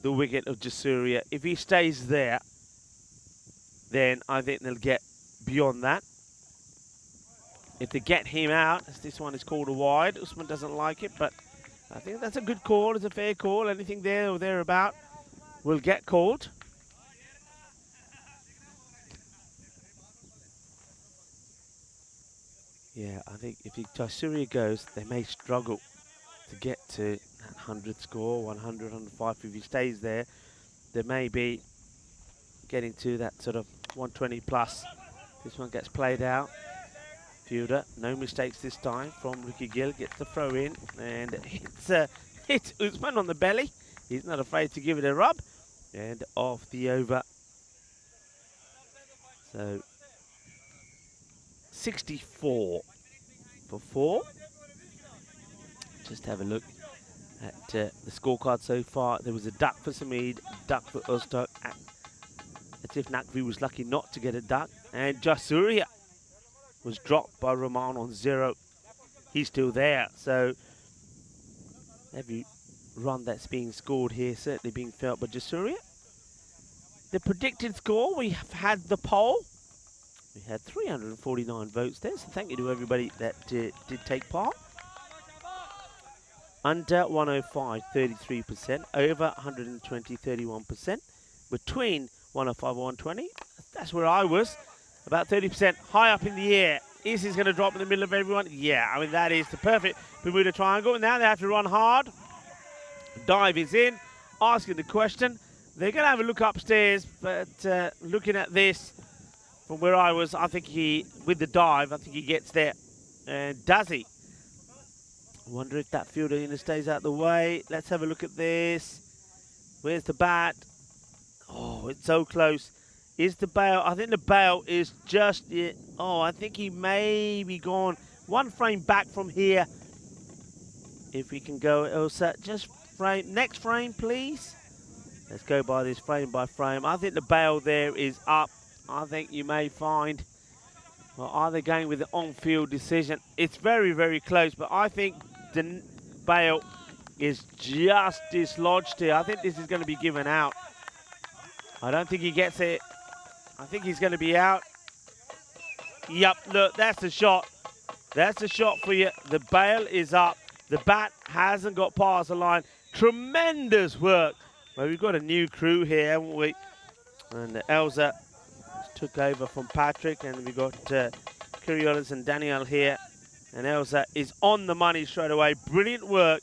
the wicket of Jasuria. If he stays there, then I think they'll get beyond that. If they get him out, as this one is called a wide, Usman doesn't like it, but I think that's a good call. It's a fair call. Anything there or thereabout will get called. Yeah, I think if Jasuria goes, they may struggle to get to that 100 score, 100, 105. If he stays there, they may be getting to that sort of 120 plus. This one gets played out. Fielder, no mistakes this time from Ricky Gill, gets the throw in, and hits Usman on the belly. He's not afraid to give it a rub, and off the over. So 64 for 4. Just have a look at the scorecard so far. There was a duck for Sameed, duck for Ustak. As if Naqvi was lucky not to get a duck, and Jasuria was dropped by Rahman on 0. He's still there, so every run that's being scored here certainly being felt by Jasuria. The predicted score, we have had the poll. We had 349 votes there, so thank you to everybody that did take part. Under 105, 33%. Over 120, 31%. Between 105 and 120, that's where I was. About 30% high up in the air. Is he going to drop in the middle of everyone? Yeah, I mean, that is the perfect Bermuda Triangle. Now they have to run hard. Dive is in, asking the question. They're going to have a look upstairs, but looking at this from where I was, I think with the dive, I think he gets there. And does he? I wonder if that fielder stays out the way. Let's have a look at this. Where's the bat? Oh, it's so close. Is the bail? I think the bail is just... Oh, I think he may be gone. One frame back from here. If we can go, Elsa, just frame. Next frame, please. Let's go by this frame by frame. I think the bail there is up. I think you may find... Well, are they going with the on-field decision? It's very, very close, but I think the bail is just dislodged here. I think this is going to be given out. I don't think he gets it. I think he's going to be out. Yep, look, that's the shot. That's the shot for you. The bail is up. The bat hasn't got past the line. Tremendous work. Well, we've got a new crew here, haven't we? And Elsa took over from Patrick, and we've got Kiriolis and Daniel here. And Elsa is on the money straight away. Brilliant work.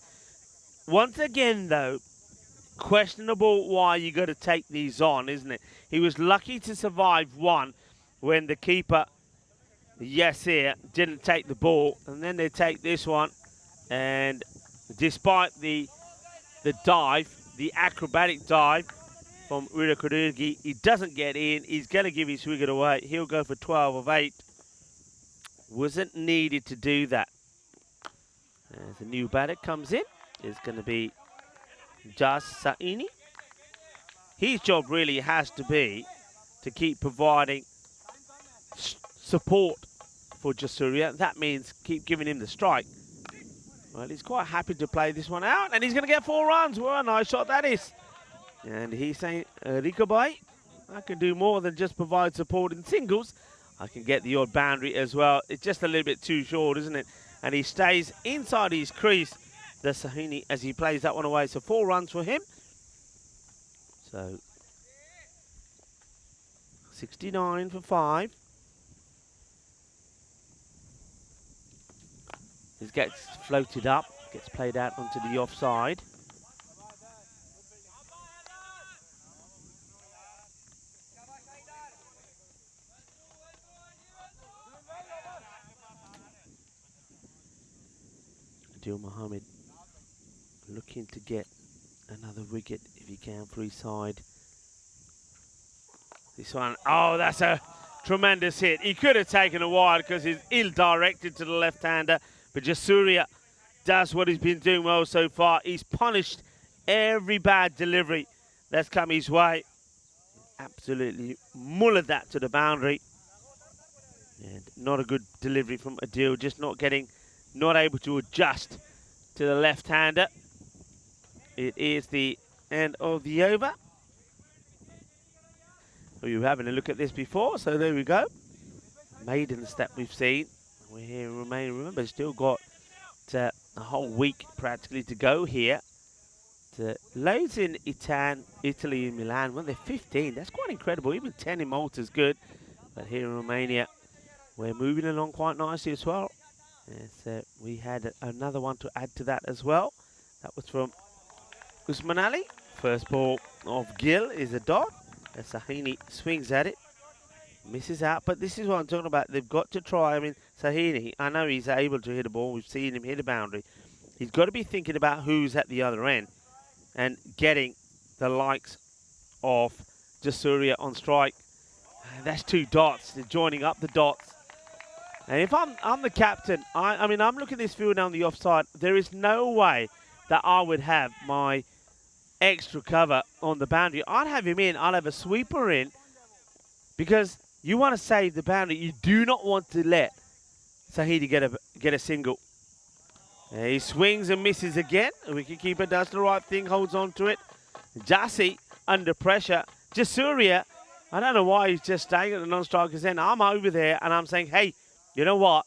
Once again, though, questionable why you got to take these on, isn't it? He was lucky to survive one when the keeper, Yasir, didn't take the ball, and then they take this one, and despite the dive, the acrobatic dive from Rira Kudugi, he doesn't get in. He's going to give his wicket away. He'll go for 12 of 8. Wasn't needed to do that. As a new batter comes in, it's going to be Jas Saini. His job really has to be to keep providing support for Jasuria. That means keep giving him the strike. Well, he's quite happy to play this one out, and he's going to get 4 runs. What a nice shot that is. And he's saying, Rico boy, I can do more than just provide support in singles. I can get the odd boundary as well. It's just a little bit too short, isn't it? And he stays inside his crease, the Sahini, as he plays that one away. So 4 runs for him. So 69 for 5. This gets floated up, gets played out onto the offside. Adil Mohammed looking to get another wicket if he can for his side. This one, oh, that's a tremendous hit. He could have taken a wide because he's ill-directed to the left-hander, but Jasuria does what he's been doing well so far. He's punished every bad delivery that's come his way. Absolutely mullered that to the boundary. And not a good delivery from Adil, just not able to adjust to the left-hander. It is the end of the over. We were having a look at this before, so there we go. Maiden step we've seen. We're here in Romania. Remember, still got a whole week practically to go here. Loads in Italy and Milan. Well, they're 15. That's quite incredible. Even 10 in Malta is good. But here in Romania, we're moving along quite nicely as well. And so we had another one to add to that as well. That was from Usman Ali. First ball of Gill is a dot. And Sahini swings at it. Misses out. But this is what I'm talking about. They've got to try. I mean, Sahini, I know he's able to hit a ball. We've seen him hit a boundary. He's got to be thinking about who's at the other end and getting the likes of Jasuria on strike. And that's 2 dots. They're joining up the dots. And if I'm the captain, I mean, I'm looking at this field down the offside. There is no way that I would have my extra cover on the boundary. I'd have him in. I'd have a sweeper in because you want to save the boundary. You do not want to let Sahidi get a single. And he swings and misses again. The wicketkeeper does the right thing, holds on to it. Jassi under pressure. Jasuria, I don't know why he's just staying at the non-striker's end. I'm over there and I'm saying, hey, you know what?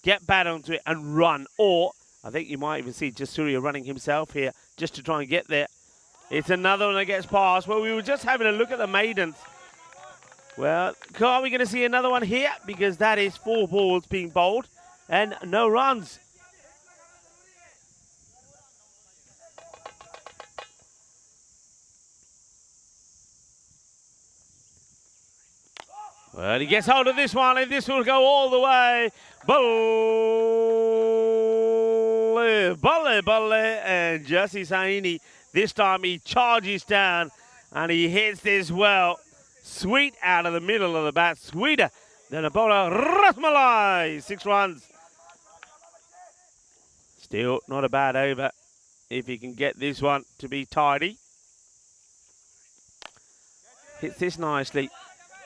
Get bad onto it and run. Or I think you might even see Jasuria running himself here just to try and get there. It's another one that gets past. Well, we were just having a look at the maidens. Well, are we going to see another one here? Because that is 4 balls being bowled and no runs. Well, he gets hold of this one, and this will go all the way. Bolle, and Jassi Sahini. This time he charges down, and he hits this well. Sweet out of the middle of the bat. Sweeter than a bowler. Rasmalai, 6 runs. Still not a bad over if he can get this one to be tidy. Hits this nicely.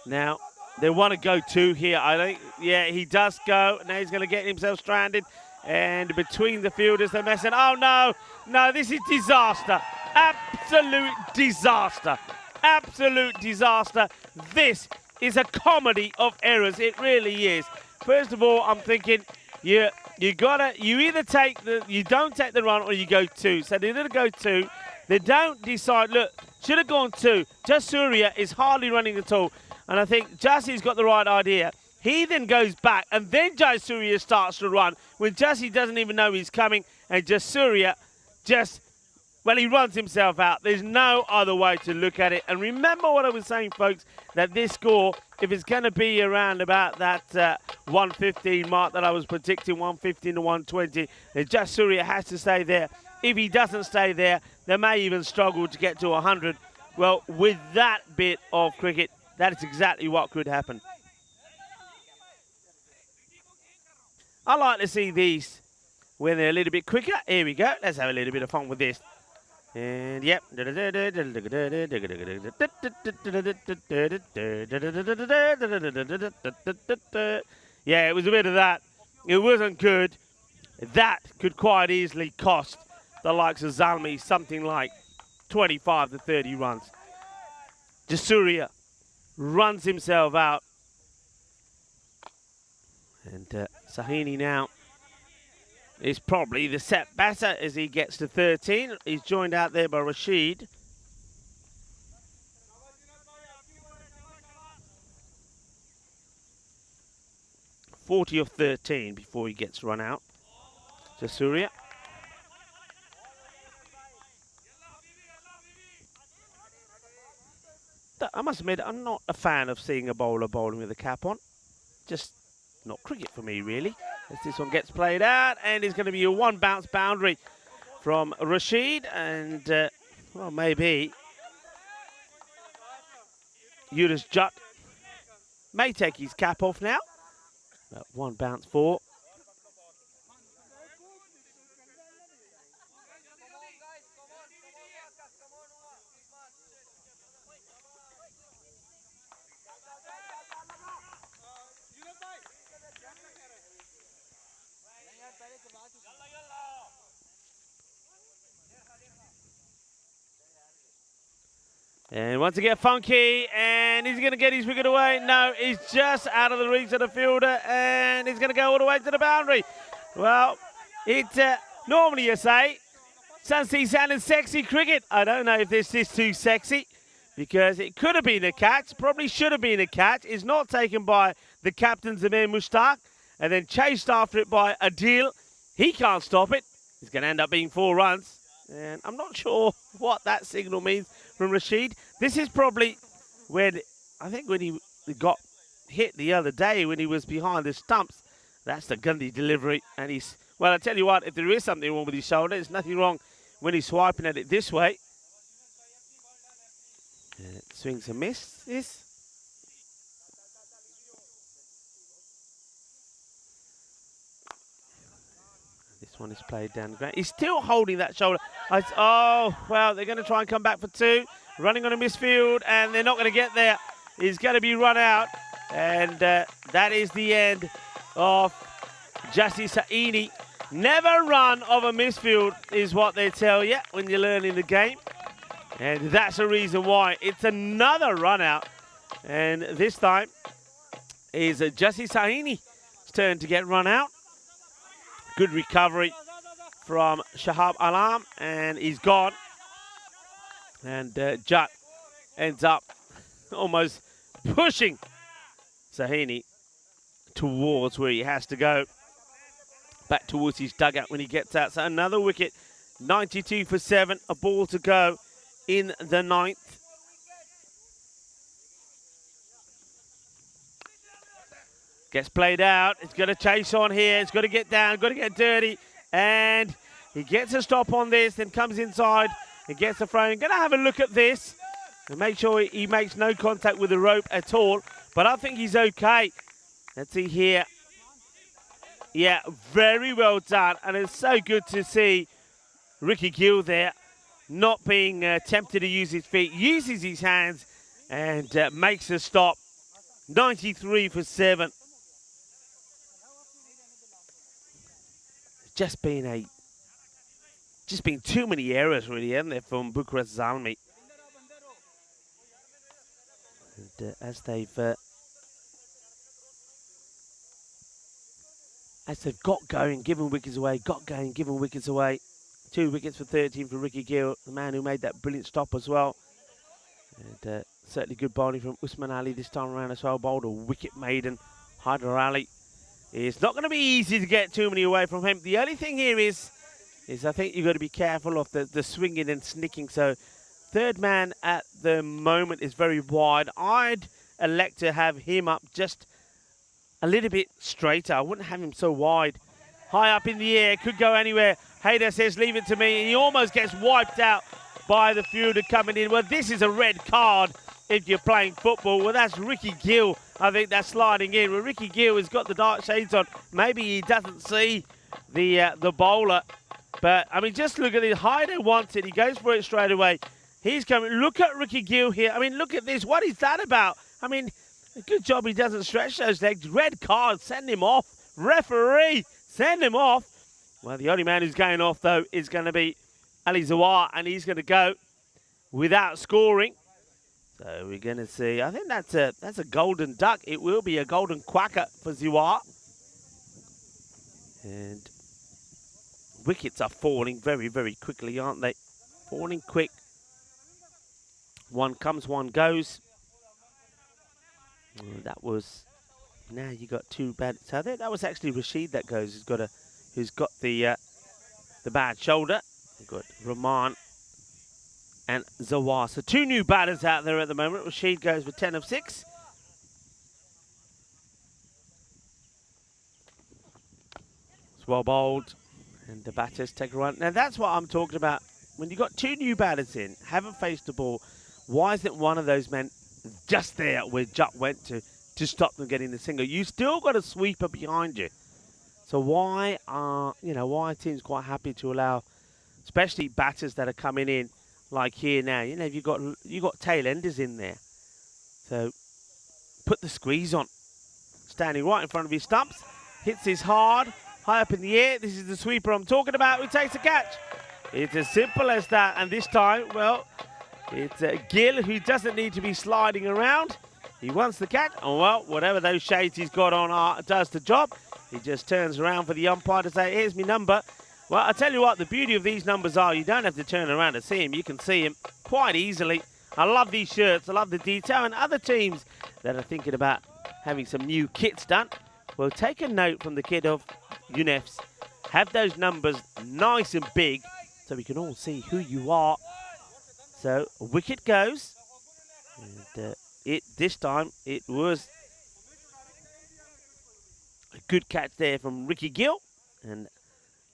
Now, they want to go 2 here, I think. Yeah, he does go. Now he's going to get himself stranded. And between the fielders, they're messing. Oh, no. No, this is disaster. Absolute disaster. Absolute disaster. This is a comedy of errors. It really is. First of all, I'm thinking you either take you don't take the run or you go 2. So they didn't go 2. They don't decide, look, should have gone 2. Jasuria is hardly running at all. And I think Jassi's got the right idea. He then goes back, and then Jasuria starts to run when Jassi doesn't even know he's coming, and Jasuria he runs himself out. There's no other way to look at it. And remember what I was saying, folks, that this score, if it's going to be around about that 115 mark that I was predicting, 115 to 120, then Jasuria has to stay there. If he doesn't stay there, they may even struggle to get to 100. Well, with that bit of cricket, that is exactly what could happen. I like to see these when they're a little bit quicker. Here we go. Let's have a little bit of fun with this. And yep. Yeah, it was a bit of that. It wasn't good. That could quite easily cost the likes of Zalmi something like 25 to 30 runs. Jasuria runs himself out. And Sahini now is probably the set batter as he gets to 13. He's joined out there by Rashid. .40 of 13 before he gets run out. Jasuria. I must admit, I'm not a fan of seeing a bowler bowling with a cap on. Just not cricket for me, really. As this one gets played out, and it's going to be a one bounce boundary from Rashid, and well, maybe Yudas Jut may take his cap off now. One bounce for. And once again, Funky, and he's going to get his wicket away. No, he's just out of the reach of the fielder, and he's going to go all the way to the boundary. Well, normally you say, Sunsea's sounding sexy cricket. I don't know if this is too sexy, because it could have been a catch, probably should have been a catch. It's not taken by the captain, Zamir Mushtaq, and then chased after it by Adil. He can't stop it. It's going to end up being 4 runs. And I'm not sure what that signal means from Rashid. This is probably when, I think when he got hit the other day when he was behind the stumps. That's the Gandhi delivery. And he's, well, I tell you what, if there is something wrong with his shoulder, there's nothing wrong when he's swiping at it this way. Swings and misses. This one is played down the ground. He's still holding that shoulder. Oh, well, they're going to try and come back for 2. Running on a misfield, and they're not going to get there. He's going to be run out. And that is the end of Jassi Saini. Never run of a misfield is what they tell you when you're learning the game. And that's the reason why. It's another run out. And this time is Jassi Saini's turn to get run out. Good recovery from Shahab Alam, and he's gone. And Jut ends up almost pushing Sahini towards where he has to go. Back towards his dugout when he gets out. So another wicket, 92 for 7, a ball to go in the 9th. Gets played out. It's got to chase on here. It's got to get down, got to get dirty. And he gets a stop on this, then comes inside and gets a throw. I'm going to have a look at this and make sure he makes no contact with the rope at all. But I think he's okay. Let's see here. Yeah, very well done. And it's so good to see Ricky Gill there not being tempted to use his feet. Uses his hands and makes a stop. 93 for 7. Just been too many errors, really, haven't there, from Bucharest Zalmi. And as they've got going, given wickets away, 2 wickets for 13 for Ricky Gill, the man who made that brilliant stop as well. And certainly good bowling from Usman Ali this time around as well. Bowled a wicket maiden, Hyder Ali. It's not going to be easy to get too many away from him. The only thing here is I think you've got to be careful of the swinging and snicking. So third man at the moment is very wide. I'd elect to have him up just a little bit straighter. I wouldn't have him so wide. High up in the air, could go anywhere. Hayder says, leave it to me. And he almost gets wiped out by the fielder coming in. Well, this is a red card if you're playing football. Well, that's Ricky Gill. I think that's sliding in. Well, Ricky Gill has got the dark shades on. Maybe he doesn't see the bowler. But, I mean, just look at it. Hyder wants it. He goes for it straight away. He's coming. Look at Ricky Gill here. I mean, look at this. What is that about? I mean, Good job he doesn't stretch those legs. Red card, send him off. Referee, send him off. Well, the only man who's going off, though, is going to be Ali Zawar, and he's going to go without scoring. So we're going to see. I think that's a golden duck. It will be a golden quacker for Zawar. And wickets are falling very, very quickly, aren't they? Falling quick. One comes, one goes. That was. Now you got two bad. So I think that was actually Rashid that goes. Who's got the bad shoulder. We've got Rahman and Zawar. So two new batters out there at the moment. Rashid goes with 10 of 6. It's well bowled. And the batters take a run. Now that's what I'm talking about. When you've got two new batters in, haven't faced the ball, why isn't one of those men just there where Jutt went to stop them getting the single? You still got a sweeper behind you. So why are teams quite happy to allow, especially batters that are coming in like here now? You know, you got tail enders in there. So put the squeeze on. Standing right in front of his stumps, hits his hard, high up in the air. This is the sweeper I'm talking about who takes a catch. It's as simple as that. And this time, well, it's Gill who doesn't need to be sliding around. He wants the catch. And well, whatever those shades he's got on does the job. He just turns around for the umpire to say, here's my number. Well, I tell you what, the beauty of these numbers are you don't have to turn around to see him. You can see him quite easily. I love these shirts. I love the detail. And other teams that are thinking about having some new kits done, well, take a note from the kid of UNEFs. Have those numbers nice and big so we can all see who you are. So, a wicket goes. And this time, it was a good catch there from Ricky Gill. And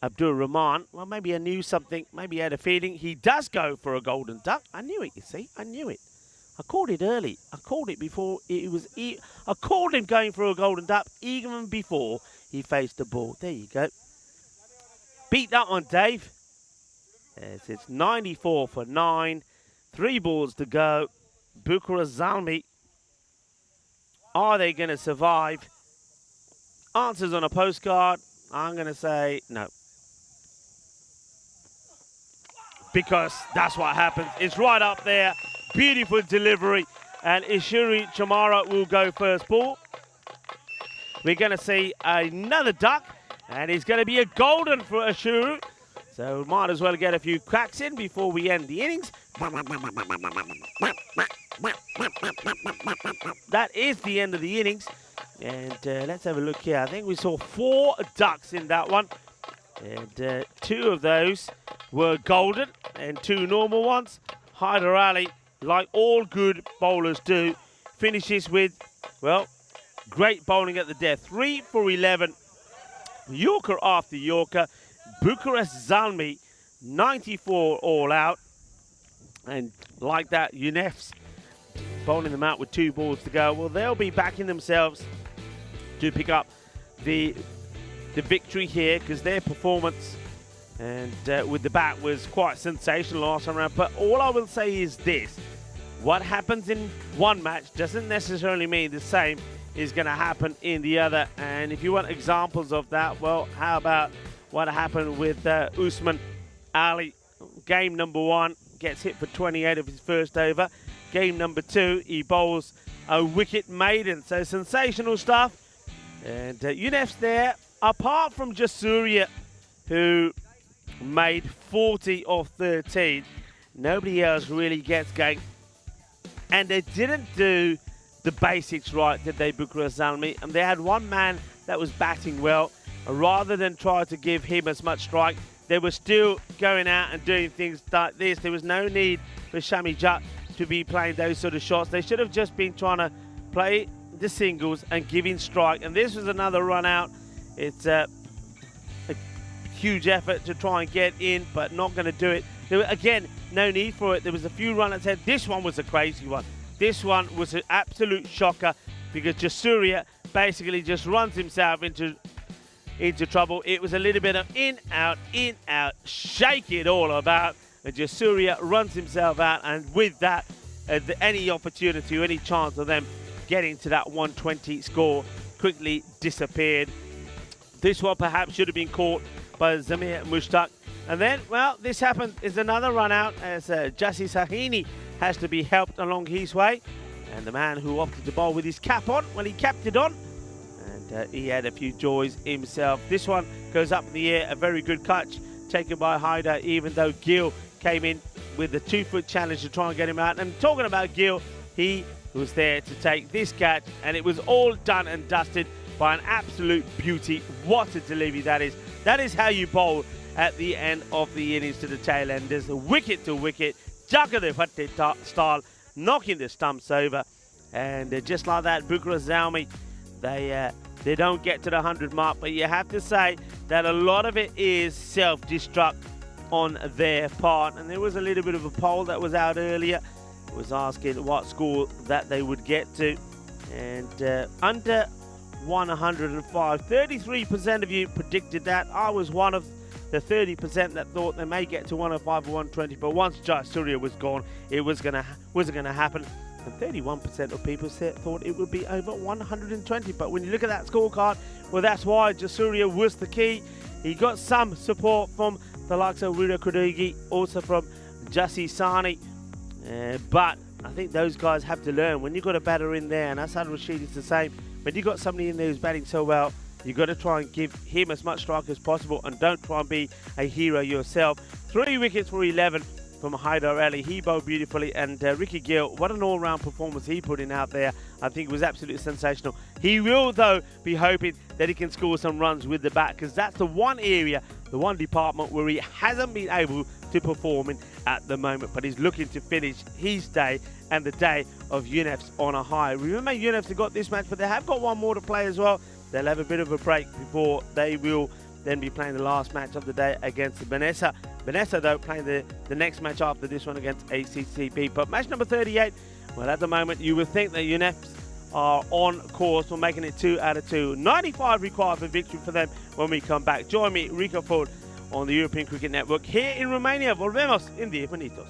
Abdul Rahman, well, maybe I knew something. Maybe I had a feeling. He does go for a golden duck. I knew it, you see. I knew it. I called it early. I called it before it was... I called him going for a golden duck even before he faced the ball. There you go. Beat that one, Dave. Yes, it's 94 for 9. 3 balls to go. Bukhara Zalmi. Are they going to survive? Answers on a postcard. I'm going to say no. Because that's what happens. It's right up there. Beautiful delivery. And Ishuri Chamara will go first ball. We're going to see another duck. And it's going to be a golden for Ishuri. So we might as well get a few cracks in before we end the innings. That is the end of the innings. And let's have a look here. I think we saw 4 ducks in that one. And 2 of those were golden and 2 normal ones. Hyder Ali, like all good bowlers do, finishes with, well, great bowling at the death. 3 for 11. Yorker after Yorker. Bucharest Zalmi, 94 all out. And like that, UNEFs bowling them out with 2 balls to go. Well, they'll be backing themselves to pick up the victory here because their performance and with the bat was quite sensational last time around. But all I will say is this. What happens in one match doesn't necessarily mean the same is going to happen in the other. And if you want examples of that, well, how about what happened with Usman Ali? Game number 1, gets hit for 28 of his first over. Game number 2, he bowls a wicket maiden. So sensational stuff. And UNEF's there, apart from Jasuria, who made 40 of 13. Nobody else really gets going. And they didn't do the basics right, did they, Bukhara Zalmi? And they had one man that was batting well. Rather than try to give him as much strike, they were still going out and doing things like this. There was no need for Shami Jutt to be playing those sort of shots. They should have just been trying to play the singles and giving strike. And this was another run out. It's a huge effort to try and get in, but not going to do it. There were, again, no need for it. There was a few runners that said this one was a crazy one. This one was an absolute shocker because Jasuria basically just runs himself into trouble. It was a little bit of in, out, shake it all about. And Jasuria runs himself out, and with that, any opportunity, any chance of them getting to that 120 score quickly disappeared. This one perhaps should have been caught by Zamir Mushtaq. And then, well, this happened is another run out as Jassi Sahini has to be helped along his way. And the man who opted to bowl with his cap on, well, he capped it on. And he had a few joys himself. This one goes up in the air, a very good catch taken by Haider, even though Gill came in with the 2-foot challenge to try and get him out. And talking about Gill, he was there to take this catch, and it was all done and dusted by an absolute beauty. What a delivery that is. That is how you bowl at the end of the innings to the tail enders. Wicket to wicket, jugger the Fatte style, knocking the stumps over. And just like that, Bukra Zalmi, they don't get to the 100 mark, but you have to say that a lot of it is self-destruct on their part. And there was a little bit of a poll that was out earlier. It was asking what score that they would get to. And under 105, 33% of you predicted that. I was one of the 30% that thought they may get to 105 or 120, but once Jayasuriya was gone, it wasn't gonna happen. And 31% of people thought it would be over 120. But when you look at that scorecard, well, that's why Jayasuriya was the key. He got some support from the likes of Ruda Kudigi, also from Jassi Sani. But I think those guys have to learn. When you've got a batter in there, and Asad Rashid is the same, when you've got somebody in there who's batting so well, you've got to try and give him as much strike as possible and don't try and be a hero yourself. 3 wickets for 11 from Haider Ali. He bowled beautifully, and Ricky Gill, what an all-round performance he put in out there. I think it was absolutely sensational. He will, though, be hoping that he can score some runs with the bat, because that's the one area, the one department where he hasn't been able to perform in at the moment, but he's looking to finish his day and the day of UNEFs on a high. Remember, UNEFs have got this match, but they have got one more to play as well. They'll have a bit of a break before they will then be playing the last match of the day against Vanessa. Vanessa, though, playing the next match after this one against ACCP. But match number 38, well, at the moment, you would think that UNEFs are on course for making it 2 out of 2. 95 required for victory for them when we come back. Join me, Rico Ford, on the European Cricket Network here in Romania. Volvemos in 10 minutos.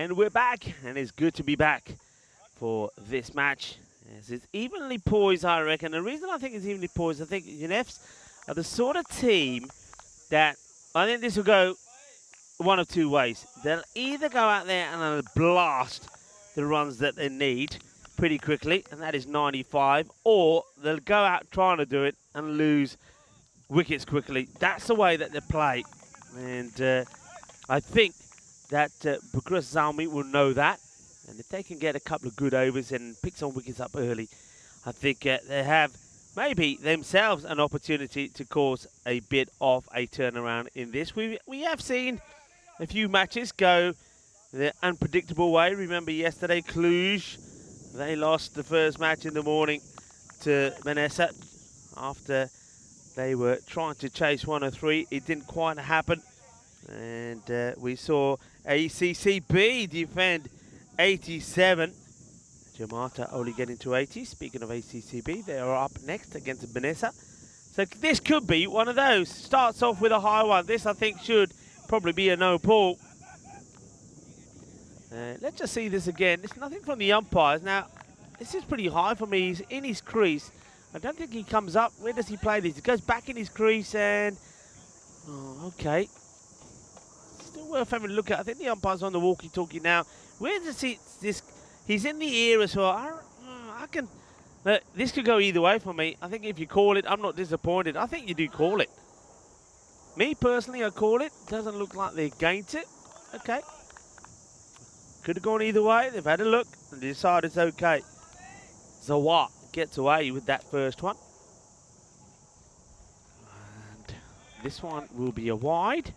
And we're back, and it's good to be back for this match. As it's evenly poised, I reckon. The reason I think it's evenly poised, I think UNEFs are the sort of team that I think this will go one of two ways. They'll either go out there and they'll blast the runs that they need pretty quickly, and that is 95, or they'll go out trying to do it and lose wickets quickly. That's the way that they play. And I think that Bucharest Zalmi will know that. And if they can get a couple of good overs and pick some wickets up early, I think they have maybe themselves an opportunity to cause a bit of a turnaround in this. We have seen a few matches go the unpredictable way. Remember yesterday, Cluj, they lost the first match in the morning to Vanessa after they were trying to chase 103. It didn't quite happen. And we saw ACCB defend 87. Jamata only getting to 80. Speaking of ACCB, they are up next against Vanessa. So this could be one of those. Starts off with a high one. This, I think, should probably be a no ball. Let's just see this again. There's nothing from the umpires. Now, this is pretty high for me. He's in his crease. I don't think he comes up. Where does he play this? He goes back in his crease and... Oh, okay. Still worth having a look at. I think the umpire's on the walkie-talkie now. Where does he... He's in the ear as well. I can... this could go either way for me. I think if you call it, I'm not disappointed. I think you do call it. Me, personally, I call it. Doesn't look like they're against it. Okay. Could have gone either way. They've had a look and decided it's okay. Zawat gets away with that first one. And this one will be a wide. It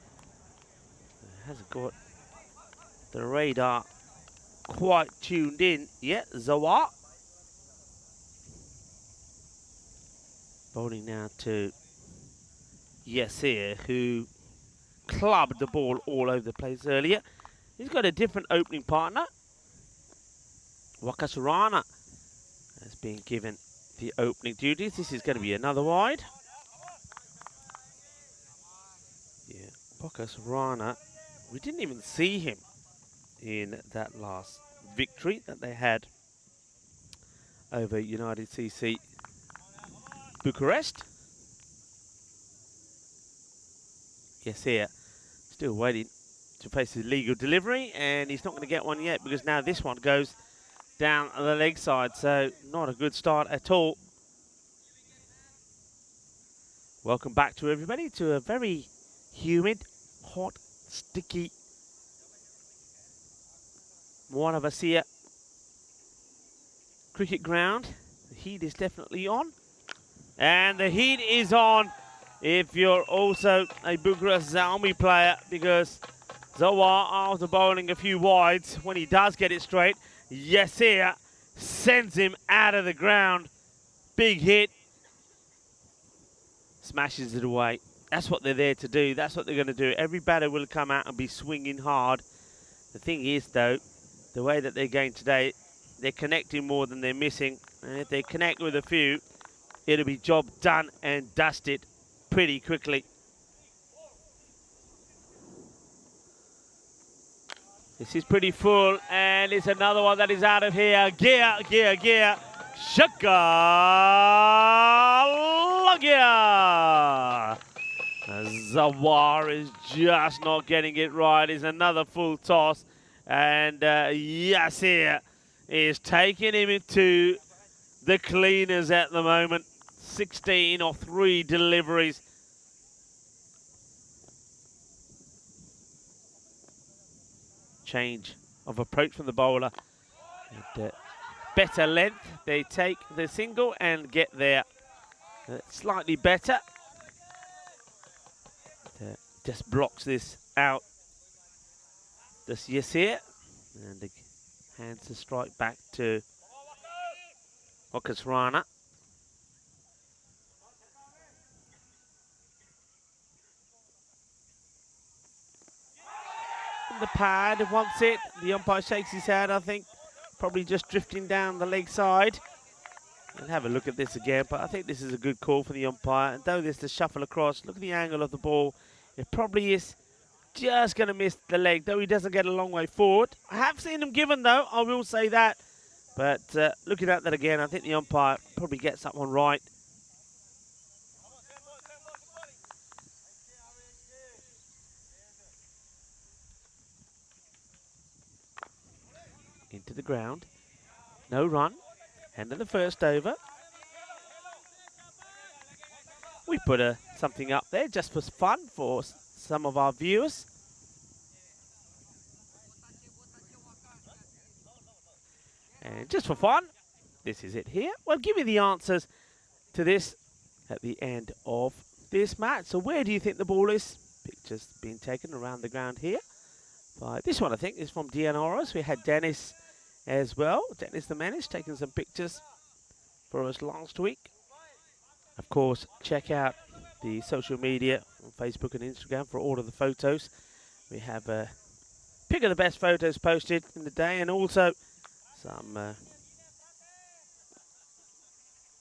hasn't got the radar quite tuned in yet. Zawat. Bowling now to Yasir, who clubbed the ball all over the place earlier. He's got a different opening partner. Wakasrana has been given the opening duties. This is going to be another wide. Yeah, Wakasrana, we didn't even see him in that last victory that they had over United CC Bucharest. Yes, here, still waiting to face his legal delivery, and he's not going to get one yet because now this one goes down the leg side, so not a good start at all. Welcome back to everybody to a very humid, hot, sticky Moana cricket ground. The heat is definitely on, and the heat is on if you're also a Bucharest Zalmi player, because Zawar, after bowling a few wides, when he does get it straight, Yasir sends him out of the ground. Big hit. Smashes it away. That's what they're there to do. That's what they're going to do. Every batter will come out and be swinging hard. The thing is, though, the way that they're going today, they're connecting more than they're missing. And if they connect with a few, it'll be job done and dusted pretty quickly. This is pretty full, and it's another one that is out of here. Gear. Shakalagia. Zawar is just not getting it right. It's another full toss, and Yasir is taking him into the cleaners at the moment. 16 or 3 deliveries. Change of approach from the bowler. And, better length. They take the single and get there. Slightly better. Just blocks this out. This Yasir. And hands the strike back to Okasrana. The pad wants it. The umpire shakes his head, I think. Probably just drifting down the leg side. And have a look at this again, but I think this is a good call for the umpire. And though there's the shuffle across, look at the angle of the ball. It probably is just going to miss the leg, though he doesn't get a long way forward. I have seen him given, though, I will say that. But looking at that again, I think the umpire probably gets that one right. Into the ground. No run. End of the first over. We put something up there just for fun for some of our viewers. And just for fun, this is it here. We'll give you the answers to this at the end of this match. So where do you think the ball is? Pictures being taken around the ground here. This one, I think, is from DNRs. We had Dennis as well. Dennis the Menace taking some pictures for us last week. Of course, check out the social media on Facebook and Instagram for all of the photos. We have a pick of the best photos posted in the day, and also some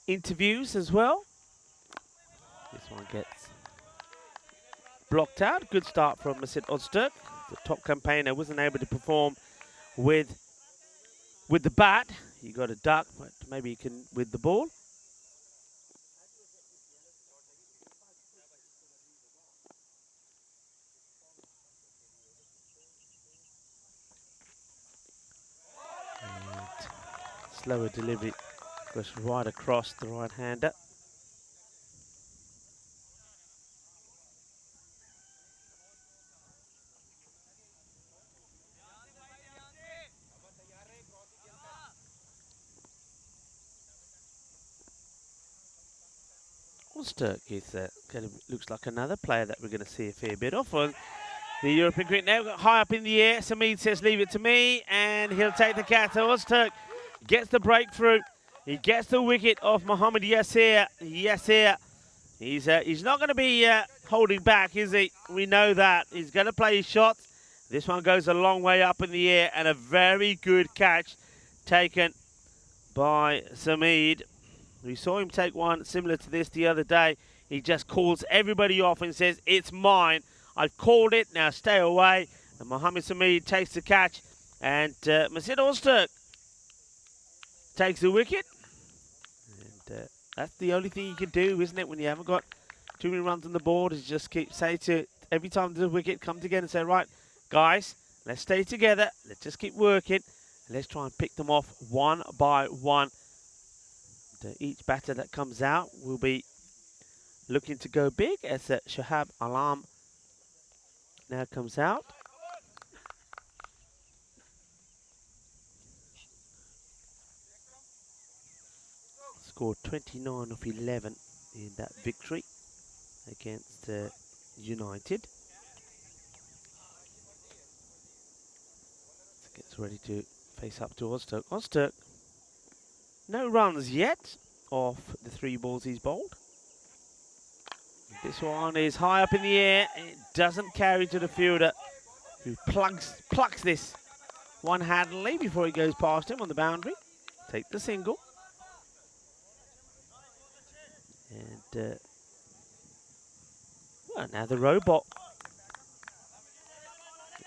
interviews as well. This one gets blocked out. Good start from Masid Ozturk. The top campaigner wasn't able to perform with the bat. He got a duck, but maybe he can with the ball. And slower delivery goes right across the right-hander. Ozturk is looks like another player that we're going to see a fair bit of on the European cricket. Now high up in the air, Samid says leave it to me, and he'll take the catch. So Ozturk gets the breakthrough. He gets the wicket off Mohammad Yasir. Yasir, he's not going to be holding back, is he? We know that. He's going to play his shots. This one goes a long way up in the air, and a very good catch taken by Samid. We saw him take one similar to this the other day. He just calls everybody off and says, it's mine. I've called it, now stay away. And Mohammad Samid takes the catch. And Masid Ozturk takes the wicket. And that's the only thing you can do, isn't it, when you haven't got too many runs on the board, is just say to every time the wicket, come together and say, right, guys, let's stay together. Let's just keep working. And let's try and pick them off one by one. Each batter that comes out will be looking to go big as Shahab Alam now comes out. Scored 29 of 11 in that victory against United. Gets ready to face up to Ozturk. Ozturk, no runs yet off the 3 balls he's bowled. This one is high up in the air. It doesn't carry to the fielder, who plucks this one-handedly before he goes past him on the boundary. Take the single. And well, now the robot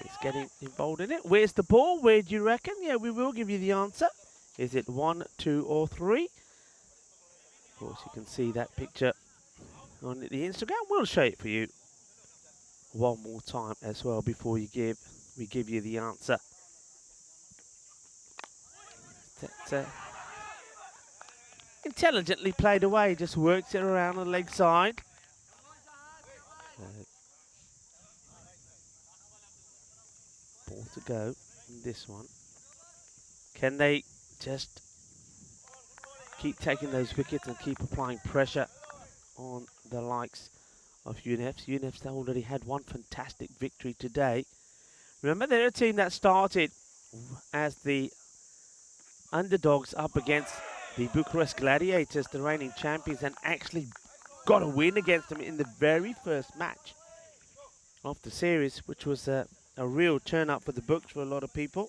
is getting involved in it. Where's the ball? Where do you reckon? Yeah, we will give you the answer. Is it 1, 2, or 3? Of course, you can see that picture on the Instagram. We'll show it for you one more time as well before we give you the answer. That's intelligently played away, just works it around the leg side. Ball to go in this one. Can they just keep taking those wickets and keep applying pressure on the likes of UNEFs? UNEFs already had one fantastic victory today. Remember, they're a team that started as the underdogs up against the Bucharest Gladiators, the reigning champions, and actually got a win against them in the very first match of the series, which was a real turn up for the books for a lot of people.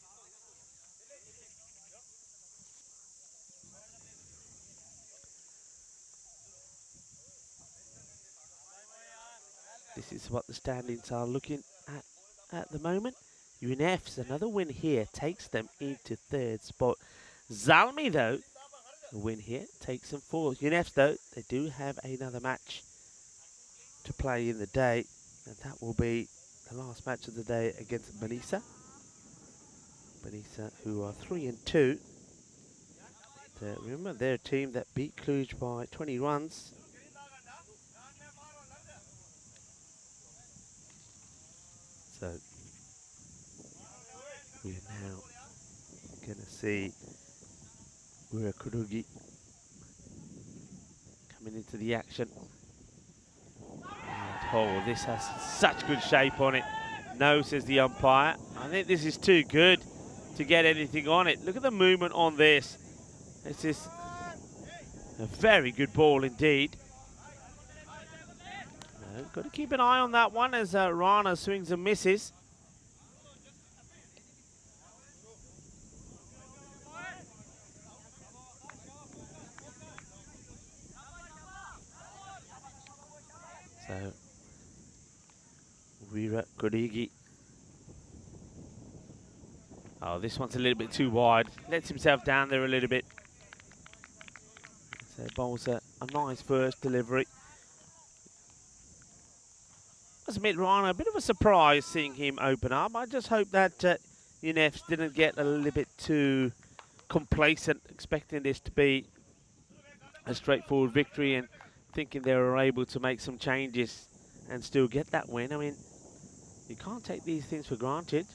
This is what the standings are looking at at the moment. UNF's another win here takes them into third spot. Zalmi, though, a win here takes them fourth. UNF's, though, they do have another match to play in the day, and that will be the last match of the day against Benissa. Benissa, who are 3-2. Remember, they're a team that beat Cluj by 20 runs. So we are now going to see Kurugi coming into the action. And, oh, this has such good shape on it. No, says the umpire. I think this is too good to get anything on it. Look at the movement on this. This is a very good ball indeed. Got to keep an eye on that one as Rana swings and misses. So, Vira Kurigi. Oh, this one's a little bit too wide. Lets himself down there a little bit. So, bowls a nice first delivery. I must admit, Rana, a bit of a surprise seeing him open up. I just hope that UNFs didn't get a little bit too complacent, expecting this to be a straightforward victory and thinking they were able to make some changes and still get that win. I mean, you can't take these things for granted.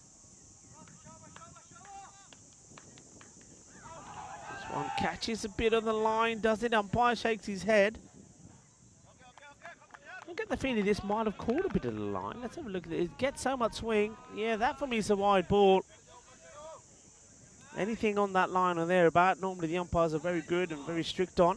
This one catches a bit on the line, does it? Umpire shakes his head. I get the feeling this might have caught a bit of the line. Let's have a look at it. It gets so much swing. Yeah, that for me is a wide ball. Anything on that line or thereabout, normally the umpires are very good and very strict on.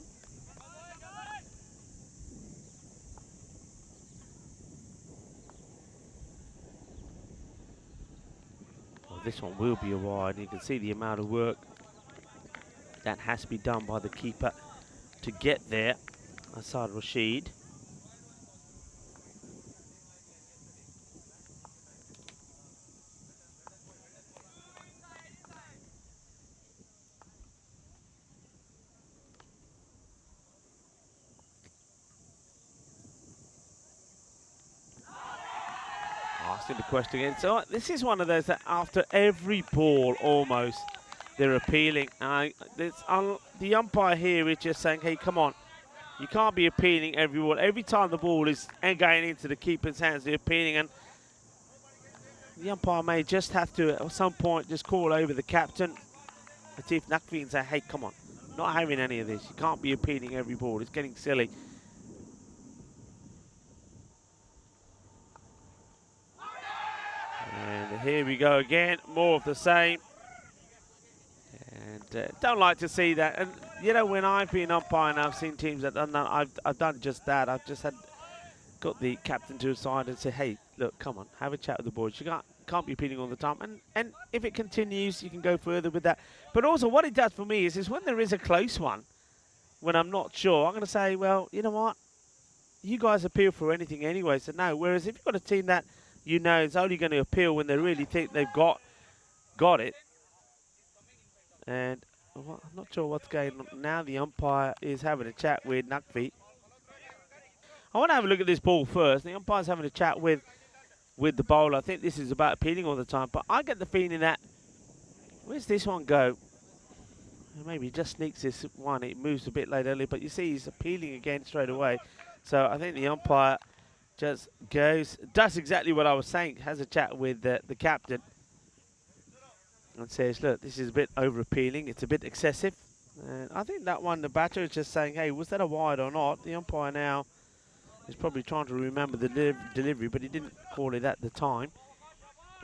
Well, this one will be a wide. You can see the amount of work that has to be done by the keeper to get there. Asad Rashid. Asking the question again. So this is one of those that after every ball almost they're appealing. The umpire here is just saying, hey, come on. You can't be appealing every ball. Every time the ball is going into the keeper's hands, they're appealing. And the umpire may just have to, at some point, just call over the captain, Latif Nakvi, and say, hey, come on. Not having any of this. You can't be appealing every ball. It's getting silly. And here we go again. More of the same. And don't like to see that. And you know, when I've been umpiring, I've seen teams that done that. I've done just that. I've just got the captain to the side and say, hey, look, come on, have a chat with the boys. You can't be appealing all the time. And if it continues, you can go further with that. But also, what it does for me is when there is a close one, when I'm not sure, I'm going to say, well, you know what? You guys appeal for anything anyway, so no. Whereas if you've got a team that you know is only going to appeal when they really think they've got it. And I'm not sure what's going on. Now the umpire is having a chat with Nakvi. I want to have a look at this ball first. The umpire's having a chat with the bowler. I think this is about appealing all the time. But I get the feeling that, where's this one go? Maybe he just sneaks this one. It moves a bit late early. But you see he's appealing again straight away. So I think the umpire just does exactly what I was saying. Has a chat with the captain. And says, look, this is a bit over-appealing. It's a bit excessive. And I think that one, the batter is just saying, hey, was that a wide or not? The umpire now is probably trying to remember the delivery, but he didn't call it at the time.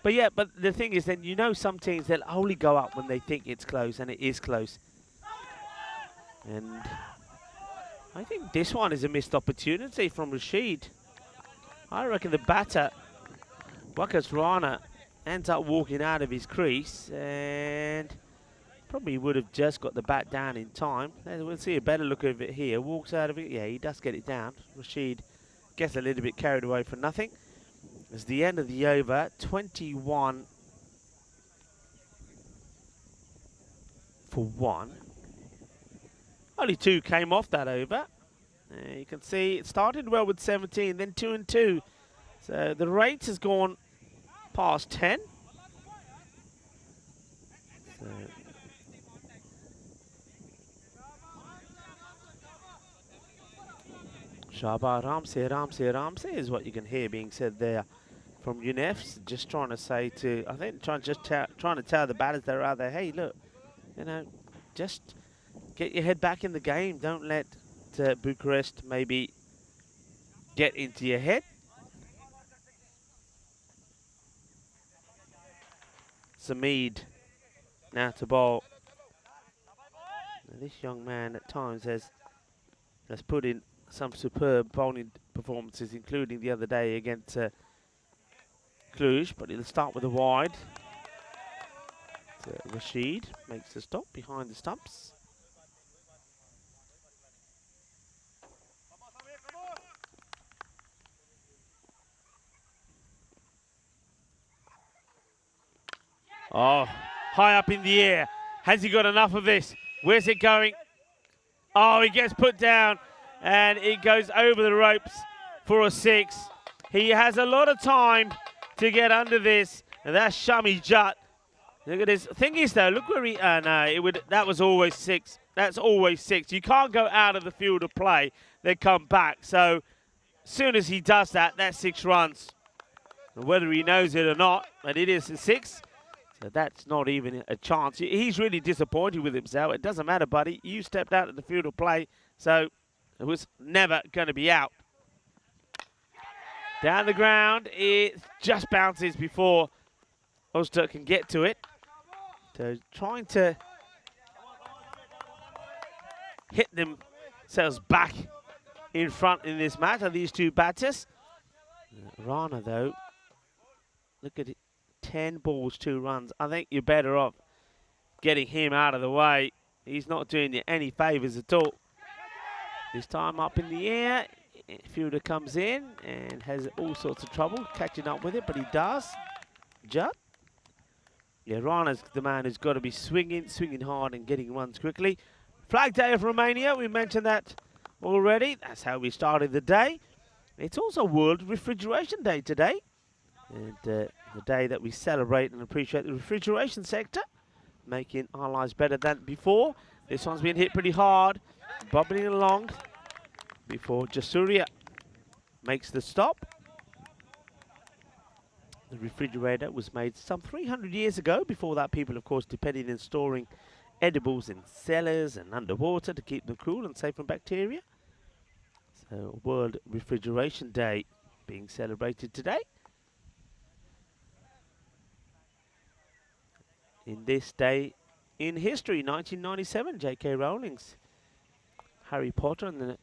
But yeah, but the thing is then, you know, some teams, they'll only go up when they think it's close, and it is close. And I think this one is a missed opportunity from Rashid. I reckon the batter, Wakas Rana, ends up walking out of his crease and probably would have just got the bat down in time. We'll see a better look of it here. Walks out of it. Yeah, he does get it down. Rashid gets a little bit carried away for nothing. It's the end of the over, 21 for 1. Only 2 came off that over. You can see it started well with 17, then 2 and 2. So the rate has gone past 10. So Shaba Ramse is what you can hear being said there from UNEFs. Just trying to say to, I think, trying to tell the batters that are out there, hey, look, you know, just get your head back in the game. Don't let Bucharest maybe get into your head. Samid now to bowl. Now this young man at times has put in some superb bowling performances, including the other day against Cluj, but he'll start with a wide. Rashid makes the stop behind the stumps. Oh, high up in the air. Has he got enough of this? Where's it going? Oh, he gets put down and it goes over the ropes for a 6. He has a lot of time to get under this, and that's Shami Jat. Look at this. Thing is though, look where he, no, that was always 6. That's always 6. You can't go out of the field of play, then come back. So as soon as he does that, that's 6 runs. And whether he knows it or not, but it is a 6. So that's not even a chance. He's really disappointed with himself. It doesn't matter, buddy. You stepped out of the field of play, so it was never going to be out. Down the ground, it just bounces before Ulster can get to it. So trying to hit themselves back in front in this match are these 2 batters. Rana, though, look at it. 10 balls, 2 runs. I think you're better off getting him out of the way. He's not doing you any favours at all. This time up in the air, fielder comes in and has all sorts of trouble catching up with it, but he does. Judd. Yeah, Rana's the man who's got to be swinging hard and getting runs quickly. Flag Day of Romania, we mentioned that already. That's how we started the day. It's also World Refrigeration Day today. And the day that we celebrate and appreciate the refrigeration sector, making our lives better than before. This one's been hit pretty hard, bubbling along before Jasuria makes the stop. The refrigerator was made some 300 years ago. Before that, people, of course, depended on storing edibles in cellars and underwater to keep them cool and safe from bacteria. So, World Refrigeration Day being celebrated today. In this day in history, 1997, J.K. Rowling's Harry Potter and the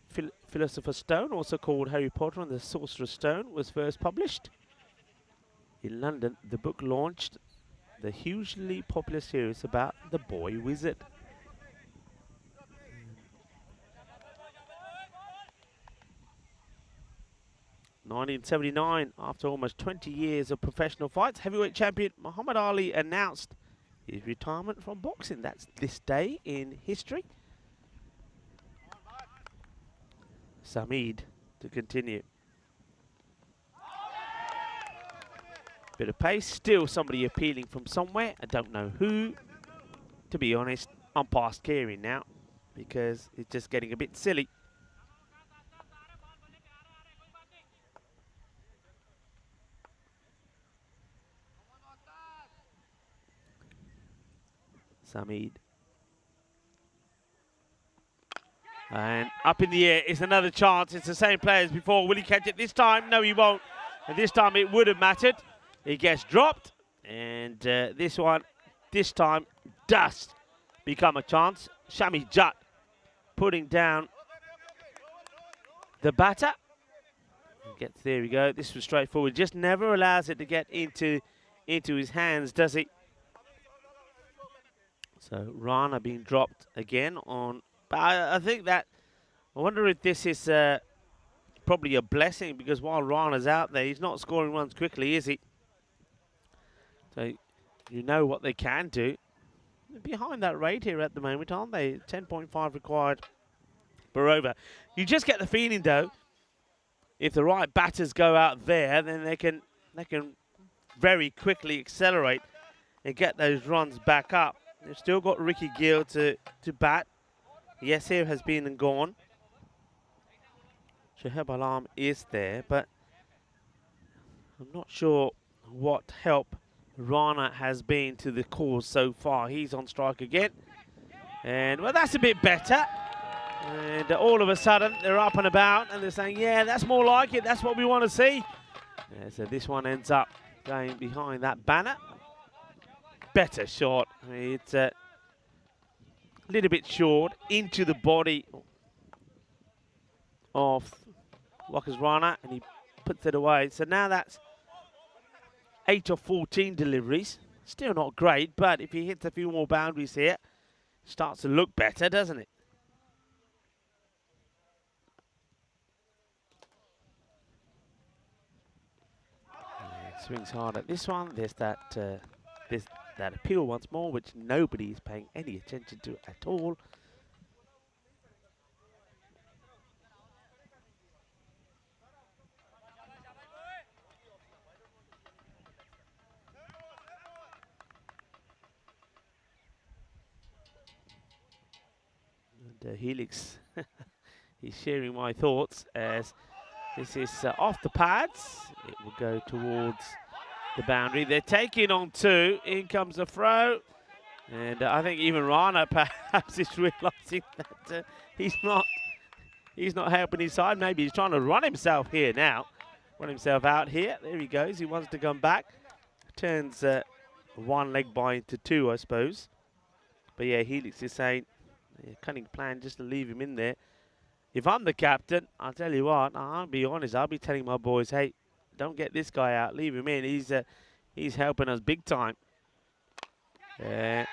Philosopher's Stone, also called Harry Potter and the Sorcerer's Stone, was first published. In London, the book launched the hugely popular series about the boy wizard. In 1979, after almost 20 years of professional fights, heavyweight champion Muhammad Ali announced his retirement from boxing. That's this day in history. Samid to continue. Bit of pace, still somebody appealing from somewhere. I don't know who. To be honest, I'm past caring now because it's just getting a bit silly. Samid. And up in the air, it's another chance. It's the same player as before. Will he catch it this time? No, he won't. And this time it would have mattered. He gets dropped. And this time, does become a chance. Shami Jat putting down the batter. There we go. This was straightforward. Just never allows it to get into his hands, does he? So Rana being dropped again on. But I think that, I wonder if this is probably a blessing because while Rana's out there, he's not scoring runs quickly, is he? So you know what they can do. They're behind that rate here at the moment, aren't they? 10.5 required per over. You just get the feeling, though, if the right batters go out there, then they can very quickly accelerate and get those runs back up. They've still got Ricky Gill to bat. Yes, here has been and gone. Shahab Alam is there, but I'm not sure what help Rana has been to the cause so far. He's on strike again. And, well, that's a bit better. And all of a sudden, they're up and about, and they're saying, yeah, that's more like it. That's what we want to see. Yeah, so this one ends up going behind that banner. Better shot. I mean, it's a little bit short into the body of Waka's Rana, and he puts it away. So now that's 8 of 14 deliveries. Still not great, but if he hits a few more boundaries here, starts to look better, doesn't it? Swings hard at this one. There's that that appeal once more, which nobody is paying any attention to at all. And Helix, he's sharing my thoughts as this is off the pads. It will go towards the boundary. They're taking on two. In comes a throw. And I think even Rana perhaps is realising that he's not helping his side. Maybe he's trying to run himself here now. Run himself out here. There he goes. He wants to come back. Turns one leg by into two, I suppose. But yeah, Helix is saying, cunning plan just to leave him in there. If I'm the captain, I'll tell you what, I'll be honest, I'll be telling my boys, hey, don't get this guy out, leave him in. He's helping us big time.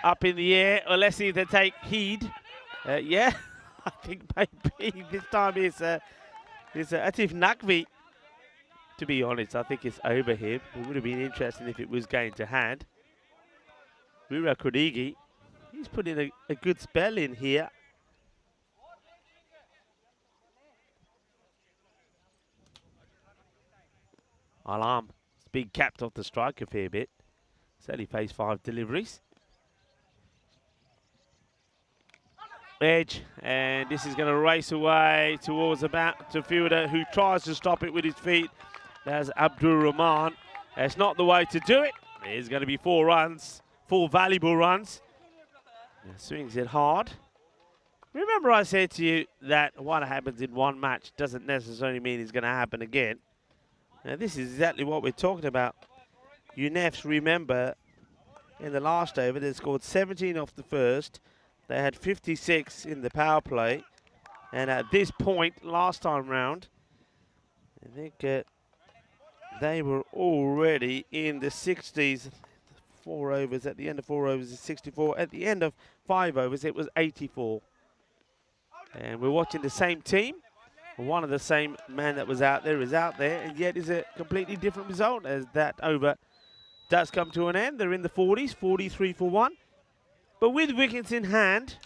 Up in the air, well, let's see if they take heed. Yeah, I think maybe this time it's Atif Nakvi. To be honest, I think it's over him. It would have been interesting if it was going to hand. Rura Kodigi, he's put in a good spell in here. Alam has been capped off the strike a fair bit. Certainly faced 5 deliveries. Edge, and this is going to race away towards the fielder who tries to stop it with his feet. There's Abdul Rahman. That's not the way to do it. There's going to be 4 runs, 4 valuable runs. Swings it hard. Remember I said to you that what happens in one match doesn't necessarily mean it's going to happen again. Now this is exactly what we're talking about. UNEFs, remember, in the last over, they scored 17 off the first. They had 56 in the power play. And at this point, last time round, I think they were already in the 60s. 4 overs. At the end of 4 overs is 64. At the end of 5 overs, it was 84. And we're watching the same team. One of the same man that was out there is out there, and yet is a completely different result as that over does come to an end. They're in the 40s, 43 for 1. But with wickets in hand,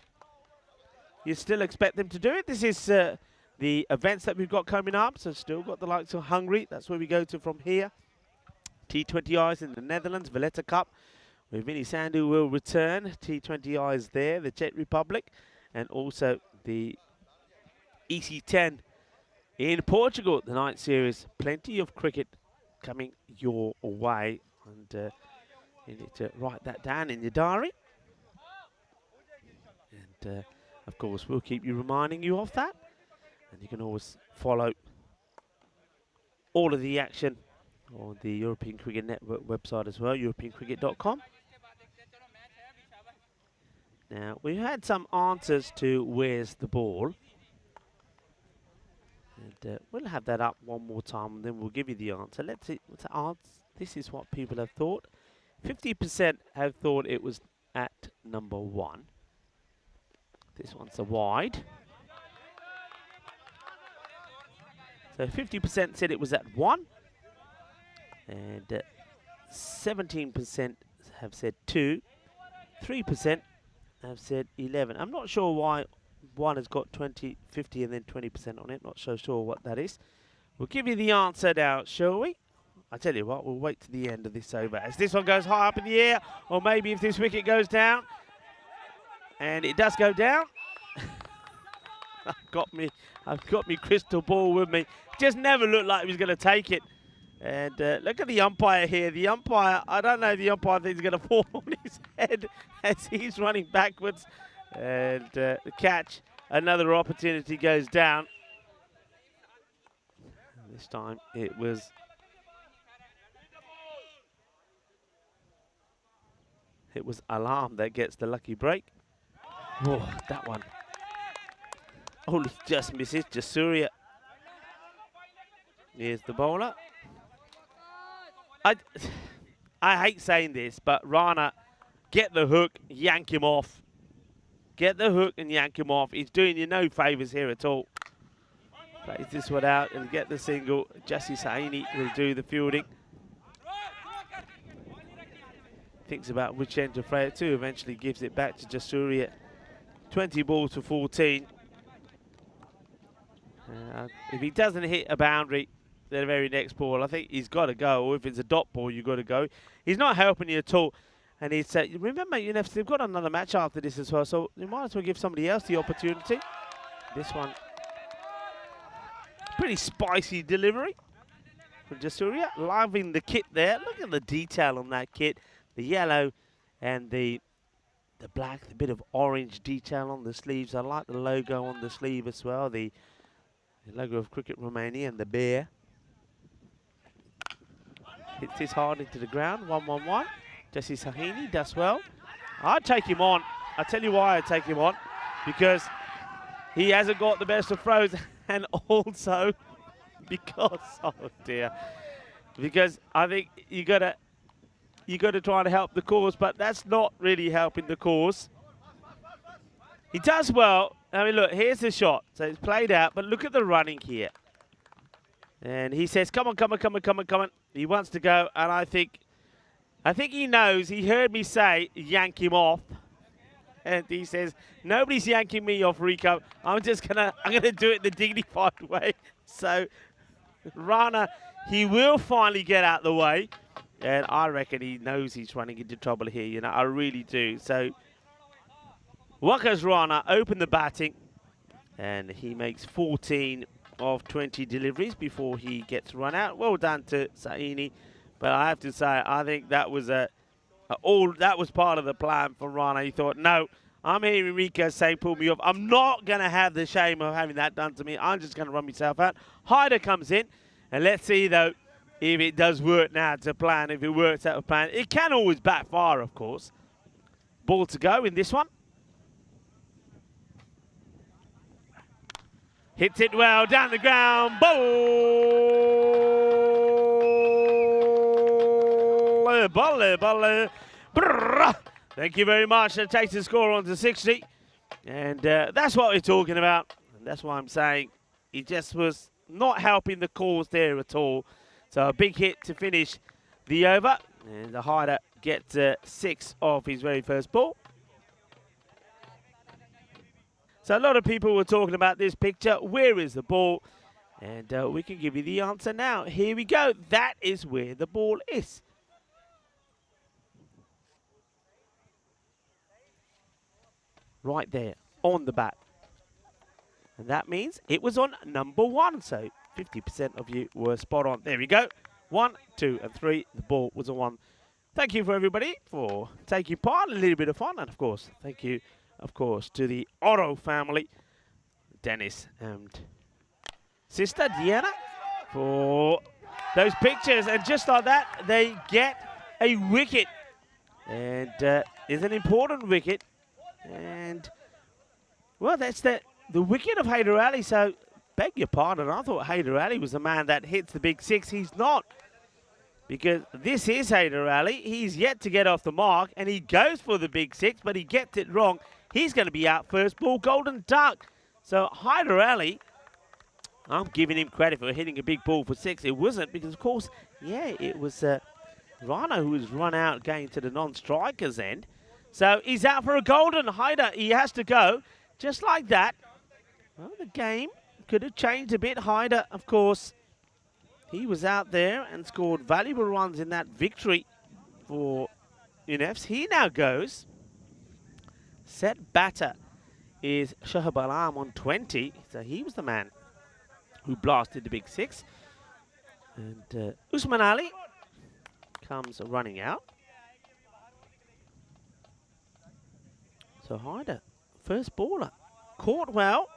you still expect them to do it. This is the events that we've got coming up, so still got the likes of Hungary. That's where we go to from here. T20Is in the Netherlands, Valletta Cup, where Vinny Sandhu will return. T20Is there, the Czech Republic, and also the EC10 in Portugal, the night series. Plenty of cricket coming your way, and you need to write that down in your diary. And of course, we'll keep you reminding you of that. And you can always follow all of the action on the European Cricket Network website as well, europeancricket.com. Now, we've had some answers to where's the ball. And we'll have that up one more time, and then we'll give you the answer. Let's see what's the answer. This is what people have thought. 50% have thought it was at number 1. This one's a wide. So 50% said it was at 1. And 17% have said 2. 3% have said 11. I'm not sure why 1 has got 20, 50 and then 20% on it. Not so sure what that is. We'll give you the answer now, shall we? I tell you what, we'll wait to the end of this over. As this one goes high up in the air, or maybe if this wicket goes down, and it does go down. I've got me crystal ball with me. Just never looked like he was going to take it. And look at the umpire here. The umpire, I don't know, the umpire thinks he's going to fall on his head as he's running backwards. And the catch, another opportunity goes down. And this time it was Alarm that gets the lucky break. Oh, that one. Oh, just misses. Jasuria. Here's the bowler. I hate saying this, but Rana, get the hook, yank him off. Get the hook and yank him off. He's doing you no favours here at all. Plays this one out and get the single. Jesse Saini will do the fielding. Thinks about which end to throw it to. Eventually gives it back to Jasuria. 20 balls to 14. If he doesn't hit a boundary, the very next ball, I think he's got to go. Or if it's a dot ball, you've got to go. He's not helping you at all. And he's remember, you know, they've got another match after this as well, so you might as well give somebody else the opportunity. This one, pretty spicy delivery from Jasuria. Loving the kit there. Look at the detail on that kit. The yellow and the black, the bit of orange detail on the sleeves. I like the logo on the sleeve as well. The logo of Cricket Romania and the bear. Hits this hard into the ground. 1-1-1. Jesse Sahini does well. I'd take him on. I'll tell you why I'd take him on. Because he hasn't got the best of throws. And also because, oh dear. Because I think you got to try and help the cause, but that's not really helping the cause. He does well. I mean, look, here's the shot. So it's played out, but look at the running here. And he says, come on, come on, come on, come on, come on. He wants to go, and I think he knows. He heard me say, yank him off. And he says, nobody's yanking me off, Rico. I'm gonna do it the dignified way. So Rana, he will finally get out the way. And I reckon he knows he's running into trouble here, you know, I really do. So Waka's Rana open the batting, and he makes 14 of 20 deliveries before he gets run out. Well done to Saini, but I have to say, I think that was that was part of the plan for Rana. He thought, no, I'm hearing Rico say, pull me off. I'm not going to have the shame of having that done to me. I'm just going to run myself out. Hyder comes in, and let's see, though, if it does work now to plan, if it works out of plan. It can always backfire, of course. Ball to go in this one. Hits it well, down the ground. Ball. Thank you very much. That takes the score on to 60. And that's what we're talking about. And that's why I'm saying he just was not helping the cause there at all. So a big hit to finish the over. And the Hyder gets 6 off his very first ball. So a lot of people were talking about this picture. Where is the ball? And we can give you the answer now. Here we go. That is where the ball is. Right there on the bat. And that means it was on number 1. So 50% of you were spot on. There we go. 1, 2, and 3. The ball was on 1. Thank you for everybody for taking part. A little bit of fun. And of course, thank you, of course, to the Otto family, Dennis and sister Deanna, for those pictures. And just like that, they get a wicket. And it's an important wicket. And, well, that's the wicket of Hyder Ali. So, beg your pardon, I thought Hyder Ali was the man that hits the big 6. He's not. Because this is Hyder Ali. He's yet to get off the mark. And he goes for the big 6, but he gets it wrong. He's going to be out first ball, golden duck. So Hyder Ali I'm giving him credit for hitting a big ball for 6. It wasn't because, of course, yeah, it was Rano who was run out going to the non-strikers end. So he's out for a golden. Hyder, he has to go. Just like that. Well, the game could have changed a bit. Hyder, of course, he was out there and scored valuable runs in that victory for UNEFs. He now goes. Set batter is Shahab Alam on 20. So he was the man who blasted the big 6. And Usman Ali comes running out. So Hyder, first baller, caught well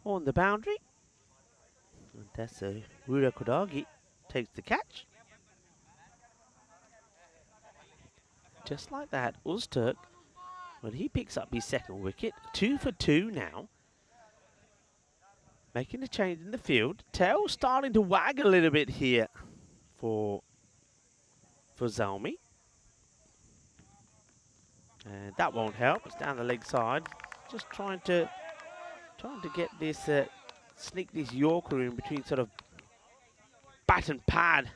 on the boundary. And that's Rura Kodagi takes the catch. Just like that, Uzturk, when he picks up his second wicket, 2 for 2 now. Making a change in the field. Tail starting to wag a little bit here for Zalmi. And that won't help. It's down the leg side. Just trying to get this, sneak this Yorker in between sort of bat and pad.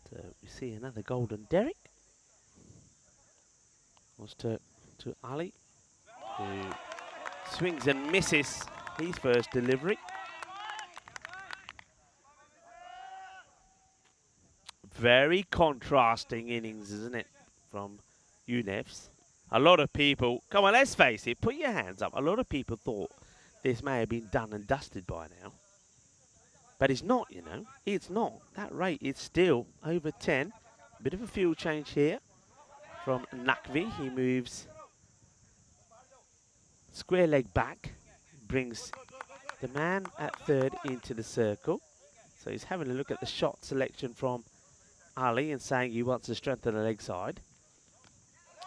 So we see another golden Derek. Was to Ali, who swings and misses his first delivery. Very contrasting innings, isn't it, from UNEFs? A lot of people, come on, let's face it, put your hands up. A lot of people thought this may have been done and dusted by now. But it's not, you know. It's not. That rate is still over 10. Bit of a field change here from Nakvi. He moves square leg back, brings the man at third into the circle. So he's having a look at the shot selection from Ali and saying he wants to strengthen the leg side.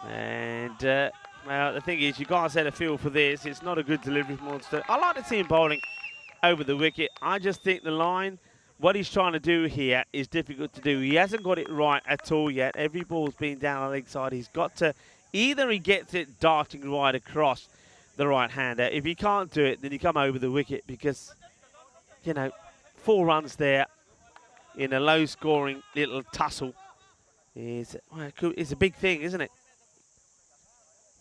And, well, the thing is, you guys had a feel for this. It's not a good delivery from Monster. I like to see him bowling over the wicket. I just think the line, what he's trying to do here is difficult to do. He hasn't got it right at all yet. Every ball's been down the leg side. He's got to, either he gets it darting right across the right-hander. If he can't do it, then he come over the wicket because, you know, 4 runs there in a low-scoring little tussle is, well, it's a big thing, isn't it?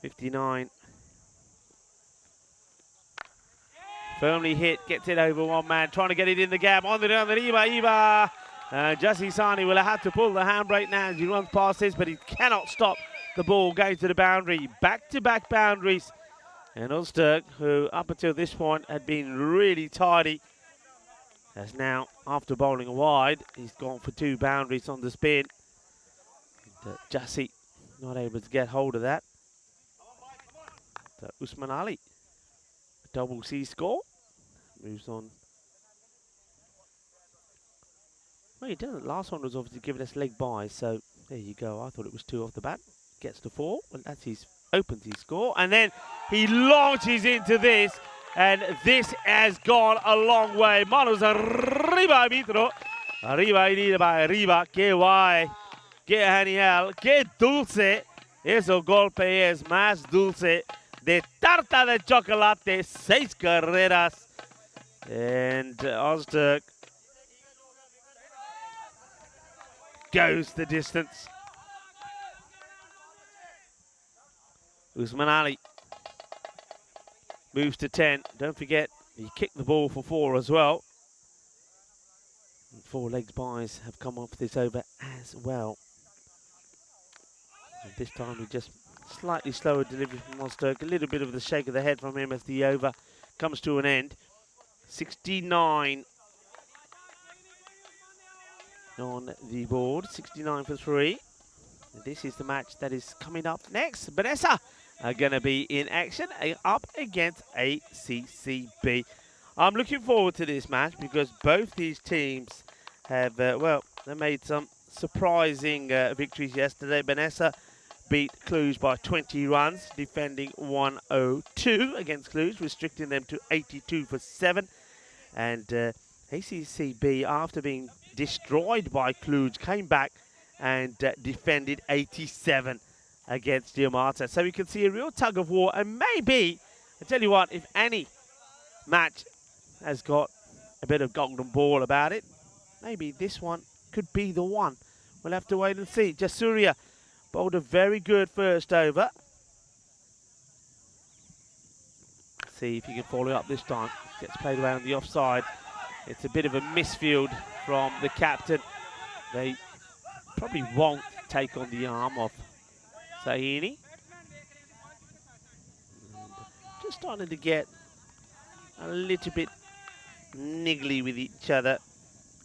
59. Firmly hit, gets it over one man, trying to get it in the gap. On the Iba. Jassi Sani will have to pull the handbrake now as he runs past this, but he cannot stop the ball going to the boundary. Back-to-back boundaries. And Uzturk, who up until this point had been really tidy, has now, after bowling wide, he's gone for 2 boundaries on the spin. Jassi not able to get hold of that. So Usman Ali, double C score, moves on. Well, he didn't. Last one was obviously giving us leg by, so there you go. I thought it was 2 off the bat. Gets to 4, well, that's his, opens his score, and then he launches into this, and this has gone a long way. Manos arriba, Mitro. Arriba, que guay, que genial, que dulce. Ese golpe es más dulce de tarta de chocolate, 6 carreras. And Uzturk goes the distance. Usman Ali moves to 10. Don't forget, he kicked the ball for 4 as well. And 4 legs byes have come off this over as well. And this time we just slightly slower delivery from Uzturk. A little bit of the shake of the head from him as the over comes to an end. 69 on the board. 69 for 3. And this is the match that is coming up next. Vanessa are going to be in action up against ACCB. I'm looking forward to this match because both these teams have, well, they made some surprising victories yesterday. Vanessa beat Cluj by 20 runs, defending 102 against Cluj, restricting them to 82 for 7. And ACCB, after being destroyed by Cluj, came back and defended 87 against Diamata. So we can see a real tug of war, and maybe I tell you what, if any match has got a bit of golden ball about it, maybe this one could be the one. We'll have to wait and see. Jasuria bowled a very good first over. See if he can follow up this time. Gets played around the offside. It's a bit of a misfield from the captain. They probably won't take on the arm of Sahini. Just starting to get a little bit niggly with each other.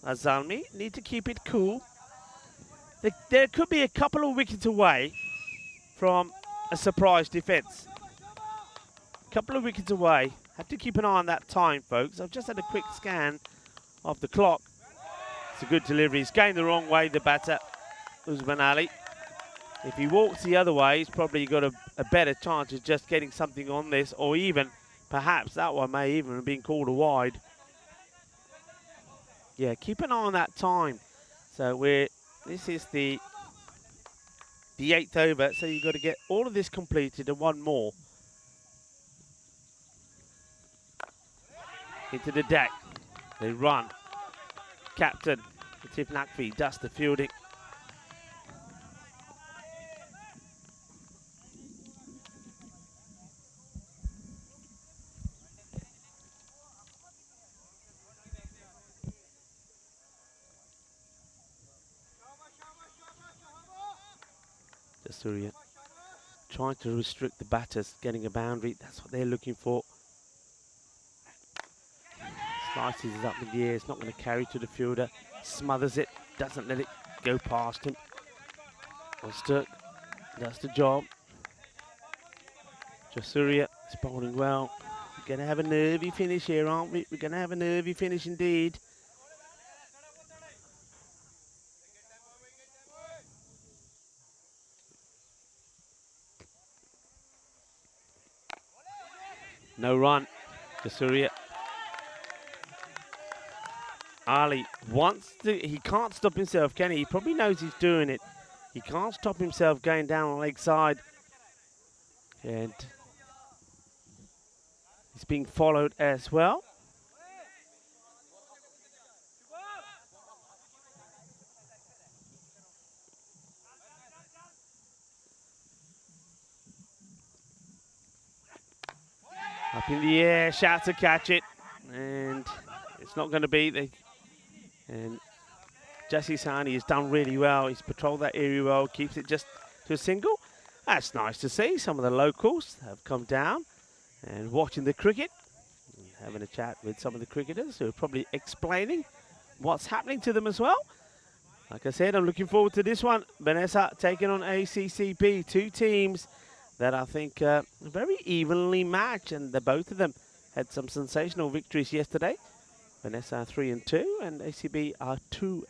Azalmi need to keep it cool. There could be a couple of wickets away from a surprise defence. Couple of wickets away. Have to keep an eye on that time, folks. I've just had a quick scan of the clock. It's a good delivery. He's going the wrong way, the batter, Usman Ali. If he walks the other way, he's probably got a better chance of just getting something on this, or even, perhaps, that one may even have been called a wide. Yeah, keep an eye on that time. So this is the 8th over, so you've got to get all of this completed and one more. Into the deck. They run. Captain Latif Naqvi does the fielding. Jasuria trying to restrict the batters, getting a boundary. That's what they're looking for. Slices it up in the air. It's not going to carry to the fielder. Smothers it. Doesn't let it go past him. Osturk does the job. Jasuria is bowling well. We're going to have a nervy finish here, aren't we? We're going to have a nervy finish indeed. No run. Jasuria. Ali wants to, he can't stop himself, can he? He probably knows he's doing it. He can't stop himself going down on the leg side. And he's being followed as well. Up in the air, shout to catch it. And it's not going to be. And Jesse Sahni has done really well. He's patrolled that area well, keeps it just to a single. That's nice to see. Some of the locals have come down and watching the cricket, and having a chat with some of the cricketers who are probably explaining what's happening to them as well. Like I said, I'm looking forward to this one. Vanessa taking on ACCP, two teams that I think are very evenly matched, and both of them had some sensational victories yesterday. Vanessa are 3-2, and ACB are 2-2.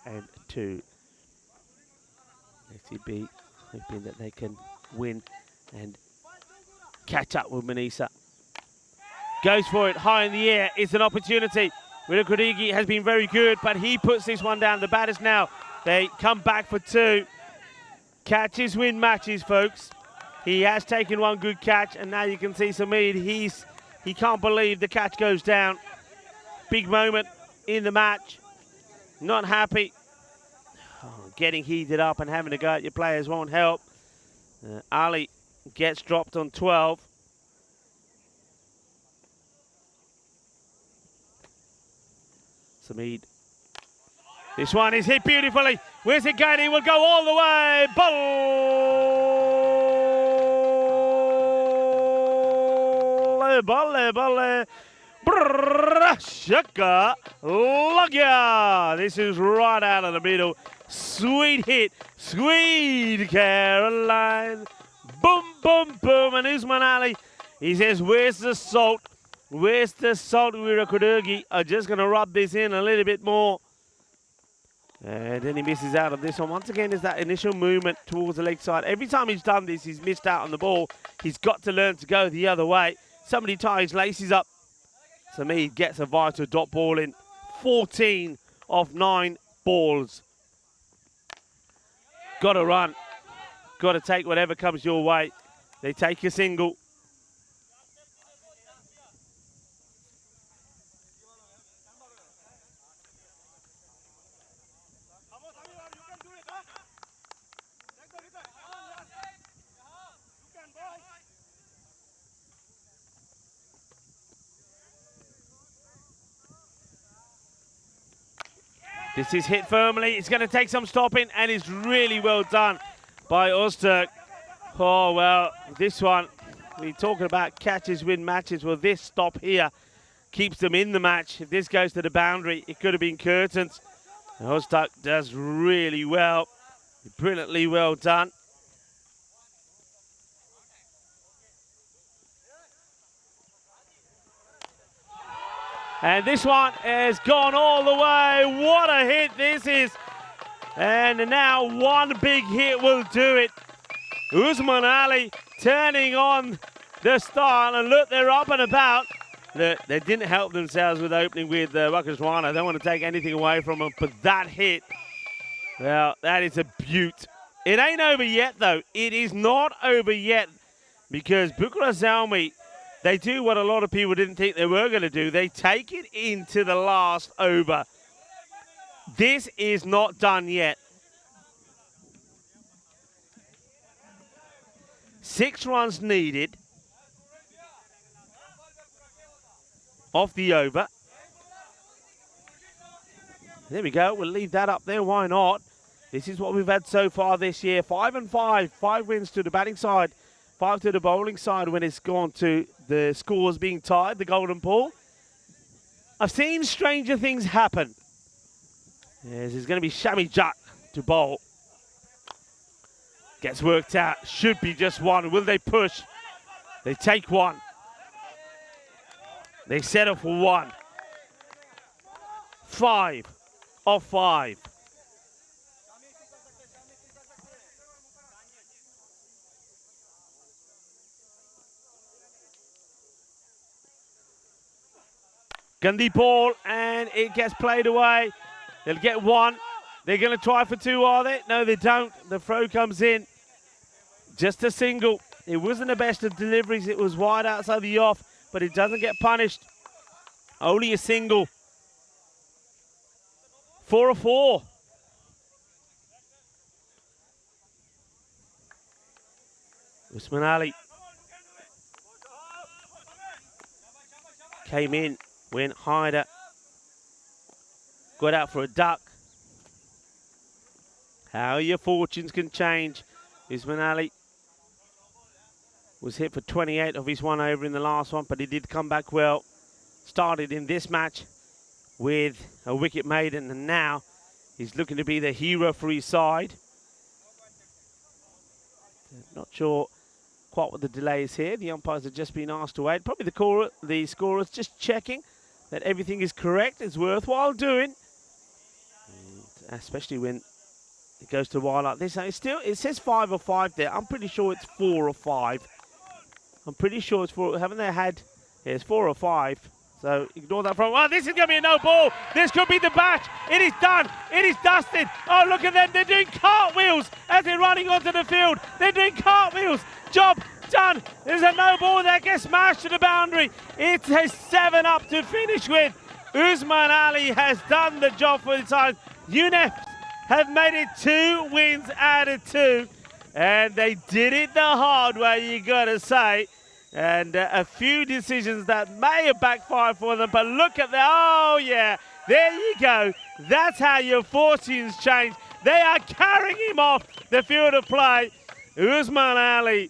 ACB hoping that they can win and catch up with Manisa. Goes for it, high in the air. It's an opportunity. Wirakudigi has been very good, but he puts this one down. The batters now, they come back for two. Catches win matches, folks. He has taken one good catch, and now you can see Sameed. He can't believe the catch goes down. Big moment in the match. Not happy. Oh, getting heated up and having to go at your players won't help. Ali gets dropped on 12. Sameed. This one is hit beautifully. Where's it going? He will go all the way. Balle. Shaka Lagya. This is right out of the middle. Sweet hit. Sweet Caroline. Boom, boom, boom. And Usman Ali, he says, where's the salt? Where's the salt, Wirakudigi? I'm just going to rub this in a little bit more. And then he misses out on this one. Once again, there's that initial movement towards the leg side. Every time he's done this, he's missed out on the ball. He's got to learn to go the other way. Somebody ties laces up. Sameed gets a vital dot ball in. 14 of 9 balls. Got to run. Got to take whatever comes your way. They take a single. This is hit firmly. It's going to take some stopping, and it's really well done by Öztürk. Oh, well, this one, we're talking about catches win matches. Well, this stop here keeps them in the match. If this goes to the boundary, it could have been curtains. Öztürk does really well. Brilliantly well done. And this one has gone all the way. What a hit this is. And now one big hit will do it. Usman Ali turning on the style, and look, they're up and about. Look, they didn't help themselves with opening with Ruckus Rana. I don't want to take anything away from them, but that hit, well, that is a beaut. It ain't over yet, though. It is not over yet, because Bucharest Zelmi, they do what a lot of people didn't think they were going to do. They take it into the last over. This is not done yet. 6 runs needed off the over. There we go. We'll leave that up there. Why not? This is what we've had so far this year. 5 and 5. 5 wins to the batting side, 5 to the bowling side when it's gone to the scores being tied, the golden pool. I've seen stranger things happen. Yes, it's going to be Shami Jack to bowl. Gets worked out. Should be just one. Will they push? They take one. They settle for one. 5 of 5. Gandhi ball, and it gets played away. They'll get one. They're going to try for 2, are they? No, they don't. The throw comes in. Just a single. It wasn't the best of deliveries. It was wide outside the off, but it doesn't get punished. Only a single. 4 of 4. Usman Ali came in, went hider, got out for a duck. How your fortunes can change. Usman Ali was hit for 28 of his 1 over in the last one, but he did come back well. Started in this match with a wicket maiden, and now he's looking to be the hero for his side. Not sure quite what the delay is here. The umpires have just been asked to wait. Probably the scorers just checking that everything is correct. It's worthwhile doing, especially when it goes to a while like this. It says 5 or 5 there. I'm pretty sure it's 4 or 5. I'm pretty sure it's 4. Haven't they had? Yeah, it's 4 or 5. So ignore that from. Oh, this is going to be a no ball. This could be the batch. It is done. It is dusted. Oh, look at them. They're doing cartwheels as they're running onto the field. They're doing cartwheels. Job done. There's a no ball that gets smashed to the boundary. It has 7 up to finish with. Usman Ali has done the job for the side. UNEF have made it 2 wins out of 2. And they did it the hard way, you got to say. And a few decisions that may have backfired for them. But look at that. Oh, yeah. There you go. That's how your fortunes change. They are carrying him off the field of play. Usman Ali,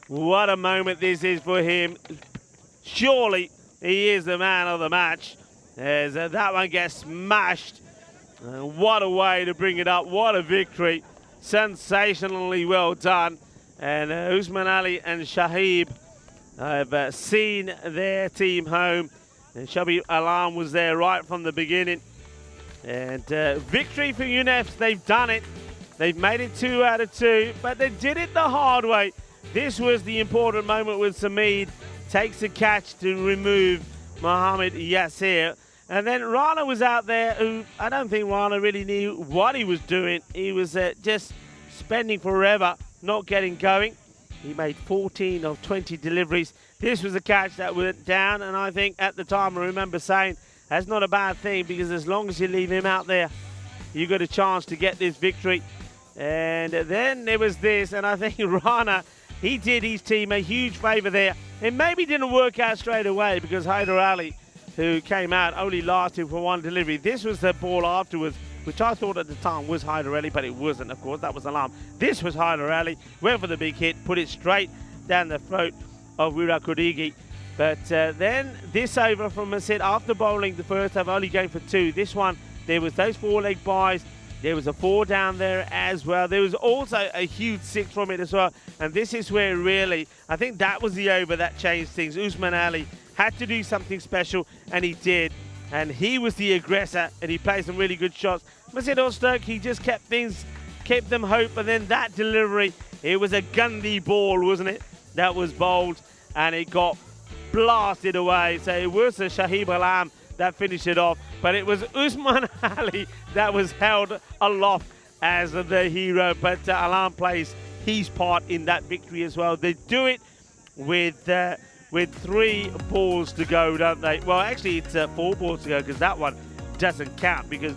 what a moment this is for him. Surely he is the man of the match. As that one gets smashed. What a way to bring it up. What a victory. Sensationally well done. And Usman Ali and Shahib have seen their team home. And Shabi Alam was there right from the beginning. And victory for UNEF. They've done it. They've made it 2 out of 2. But they did it the hard way. This was the important moment with Samid. Takes a catch to remove Mohammed Yasir. And then Rana was out there, who I don't think Rana really knew what he was doing. He was just spending forever, not getting going. He made 14 of 20 deliveries. This was a catch that went down, and I think at the time I remember saying, that's not a bad thing, because as long as you leave him out there, you got a chance to get this victory. And then there was this, and I think Rana, he did his team a huge favour there. It maybe didn't work out straight away, because Haider Ali, who came out, only lasted for 1 delivery. This was the ball afterwards which I thought at the time was Hyder Ali, but it wasn't, of course. That was Alam. This was Hyder Ali. Went for the big hit, put it straight down the throat of Wirakurigi. But then this over from Masid, after bowling the first over, only going for 2. This one, there was those 4-leg buys. There was a 4 down there as well. There was also a huge 6 from it as well. And this is where really, I think that was the over that changed things. Usman Ali had to do something special, and he did. And he was the aggressor, and he played some really good shots. Masid Ozturk, he just kept them hope. And then that delivery, it was a Gandhi ball, wasn't it? That was bowled, and it got blasted away. So it was a Shahib Alam that finished it off, but it was Usman Ali that was held aloft as the hero. But Alam plays his part in that victory as well. They do it with 3 balls to go, don't they? Well, actually, it's 4 balls to go, because that one doesn't count because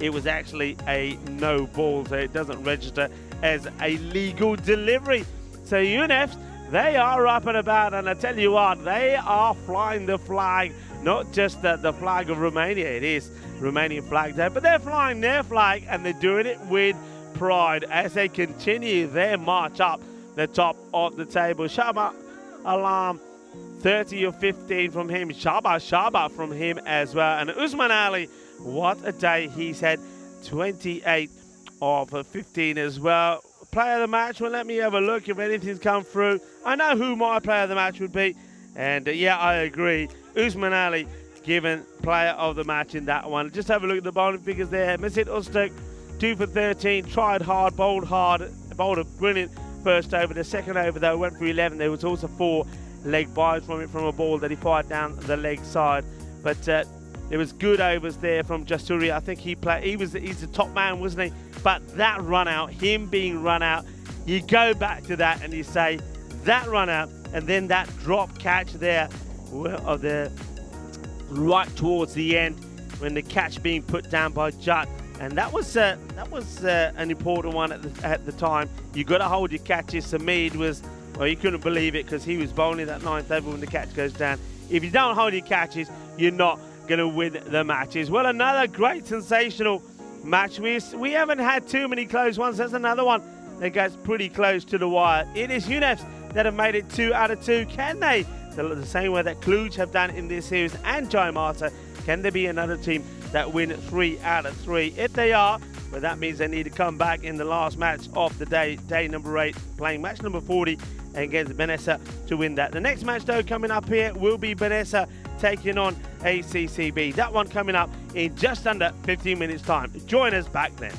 it was actually a no ball, so it doesn't register as a legal delivery. So UNFs, they are up and about, and I tell you what, they are flying the flag, not just the flag of Romania. It is Romanian Flag Day, but they're flying their flag, and they're doing it with pride as they continue their march up the top of the table. Shaba Alam, 30 of 15 from him. Shaba from him as well. And Usman Ali, what a day he's had, 28 of 15 as well. Player of the match, well, let me have a look if anything's come through. I know who my player of the match would be, and yeah, I agree. Usman Ali given player of the match in that one. Just have a look at the bowling figures there. Masid Ozturk, 2 for 13, tried hard, bowled a brilliant first over. The second over, though, went for 11. There was also 4 leg buys from it, from a ball that he fired down the leg side. But there was good overs there from Jasuri. I think he's the top man, wasn't he? But that run out, him being run out, you go back to that and you say, that run out, and then that drop catch there of the right towards the end when the catch being put down by Judd. And that was an important one at the time. You got to hold your catches. Samid was, well, you couldn't believe it because he was bowling that 9th over when the catch goes down. If you don't hold your catches, you're not going to win the matches. Well, another great sensational match. We haven't had too many close ones. There's another one that goes pretty close to the wire. It is UNFs that have made it 2 out of 2. Can they, the same way that Cluj have done in this series, and Jai Mata, can there be another team that win 3 out of 3? If they are, well, that means they need to come back in the last match of the day, day number 8, playing match number 40 against Benessa to win that. The next match, though, coming up here will be Benessa taking on ACCB. That one coming up in just under 15 minutes' time. Join us back then.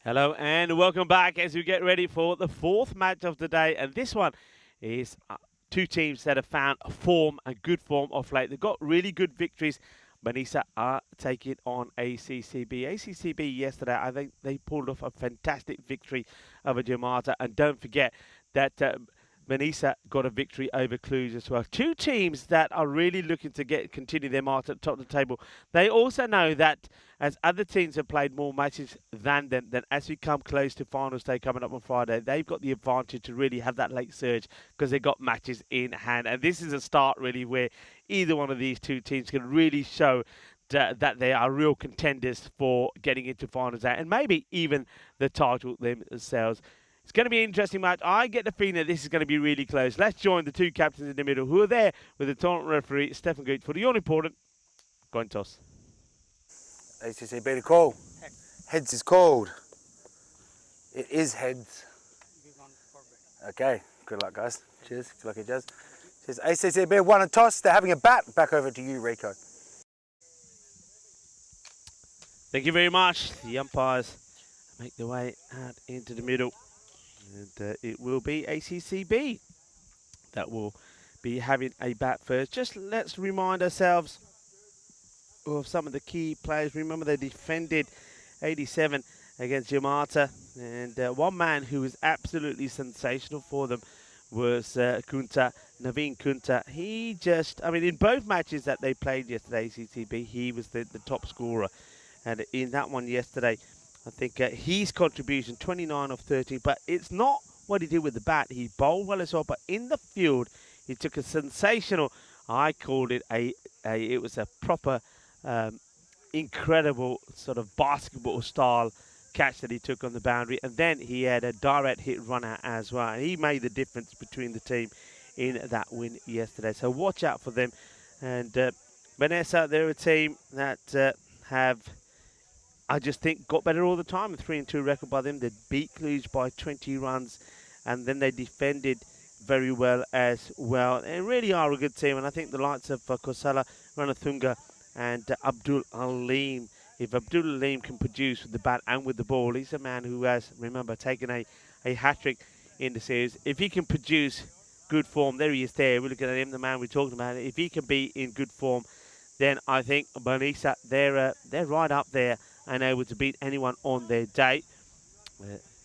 Hello and welcome back as we get ready for the fourth match of the day. And this one is two teams that have found form and good form of late. They've got really good victories. Manisa are taking on ACCB. ACCB yesterday, I think they pulled off a fantastic victory over Jamata. And don't forget that Manisa got a victory over Cluj as well. Two teams that are really looking to continue their march at the top of the table. They also know that as other teams have played more matches than them, then as we come close to finals day coming up on Friday, they've got the advantage to really have that late surge because they've got matches in hand. And this is a start really where either one of these two teams can really show that they are real contenders for getting into finals day and maybe even the title themselves. It's going to be an interesting match. I get the feeling that this is going to be really close. Let's join the two captains in the middle who are there with the tournament referee, Stefan Gooch, for the all-important coin toss. ACCB to call. Heads is called. It is heads. Okay, good luck, guys. Cheers. Good luck, it does. Cheers. ACCB won a toss. They're having a bat. Back over to you, Rico. Thank you very much. The umpires make their way out into the middle. And it will be ACCB that will be having a bat first. Just let's remind ourselves of some of the key players. Remember they defended 87 against Yamata. And one man who was absolutely sensational for them was Kunta, Naveen Kunta. He just, I mean, in both matches that they played yesterday, ACCB, he was the top scorer. And in that one yesterday, I think his contribution, 29 of 13, but it's not what he did with the bat. He bowled well as well, but in the field, he took a sensational, I called it it was a proper, incredible sort of basketball style catch that he took on the boundary. And then he had a direct hit runner as well. And he made the difference between the team in that win yesterday. So watch out for them. And Vanessa, they're a team that have, I just think, got better all the time. A 3-2 record by them. They beat Cluj by 20 runs, and then they defended very well as well. They really are a good team, and I think the likes of Kosala, Ranathunga, and Abdul Aleem. If Abdul Aleem can produce with the bat and with the ball, he's a man who has, remember, taken a hat-trick in the series. If he can produce good form, there he is there. We're looking at him, the man we're talking about. If he can be in good form, then I think Manisa, they're right up there and able to beat anyone on their day.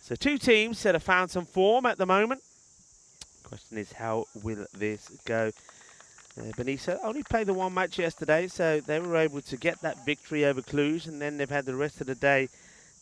So two teams that have found some form at the moment. Question is, how will this go? Benisa only played the one match yesterday, so they were able to get that victory over Cluj, and then they've had the rest of the day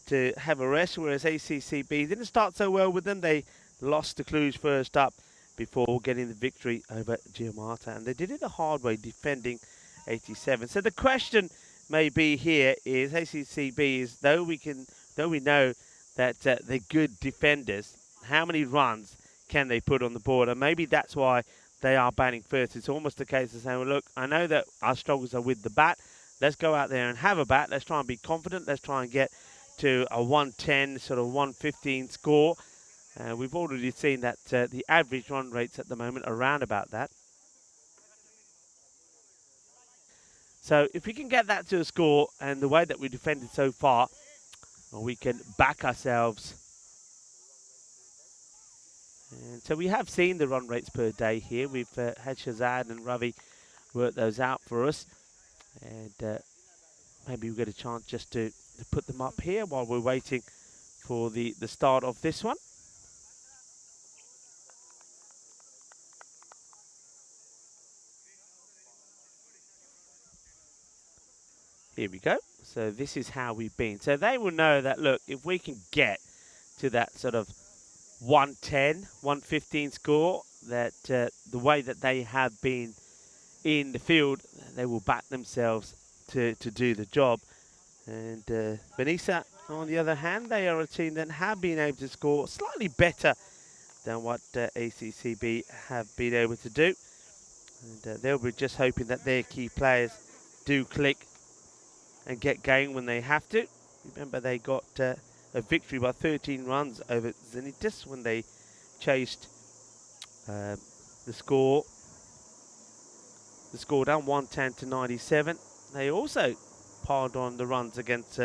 to have a rest, whereas ACCB didn't start so well with them. They lost to Cluj first up before getting the victory over Giamata, and they did it the hard way, defending 87. So the question may be here is ACCB is, though we know that they're good defenders, how many runs can they put on the board? And maybe that's why they are batting first. It's almost a case of saying, well, look, I know that our struggles are with the bat. Let's go out there and have a bat. Let's try and be confident. Let's try and get to a 110, sort of 115 score. We've already seen that the average run rates at the moment are around about that. So if we can get that to a score, and the way that we defended so far, we can back ourselves. And so we have seen the run rates per day here. We've had Shazad and Ravi work those out for us. And maybe we'll get a chance just to put them up here while we're waiting for the start of this one. Here we go. So this is how we've been. So they will know that, look, if we can get to that sort of 110, 115 score, that the way that they have been in the field, they will back themselves to do the job. And Benisa, on the other hand, they are a team that have been able to score slightly better than what ACCB have been able to do. And they'll be just hoping that their key players do click and get going when they have to. Remember, they got a victory by 13 runs over Zenitis when they chased the score down 110 to 97. They also piled on the runs against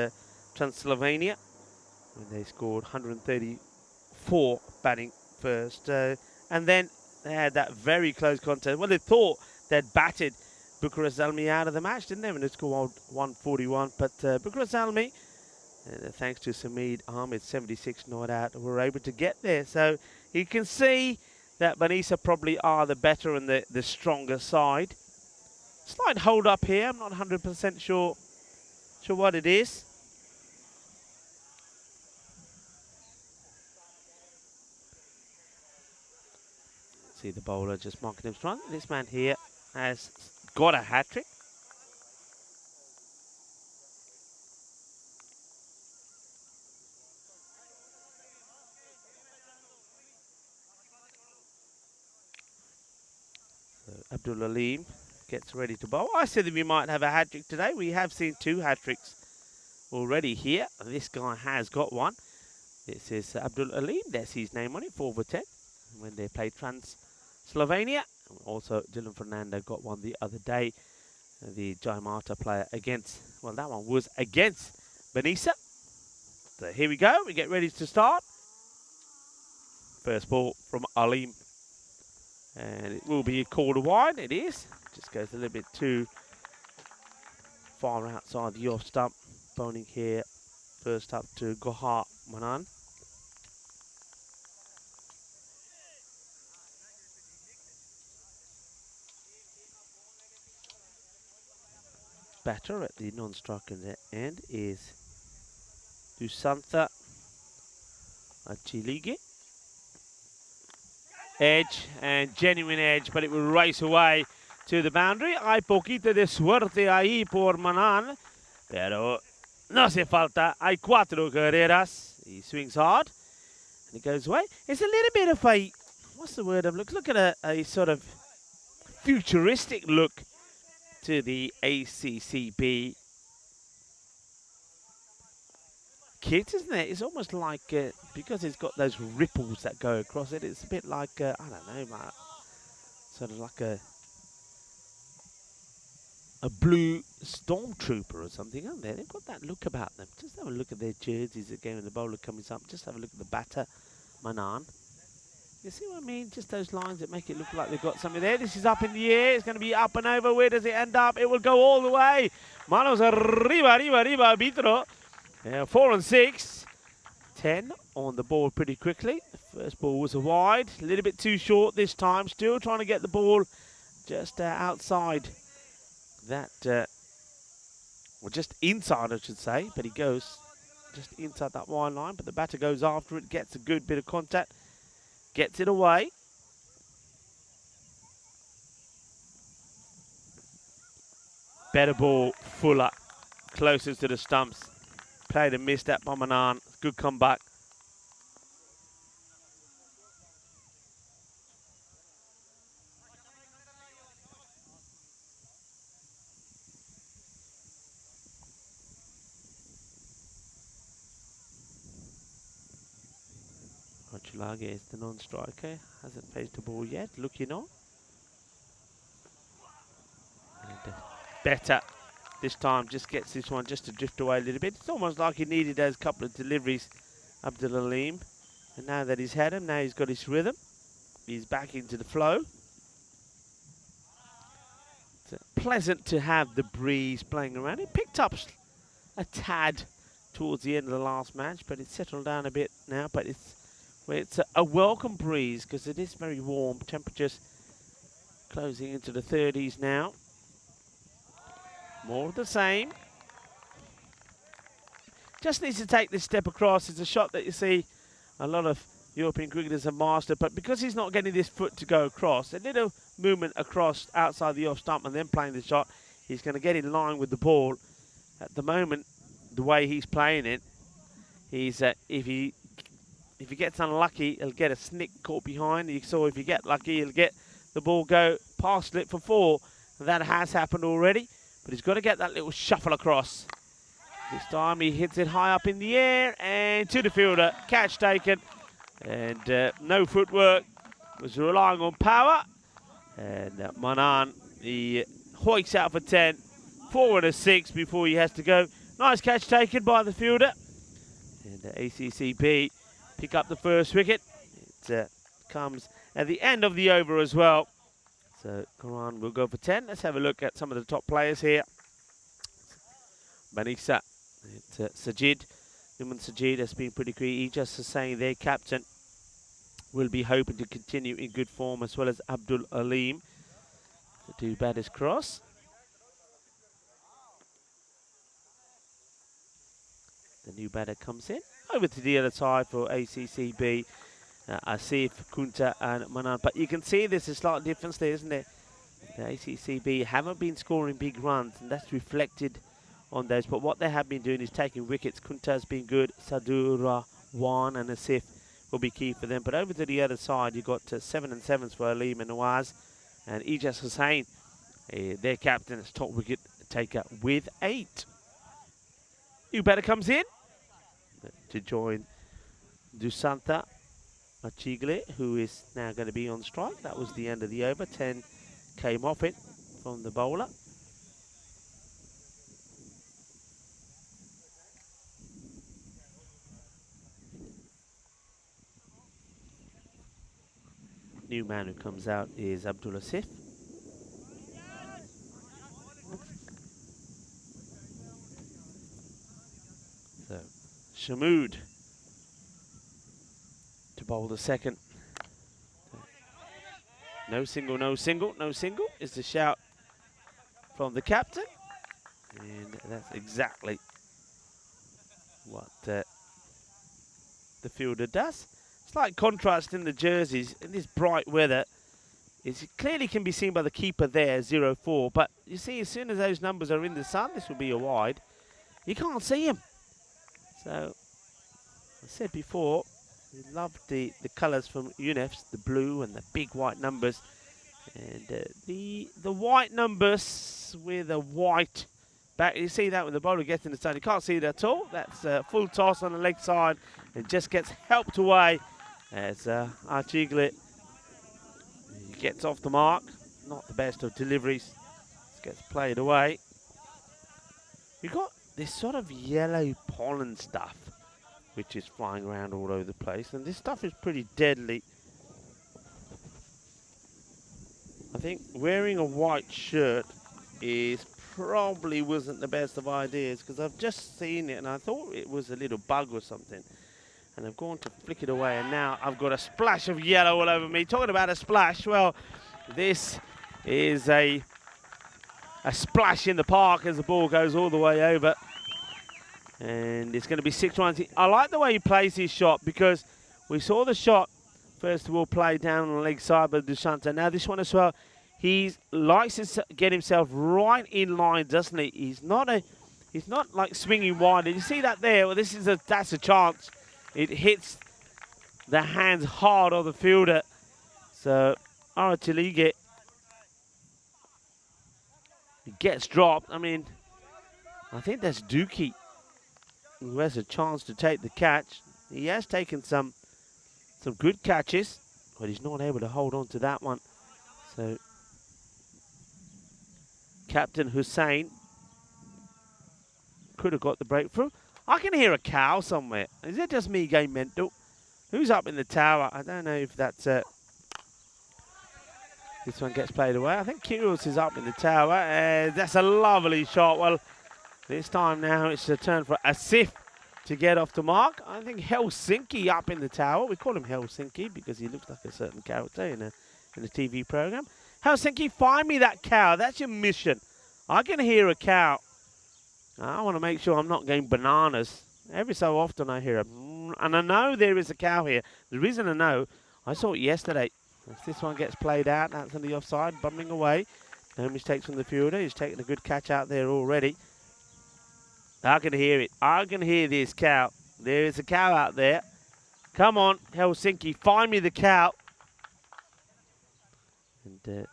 Transylvania. when they scored 134 batting first. And then they had that very close contest. Well, they thought they'd batted Bucharest Zalmi out of the match, didn't they, when they scored 141. But Bucharest Zalmi, thanks to Sameed Ahmed's 76 not out, were able to get there. So you can see that Banisa probably are the better and the stronger side. Slight hold up here. I'm not 100% sure what it is. See the bowler just marking him strong. This man here has got a hat-trick. So Abdul Aleem gets ready to bowl. I said that we might have a hat-trick today. We have seen 2 hat-tricks already here. This guy has got one. It says Abdul Aleem. That's his name on it, 4 for 10. When they played Slovenia. Also, Dylan Fernando got one the other day. The Jaimata player against, well, that one was against Banisa. So here we go. We get ready to start. First ball from Aleem. And it will be called a wide. It is. Just goes a little bit too far outside the off stump. Bowling here. First up to Gohar Manan. Batter at the non-striker end is Dusantha Achilige. Edge and genuine edge, but it will race away to the boundary. Hay poquito de suerte ahí por Manan, pero no hace falta. Hay 4 carreras. He swings hard and it goes away. It's a little bit of a, what's the word? Look at a sort of futuristic look to the ACCB kit, isn't it? It's almost like, because it's got those ripples that go across it, it's a bit like, I don't know, sort of like a blue stormtrooper or something, aren't they? They've got that look about them. Just have a look at their jerseys again when the bowler comes up. Just have a look at the batter, Manan. You see what I mean? Just those lines that make it look like they've got something there. This is up in the air. It's going to be up and over. Where does it end up? It will go all the way. Manos arriba, arbitro. 4 and 6. 10 on the board pretty quickly. The first ball was a wide. A little bit too short this time. Still trying to get the ball just outside that, or just inside, I should say. But he goes just inside that wide line. But the batter goes after it. Gets a good bit of contact. Gets it away. Better ball, Fuller. Closest to the stumps. Played and missed that by Manan. Good comeback. Chulage is the non-striker. Hasn't faced the ball yet. Looking on. And, better. This time just gets this one just to drift away a little bit. It's almost like he needed those couple of deliveries, Abdul Aleem. And now that he's had him, now he's got his rhythm. He's back into the flow. It's pleasant to have the breeze playing around. It picked up a tad towards the end of the last match, but it's settled down a bit now. But it's a welcome breeze because it is very warm. Temperatures closing into the 30s now. More of the same. Just needs to take this step across. It's a shot that you see a lot of European cricketers have mastered, but because he's not getting this foot to go across, a little movement across outside the off stump and then playing the shot, he's going to get in line with the ball. At the moment, the way he's playing it, he's if he gets unlucky, he'll get a snick caught behind. You saw if you get lucky, he'll get the ball go past it for 4. That has happened already. But he's got to get that little shuffle across. This time he hits it high up in the air and to the fielder. Catch taken. And no footwork. Was relying on power. And Manan, he hoiks out for 10. 4 and a 6 before he has to go. Nice catch taken by the fielder. And ACCB pick up the first wicket. It comes at the end of the over as well. So Quran will go for 10. Let's have a look at some of the top players here. Banisa, Sajid, Numan Sajid has been pretty great. He just saying their captain will be hoping to continue in good form, as well as Abdul Aleem. The two batters cross. The new batter comes in. Over to the other side for ACCB. Asif, Kunta and Manan. But you can see there's a slight difference there, isn't there? The ACCB haven't been scoring big runs, and that's reflected on those. But what they have been doing is taking wickets. Kunta has been good. Sadura, Wan and Asif will be key for them. But over to the other side, you've got 7 and 7s for Aleem and Nawaz. And Ijaz Hussain, their captain, is top wicket taker with 8. New batter comes in to join Dusanta Machigle, who is now going to be on strike. That was the end of the over. 10 came off it from the bowler. New man who comes out is Abdul Asif. So, Shamood to bowl the second. No single, no single, no single is the shout from the captain. And that's exactly what the fielder does. Slight contrast in the jerseys in this bright weather. It clearly can be seen by the keeper there, 0-4. But you see, as soon as those numbers are in the sun, this will be a wide. You can't see him. So, I said before, we love the colours from UNEFs, the blue and the big white numbers. And the white numbers with a white back. You see that when the bowler gets in the sun. You can't see it at all. That's a full toss on the leg side. It just gets helped away as Archiglet gets off the mark. Not the best of deliveries. Just gets played away. We've got this sort of yellow pollen stuff which is flying around all over the place, and this stuff is pretty deadly. I think wearing a white shirt probably wasn't the best of ideas, because I've just seen it and I thought it was a little bug or something, and I've gone to flick it away, and now I've got a splash of yellow all over me. Talking about a splash, well, this is a splash in the park as the ball goes all the way over. And it's going to be 6 runs. I like the way he plays his shot, because we saw the shot, first of all, play down on the leg side by Dushanta. Now this one as well, he likes to get himself right in line, doesn't he? He's not like swinging wide. Did you see that there? Well, that's a chance. It hits the hands hard of the fielder. So Aratilige gets dropped. I mean, I think that's Dookie who has a chance to take the catch. He has taken some good catches, but he's not able to hold on to that one. So Captain Hussain could have got the breakthrough. I can hear a cow somewhere. Is it just me going mental? Who's up in the tower? I don't know if that's this one gets played away. I think Kyrgios is up in the tower. That's a lovely shot. Well, this time now it's a turn for Asif to get off the mark. I think Helsinki up in the tower. We call him Helsinki because he looks like a certain character in a TV program. Helsinki, find me that cow. That's your mission. I can hear a cow. I want to make sure I'm not going bananas. Every so often I hear a and I know there is a cow here. The reason I know, I saw it yesterday. If this one gets played out, that's on the offside, bumming away. No mistakes from the fielder. He's taking a good catch out there already. I can hear it. I can hear this cow. There is a cow out there. Come on, Helsinki, find me the cow. And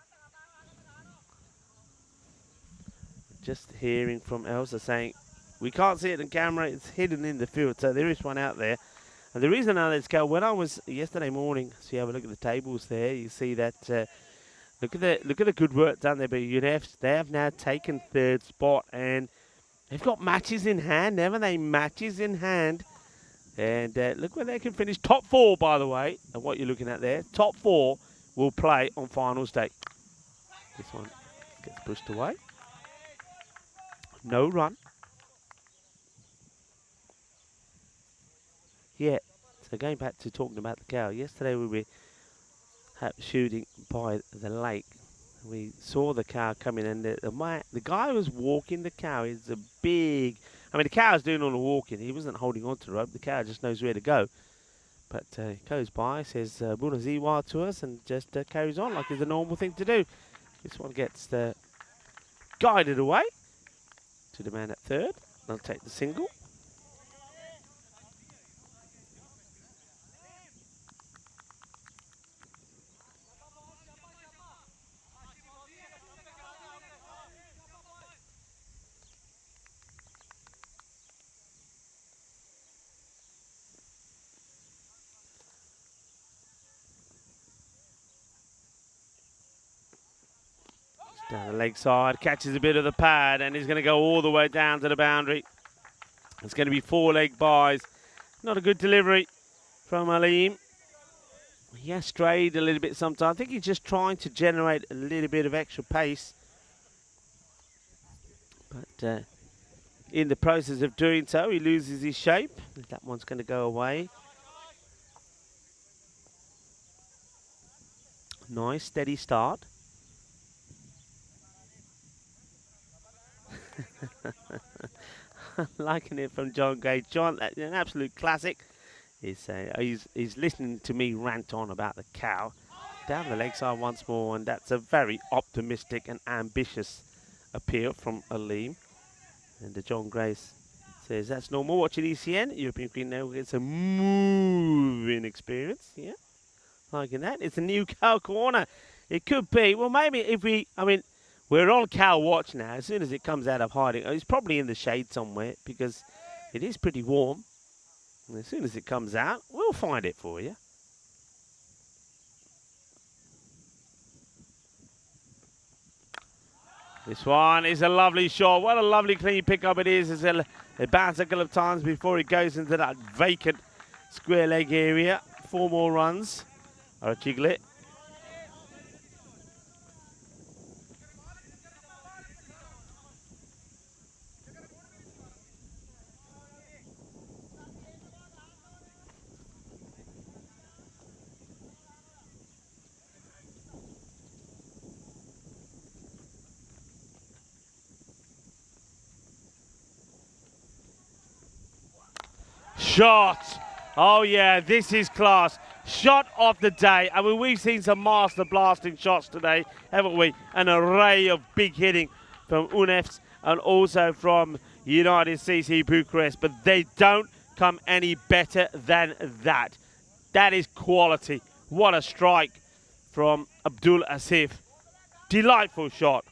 just hearing from Elsa saying, we can't see it on camera, it's hidden in the field. So there is one out there. And the reason I let this go, when I was yesterday morning, so you have a look at the tables there, you see that, look at the good work done there by UNEFs. They have now taken 3rd spot, and they've got matches in hand, haven't they? Matches in hand. And look where they can finish. Top 4, by the way, and what you're looking at there. Top 4 will play on finals day. This one gets pushed away. No run. Yeah, so going back to talking about the cow. Yesterday we were shooting by the lake. We saw the cow coming, and the guy who was walking the cow is a big... I mean, the cow's doing all the walking. He wasn't holding on to the rope. The cow just knows where to go. But he goes by, says Bună ziua to us, and just carries on like it's a normal thing to do. This one gets guided away to the man at third. They'll take the single. Down the leg side, catches a bit of the pad, and he's going to go all the way down to the boundary. It's going to be 4-leg buys. Not a good delivery from Aleem. He has strayed a little bit sometimes. I think he's just trying to generate a little bit of extra pace. But in the process of doing so, he loses his shape. That one's going to go away. Nice, steady start. Liking it from John Gray. John, that's an absolute classic. He's listening to me rant on about the cow. Down the leg side once more, and that's a very optimistic and ambitious appeal from Aleem. And John Grace says that's normal. Watching ECN, European Queen now gets a moving experience. Yeah, liking that. It's a new cow corner. It could be. Well, maybe if we're on cow watch now. As soon as it comes out of hiding, it's probably in the shade somewhere because it is pretty warm. And as soon as it comes out, we'll find it for you. This one is a lovely shot. What a lovely clean pickup it is. It bounces a couple of times before it goes into that vacant square leg area. 4 more runs are a jiglet. Shot. Oh, yeah, this is class. Shot of the day. I mean, we've seen some master blasting shots today, haven't we? An array of big hitting from UNEFs and also from United CC Bucharest, but they don't come any better than that. That is quality. What a strike from Abdul Asif. Delightful shot.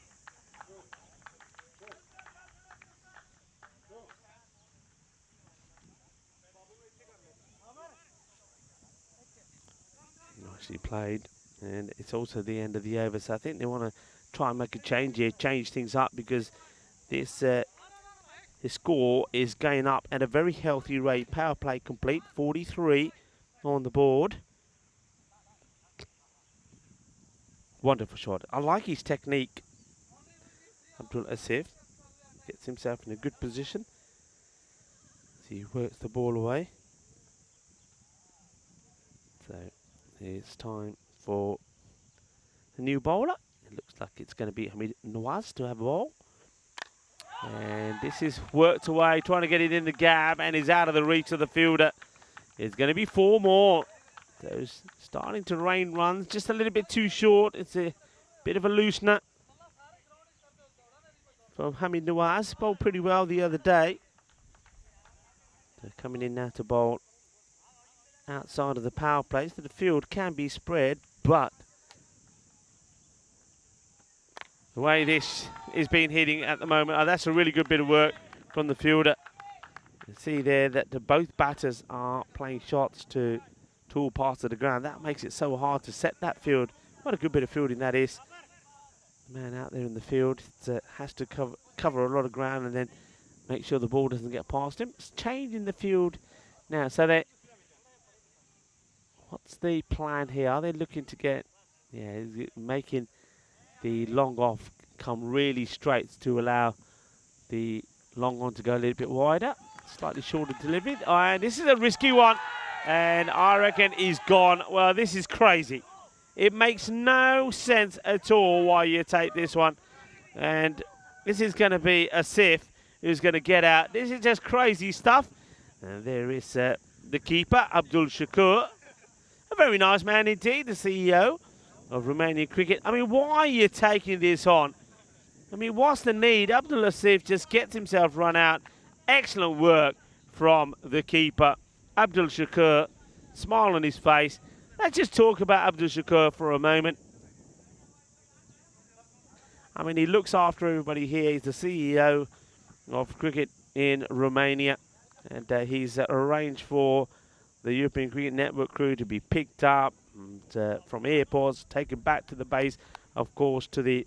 Nicely played, and it's also the end of the over, so I think they want to try and make a change here, change things up, because this score is going up at a very healthy rate. Power play complete, 43 on the board. Wonderful shot. I like his technique. Abdul Asif gets himself in a good position. So he works the ball away. So it's time for the new bowler. It looks like it's going to be Hamid Nawaz to have a ball. And this is worked away, trying to get it in the gap, and is out of the reach of the fielder. It's going to be 4 more. Those starting to rain runs, just a little bit too short. It's a bit of a loosener from Hamid Nawaz. Bowled pretty well the other day. So coming in now to bowl outside of the power play, so the field can be spread, but the way this is being hitting at the moment, that's a really good bit of work from the fielder. You see there that both batters are playing shots to all parts of the ground. That makes it so hard to set that field. What a good bit of fielding that is. The man out there in the field has to cover a lot of ground and then make sure the ball doesn't get past him. It's changing the field Now, what's the plan here? Are they looking to get, yeah, is it making the long off come really straight to allow the long on to go a little bit wider? Slightly shorter delivery. And this is a risky one. And I reckon he's gone. Well, this is crazy. It makes no sense at all why you take this one. And this is going to be a Sif who's going to get out. This is just crazy stuff. And there is the keeper, Abdul Shakur. A very nice man indeed, the CEO of Romanian cricket. I mean, why are you taking this on? I mean, what's the need? Abdul Asif just gets himself run out. Excellent work from the keeper, Abdul Shakur. Smile on his face. Let's just talk about Abdul Shakur for a moment. I mean, he looks after everybody here. He's the CEO of cricket in Romania. And he's arranged for the European Cricket Network crew to be picked up and, from airports, taken back to the base, of course, to the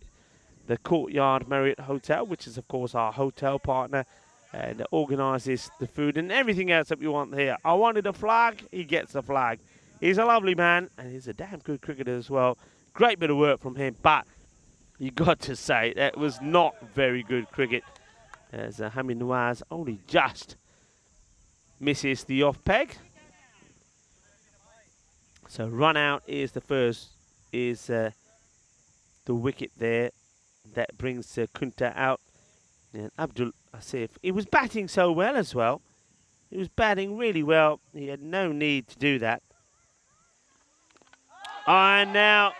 Courtyard Marriott Hotel, which is, of course, our hotel partner, and organises the food and everything else that we want here. I wanted a flag, he gets a flag. He's a lovely man, and he's a damn good cricketer as well. Great bit of work from him, but you got to say, that was not very good cricket, as Hamid Nawaz only just misses the off peg. So run out is the first, is the wicket there. That brings Kunta out. And Abdul Asif, he was batting so well as well. He was batting really well. He had no need to do that. And now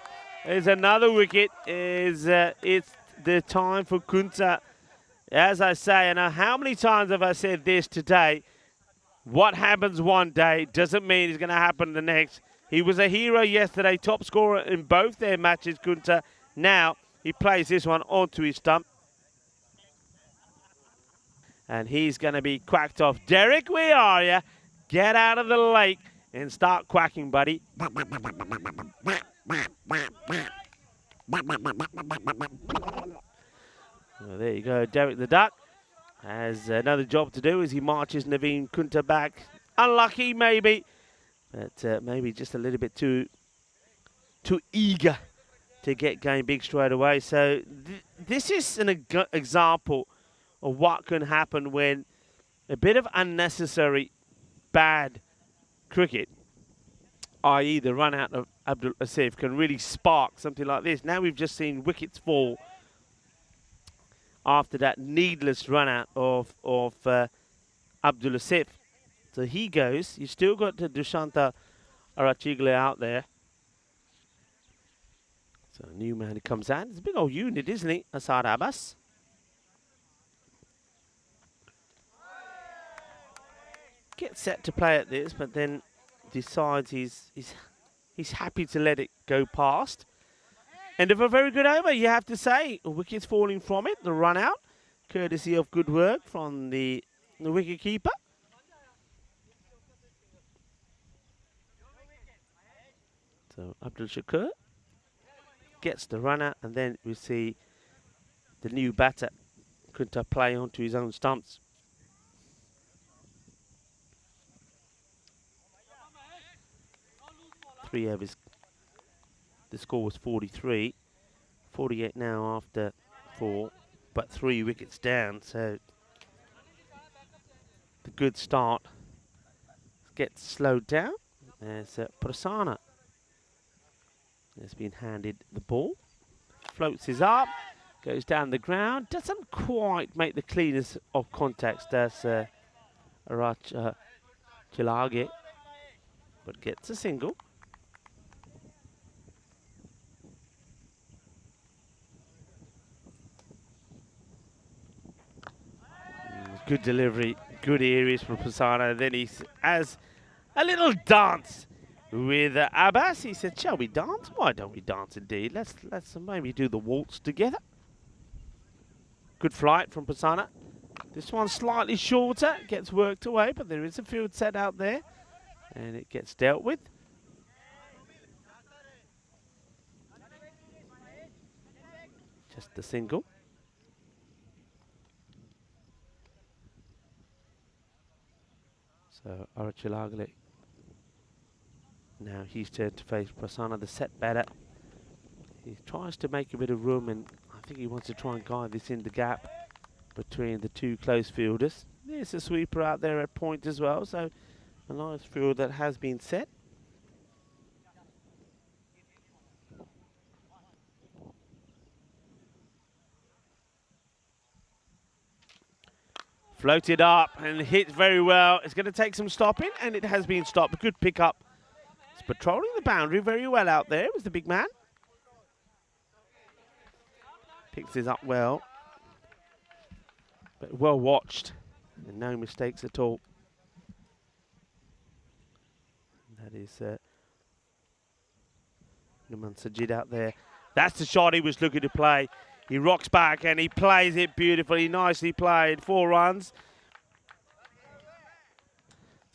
there's another wicket. It's the time for Kunta. As I say, and how many times have I said this today? What happens one day doesn't mean it's going to happen the next. He was a hero yesterday, top scorer in both their matches, Kunta. Now he plays this one onto his stump. And he's going to be quacked off. Derek, where are you? Get out of the lake and start quacking, buddy. Well, there you go, Derek the Duck has another job to do as he marches Naveen Kunta back. Unlucky, maybe, but maybe just a little bit too eager to get going big straight away. So this is an example of what can happen when a bit of unnecessary bad cricket, i.e. the run out of Abdul Asif, can really spark something like this. Now we've just seen wickets fall after that needless run out of Abdul Asif. So he goes. You still got the Dushanta Arachigle out there. So a new man who comes out. It's a big old unit, isn't he? Asad Abbas. Gets set to play at this, but then decides he's happy to let it go past. End of a very good over, you have to say. Wickets falling from it, the run out, courtesy of good work from the wicket keeper. So Abdul Shakur gets the run out, and then we see the new batter Kunta play onto his own stumps. Three overs. The score was 43. 48 now after 4, but 3 wickets down. So the good start gets slowed down as Prasanna has been handed the ball. Floats his up, goes down the ground. Doesn't quite make the cleanest of contacts, does Arach Chilage, but gets a single. Good delivery, good areas from Prasanna. Then he has a little dance with Abbas. He said, "Shall we dance? Why don't we dance indeed? Let's maybe do the waltz together." Good flight from Prasanna. This one's slightly shorter, gets worked away, but there is a field set out there, and it gets dealt with. Just a single. So Chilagale. Now he's turned to face Prasanna, the set batter. He tries to make a bit of room, and I think he wants to try and guide this in the gap between the two close fielders. There's a sweeper out there at point as well, so a nice field that has been set. Floated up and hit very well. It's going to take some stopping, and it has been stopped. Good pick up. It's patrolling the boundary very well out there. It was the big man. Picks this up well. But well watched. And no mistakes at all. That is Numan Sajid out there. That's the shot he was looking to play. He rocks back and he plays it beautifully. Nicely played. 4 runs.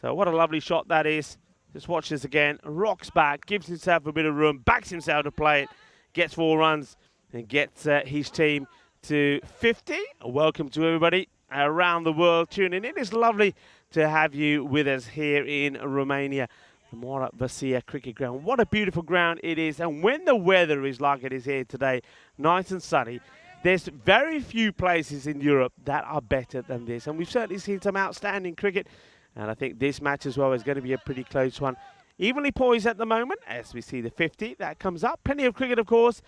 So what a lovely shot that is. Just watch this again. Rocks back, gives himself a bit of room, backs himself to play it, gets 4 runs and gets his team to 50. Welcome to everybody around the world tuning in. It's lovely to have you with us here in Romania. The Mora Vasia cricket ground. What a beautiful ground it is. And when the weather is like it is here today, nice and sunny, there's very few places in Europe that are better than this. And we've certainly seen some outstanding cricket. And I think this match as well is going to be a pretty close one. Evenly poised at the moment as we see the 50 that comes up. Plenty of cricket, of course,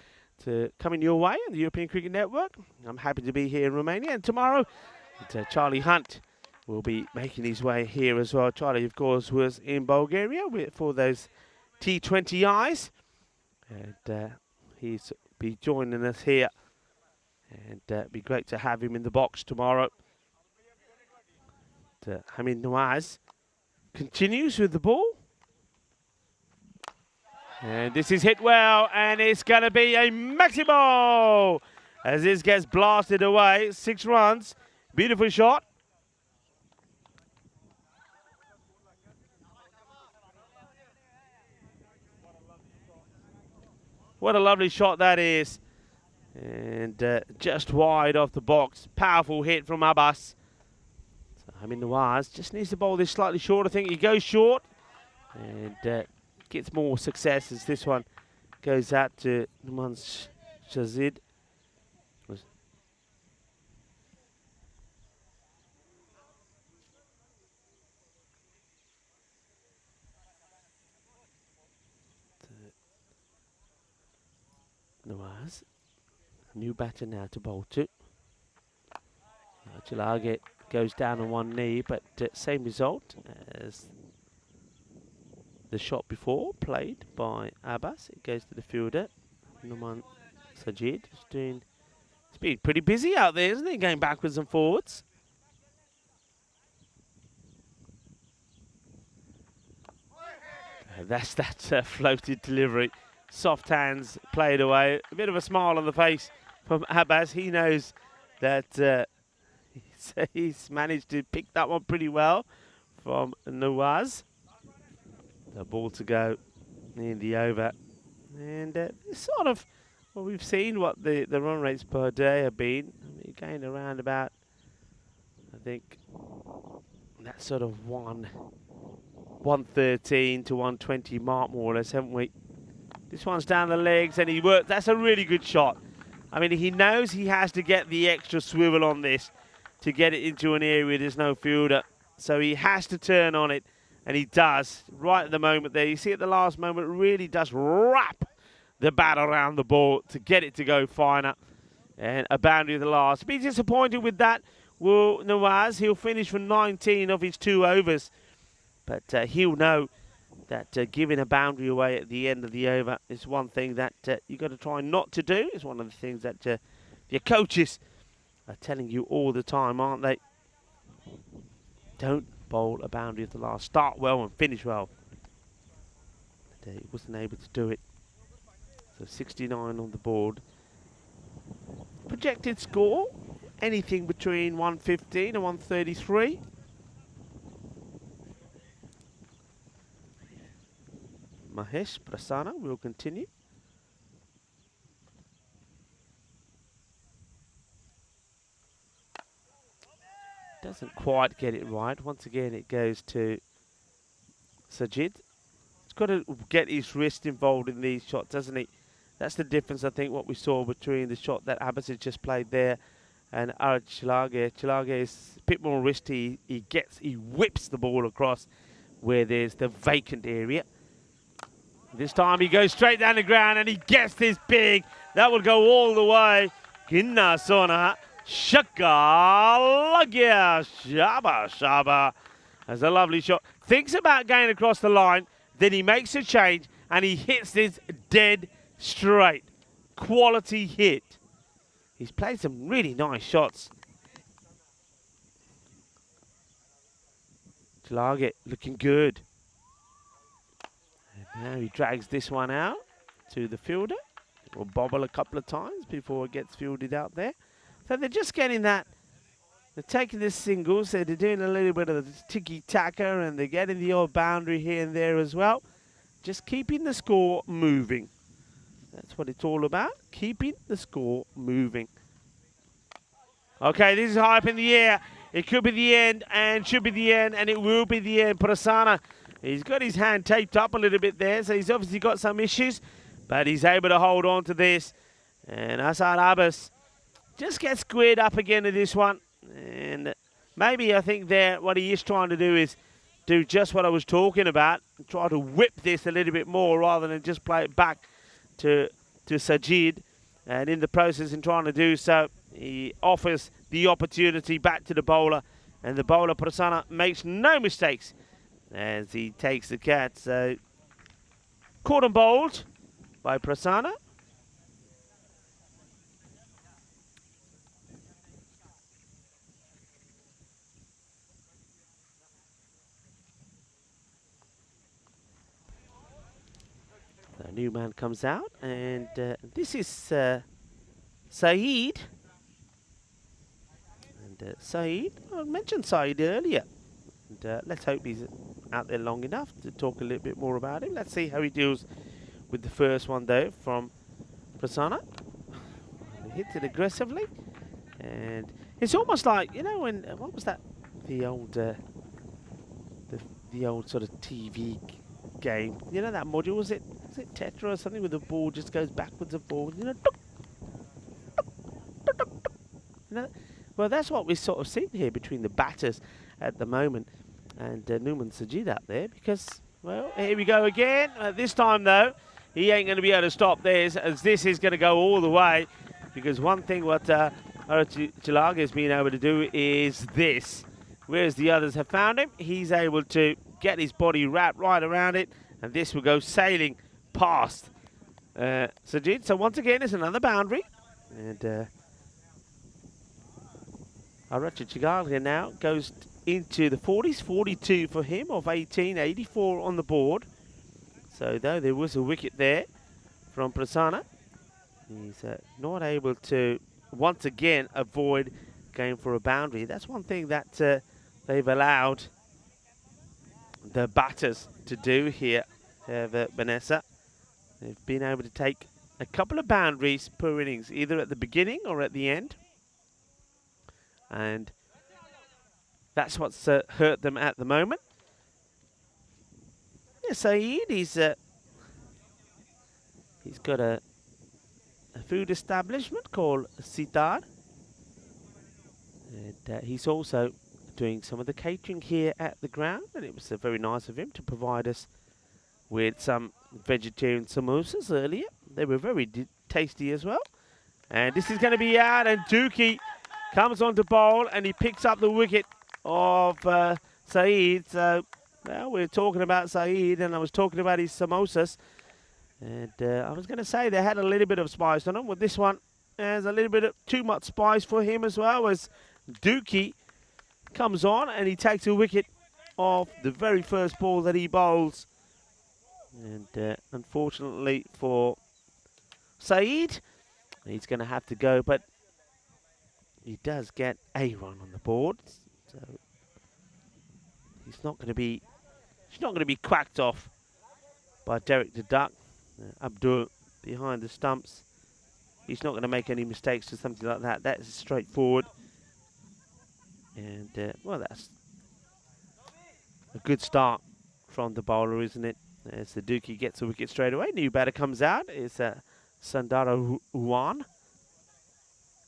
to coming your way on the European Cricket Network. I'm happy to be here in Romania. And tomorrow, Charlie Hunt will be making his way here as well. Charlie, of course, was in Bulgaria for those T20Is. And he's be joining us here. And it'd be great to have him in the box tomorrow. Hamid Nawaz continues with the ball. And this is hit well, and it's going to be a maximo as this gets blasted away. 6 runs. Beautiful shot. What a lovely shot that is. And just wide off the box. Powerful hit from Abbas. Hamid Nawaz just needs to bowl this slightly short. I think he goes short and gets more success as this one goes out to Numan Shazid. Nawaz, new batter now to bowl to. Chilagale goes down on one knee, but same result as the shot before, played by Abbas. It goes to the fielder, Numan Sajid. It's been pretty busy out there, isn't it? Going backwards and forwards. That's that floated delivery. Soft hands played away. A bit of a smile on the face from Abbas. He knows that he's managed to pick that one pretty well from Nawaz. The ball to go in the over. And sort of what we've seen, what the run rates per day have been. Again, around about, I think, that sort of 113 to 120 mark, more or less, haven't we? This one's down the legs, and he worked. That's a really good shot. I mean, he knows he has to get the extra swivel on this to get it into an area there's no fielder. So he has to turn on it, and he does. Right at the moment there, you see at the last moment, really does wrap the bat around the ball to get it to go finer. And a boundary at the last. Be disappointed with that, will Nawaz. He'll finish for 19 of his 2 overs. But he'll know that giving a boundary away at the end of the over is one thing that you've got to try not to do. It's one of the things that your coaches are telling you all the time, aren't they? Don't bowl a boundary at the last. Start well and finish well. But he wasn't able to do it. So 69 on the board. Projected score, anything between 115 and 133. Mahesh Prasanna will continue. Doesn't quite get it right. Once again, it goes to Sajid. He's got to get his wrist involved in these shots, doesn't he? That's the difference, I think, what we saw between the shot that Abbas had just played there and Chilage. Chilage is a bit more wristy. He whips the ball across where there's the vacant area. This time he goes straight down the ground and he gets this big. That will go all the way. Ginna Sona. Shakalagya. Shaba Shaba. That's a lovely shot. Thinks about going across the line. Then he makes a change and he hits this dead straight. Quality hit. He's played some really nice shots. Chilage looking good. And now he drags this one out to the fielder. It will bobble a couple of times before it gets fielded out there. So they're just getting that. They're taking this single, so they're doing a little bit of the tiki-taka, and they're getting the odd boundary here and there as well. Just keeping the score moving. That's what it's all about, keeping the score moving. Okay, this is high up in the air. It could be the end, and should be the end, and it will be the end. Prasanna, he's got his hand taped up a little bit there, so he's obviously got some issues, but he's able to hold on to this. And Asad Abbas just gets squared up again to this one. And maybe I think there what he is trying to do is do just what I was talking about, try to whip this a little bit more rather than just play it back to Sajid. And in the process, in trying to do so, he offers the opportunity back to the bowler. And the bowler, Prasanna, makes no mistakes as he takes the catch. So, caught and bowled by Prasanna. The new man comes out, and this is Saeed. And Saeed, I mentioned Saeed earlier. And let's hope he's out there long enough to talk a little bit more about him. Let's see how he deals with the first one, though, from Prasanna. He hits it aggressively. And it's almost like, you know, when, what was that? The old sort of TV game. You know that module, was it Tetra or something, where the ball just goes backwards and forwards, you know? You know, well, that's what we're sort of seeing here between the batters at the moment and Numan Sajid out there, because, well, here we go again. This time, though, he ain't going to be able to stop this, as this is going to go all the way, because one thing what Chilage has been able to do is this. Whereas the others have found him, he's able to get his body wrapped right around it, and this will go sailing past Sajid. So once again, it's another boundary, and Aracha Chilage now goes into the 40s, 42 for him of 18, 84 on the board. So though there was a wicket there from Prasanna, he's not able to once again avoid going for a boundary. That's one thing that they've allowed the batters to do here, Vanessa. They've been able to take a couple of boundaries per innings, either at the beginning or at the end. And that's what's hurt them at the moment. Yeah, Saeed, he's got a food establishment called Sitar. And he's also doing some of the catering here at the ground, and it was very nice of him to provide us with some vegetarian samosas earlier. They were very tasty as well. And this is going to be out, and Dookie comes on to bowl, and he picks up the wicket of Saeed. So, well, we're talking about Saeed, and I was talking about his samosas. And I was going to say they had a little bit of spice on them. With this one, there's a little bit of too much spice for him as well, as Dookie comes on and he takes a wicket off the very first ball that he bowls. And unfortunately for Saeed, he's going to have to go, but he does get a run on the board. So he's not going to be quacked off by Derek the Duck. Abdul behind the stumps. He's not going to make any mistakes or something like that. That's straightforward. And, well, that's a good start from the bowler, isn't it? As the Dookie gets a wicket straight away. New batter comes out. It's Sundara Juan.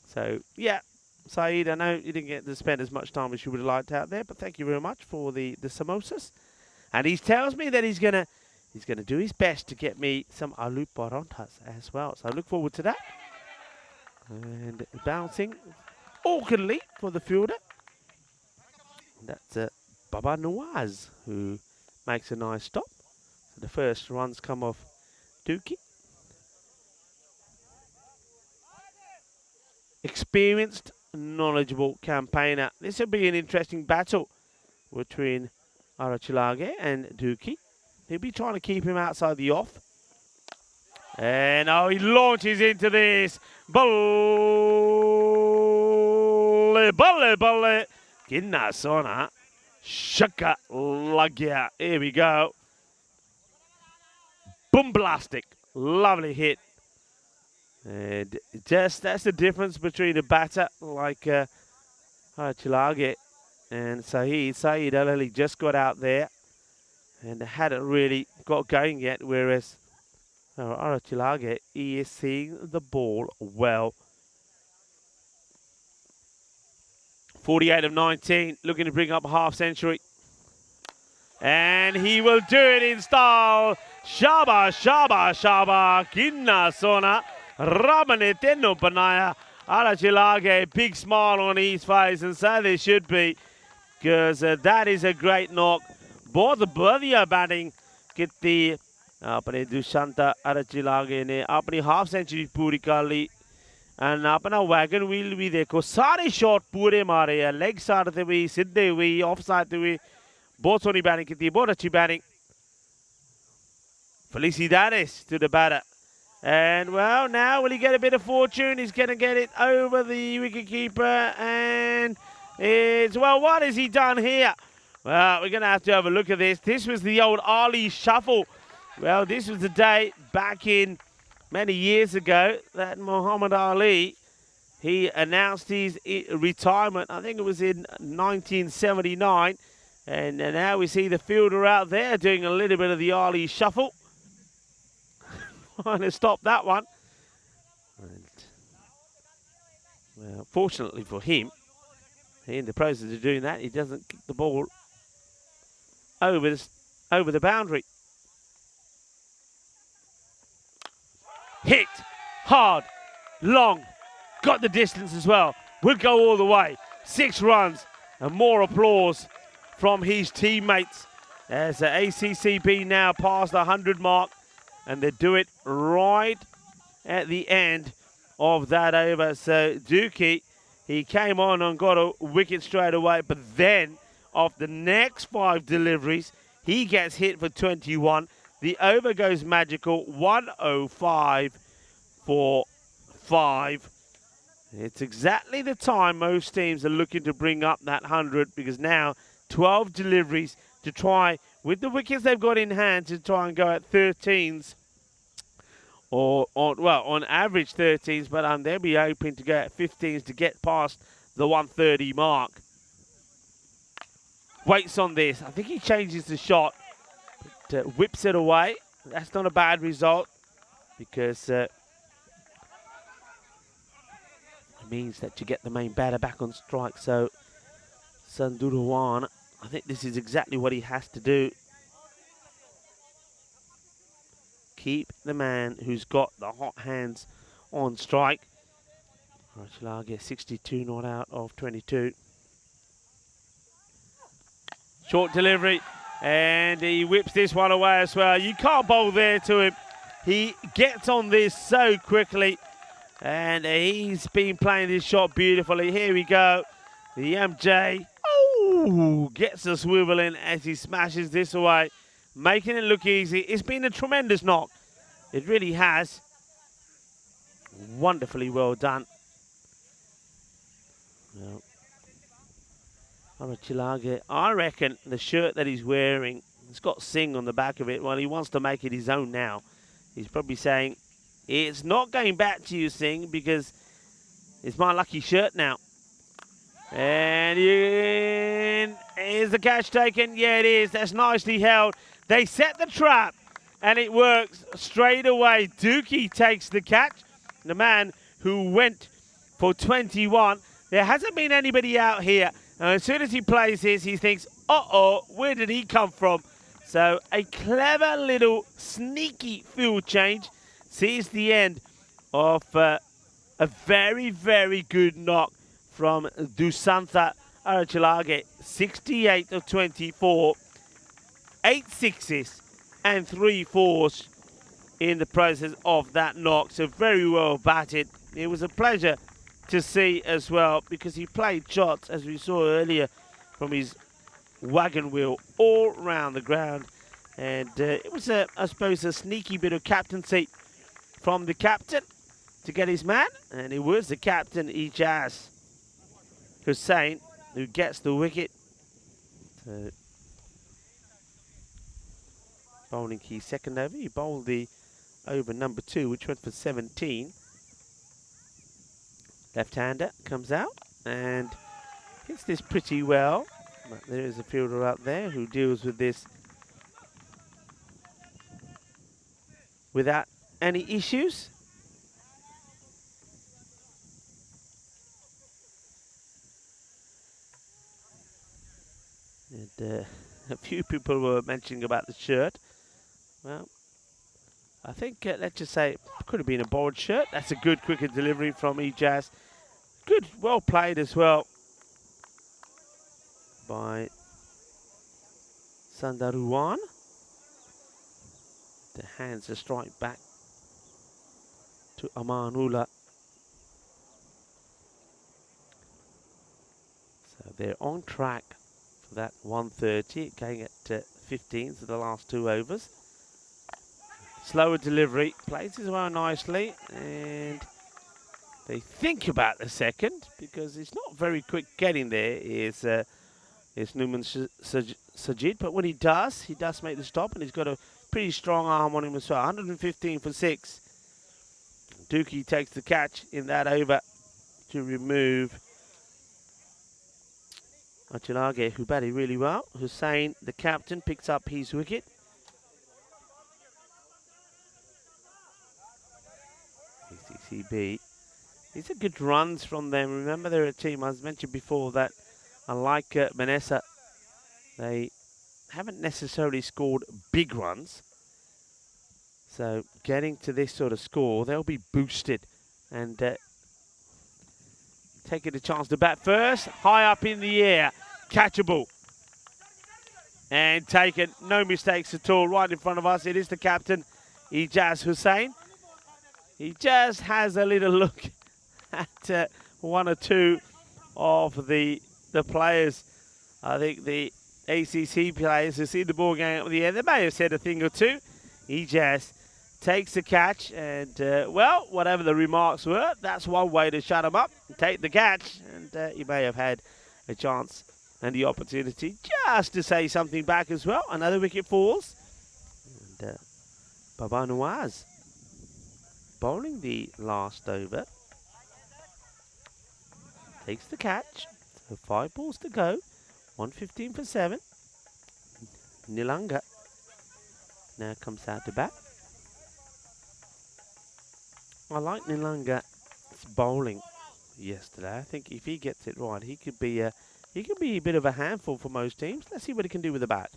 So, yeah, Saeed, I know you didn't get to spend as much time as you would have liked out there, but thank you very much for the samosas. And he tells me that he's gonna do his best to get me some aloo paranthas as well. So I look forward to that. And bouncing awkwardly for the fielder. That's Baba Nawaz, who makes a nice stop. So the first runs come off Dookie. Experienced, knowledgeable campaigner. This will be an interesting battle between Arachilage and Dookie. He'll be trying to keep him outside the off. And oh, he launches into this. Balle, balle, balle. Ginna sona. Shaka lagya. Here we go. Bombastic. Lovely hit. And just that's the difference between a batter like Arachilage and Saeed. Saeed only just got out there and hadn't really got going yet, whereas Arachilage, he is seeing the ball well. 48 of 19, looking to bring up a half century. And he will do it in style. Shaba, shaba, shaba, kinna sona. Ramaneteno Panaya. Arachilage, big smile on his face, and so there should be, because that is a great knock. Both the Berthia batting get the अपने दुष्यंत अरचिलागे ने अपनी half century पूरी कर ली and अपना wagon wheel भी देखो सारे shot पूरे मारे हैं लेग साइड से भी सीधे हुई ऑफ साइड से भी बहुत सोनी बैटिंग की थी बहुत अच्छी batting Felicidades to the batter. And, well, now will he get a bit of fortune? He's going to get it over the wicketkeeper. And it's, well, what has he done here? Well, we're going to have a look at this. This was the old Ali shuffle. Well, this was the day back in many years ago that Muhammad Ali, he announced his retirement. I think it was in 1979. And now we see the fielder out there doing a little bit of the Ali shuffle. Trying to stop that one. And, well, fortunately for him, in the process of doing that, he doesn't kick the ball over the boundary. Hit, hard, long, got the distance as well. Will go all the way. 6 runs and more applause from his teammates as the ACCB now past the 100 mark. And they do it right at the end of that over. So Dookie, he came on and got a wicket straight away. But then, of the next 5 deliveries, he gets hit for 21. The over goes magical, 105 for 5. It's exactly the time most teams are looking to bring up that 100, because now 12 deliveries to try, with the wickets they've got in hand, to try and go at 13s. Or, on average 13s, but they'll be hoping to go at 15s to get past the 130 mark. Waits on this. I think he changes the shot, but whips it away. That's not a bad result, because it means that you get the main batter back on strike. So Sandurawan, I think this is exactly what he has to do. Keep the man who's got the hot hands on strike. Arachilage 62 not out of 22. Short delivery, and he whips this one away as well. You can't bowl there to him. He gets on this so quickly, and he's been playing this shot beautifully. Here we go. The MJ gets a swivel in as he smashes this away, making it look easy. It's been a tremendous knock. It really has. Wonderfully well done. Well, Arachilage, I reckon the shirt that he's wearing, it's got Singh on the back of it. Well, he wants to make it his own now. He's probably saying, it's not going back to you, Singh, because it's my lucky shirt now. And is the catch taken? Yeah, it is. That's nicely held. They set the trap, and it works straight away. Dookie takes the catch. The man who went for 21. There hasn't been anybody out here. And as soon as he plays this, he thinks, uh-oh, where did he come from? So a clever little sneaky field change sees the end of a very, very good knock from Dusantha Archilage. 68 of 24, 8 sixes and 3 fours in the process of that knock. So very well batted. It was a pleasure to see as well, because he played shots, as we saw earlier, from his wagon wheel all around the ground. And it was, I suppose, a sneaky bit of captaincy from the captain to get his man. And it was the captain, Ijaz Hussain, who gets the wicket. So, bowling key second over. He bowled the over number 2, which went for 17. Left-hander comes out and hits this pretty well. But there is a fielder out there who deals with this without any issues. And a few people were mentioning about the shirt. Well, I think, let's just say, it could have been a board shirt. That's a good cricket delivery from Ijaz. Good, well played as well by Sandaruwan. The hands a strike back to Amanullah. So they're on track for that 130, going at 15 for the last 2 overs. Slower delivery, plays as well nicely, and they think about the second, because it's not very quick getting there, is Numan Sajid, but when he does make the stop, and he's got a pretty strong arm on him as well. 115 for 6. Dookie takes the catch in that over to remove Achilage, who batted really well. Hussain, the captain, picks up his wicket. ECB. These are good runs from them. Remember, they're a team, as mentioned before, that unlike Vanessa, they haven't necessarily scored big runs. So getting to this sort of score, they'll be boosted and taking a chance to bat first. High up in the air, catchable. And taken, no mistakes at all, right in front of us. It is the captain, Ijaz Hussain. He just has a little look at 1 or 2 of the players. I think the ACC players who see the ball going up in the air, they may have said a thing or two. He just takes the catch, and well, whatever the remarks were, that's one way to shut him up and take the catch. And he may have had a chance and the opportunity just to say something back as well. Another wicket falls, and Baba Nawaz bowling the last over. Takes the catch. So 5 balls to go. 115 for 7. Nilanga now comes out to bat. I like Nilanga's bowling yesterday. I think if he gets it right, he could be a bit of a handful for most teams. Let's see what he can do with the bat.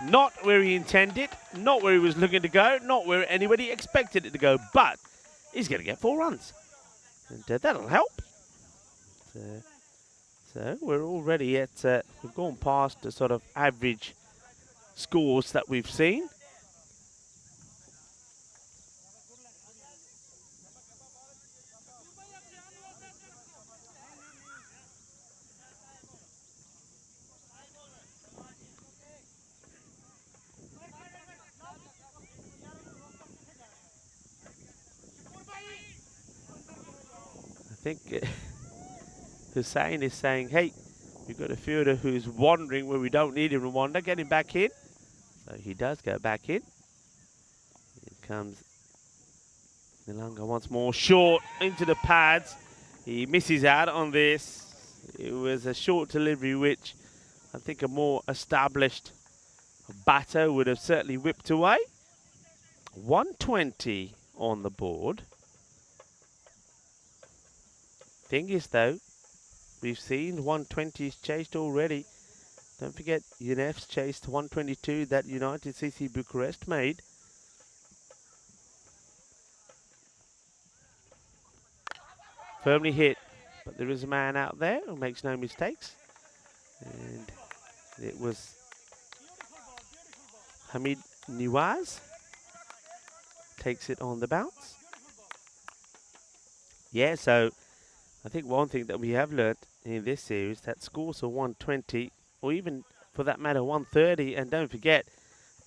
Not where he intended, not where he was looking to go, not where anybody expected it to go, but he's going to get 4 runs. And that'll help. So we're already at, we've gone past the sort of average scores that we've seen. I think Hussain is saying, hey, we've got a fielder who's wandering where we don't need him to wander. Get him back in. So he does go back in. Here comes Nilanga once more. Short into the pads. He misses out on this. It was a short delivery which I think a more established batter would have certainly whipped away. 120 on the board. Thing is though, we've seen 120s chased already. Don't forget, UNEF's chased 122 that United CC Bucharest made. Firmly hit, but there is a man out there who makes no mistakes. And it was Hamid Niwaz. Takes it on the bounce. Yeah, so I think one thing that we have learnt in this series, that scores are 120, or even for that matter 130, and don't forget,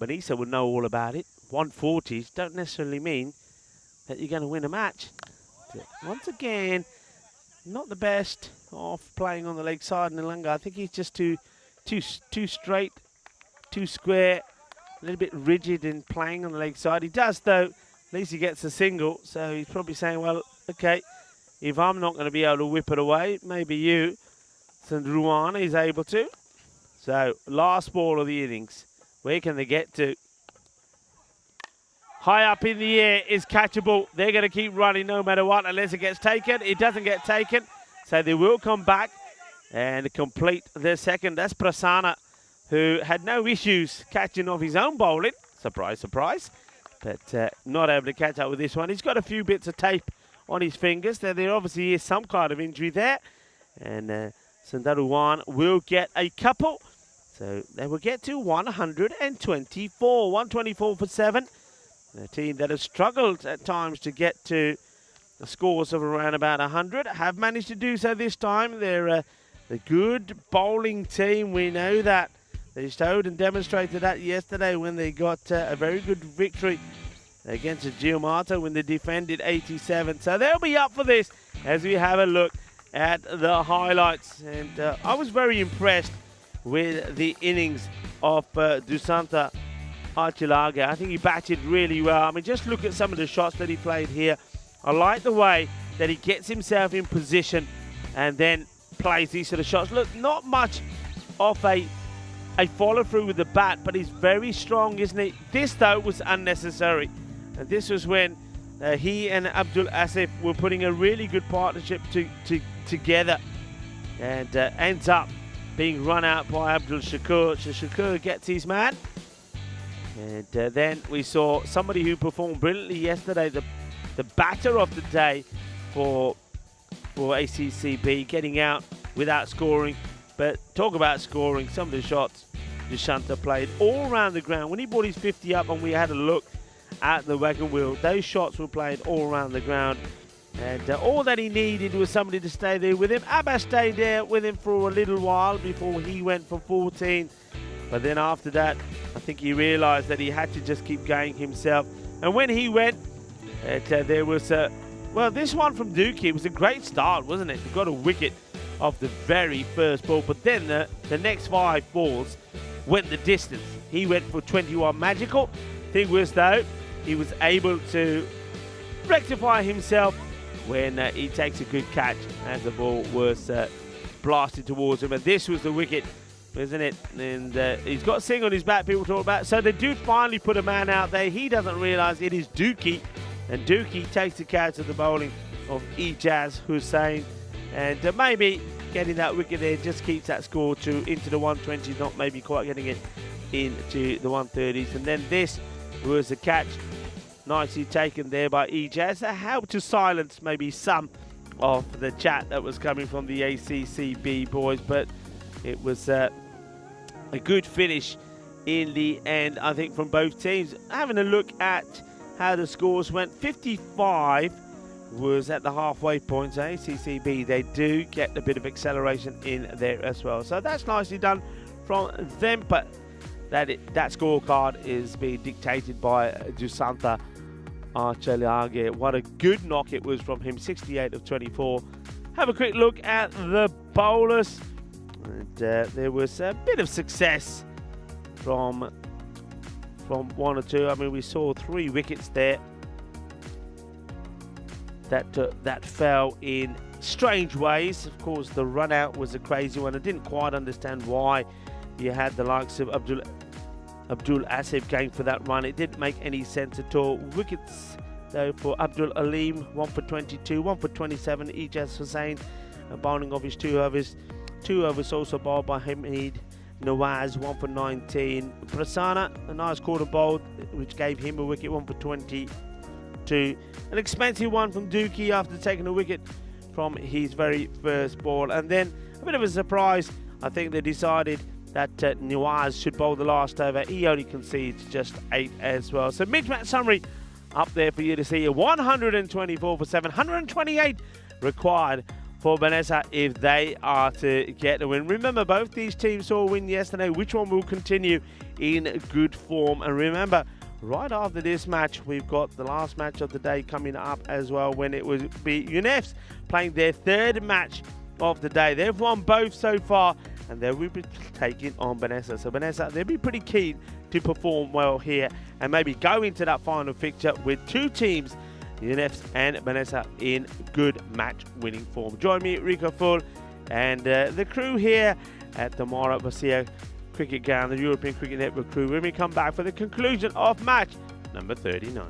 Benisa would know all about it. 140s don't necessarily mean that you're going to win a match. Once again, not the best of playing on the leg side in Ilanga. I think he's just too straight, too square, a little bit rigid in playing on the leg side. He does though, at least he gets a single, so he's probably saying, well, okay, if I'm not going to be able to whip it away, maybe you, Sandruana, is able to. So, last ball of the innings. Where can they get to? High up in the air is catchable. They're going to keep running no matter what unless it gets taken. It doesn't get taken, so they will come back and complete their second. That's Prasanna, who had no issues catching off his own bowling. Surprise, surprise. But not able to catch up with this one. He's got a few bits of tape on his fingers. There obviously is some kind of injury there. And Sandaruwan will get a couple. So they will get to 124. 124 for 7. A team that has struggled at times to get to the scores of around about 100 have managed to do so this time. They're a good bowling team. We know that. They showed and demonstrated that yesterday when they got a very good victory against Giamato when they defended 87. So they'll be up for this as we have a look at the highlights. And I was very impressed with the innings of Dusanta Archilaga. I think he batted really well. I mean, just look at some of the shots that he played here. I like the way that he gets himself in position and then plays these sort of shots. Look, not much of a follow through with the bat, but he's very strong, isn't he? This, though, was unnecessary. And this was when he and Abdul Asif were putting a really good partnership together. And ends up being run out by Abdul Shakur. So Shakur gets his man. And then we saw somebody who performed brilliantly yesterday, the batter of the day for ACCB, getting out without scoring. But talk about scoring, some of the shots Dushanta played all around the ground. When he brought his 50 up and we had a look at the wagon wheel, those shots were played all around the ground. And all that he needed was somebody to stay there with him. Abbas stayed there with him for a little while before he went for 14. But then after that, I think he realised that he had to just keep going himself. And when he went, there was well, this one from Dookie, it was a great start, wasn't it? He got a wicket off the very first ball. But then the next 5 balls went the distance. He went for 21 magical. Thing was, though, he was able to rectify himself when he takes a good catch as the ball was blasted towards him. And this was the wicket, isn't it? And he's got Singh on his back, people talk about. So they do finally put a man out there. He doesn't realise it is Dookie. And Dookie takes the catch of the bowling of Ijaz Hussain. And maybe getting that wicket there just keeps that score into the 120s, not maybe quite getting it into the 130s. And then this was a catch nicely taken there by Ijaz. That helped to silence maybe some of the chat that was coming from the ACCB boys. But it was a good finish in the end, I think, from both teams. Having a look at how the scores went, 55 was at the halfway point. So ACCB, they do get a bit of acceleration in there as well. So that's nicely done from them. But that scorecard is being dictated by Dusanta Archilaga. What a good knock it was from him, 68 of 24. Have a quick look at the bowlers. And there was a bit of success from one or two. I mean, we saw 3 wickets there that fell in strange ways. Of course, the run out was a crazy one. I didn't quite understand why you had the likes of Abdul Asif going for that run. It didn't make any sense at all. Wickets though for Abdul Aleem, 1 for 22, 1 for 27. Ijaz Hussain bowling off his 2 overs. 2 overs also bowled by Hamid Nawaz, 1 for 19. Prasanna, a nice quarter bowled, which gave him a wicket, 1 for 22. An expensive one from Dookie after taking a wicket from his very first ball. And then a bit of a surprise, I think they decided that Nawaz should bowl the last over. He only concedes just 8 as well. So mid-match summary up there for you to see. 124 for 7, 128 required for Vanessa if they are to get a win. Remember, both these teams saw a win yesterday. Which one will continue in good form? And remember, right after this match, we've got the last match of the day coming up as well, when it will be UNEFs playing their 3rd match of the day. They've won both so far, and they will be taking on Vanessa. So Vanessa, they'll be pretty keen to perform well here and maybe go into that final fixture with 2 teams, UNEFs and Vanessa, in good match-winning form. Join me, Rico Full, and the crew here at the Mara Basia Cricket Ground, the European Cricket Network crew, when we come back for the conclusion of match number 39.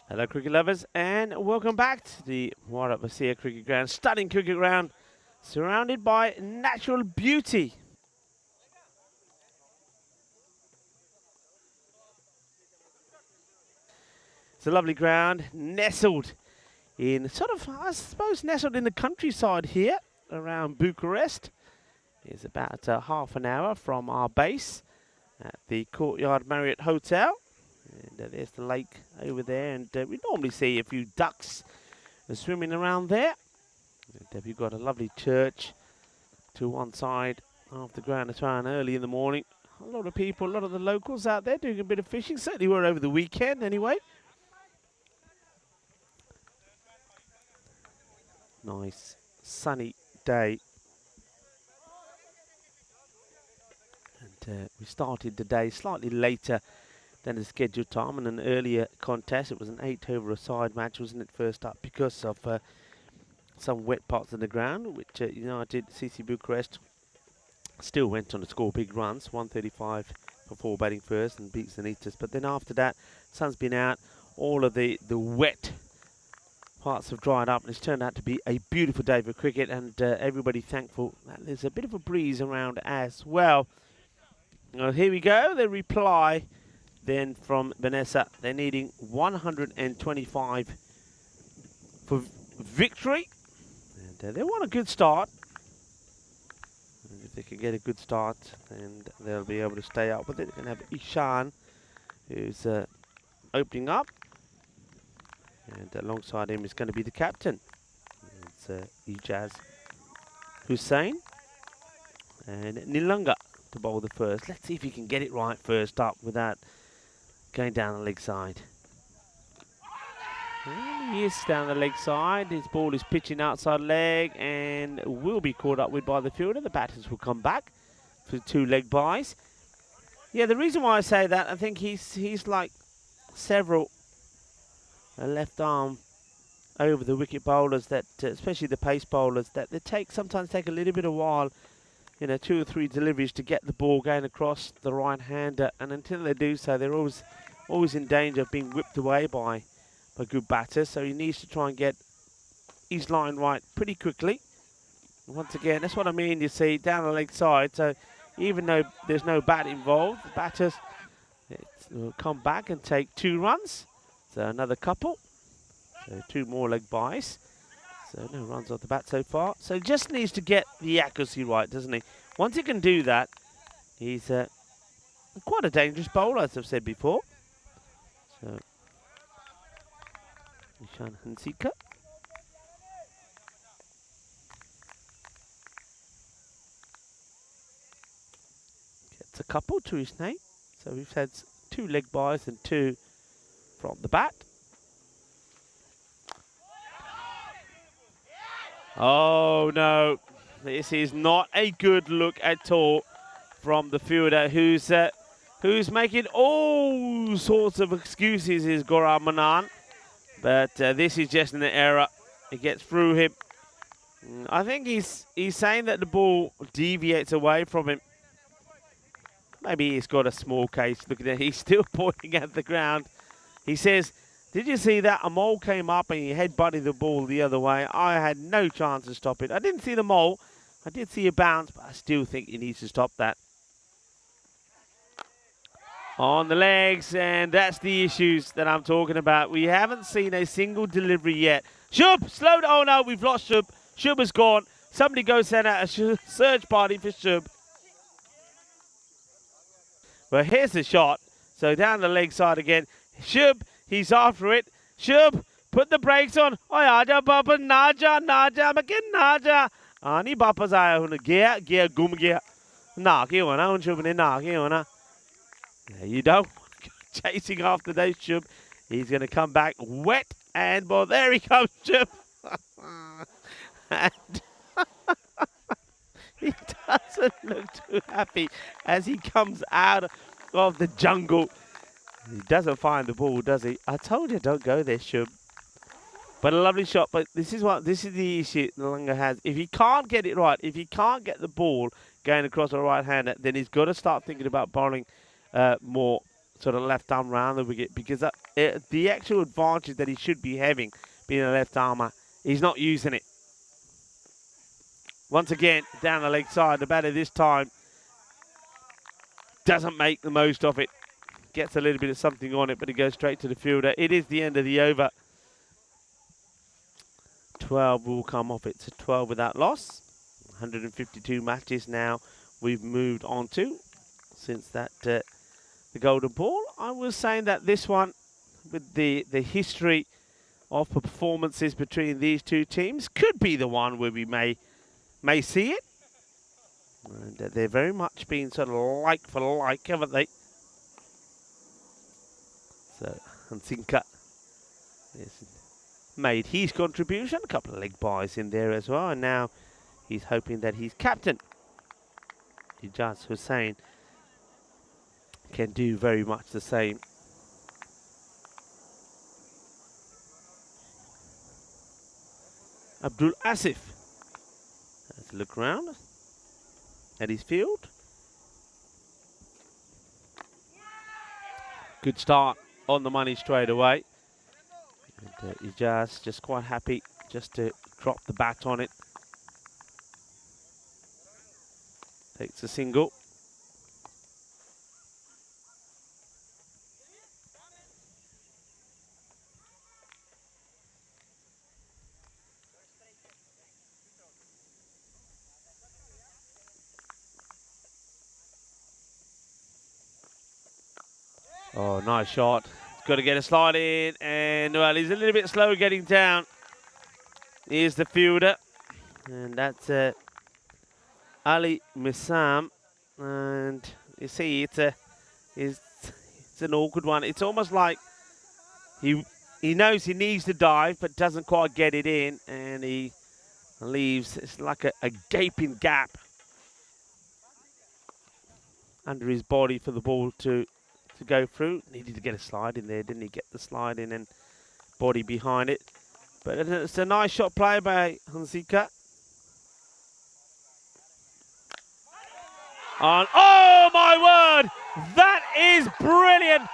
Hello cricket lovers and welcome back to the Muara Vasia cricket ground. Stunning cricket ground surrounded by natural beauty. It's a lovely ground nestled in sort of, I suppose, nestled in the countryside here around Bucharest. It's about half an hour from our base at the Courtyard Marriott Hotel. And there's the lake over there, and we normally see a few ducks swimming around there. And we've got a lovely church to one side of the ground as well, and early in the morning. A lot of people, a lot of the locals out there doing a bit of fishing. Certainly were over the weekend anyway. Nice sunny day. And we started the day slightly later than the scheduled time in an earlier contest. It was an 8-over-a-side match, wasn't it, first up, because of some wet parts of the ground, which United CC Bucharest still went on to score big runs, 135 before batting first and beat Zenitas. But then after that, sun's been out, all of the wet parts have dried up, and it's turned out to be a beautiful day for cricket, and everybody thankful that there's a bit of a breeze around as well. Here we go, the reply then from Vanessa. They're needing 125 for victory. And they want a good start. And if they can get a good start, then they'll be able to stay up with it. They're going to have Ishan, who's opening up. And alongside him is going to be the captain. It's Ijaz Hussain. And Nilunga to bowl the first. Let's see if he can get it right first up without going down the leg side. And he is down the leg side. His ball is pitching outside leg and will be caught up with by the fielder. The batters will come back for 2 leg byes. Yeah, the reason why I say that, I think he's like several left arm over the wicket bowlers, that especially the pace bowlers, that they sometimes take a little bit of while, 2 or 3 deliveries to get the ball going across the right hander, and until they do so, they're always in danger of being whipped away by good batters. So he needs to try and get his line right pretty quickly. And once again, that's what I mean, you see, down the leg side. So even though there's no bat involved, the batters will come back and take 2 runs. So another couple. So 2 more leg byes. So no runs off the bat so far. So just needs to get the accuracy right, doesn't he? Once he can do that, he's quite a dangerous bowler, as I've said before. So Ishan Hansika. Gets a couple to his name. So we've had 2 leg byes and 2 from the bat. Oh no, this is not a good look at all from the fielder, who's making all sorts of excuses, is Gaurav Manan. But this is just an error. It gets through him. I think he's saying that the ball deviates away from him. Maybe he's got a small case. Look at that. He's still pointing at the ground. He says, "Did you see that? A mole came up and he head-butted the ball the other way. I had no chance to stop it. I didn't see the mole. I did see a bounce, but I still think he needs to stop that." On the legs, and that's the issues that I'm talking about. We haven't seen a single delivery yet. Shub, slow down. Oh no, we've lost Shub. Shub is gone. Somebody go send out a search party for Shub. Well, here's the shot. So down the leg side again. Shub, he's after it. Shub, put the brakes on. Oh, aja bapa, naja, makin naja. Ani bapa zaya huna gya gum gya. Na ki wana un Shub ne na ki wana. You don't chasing after those Shub. He's going to come back wet and well, there he comes, Shub. And he doesn't look too happy as he comes out of the jungle. He doesn't find the ball, does he? I told you, don't go there, Shub. But a lovely shot. But this is the issue Nilunga has. If he can't get it right, if he can't get the ball going across the right hander, then he's got to start thinking about bowling more sort of left arm round the wicket, because the actual advantage that he should be having, being a left armer, he's not using it. Once again, down the leg side, the batter this time doesn't make the most of it. Gets a little bit of something on it, but it goes straight to the fielder. It is the end of the over. 12 will come off it, so 12 without loss. 152 matches now we've moved on to since that the golden ball. I was saying that this one, with the history of performances between these two teams, could be the one where we may see it. And they're very much been sort of like for like, haven't they? So Hansinka has made his contribution, a couple of leg buys in there as well, and now he's hoping that his captain, Ijaz Hussain, can do very much the same. Abdul Asif has a look around at his field. Good start on the money straight away. And Ijaz just quite happy just to drop the bat on it. Takes a single. Oh, nice shot. Got to get a slide in, and well, he's a little bit slow getting down. Here's the fielder, and that's Ali Missam, and you see it's an awkward one. It's almost like he knows he needs to dive, but doesn't quite get it in, and he leaves. It's like a gaping gap under his body for the ball to go through. Needed to get a slide in there, didn't he? Get the slide in and body behind it. But it's a nice shot play by Hansinka. Oh my word! That is brilliant!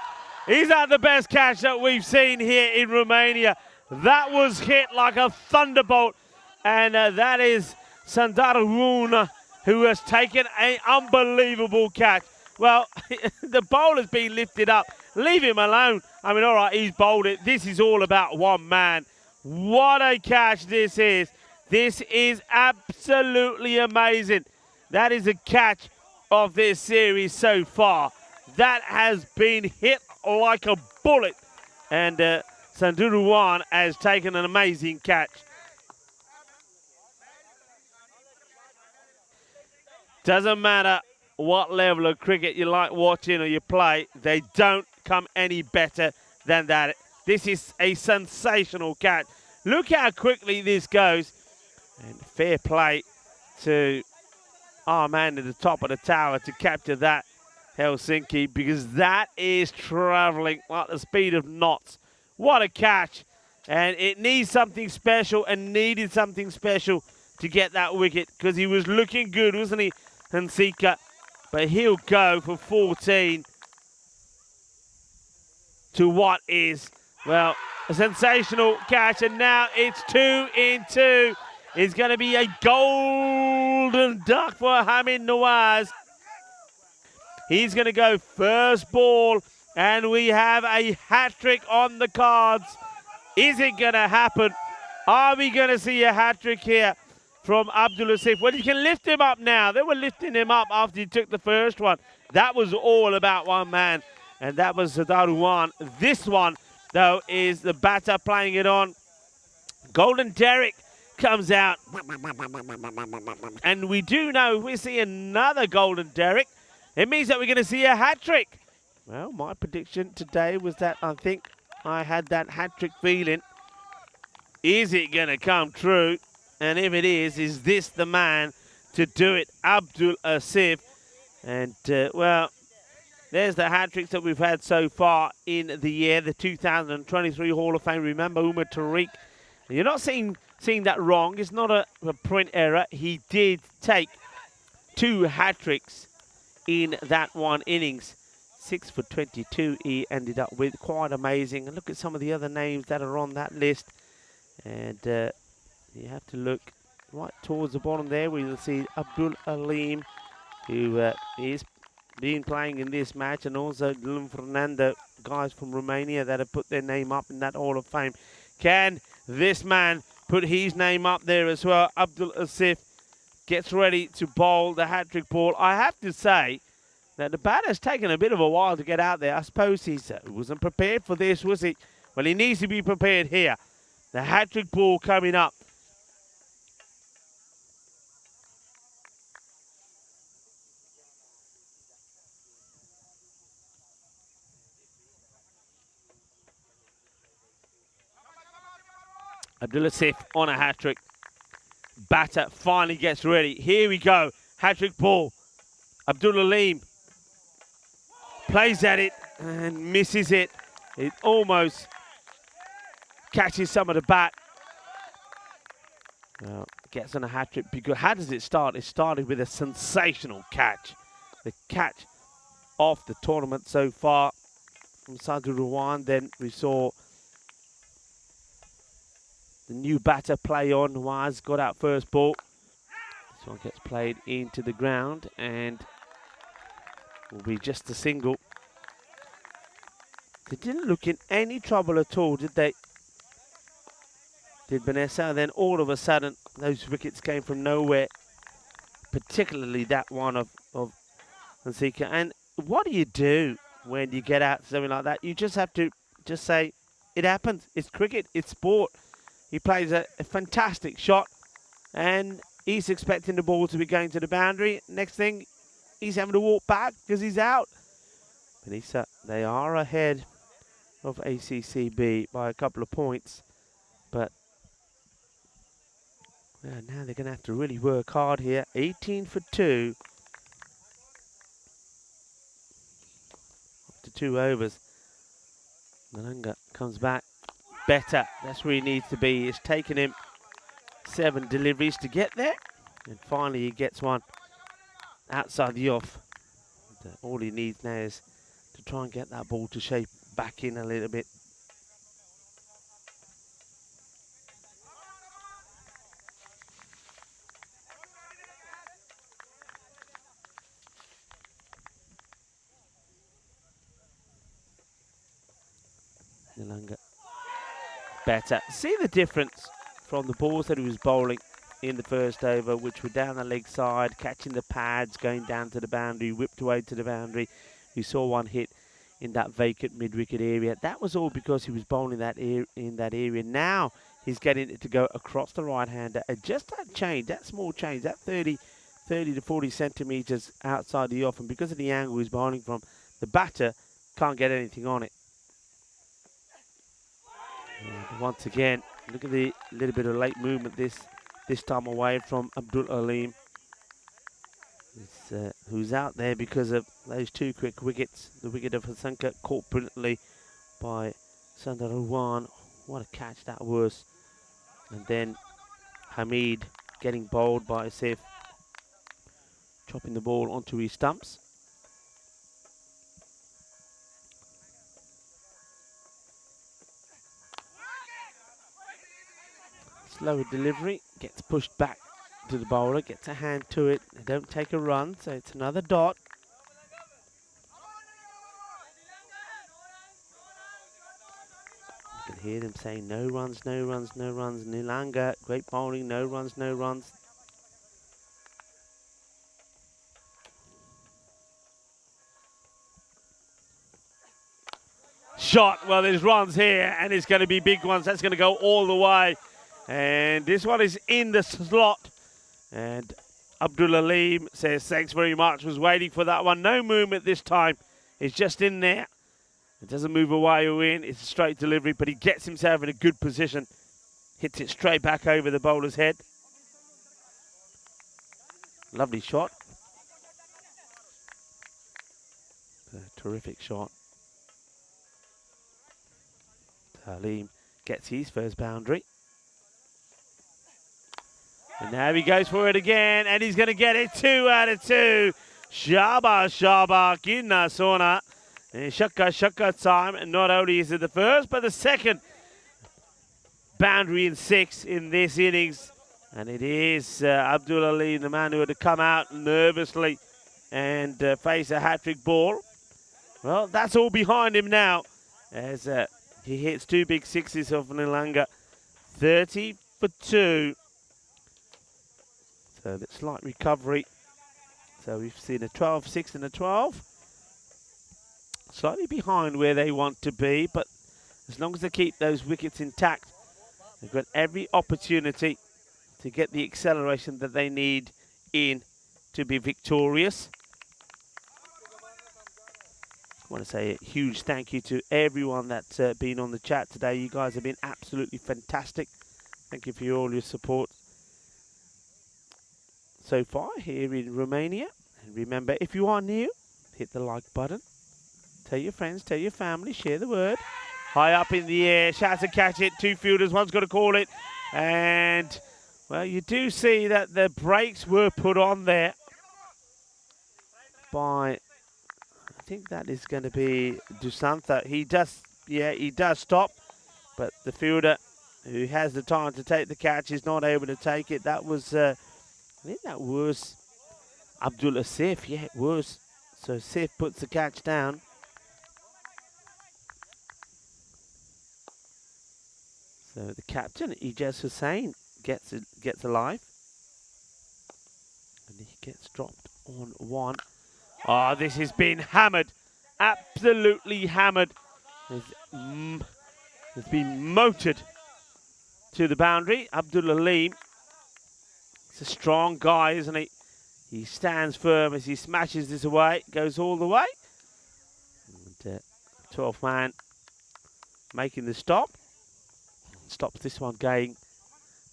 Is that the best catch that we've seen here in Romania? That was hit like a thunderbolt. And that is Sandaruun, who has taken an unbelievable catch. Well, the bowler's been lifted up. Leave him alone. I mean, all right, he's bowled it. This is all about one man. What a catch this is. This is absolutely amazing. That is a catch of this series so far. That has been hit like a bullet. And Sandaruun has taken an amazing catch. Doesn't matter what level of cricket you like watching or you play, they don't come any better than that. This is a sensational catch. Look how quickly this goes. And fair play to our man at the top of the tower to capture that, Helsinki, because that is traveling like the speed of knots. What a catch. And it needs something special, and needed something special to get that wicket, because he was looking good, wasn't he, Hansinka? But he'll go for 14 to what is, well, a sensational catch. And now it's 2 in 2. It's going to be a golden duck for Hamid Nawaz. He's going to go first ball, and we have a hat-trick on the cards. Is it going to happen? Are we going to see a hat-trick here from Abdul Asif? Well, you can lift him up now. They were lifting him up after he took the first one. That was all about one man, and that was Sandaruun. This one, though, is the batter playing it on. Golden Derrick comes out. And we do know if we see another Golden Derrick, it means that we're going to see a hat-trick. Well, my prediction today was that I think I had that hat-trick feeling. Is it going to come true? And if it is this the man to do it? Abdul Asif. And, well, there's the hat-tricks that we've had so far in the year, the 2023 Hall of Fame. Remember, Umar Tariq. You're not seeing that wrong. It's not a print error. He did take 2 hat-tricks in that one innings. 6 for 22 he ended up with. Quite amazing. And look at some of the other names that are on that list. And you have to look right towards the bottom there where you'll see Abdul Alim, who is been playing in this match, and also Fernando, guys from Romania that have put their name up in that Hall of Fame. Can this man put his name up there as well? Abdul Asif gets ready to bowl the hat-trick ball. I have to say that the batter's taken a bit of a while to get out there. I suppose he wasn't prepared for this, was he? Well, he needs to be prepared here. The hat-trick ball coming up. Abdul Asif on a hat-trick. Batter finally gets ready. Here we go. Hat-trick ball. Abdul Alim plays at it and misses it. It almost catches some of the bat. Well, gets on a hat-trick because how does it start? It started with a sensational catch. The catch of the tournament so far from Sadhu Rawan. Then we saw the new batter play on. Waz got out first ball. This one gets played into the ground and will be just a single. They didn't look in any trouble at all, did they? Did Vanessa? Then all of a sudden, those wickets came from nowhere. Particularly that one of Ansika. And what do you do when you get out something like that? You just have to just say, it happens. It's cricket. It's sport. He plays a fantastic shot, and he's expecting the ball to be going to the boundary. Next thing, he's having to walk back because he's out. Vanessa, they are ahead of ACCB by a couple of points, but now they're going to have to really work hard here. 18 for 2. Up to 2 overs. Malanga comes back. Better. That's where he needs to be. It's taken him 7 deliveries to get there. And finally he gets one outside the off. And, all he needs now is to try and get that ball to shape back in a little bit. Malanga. Better. See the difference from the balls that he was bowling in the first over, which were down the leg side, catching the pads, going down to the boundary, whipped away to the boundary. We saw one hit in that vacant mid-wicket area. That was all because he was bowling that in that area. Now he's getting it to go across the right-hander. And just that change, that small change, that 30 to 40 centimetres outside the off, and because of the angle he's bowling from, the batter can't get anything on it. And once again, look at the little bit of late movement this time away from Abdul Alim, who's out there because of those 2 quick wickets. The wicket of Hasanka caught brilliantly by Sandar Rawan. What a catch that was. And then Hamid getting bowled by Asif, chopping the ball onto his stumps. Slower delivery, gets pushed back to the bowler, gets a hand to it. They don't take a run, so it's another dot. You can hear them saying no runs, no runs, no runs. Nilanga, great bowling, no runs, no runs. Shot, well there's runs here and it's going to be big ones. That's going to go all the way. And this one is in the slot. And Abdul Alim says, thanks very much. Was waiting for that one. No movement this time. It's just in there. It doesn't move away or in. It's a straight delivery, but he gets himself in a good position. Hits it straight back over the bowler's head. Lovely shot. A terrific shot. Alim gets his first boundary. And now he goes for it again, and he's going to get it 2 out of 2. Shaba, Shaba, Ginna Sona. And shaka time, and not only is it the first, but the second boundary in 6 in this innings. And it is Abdul Ali, the man who had to come out nervously and face a hat-trick ball. Well, that's all behind him now as he hits 2 big sixes of Nilanga. 30 for 2. So that slight recovery. So we've seen a 12-6 and a 12. Slightly behind where they want to be, but as long as they keep those wickets intact, they've got every opportunity to get the acceleration that they need in to be victorious. I want to say a huge thank you to everyone that's been on the chat today. You guys have been absolutely fantastic. Thank you for all your support so far here in Romania. And remember, if you are new, hit the like button. Tell your friends, tell your family, share the word. High up in the air, shouts to catch it. 2 fielders, one's got to call it. And, well, you do see that the brakes were put on there by, I think that is going to be Dusantha. He does stop. But the fielder who has the time to take the catch is not able to take it. That was, I think that was Abdullah Sif. Yeah, it was. So Sif puts the catch down. So the captain, Ijaz Hussain, gets alive. And he gets dropped on 1. Oh, this has been hammered. Absolutely hammered. It's been motored to the boundary. Abdul Aleem, he's a strong guy, isn't he? He stands firm as he smashes this away. Goes all the way. And 12th man making the stop. Stops this one going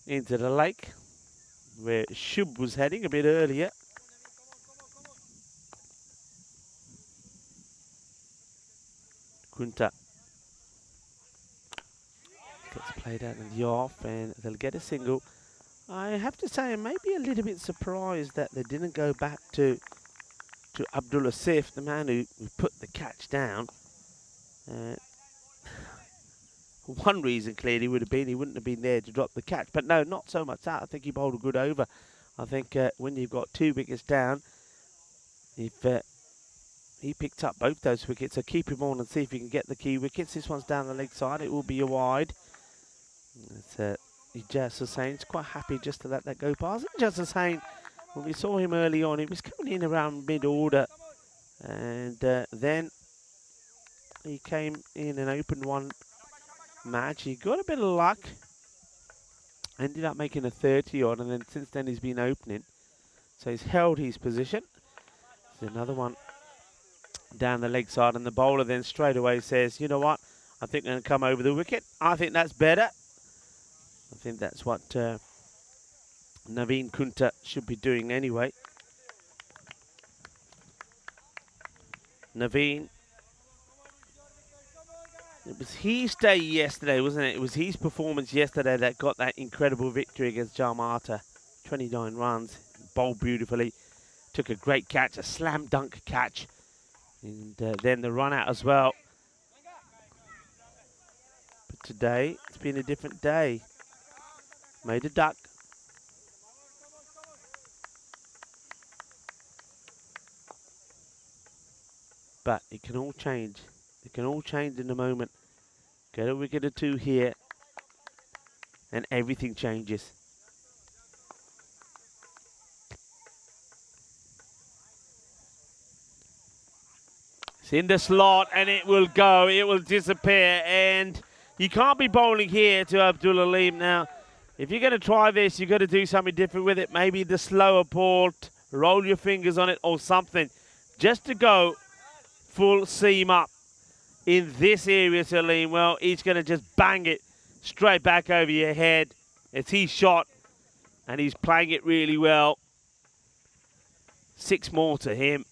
into the lake where Shub was heading a bit earlier. Kunta gets played out in the off and they'll get a single. I have to say, I may be a little bit surprised that they didn't go back to Abdullah Sif, the man who put the catch down. One reason clearly would have been he wouldn't have been there to drop the catch. But no, not so much that. I think he bowled a good over. I think when you've got 2 wickets down, if he picked up both those wickets, so keep him on and see if he can get the key wickets. This one's down the leg side. It will be a wide. Ijaz Hussain's quite happy just to let that go past. Ijaz Hussain, when we saw him early on, he was coming in around mid-order. And then he came in and opened one match. He got a bit of luck. Ended up making a 30 on, and then since then he's been opening. So he's held his position. There's another one down the leg side, and the bowler then straight away says, you know what, I think I'm going to come over the wicket. I think that's better. I think that's what Naveen Kunta should be doing anyway. Naveen, it was his day yesterday, wasn't it? It was his performance yesterday that got that incredible victory against Jalmata. 29 runs, bowled beautifully, took a great catch, a slam dunk catch, and then the run out as well. But today, it's been a different day. Made a duck. But it can all change. It can all change in a moment. Get a wicket or 2 here, and everything changes. It's in the slot, and it will go. It will disappear, and you can't be bowling here to Abdul Aleem now. If you're going to try this, you've got to do something different with it. Maybe the slower ball, roll your fingers on it or something. Just to go full seam up in this area, Aleem. Well, he's going to just bang it straight back over your head. It's his shot, and he's playing it really well. 6 more to him.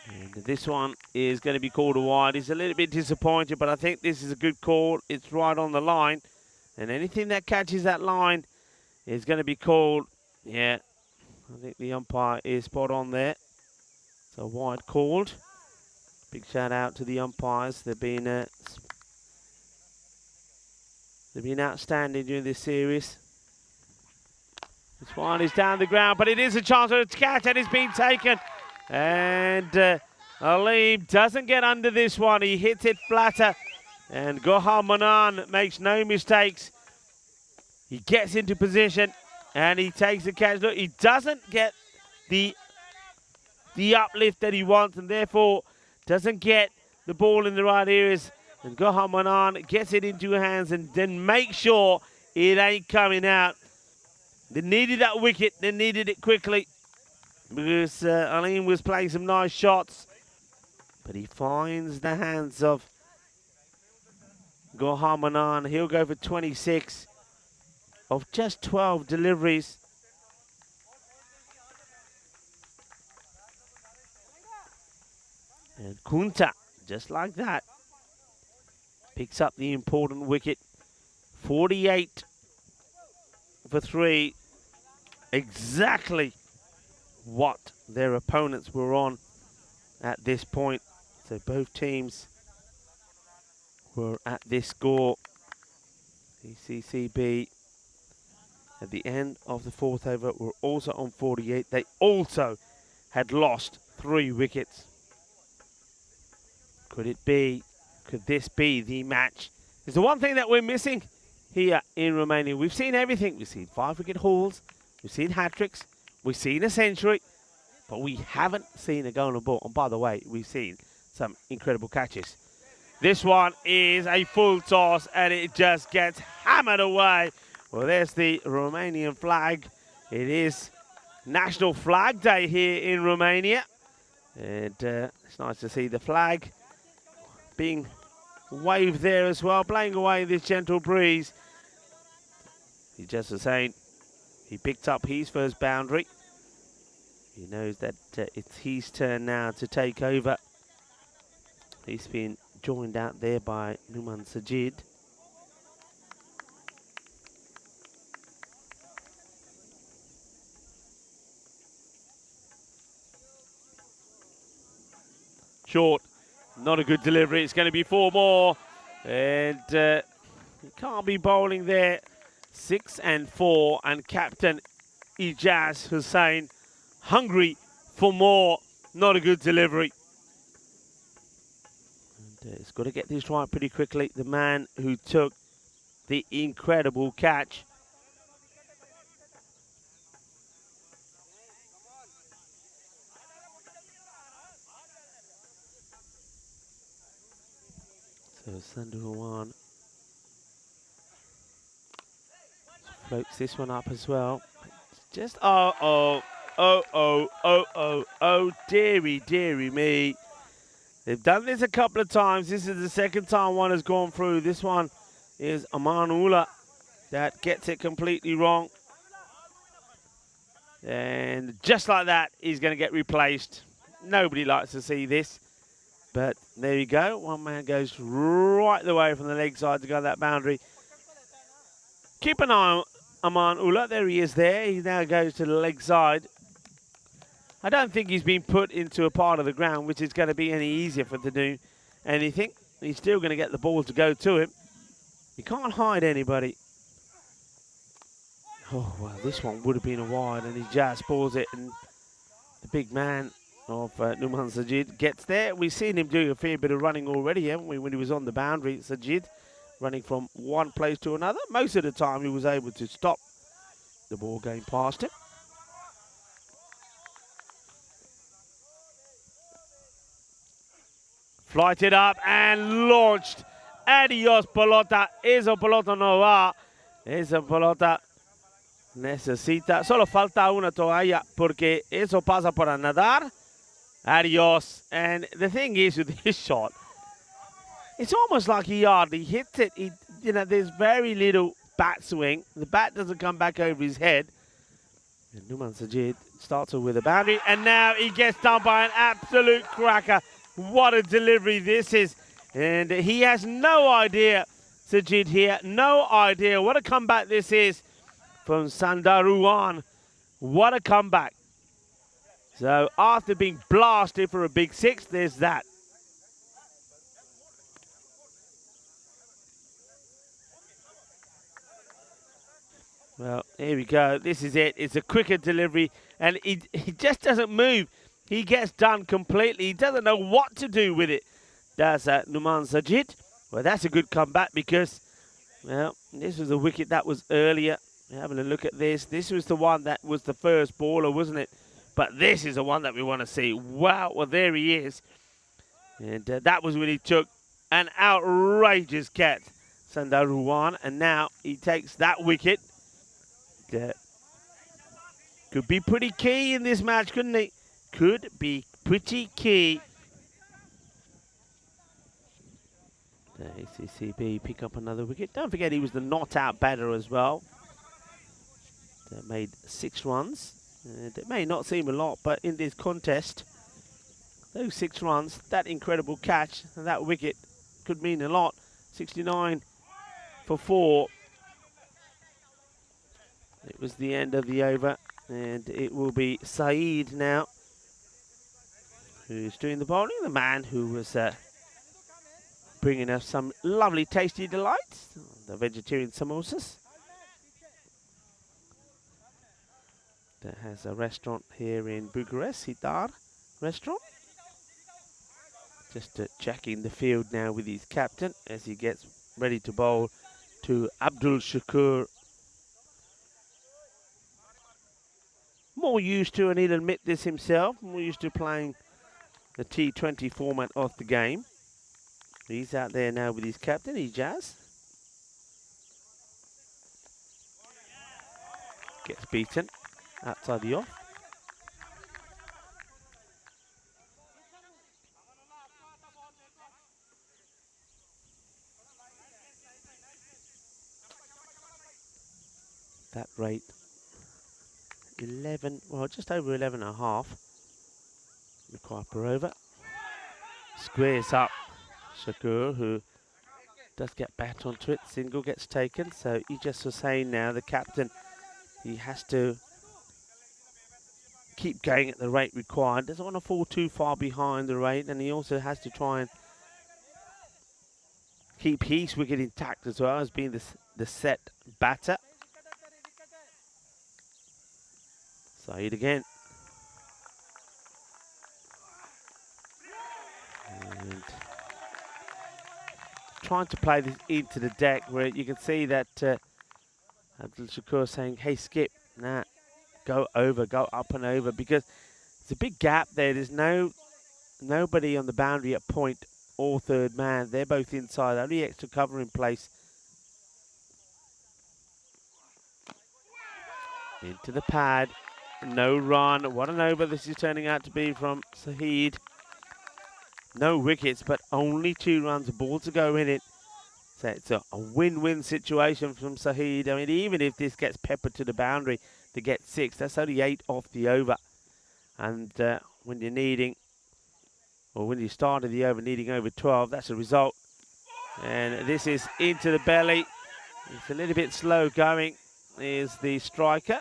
And this one is going to be called a wide. He's a little bit disappointed, but I think this is a good call. It's right on the line. And anything that catches that line is going to be called. Yeah, I think the umpire is spot on there. So wide called. Big shout out to the umpires. They've been outstanding during this series. This one is down the ground, but it is a chance for a catch, and it's been taken. And Aleem doesn't get under this one. He hits it flatter. And Gohan Manan makes no mistakes. He gets into position, and he takes the catch. Look, he doesn't get the uplift that he wants, and therefore doesn't get the ball in the right areas. And Gohan Manan gets it into your hands and then make sure it ain't coming out. They needed that wicket. They needed it quickly because Aleem was playing some nice shots. But he finds the hands of Gohan Manan. He'll go for 26 of just 12 deliveries. And Kunta, just like that, picks up the important wicket. 48 for 3. Exactly what their opponents were on at this point. So both teams were at this score. ECCB at the end of the 4th over were also on 48. They also had lost 3 wickets. Could this be the match? It's the one thing that we're missing here in Romania. We've seen everything. We've seen 5-wicket hauls. We've seen hat-tricks. We've seen a century. But we haven't seen a golden ball. And by the way, we've seen some incredible catches. This one is a full toss, and it just gets hammered away. Well, there's the Romanian flag. It is National Flag Day here in Romania. And it's nice to see the flag being waved there as well, blowing away this gentle breeze. He's just the same. He picked up his first boundary. He knows that it's his turn now to take over. He's been joined out there by Numan Sajid. Short. Not a good delivery. It's going to be 4 more. And he can't be bowling there. 6 and 4. And Captain Ijaz Hussain hungry for more. Not a good delivery. And he's got to get this right pretty quickly. The man who took the incredible catch. So Sanduwan floats this one up as well. Just oh dearie me. They've done this a couple of times. This is the second time one has gone through. This one is Amanullah that gets it completely wrong. And just like that, he's going to get replaced. Nobody likes to see this. But there you go. One man goes right the way from the leg side to go that boundary. Keep an eye on Amanullah. There he is there. He now goes to the leg side. I don't think he's been put into a part of the ground which is going to be any easier for him to do anything. He's still going to get the ball to go to him. You can't hide anybody. Oh, well, this one would have been a wide, and he just balls it. And the big man of Numan Sajid gets there. We've seen him doing a fair bit of running already, haven't we, when he was on the boundary. Sajid running from one place to another. Most of the time he was able to stop the ball going past him. Flighted up and launched. Adios pelota. Esa pelota no va. Esa pelota necesita. Solo falta una toalla porque eso pasa para nadar. Adios. And the thing is with this shot, it's almost like he hardly hits it. There's very little bat swing. The bat doesn't come back over his head. And Numan Sajid starts with a boundary, and now he gets done by an absolute cracker. What a delivery this is. And he has no idea, Sajid here, no idea what a comeback this is from Sandaruan. What a comeback. So after being blasted for a big 6, there's that. Well, here we go. This is it. It's a quicker delivery, and he just doesn't move. He gets done completely. He doesn't know what to do with it. That's Numan Sajid. Well, that's a good comeback because, well, this was a wicket that was earlier. Having a look at this. This was the one that was the first baller, wasn't it? But this is the one that we want to see. Wow, well, there he is. And that was when he took an outrageous catch, Sundar Ruwan. And now he takes that wicket. Could be pretty key in this match, couldn't he? Could be pretty key. The ACCB pick up another wicket. Don't forget he was the not-out batter as well. That made 6 runs. And it may not seem a lot, but in this contest, those 6 runs, that incredible catch, and that wicket could mean a lot. 69 for 4. It was the end of the over, and it will be Saeed now who's doing the bowling. The man who was bringing us some lovely tasty delights, the vegetarian samosas. That has a restaurant here in Bucharest, Hitar restaurant. Just checking the field now with his captain as he gets ready to bowl to Abdul Shakur. More used to, and he'll admit this himself, more used to playing the T20 format of the game. He's out there now with his captain, Ijaz. Gets beaten outside the off. That rate 11, well, just over 11 and a half required per over. Squares up Shakur, who does get bat onto it. Single gets taken, so he just was saying now, the captain, he has to keep going at the rate required. Doesn't want to fall too far behind the rate, and he also has to try and keep his wicket intact as well as being the set batter. Saeed again. And trying to play this into the deck where you can see that Abdul Shakur saying, hey, skip, nah, go over, go up and over, because there's a big gap there. There's nobody on the boundary at point or third man. They're both inside. Only extra cover in place. Into the pad. No run. What an over this is turning out to be from Saeed. No wickets, but only 2 runs. A ball to go in it. So it's a win-win situation from Saeed. I mean, even if this gets peppered to the boundary to get 6, that's only 8 off the over. And when you're needing, or when you started the over needing over 12, that's a result. And this is into the belly. It's a little bit slow going. Is the striker.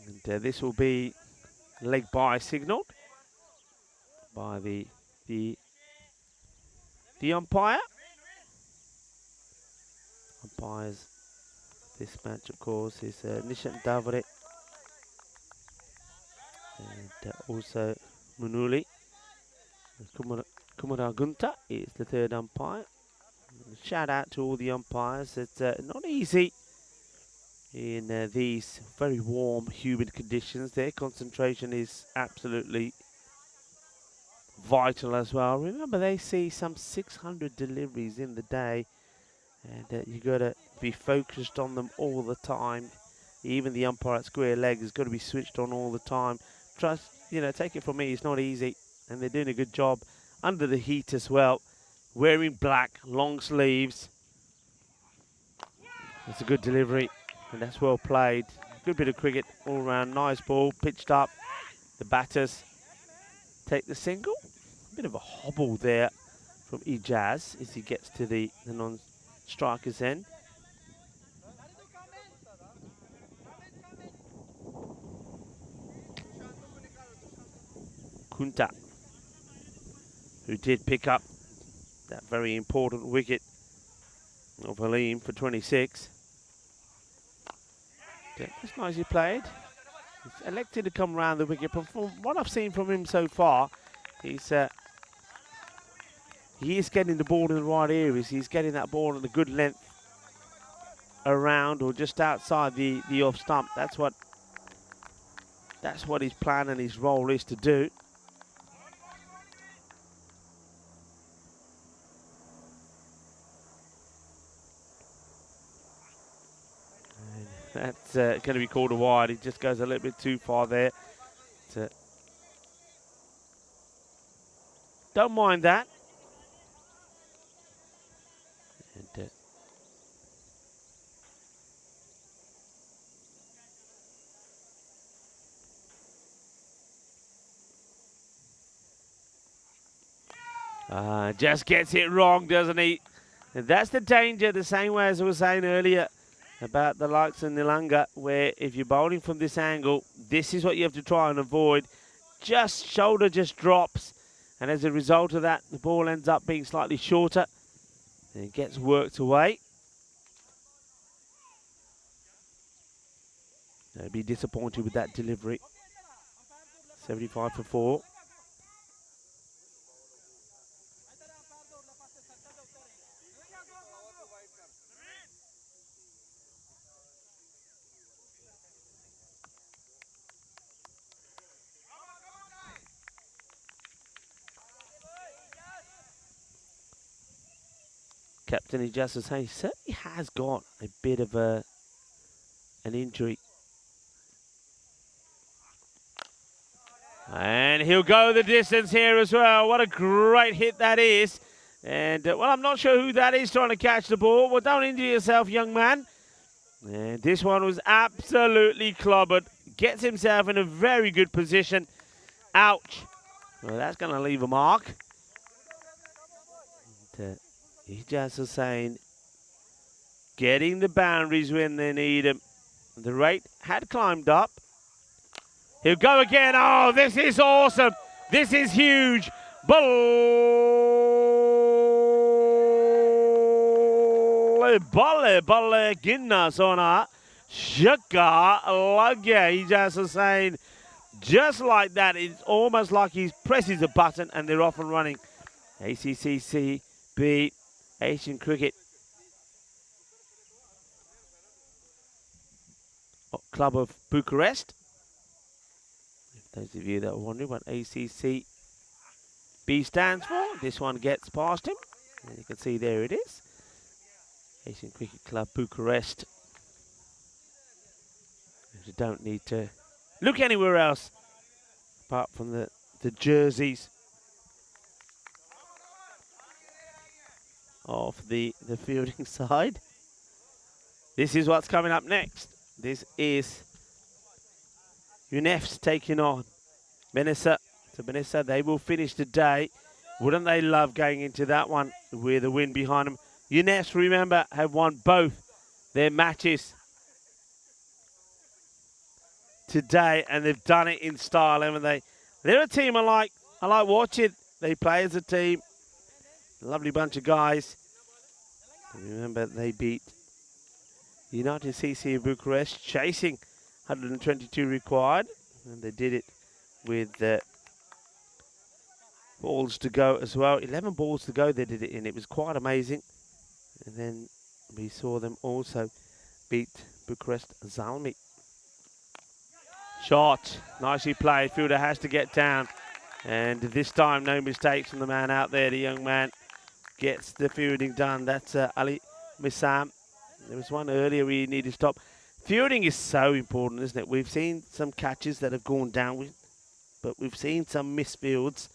And this will be leg bye signalled by the umpire. Umpires this match, of course, is Nishant Davare and also Munuli. Kumara Gunta is the 3rd umpire. Shout out to all the umpires. It's not easy in these very warm, humid conditions. Their concentration is absolutely vital as well. Remember, they see some 600 deliveries in the day, and you got to be focused on them all the time. Even the umpire at square leg has got to be switched on all the time. Trust, take it from me, it's not easy, and they're doing a good job under the heat as well. Wearing black, long sleeves. That's a good delivery, and that's well played. Good bit of cricket all round. Nice ball, pitched up. The batters take the single. A bit of a hobble there from Ijaz as he gets to the non-striker's end. Kunta, who did pick up that very important wicket of Halim for 26. That's nicely played. He's elected to come round the wicket, but from what I've seen from him so far, he is getting the ball in the right areas. He's getting that ball at a good length around or just outside the off stump. That's what his plan and his role is to do. And that's going to be called a wide. He just goes a little bit too far there. Don't mind that. Just gets it wrong, doesn't he? And that's the danger, the same way as I was saying earlier about the likes of Nilanga, where if you're bowling from this angle, this is what you have to try and avoid. Just shoulder just drops, and as a result of that, the ball ends up being slightly shorter and it gets worked away. They'll be disappointed with that delivery. 75 for 4. Captain Ijaz is saying he certainly has got a bit of an injury. And he'll go the distance here as well. What a great hit that is. And, well, I'm not sure who that is trying to catch the ball. Well, don't injure yourself, young man. And this one was absolutely clobbered. Gets himself in a very good position. Ouch. Well, that's going to leave a mark. And, Ijaz Hussain getting the boundaries when they need them. The rate had climbed up. He'll go again. Oh, this is awesome. This is huge. Balle ginna sona shaka lagya. Ijaz Hussain, just like that. It's almost like he presses a button and they're off and running. ACCC beat Asian Cricket Club of Bucharest. If those of you that are wondering what ACCB stands for, this one gets past him. And you can see there it is. Asian Cricket Club Bucharest. You don't need to look anywhere else apart from the jerseys of the fielding side. This is what's coming up next. This is UNEF's taking on Benessa. So Benessa, they will finish today. Wouldn't they love going into that one with a win behind them? UNEFs, remember, have won both their matches today, and they've done it in style, haven't they? They're a team I like watching. They play as a team. Lovely bunch of guys. Remember, they beat United CC of Bucharest, chasing 122 required. And they did it with balls to go as well. 11 balls to go they did it in. It was quite amazing. And then we saw them also beat Bucharest Zalmi. Shot. Nicely played. Fielder has to get down. And this time, no mistakes from the man out there. The young man gets the fielding done. That's Ali Missam. There was one earlier where he needed to stop. Fielding is so important, isn't it? We've seen some catches that have gone down, but we've seen some misfields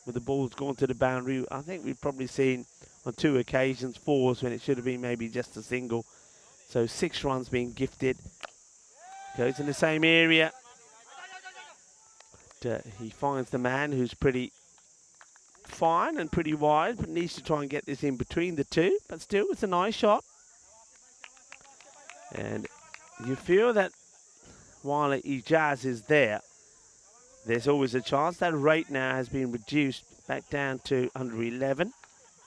with the balls going to the boundary. I think we've probably seen on 2 occasions 4s when it should have been maybe just a single. So 6 runs being gifted. Goes in the same area. But, he finds the man who's pretty fine and pretty wide, but needs to try and get this in between the two. But still, it's a nice shot. And you feel that while Ijaz is there, there's always a chance. That rate now has been reduced back down to under 11.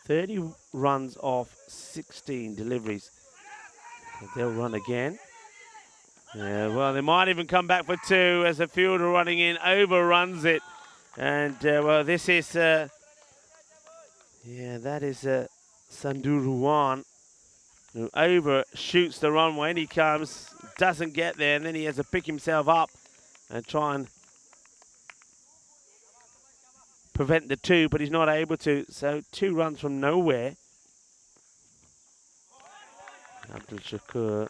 30 runs off 16 deliveries. They'll run again. Yeah, well, they might even come back for two as the fielder running in overruns it. And, well, this is, that is Sanduruan, who overshoots the runway, and he comes, doesn't get there, and then he has to pick himself up and try and prevent the two, but he's not able to. So 2 runs from nowhere. Abdul Shakur,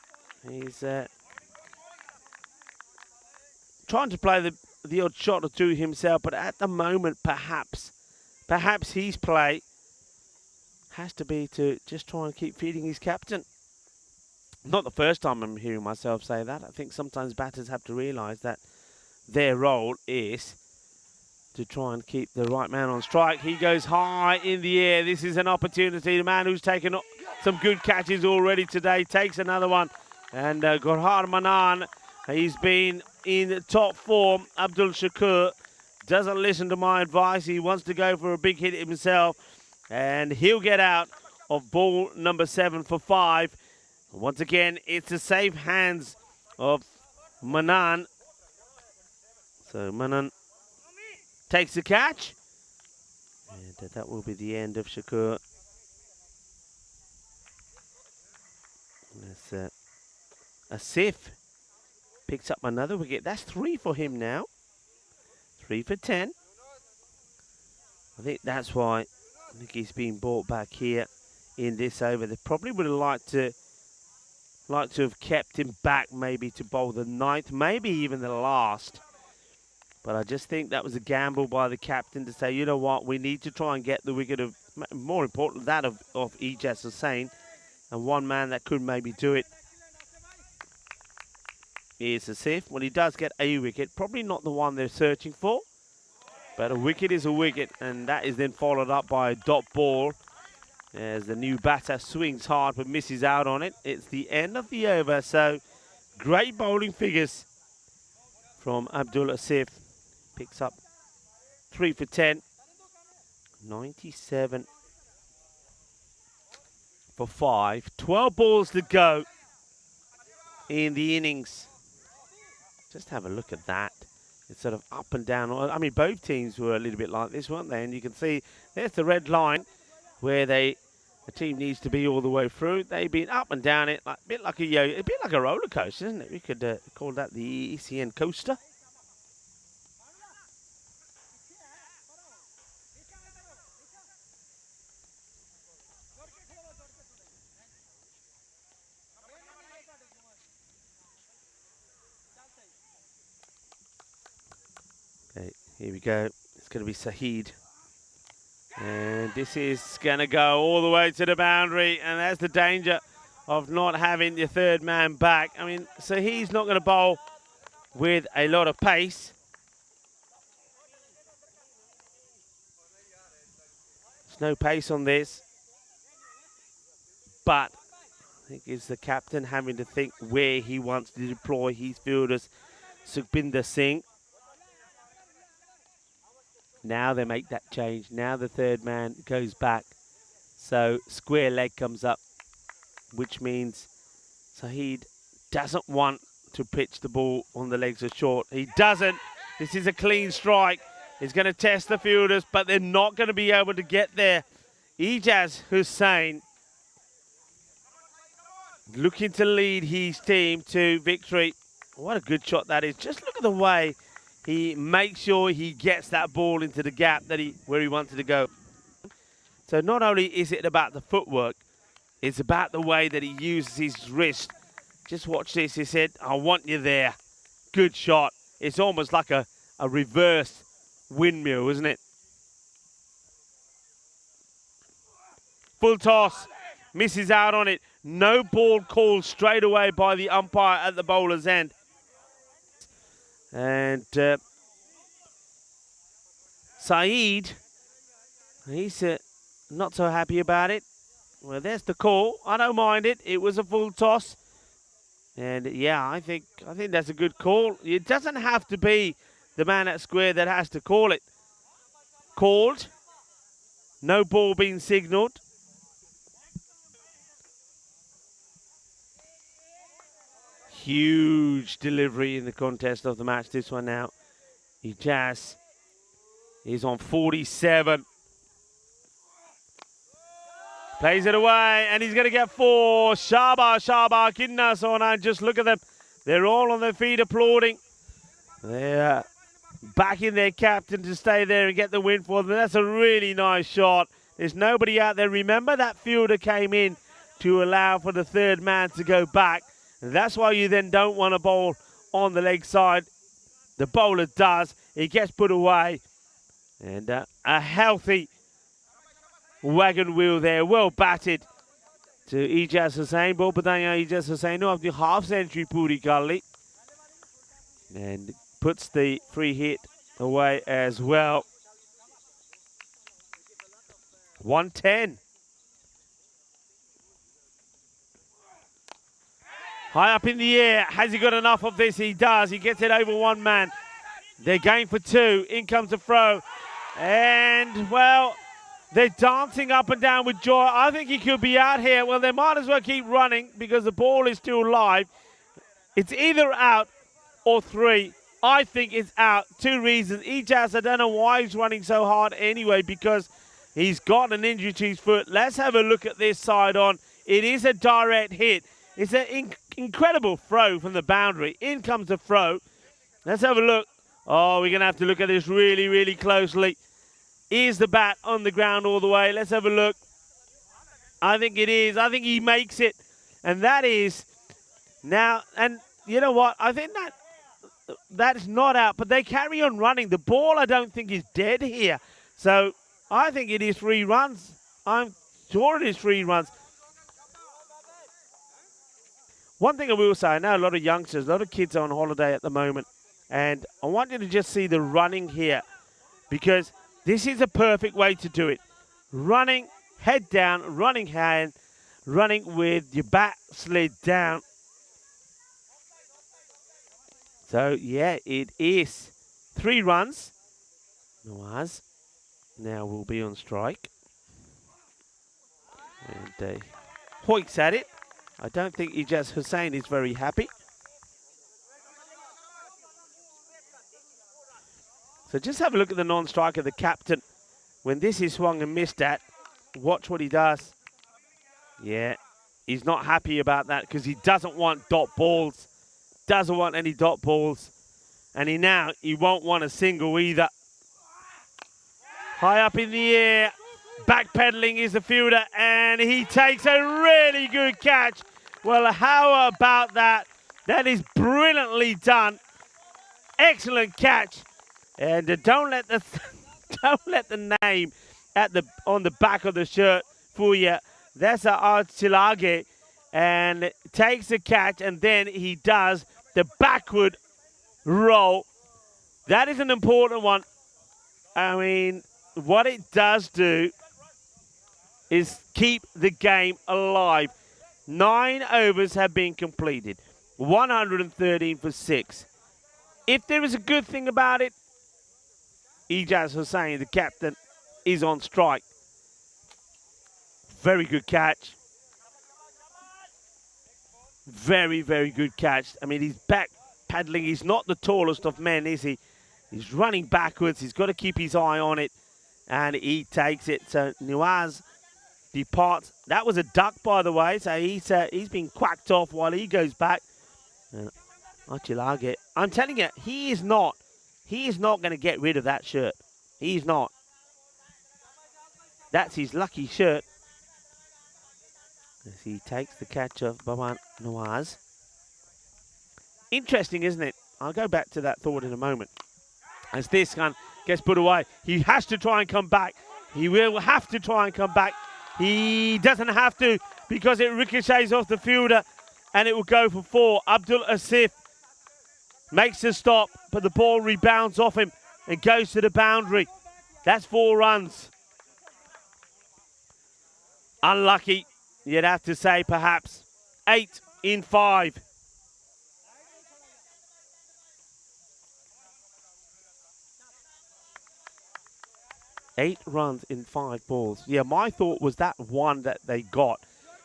he's trying to play the odd shot or two himself, but at the moment, perhaps his play has to be to just try and keep feeding his captain. Not the first time I'm hearing myself say that. I think sometimes batters have to realise that their role is to try and keep the right man on strike. He goes high in the air. This is an opportunity. The man who's taken some good catches already today takes another one. And Gorhar Manan, he's been in top form. Abdul Shakur doesn't listen to my advice. He wants to go for a big hit himself. And he'll get out of ball number 7 for 5. Once again, it's the safe hands of Manan. So Manan takes the catch. And that will be the end of Shakur. That's Asif picks up another wicket. That's 3 for him now. 3 for 10. I think that's why he's been brought back here in this over. They probably would have liked to have kept him back, maybe to bowl the 9th, maybe even the last. But I just think that was a gamble by the captain to say, you know what, we need to try and get the wicket of, more important, that of Ijaz Hussain. And one man that could maybe do it is Asif. Well, he does get a wicket, probably not the one they're searching for. But a wicket is a wicket, and that is then followed up by a dot ball as the new batter swings hard but misses out on it. It's the end of the over, so great bowling figures from Abdul Asif. Picks up 3 for 10, 97 for 5. 12 balls to go in the innings. Just have a look at that. It's sort of up and down. I mean, both teams were a little bit like this, weren't they? And you can see there's the red line where the team needs to be all the way through. They've been up and down it, a bit like a roller coaster, isn't it? We could call that the ECN coaster. Okay, here we go. It's going to be Saheed. And this is going to go all the way to the boundary. And that's the danger of not having your third man back. I mean, Saheed's not going to bowl with a lot of pace. There's no pace on this. But I think it's the captain having to think where he wants to deploy his fielders. Sukhbinder Singh. Now they make that change. Now the third man goes back. So square leg comes up, which means Saheed doesn't want to pitch the ball on the legs of short. He doesn't. This is a clean strike. He's going to test the fielders, but they're not going to be able to get there. Ijaz Hussain looking to lead his team to victory. What a good shot that is. Just look at the way he makes sure he gets that ball into the gap where he wanted to go. So not only is it about the footwork, it's about the way that he uses his wrist. Just watch this. He said, I want you there. Good shot. It's almost like a reverse windmill, isn't it? Full toss. Misses out on it. No ball called straight away by the umpire at the bowler's end. And Saeed, he's not so happy about it. Well, there's the call. I don't mind it. It was a full toss. And yeah, I think that's a good call. It doesn't have to be the man at square that has to call it. Called. No ball being signalled. Huge delivery in the contest of the match, this one now. Ijaz is on 47. Plays it away, and he's going to get 4. Shaba, Kidna, Sona, just look at them. They're all on their feet applauding. They're backing their captain to stay there and get the win for them. That's a really nice shot. There's nobody out there. Remember, that fielder came in to allow for the third man to go back. And that's why you then don't want a ball on the leg side. The bowler does. It gets put away. And a healthy wagon wheel there, well batted to Ijaz Hussain. Ball pataya Ijaz Hussain no apni half century puri kar li, and puts the free hit away as well. 110. High up in the air. Has he got enough of this? He does. He gets it over one man. They're going for 2. In comes the throw. And, well, they're dancing up and down with joy. I think he could be out here. Well, they might as well keep running because the ball is still live. It's either out or 3. I think it's out. 2 reasons. Ijaz, I don't know why he's running so hard anyway, because he's got an injury to his foot. Let's have a look at this side on. It is a direct hit. It's an incredible throw from the boundary. In comes the throw. Let's have a look. Oh, we're going to have to look at this really, really closely. Is the bat on the ground all the way? Let's have a look. I think it is. I think he makes it. And that is now, and you know what? I think that's not out, but they carry on running. The ball, I don't think, is dead here. So I think it is 3 runs. I'm sure it is 3 runs. One thing I will say, I know a lot of youngsters, a lot of kids are on holiday at the moment, and I want you to just see the running here, because this is a perfect way to do it. Running, head down, running hand, running with your bat slid down. So, yeah, it is 3 runs. Nawaz now will be on strike. And hoiks at it. I don't think Ijaz Hussain is very happy. So just have a look at the non-striker, the captain. When this is swung and missed at, watch what he does. Yeah, he's not happy about that because he doesn't want dot balls. Doesn't want any dot balls. And he won't want a single either. High up in the air. Backpedaling is the fielder, and he takes a really good catch. Well, how about that? That is brilliantly done. Excellent catch. And don't let the name on the back of the shirt fool you. That's Archilage, and takes the catch, and then he does the backward roll. That is an important one. I mean, what it does do is keep the game alive. 9 overs have been completed. 113 for 6. If there is a good thing about it, Ijaz Hussain, the captain, is on strike. Very good catch. Very, very good catch. I mean, he's back paddling. He's not the tallest of men, is he? He's running backwards. He's got to keep his eye on it. And he takes it. So Nawaz departs. That was a duck, by the way. So he's been quacked off while he goes back. Archilage. I'm telling you, he is not going to get rid of that shirt. He's not. That's his lucky shirt. As he takes the catch of Baban Nawaz. Interesting, isn't it? I'll go back to that thought in a moment. As this one gets put away, he has to try and come back. He will have to try and come back. He doesn't have to because it ricochets off the fielder and it will go for 4. Abdul Asif makes a stop, but the ball rebounds off him and goes to the boundary. That's 4 runs. Unlucky, you'd have to say, perhaps. 8 in 5. 8 runs in 5 balls. Yeah, my thought was that one that they got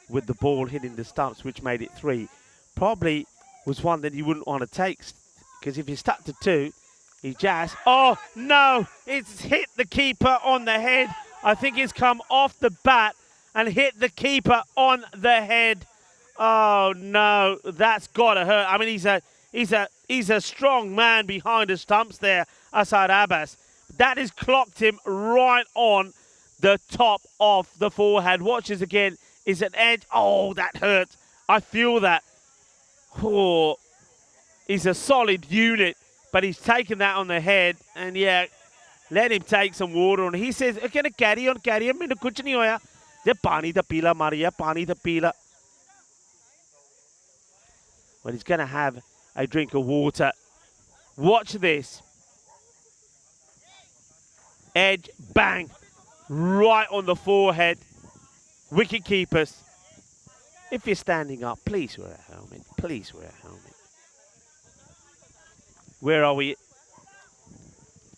with the ball hitting the stumps, which made it 3, probably was one that you wouldn't want to take, because if you stuck to 2, he just... Oh, no! It's hit the keeper on the head. I think it's come off the bat and hit the keeper on the head. Oh, no. That's got to hurt. I mean, he's a strong man behind the stumps there, Asad Abbas. That has clocked him right on the top of the forehead. Watch this again. Is an edge. Oh, that hurts. I feel that. Oh, he's a solid unit, but he's taken that on the head. And, yeah, let him take some water. And he says, okay, carry on. Maine kuch nahi hoya. Je pani da pila mariya, pani da pila. Well, he's going to have a drink of water. Watch this. Edge, bang, right on the forehead. Wicket keepers. If you're standing up, please wear a helmet. Please wear a helmet. Where are we?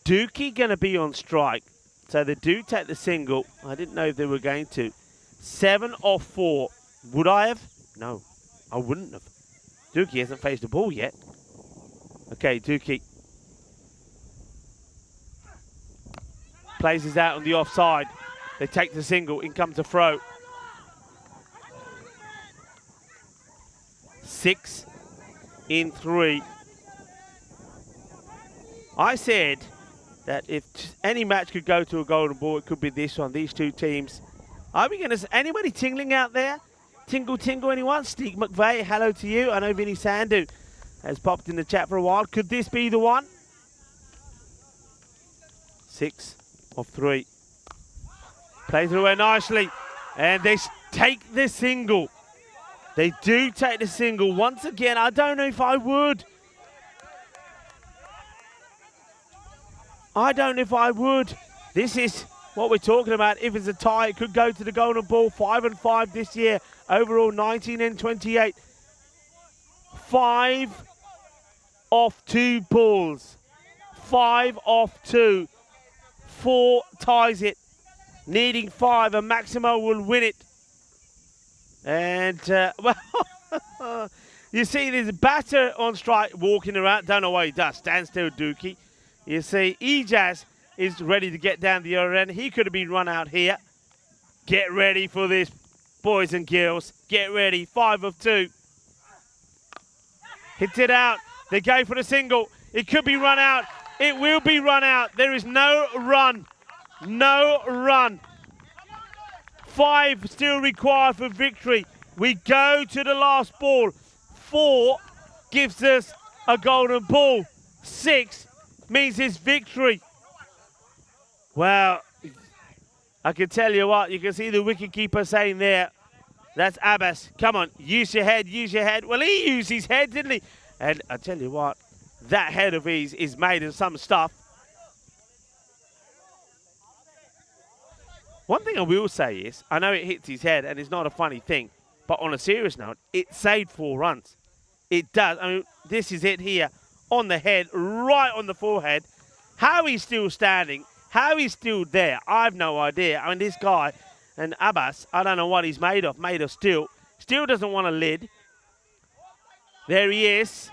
Dookie going to be on strike. So they do take the single. I didn't know if they were going to. 7 off 4. Would I have? No, I wouldn't have. Dookie hasn't faced the ball yet. Okay, Dookie. Plays us out on the offside. They take the single. In comes a throw. 6 in 3. I said that if any match could go to a golden ball, it could be this one. These two teams. Are we going to... Anybody tingling out there? Tingle, anyone? Steve McVeigh, hello to you. I know Vinny Sandu has popped in the chat for a while. Could this be the one? 6 of 3. Plays it away nicely. And they take the single. They do take the single. Once again, I don't know if I would. I don't know if I would. This is what we're talking about. If it's a tie, it could go to the golden ball. 5 and 5 this year. Overall, 19 and 28. 5 off 2 balls. 5 off 2. 4 ties it. Needing 5, and Maximo will win it. And, well, you see there's a batter on strike walking around. Don't know what he does. Stand still, Dookie. You see Ejaz is ready to get down the other end. He could have been run out here. Get ready for this, boys and girls. Get ready. 5 of 2. Hits it out. They go for the single. It could be run out. It will be run out. There is no run. No run. 5 still required for victory. We go to the last ball. 4 gives us a golden ball. 6 means it's victory. Well, I can tell you what, you can see the wicketkeeper saying there, that's Abbas. Come on, use your head, use your head. Well, he used his head, didn't he? And I tell you what, that head of his is made of some stuff. One thing I will say is, I know it hits his head and it's not a funny thing, but on a serious note, it saved 4 runs. It does. I mean, this is it here on the head, right on the forehead. How he's still standing, how he's still there, I have no idea. I mean, this guy, and Abbas, I don't know what he's made of steel. Steel doesn't want a lid. There he is,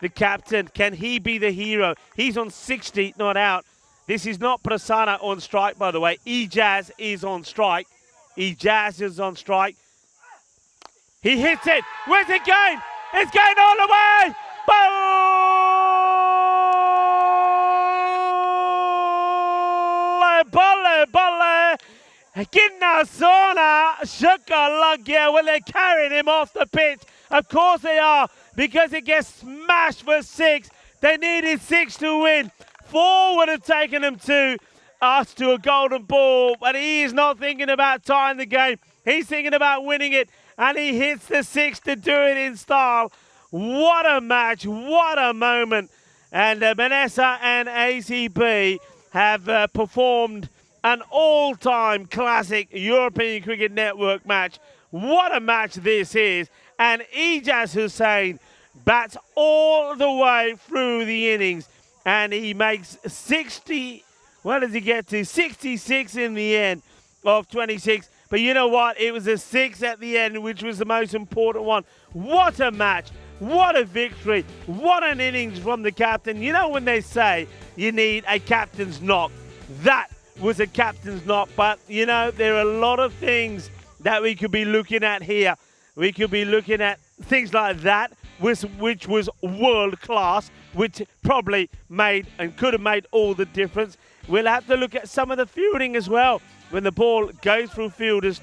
the captain. Can he be the hero? He's on 60, not out. This is not Prasanna on strike, by the way. Ejaz is on strike. Ejaz is on strike. He hits it. Where's it going? It's going all the way. Balle. Kinna Sona. Shakalagya. Well, they're carrying him off the pitch. Of course they are, because it gets smashed for 6. They needed 6 to win. 4 would have taken them to us to a golden ball, but he is not thinking about tying the game. He's thinking about winning it, and he hits the 6 to do it in style. What a match, what a moment. And Vanessa and ACB have performed an all-time classic European Cricket Network match. What a match this is. And Ejaz Hussain bats all the way through the innings. And he makes 60 What does he get to? 66 in the end of 26. But you know what? It was a 6 at the end, which was the most important one. What a match. What a victory. What an innings from the captain. You know when they say you need a captain's knock? That was a captain's knock. But, you know, there are a lot of things that we could be looking at here. We could be looking at things like that, which was world class, which probably made and could have made all the difference. We'll have to look at some of the fielding as well. When the ball goes through fielders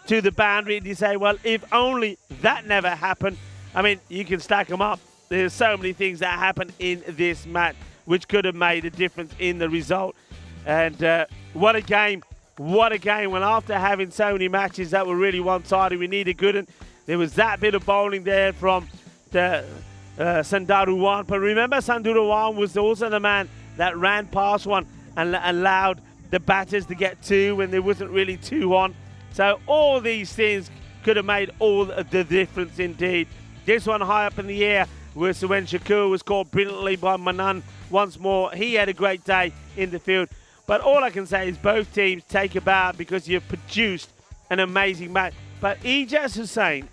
to the boundary, and you say, well, if only that never happened. I mean, you can stack them up. There's so many things that happened in this match which could have made a difference in the result. And what a game. What a game. Well, after having so many matches that were really one-sided, we needed good. And there was that bit of bowling there from the Sandaruwan. But remember, Sandaruwan was also the man that ran past one and allowed the batters to get two when there wasn't really two on. So all these things could have made all the difference indeed. This one high up in the air was when Shakur was caught brilliantly by Manan once more. He had a great day in the field. But all I can say is both teams take a bow because you've produced an amazing match. But Ijaz Hussain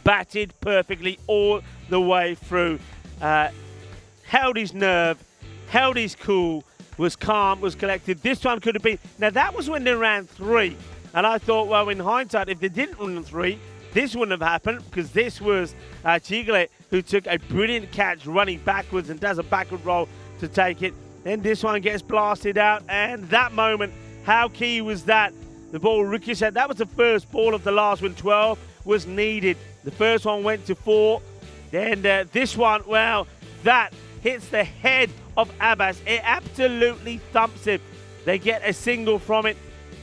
batted perfectly all the way through. Held his nerve, held his cool, was calm, was collected. This one could have been... Now, that was when they ran 3. And I thought, well, in hindsight, if they didn't run 3, this wouldn't have happened because this was Chiglet who took a brilliant catch running backwards and does a backward roll to take it. Then this one gets blasted out. And that moment, how key was that? The ball ricocheted. That was the first ball of the last one. 12 was needed. The first one went to 4. Then this one, well, that hits the head of Abbas. It absolutely thumps him. They get a single from it.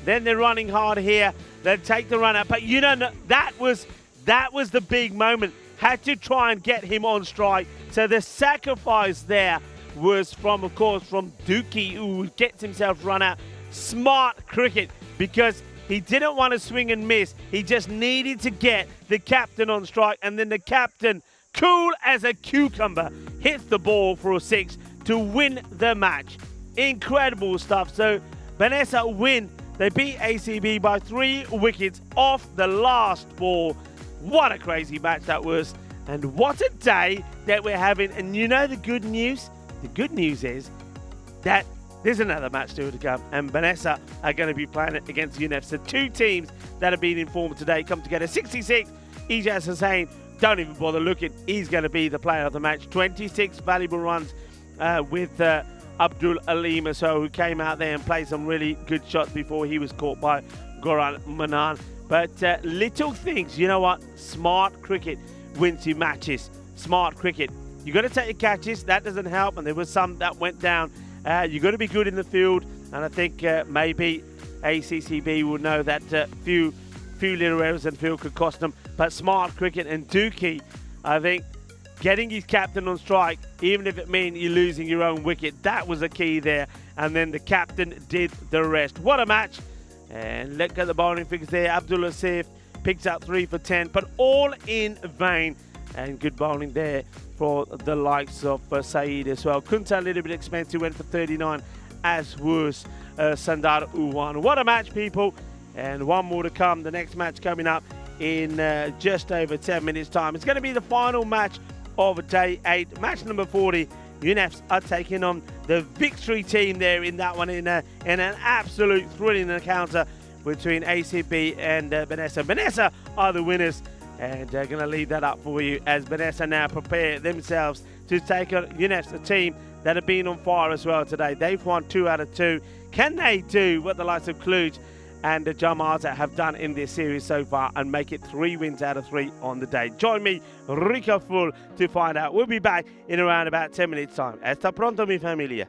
Then they're running hard here. They take the run out. But you know, that was the big moment. Had to try and get him on strike. So the sacrifice there was from Dookie, who gets himself run out. Smart cricket, because he didn't want to swing and miss. He just needed to get the captain on strike. And then the captain, cool as a cucumber, hits the ball for a 6 to win the match. Incredible stuff. So Vanessa win. They beat ACB by 3 wickets off the last ball. What a crazy match that was. And what a day that we're having. And you know the good news? The good news is that there's another match still to come. And Vanessa are going to be playing it against UNEF. So 2 teams that have been informed today come together. 66, Ijaz Hussain. Don't even bother looking. He's going to be the player of the match. 26 valuable runs with Abdul Alim Aso, who came out there and played some really good shots before he was caught by Goran Manan. But little things, you know what? Smart cricket wins you matches. Smart cricket. You got to take your catches. That doesn't help. And there was some that went down. You got to be good in the field. And I think maybe ACCB will know that few little errors in the field could cost them. But smart cricket and Dookie, I think, getting his captain on strike, even if it means you're losing your own wicket, that was a key there. And then the captain did the rest. What a match. And look at the bowling figures there. Abdullah Sif picks up 3 for 10, but all in vain. And good bowling there for the likes of Saeed as well. Kunta a little bit expensive, went for 39, as was Sandar Uwan. What a match, people. And one more to come. The next match coming up in just over 10 minutes' time. It's going to be the final match of day 8. Match number 40. UNEFs are taking on the victory team there in that one in an absolute thrilling encounter between ACB and Vanessa. Vanessa are the winners, and they're going to leave that up for you as Vanessa now prepare themselves to take on UNEFs, a team that have been on fire as well today. They've won 2 out of 2. Can they do what the likes of Kluge and Jamarza have done in this series so far and make it 3 wins out of 3 on the day? Join me, Rico Full, to find out. We'll be back in around about 10 minutes' time. Hasta pronto, mi familia.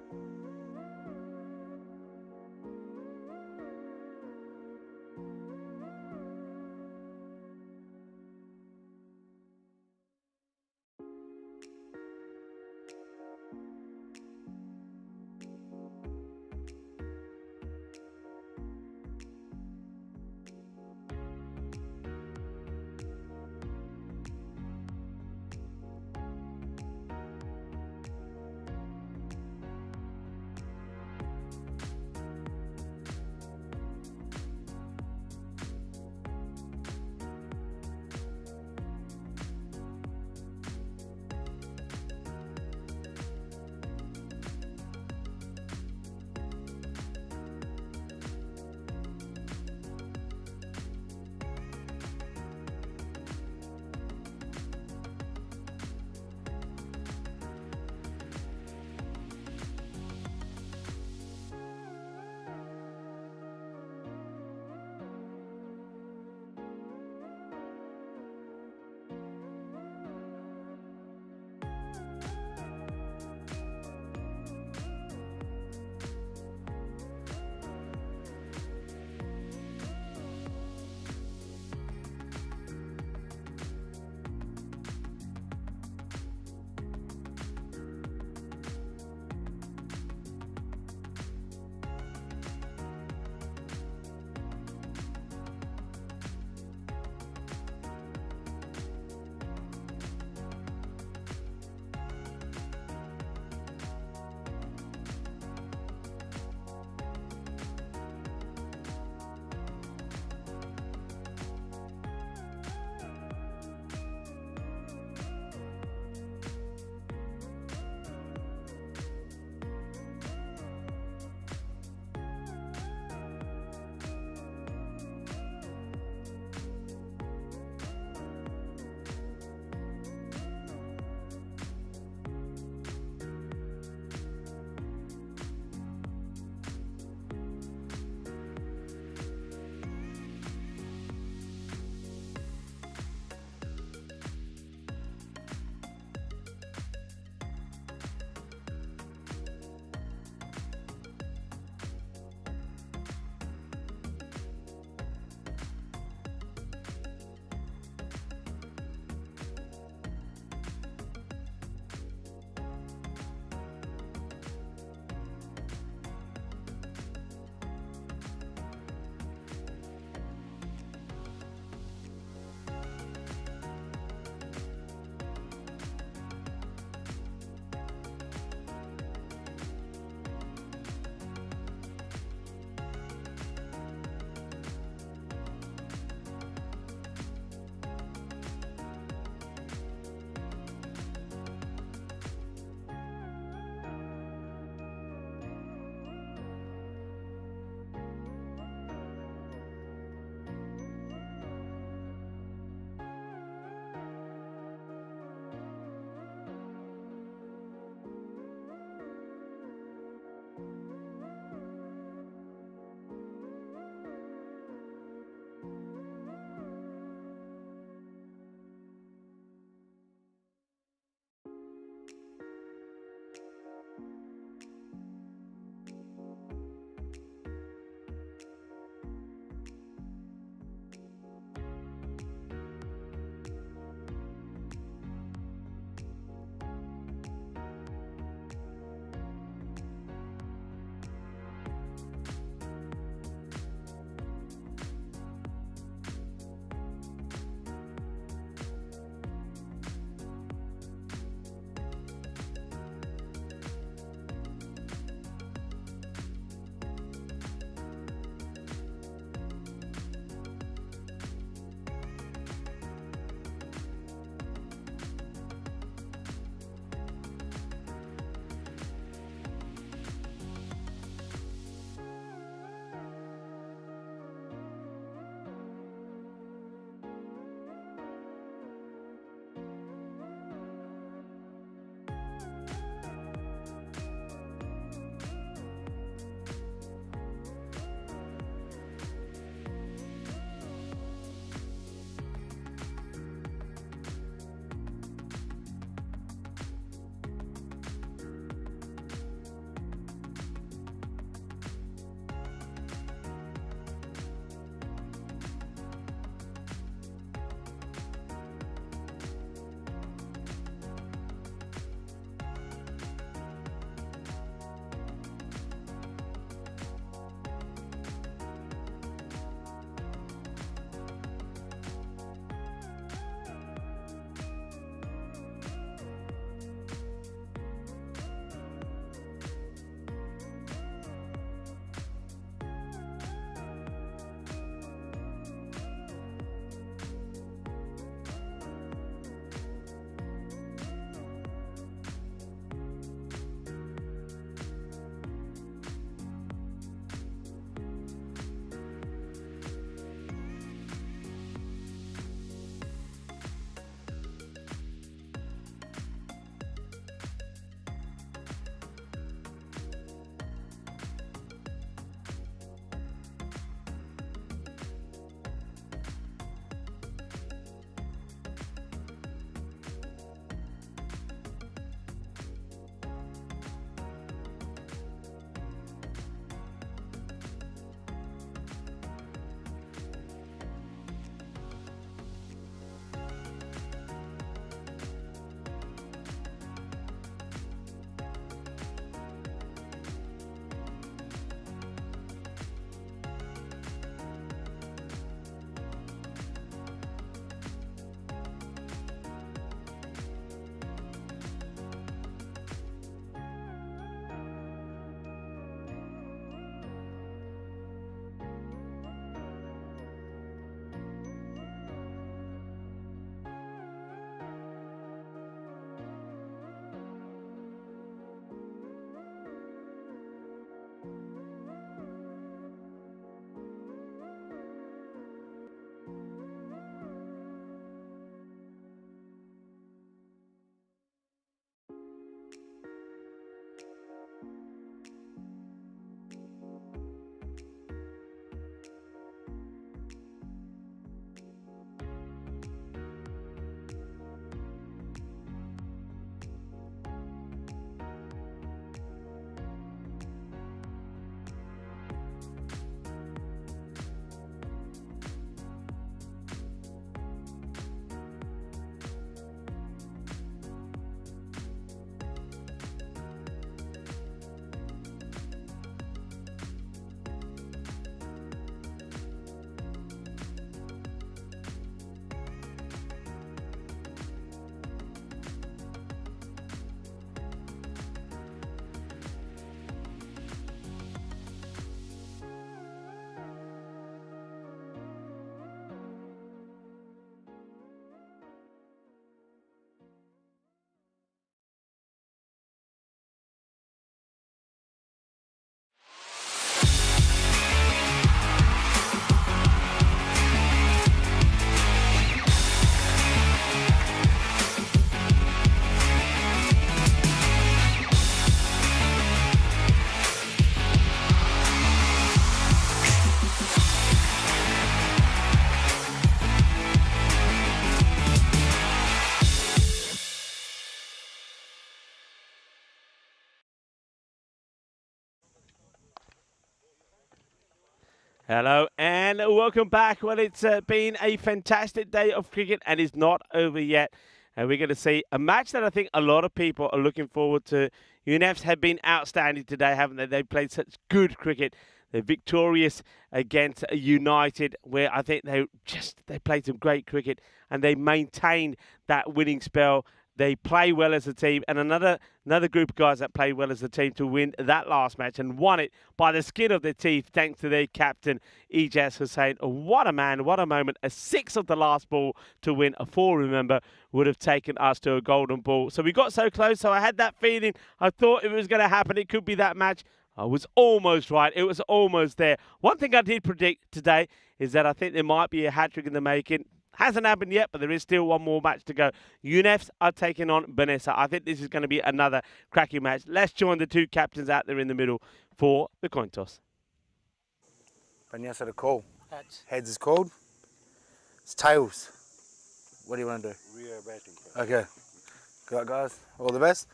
Hello and welcome back. Well, it's been a fantastic day of cricket and it's not over yet. And we're going to see a match that I think a lot of people are looking forward to. UNFs have been outstanding today, haven't they? They've played such good cricket. They're victorious against United, where I think they played some great cricket and they maintained that winning spell. They play well as a team, and another group of guys that played well as a team to win that last match and won it by the skin of their teeth, thanks to their captain, ECS Hussain. What a man, what a moment. A 6 of the last ball to win. A 4, remember, would have taken us to a golden ball. So we got so close, so I had that feeling. I thought it was going to happen. It could be that match. I was almost right. It was almost there. One thing I did predict today is that I think there might be a hat-trick in the making. Hasn't happened yet, but there is still one more match to go. UNFs are taking on Vanessa. I think this is going to be another cracking match. Let's join the two captains out there in the middle for the coin toss. Vanessa, the call. Heads. Heads is called. It's tails. What do you want to do? We are batting first. Okay. Good luck, guys. All the best.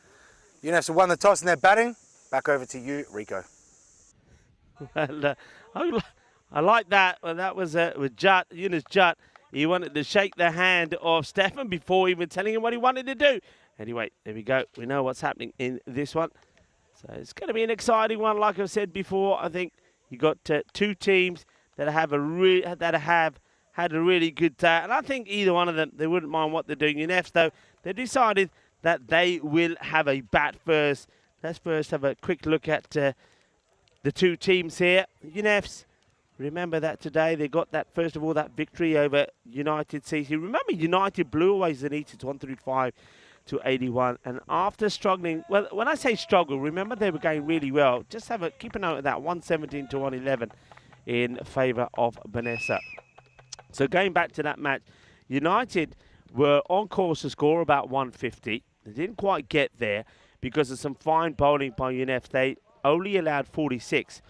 UNFs have won the toss and they're batting. Back over to you, Rico. Well, I like that. Well, that was with Judd, Yunus Judd. He wanted to shake the hand of Stefan before even telling him what he wanted to do. Anyway, there we go. We know what's happening in this one. So it's going to be an exciting one. Like I've said before, I think you got two teams that have had a really good day. And I think either one of them, they wouldn't mind what they're doing. UNFs, though, they decided that they will have a bat first. Let's first have a quick look at the two teams here. UNFs, remember that today they got that, first of all, that victory over United CC. Remember, United blew away Zenit's 135 to 81. And after struggling, well, when I say struggle, remember they were going really well. Just keep a note of that, 117 to 111 in favour of Vanessa. So going back to that match, United were on course to score about 150. They didn't quite get there because of some fine bowling by UNF. They only allowed 46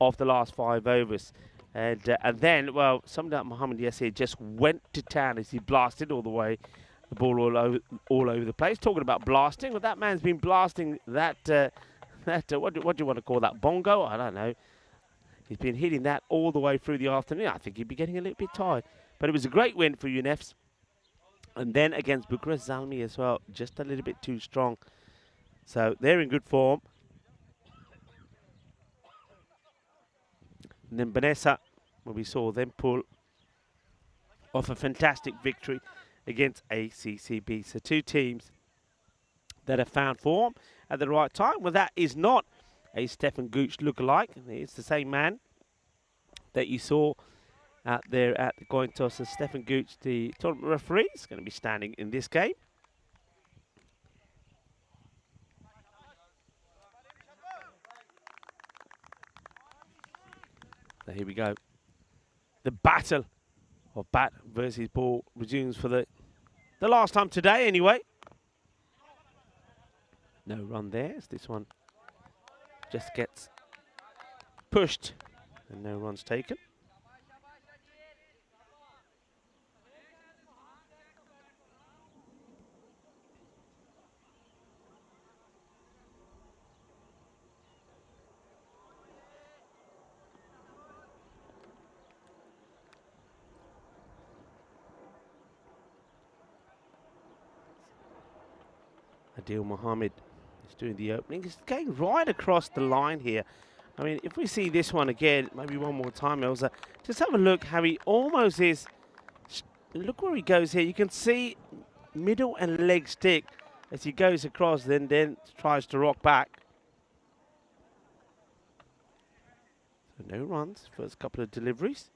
of the last 5 overs. And then, well, Samdat Mohammed Yasir just went to town as he blasted all the way, the ball all over the place. Talking about blasting, well, that man's been blasting that, what do you want to call that, bongo? I don't know. He's been hitting that all the way through the afternoon. I think he'd be getting a little bit tired. But it was a great win for UNFs. And then against Bucharest Zalmi as well, just a little bit too strong. So they're in good form. And then Vanessa, where we saw them pull off a fantastic victory against ACCB. So two teams that have found form at the right time. Well, that is not a Stefan Gooch lookalike. It's the same man that you saw out there at the coin toss. As Stefan Gooch, the tournament referee, is going to be standing in this game. So here we go. The battle of bat versus ball resumes for the last time today anyway. No run there as this one just gets pushed and no runs taken. Adil Mohammed is doing the opening. He's going right across the line here. I mean, if we see this one again, maybe one more time, Elsa, just have a look how he almost is. Look where he goes here. You can see middle and leg stick as he goes across, then tries to rock back. So no runs, first couple of deliveries.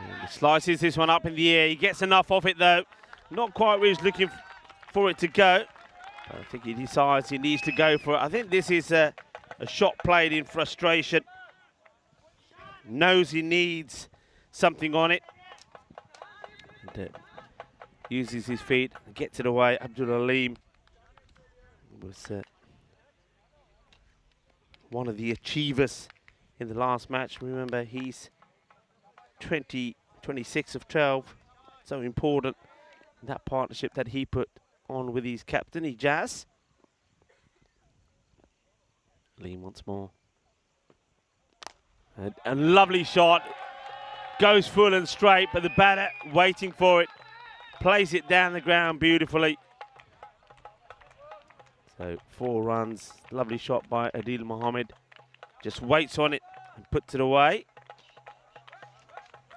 And he slices this one up in the air. He gets enough of it though. Not quite where he's looking for it to go. I think he decides he needs to go for it. I think this is a shot played in frustration. Knows he needs something on it. And, uses his feet, gets it away. Abdul Aleem was one of the achievers in the last match. Remember, he's 26 of 12 So important, that partnership that he put on with his captain, Ijaz. Lean once more. And a lovely shot. Goes full and straight, but the batter waiting for it. Plays it down the ground beautifully. So 4 runs. Lovely shot by Adil Mohammed. Just waits on it and puts it away.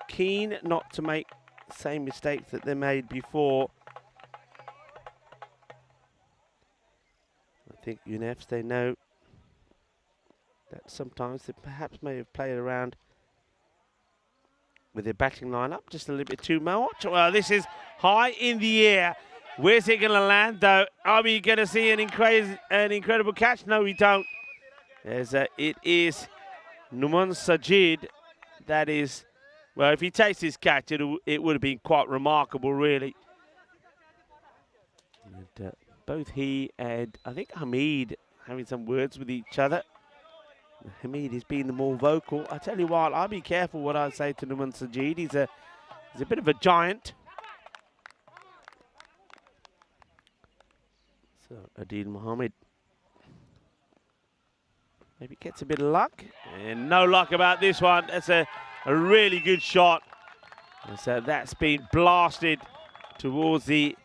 Keen not to make the same mistakes that they made before. I think UNEFs, they know that sometimes they perhaps may have played around with their batting lineup just a little bit too much. Well, this is high in the air. Where's it going to land, though? Are we going to see an incredible catch? No, we don't. It is Numan Sajid. That is, well, if he takes this catch, it would have been quite remarkable, really. And, both he and, I think, Hamid having some words with each other. Hamid is being the more vocal. I tell you what, I'll be careful what I say to Numan Sajid. He's a bit of a giant. So Adil Mohammed maybe gets a bit of luck, and no luck about this one. That's a really good shot. And so that's been blasted towards the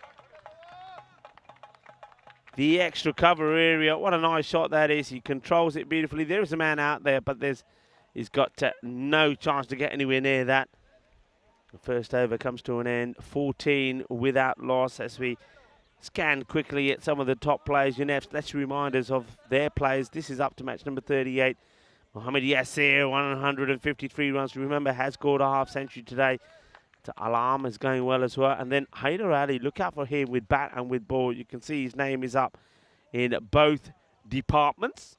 extra cover area. What a nice shot that is. He controls it beautifully. There is a man out there, but he's got no chance to get anywhere near that. The first over comes to an end. 14 without loss as we scan quickly at some of the top players. UNEFs, let's remind us of their players. This is up to match number 38. Mohammed Yasir, 153 runs. Remember, has scored a half century today. Alam is going well as well. And then Haider Ali, look out for him with bat and with ball. You can see his name is up in both departments.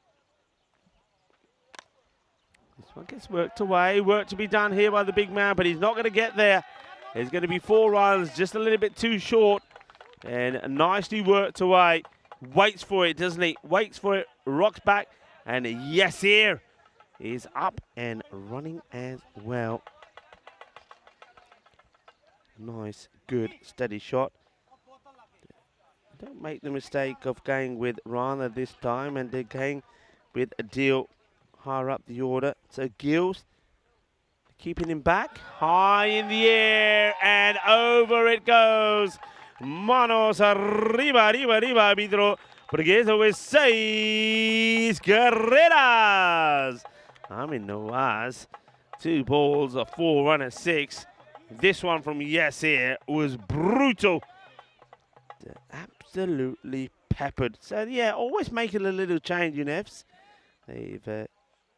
This one gets worked away. Work to be done here by the big man, but he's not going to get there. There's going to be 4 runs, just a little bit too short. And nicely worked away. Waits for it, doesn't he? Waits for it, rocks back, and Yasir is up and running as well. Nice, good, steady shot. Don't make the mistake of going with Rana this time, and they're going with Adil higher up the order. So Gills keeping him back, high in the air, and over it goes. Manos arriba, arriba, arriba, árbitro, porque eso es 6 carreras. Amin Nawaz, 2 balls, a 4 and a 6. This one from Yasir was brutal. Absolutely peppered. So, yeah, always making a little change in Fs. They've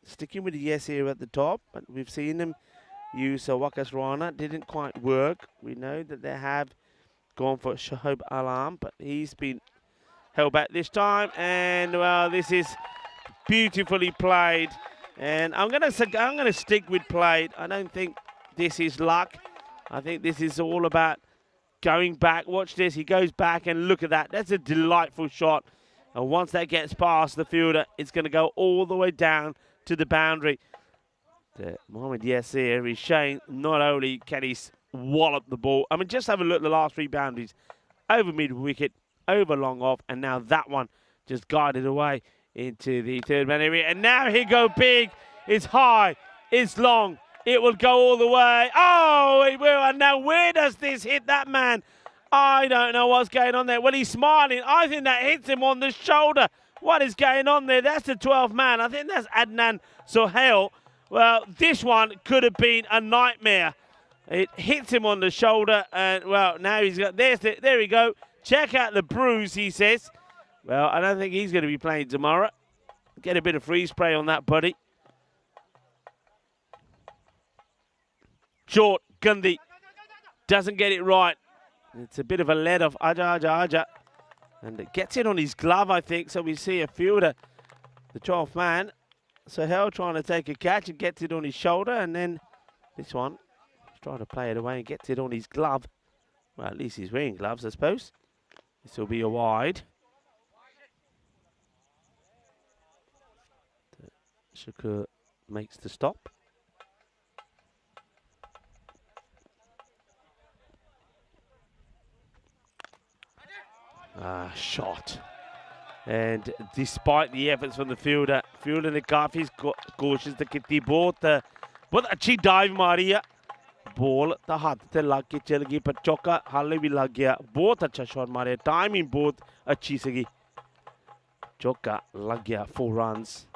sticking with the Yasir at the top, but we've seen them use Wakas Rana. Didn't quite work. We know that they have gone for Shoaib Alam, but he's been held back this time. And, well, this is beautifully played. And I'm gonna stick with played. I don't think this is luck. I think this is all about going back. Watch this. He goes back, and look at that. That's a delightful shot. And once that gets past the fielder, it's going to go all the way down to the boundary. Mohammed Yasir is showing not only can he wallop the ball. I mean, just have a look at the last 3 boundaries. Over mid-wicket, over long off, and now that one just guided away into the 3rd man area. And now he go big. It's high. It's long. It will go all the way. Oh, it will. And now where does this hit that man? I don't know what's going on there. Well, he's smiling. I think that hits him on the shoulder. What is going on there? That's the 12th man. I think that's Adnan Sohail. Well, this one could have been a nightmare. It hits him on the shoulder. And, well, now he's got... There we go. Check out the bruise, he says. Well, I don't think he's going to be playing tomorrow. Get a bit of freeze spray on that, buddy. Short, Gandhi doesn't get it right. It's a bit of a lead off Aja. And it gets it on his glove, I think. So we see a fielder, the 12th man, Sahel trying to take a catch and gets it on his shoulder. And then this one, he's trying to play it away and gets it on his glove. Well, at least he's wearing gloves, I suppose. This will be a wide. Shakur makes the stop. shot. And despite the efforts from the fielder ने काफी कोशिश तो की बहुत अच्छी dive मारी है ball तो हाथ से लग के चल गई पर चौका हाले भी लग गया बहुत अच्छा शॉट मारे टाइमिंग बहुत अच्छी सगी चौका लग गया 4 runs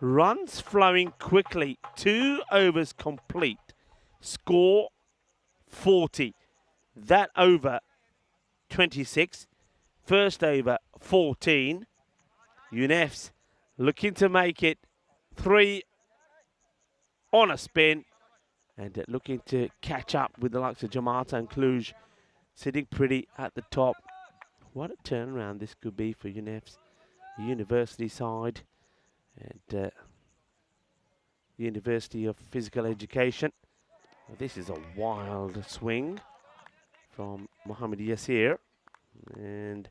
runs flowing quickly 2 overs complete score 40 that over 26 first over 14 UNEF's looking to make it 3 on a spin and looking to catch up with the likes of Jamata and Cluj sitting pretty at the top. What a turnaround this could be for UNEF's university side and University of Physical Education. Well, this is a wild swing from Mohammed Yasir and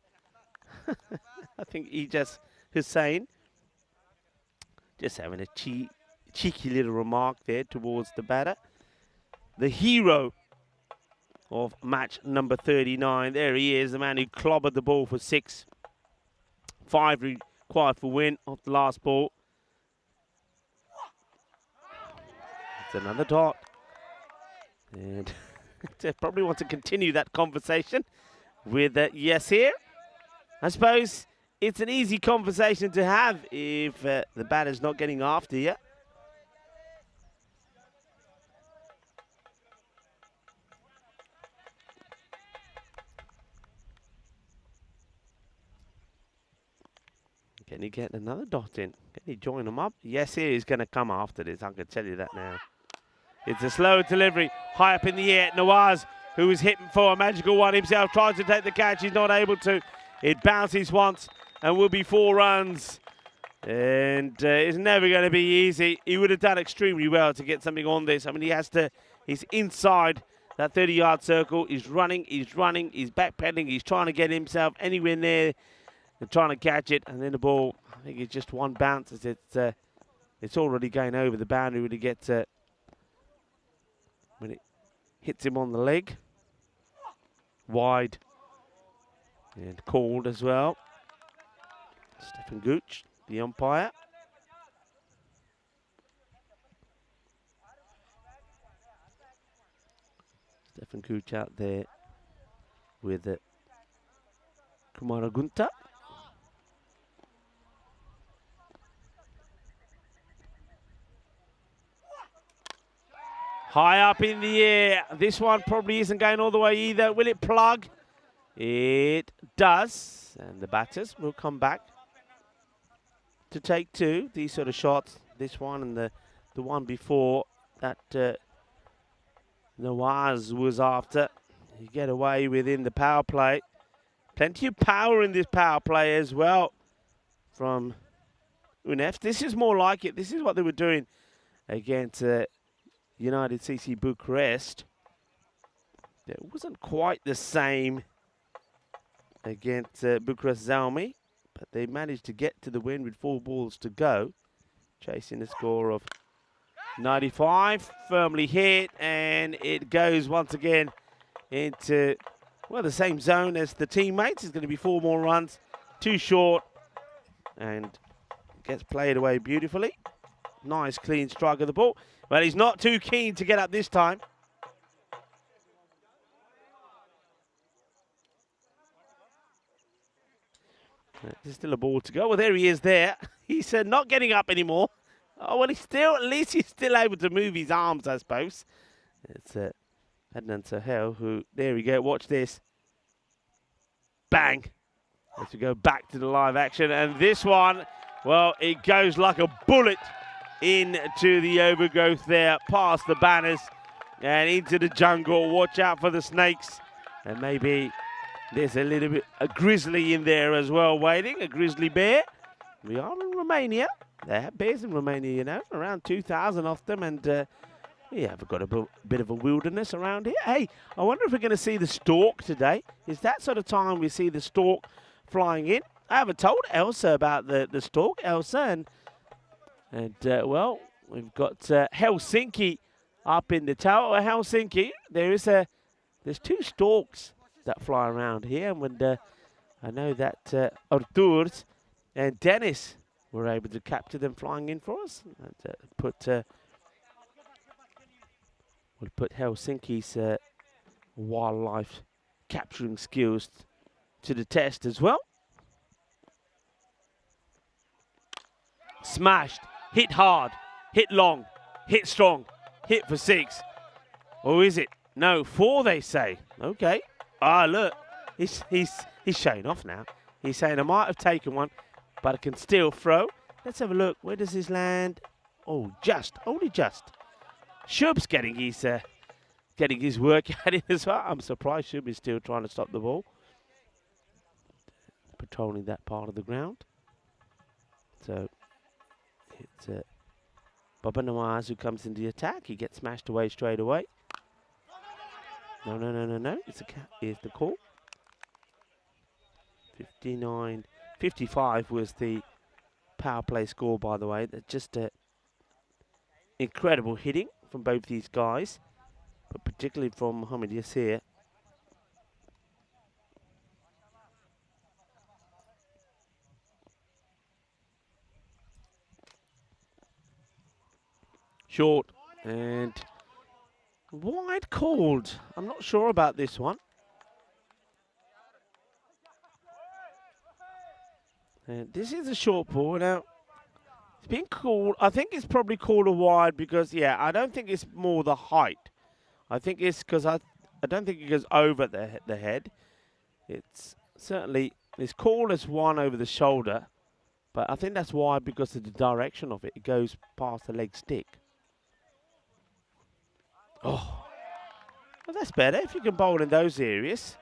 I think Ijaz Hussain just having a cheeky little remark there towards the batter. The hero of match number 39. There he is, the man who clobbered the ball for 6. 5 required for win off the last ball. It's another dot. And probably want to continue that conversation with Yasir. I suppose it's an easy conversation to have if the batter's not getting after you. Can he get another dot in? Can he join them up? Yes, he is going to come after this. I can tell you that now. It's a slow delivery, high up in the air. Nawaz, who was hitting for a magical one himself, tries to take the catch. He's not able to. It bounces once and will be 4 runs. And it's never going to be easy. He would have done extremely well to get something on this. I mean, he's inside that 30-yard circle. He's running, he's backpedaling. He's trying to get himself anywhere near and trying to catch it, and then the ball, I think it's just one bounce as it's already going over the boundary when it gets when it hits him on the leg. Wide and called as well. Stefan Gooch, the umpire. Stefan Gooch out there with Kumara Gunta. High up in the air. This one probably isn't going all the way either. Will it plug? It does. And the batters will come back to take 2. These sort of shots, this one and the one before that Nawaz was after. You get away within the power play. Plenty of power in this power play as well from UNEF. This is more like it. This is what they were doing against United CC Bucharest. It wasn't quite the same against Bucharest Zalmi, but they managed to get to the win with 4 balls to go, chasing a score of 95. Firmly hit, and it goes once again into, well, the same zone as the teammates. It's going to be 4 more runs, too short, and gets played away beautifully. Nice clean strike of the ball. But he's not too keen to get up this time. There's still a ball to go. Well, there he is there. He's not getting up anymore. Oh, well, at least he's still able to move his arms, I suppose. It's Adnan Sahel who, there we go, watch this. Bang. As we go back to the live action. And this one, well, it goes like a bullet into the overgrowth there, past the banners and into the jungle. Watch out for the snakes. And maybe there's a little bit a grizzly in there as well waiting, a grizzly bear. We are in Romania. They have bears in Romania, you know, around 2,000 of them. And we have got a bit of a wilderness around here. Hey, I wonder if we're going to see the stork today. Is that sort of time we see the stork flying in? I haven't told Elsa about the stork, Elsa, and well, we've got Helsinki up in the tower. Helsinki, there's 2 storks that fly around here, and I know that Artur and Dennis were able to capture them flying in for us. And, will put Helsinki's wildlife capturing skills to the test as well. Smashed, hit hard, hit long, hit strong, hit for 6. Or is it? No, 4 they say. Okay. Ah, look, he's showing off now. He's saying I might have taken one, but I can still throw. Let's have a look. Where does this land? Oh, just, only just. Shub's getting his workout in as well. I'm surprised Shub is still trying to stop the ball. Patrolling that part of the ground. So it's Baba Nawaz who comes into the attack. He gets smashed away straight away. No. Here's the call. 55 was the power play score, by the way. That's just incredible hitting from both these guys, but particularly from Mohamed Yassir. Short and wide called. I'm not sure about this one. And this is a short ball. Now, it's been called, I think it's probably called a wide because, yeah, I don't think it's more the height. I think it's because I don't think it goes over the head. It's certainly, it's called as one over the shoulder, but I think that's wide because of the direction of it. It goes past the leg stick. Oh, well, that's better if you can bowl in those areas.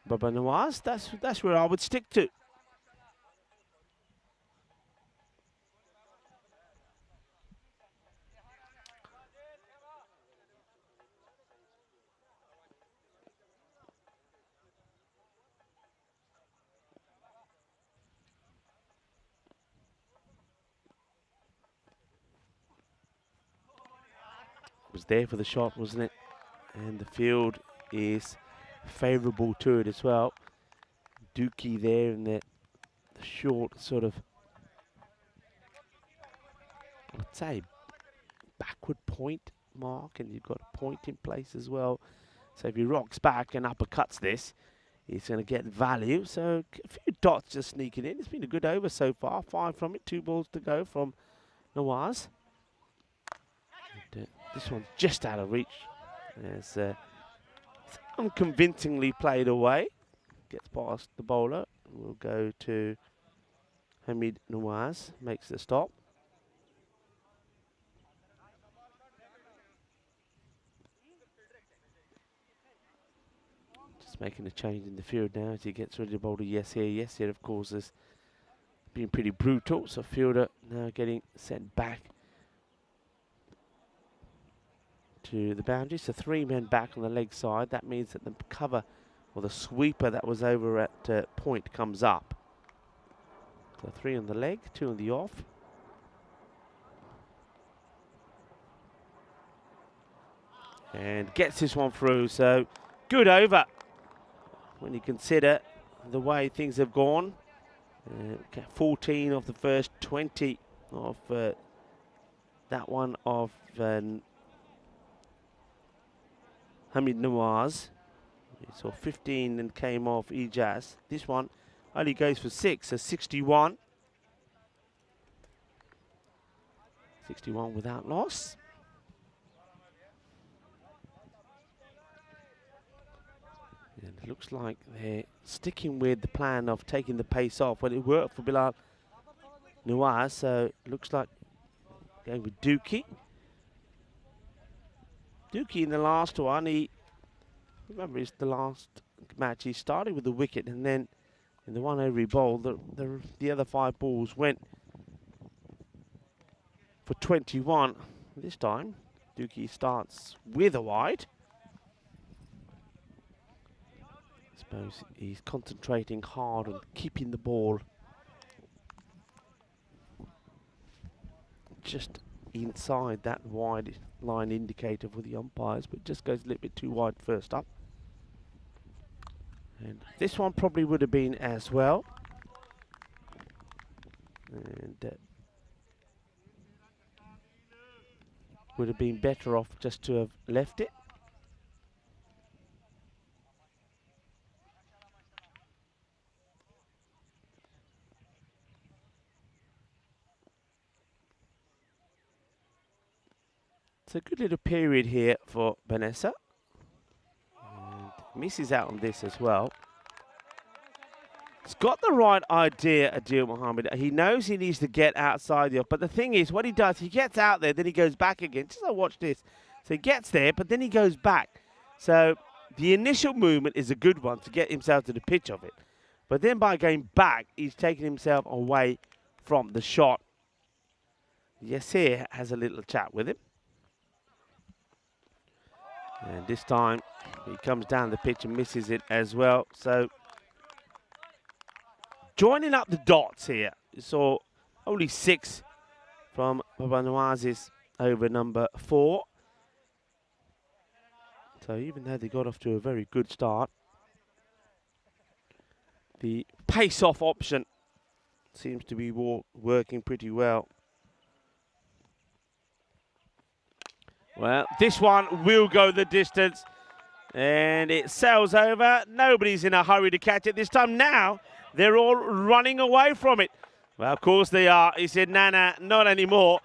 Baba Nawaz, that's where I would stick to. Was there for the shot, wasn't it? And the field is favourable to it as well. Dookie there in the short sort of, I'd say, backward point mark, and you've got a point in place as well. So if he rocks back and uppercuts this, he's going to get value. So a few dots just sneaking in. It's been a good over so far. 5 from it, 2 balls to go from Nawaz. And, this one's just out of reach. It's unconvincingly played away. Gets past the bowler. We'll go to Hamid Nawaz. Makes the stop. Just making a change in the field now as he gets ready to bowl to Yassir. Yassir, of course, has been pretty brutal. So fielder now getting sent back to the boundary. So 3 men back on the leg side. That means that the cover or the sweeper that was over at point comes up. So 3 on the leg, 2 on the off. And gets this one through. So good over when you consider the way things have gone. 14 of the first 20 of that one of Hamid Nawaz. So 15 and came off Ijaz. This one only goes for 6, so 61. 61 without loss. And it looks like they're sticking with the plan of taking the pace off. Well, it worked for Bilal Nawaz, so it looks like going with Dookie. Dookie in the last one, remember it's the last match, he started with the wicket and then in the one over he bowled, the other 5 balls went for 21. This time, Dookie starts with a wide. I suppose he's concentrating hard on keeping the ball just inside that wide line indicator for the umpires, but just goes a little bit too wide first up. And this one probably would have been as well. And would have been better off just to have left it. It's a good little period here for Vanessa. And misses out on this as well. He's got the right idea, Adil Mohammed. He knows he needs to get outside the off. But the thing is, what he does, he gets out there, then he goes back again. Just like watch this. So he gets there, but then he goes back. So the initial movement is a good one to get himself to the pitch of it. But then by going back, he's taking himself away from the shot. Yasir has a little chat with him. And this time, he comes down the pitch and misses it as well. So joining up the dots here. You saw only 6 from Babanawazis over number 4. So even though they got off to a very good start, the pace-off option seems to be working pretty well. Well, this one will go the distance. And it sails over. Nobody's in a hurry to catch it this time. Now, they're all running away from it. Well, of course they are. He said, nah, not anymore.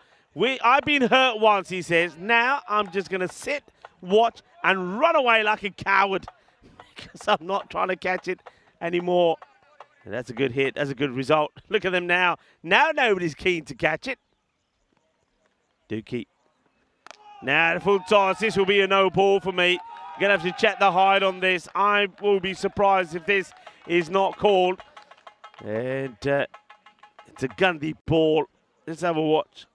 I've been hurt once, he says. Now I'm just going to sit, watch, and run away like a coward because I'm not trying to catch it anymore. And that's a good hit. That's a good result. Look at them now. Now nobody's keen to catch it. Dookie. Now the full toss. This will be a no ball for me. Going to have to check the height on this. I will be surprised if this is not called. And it's a Gandhi ball. Let's have a watch.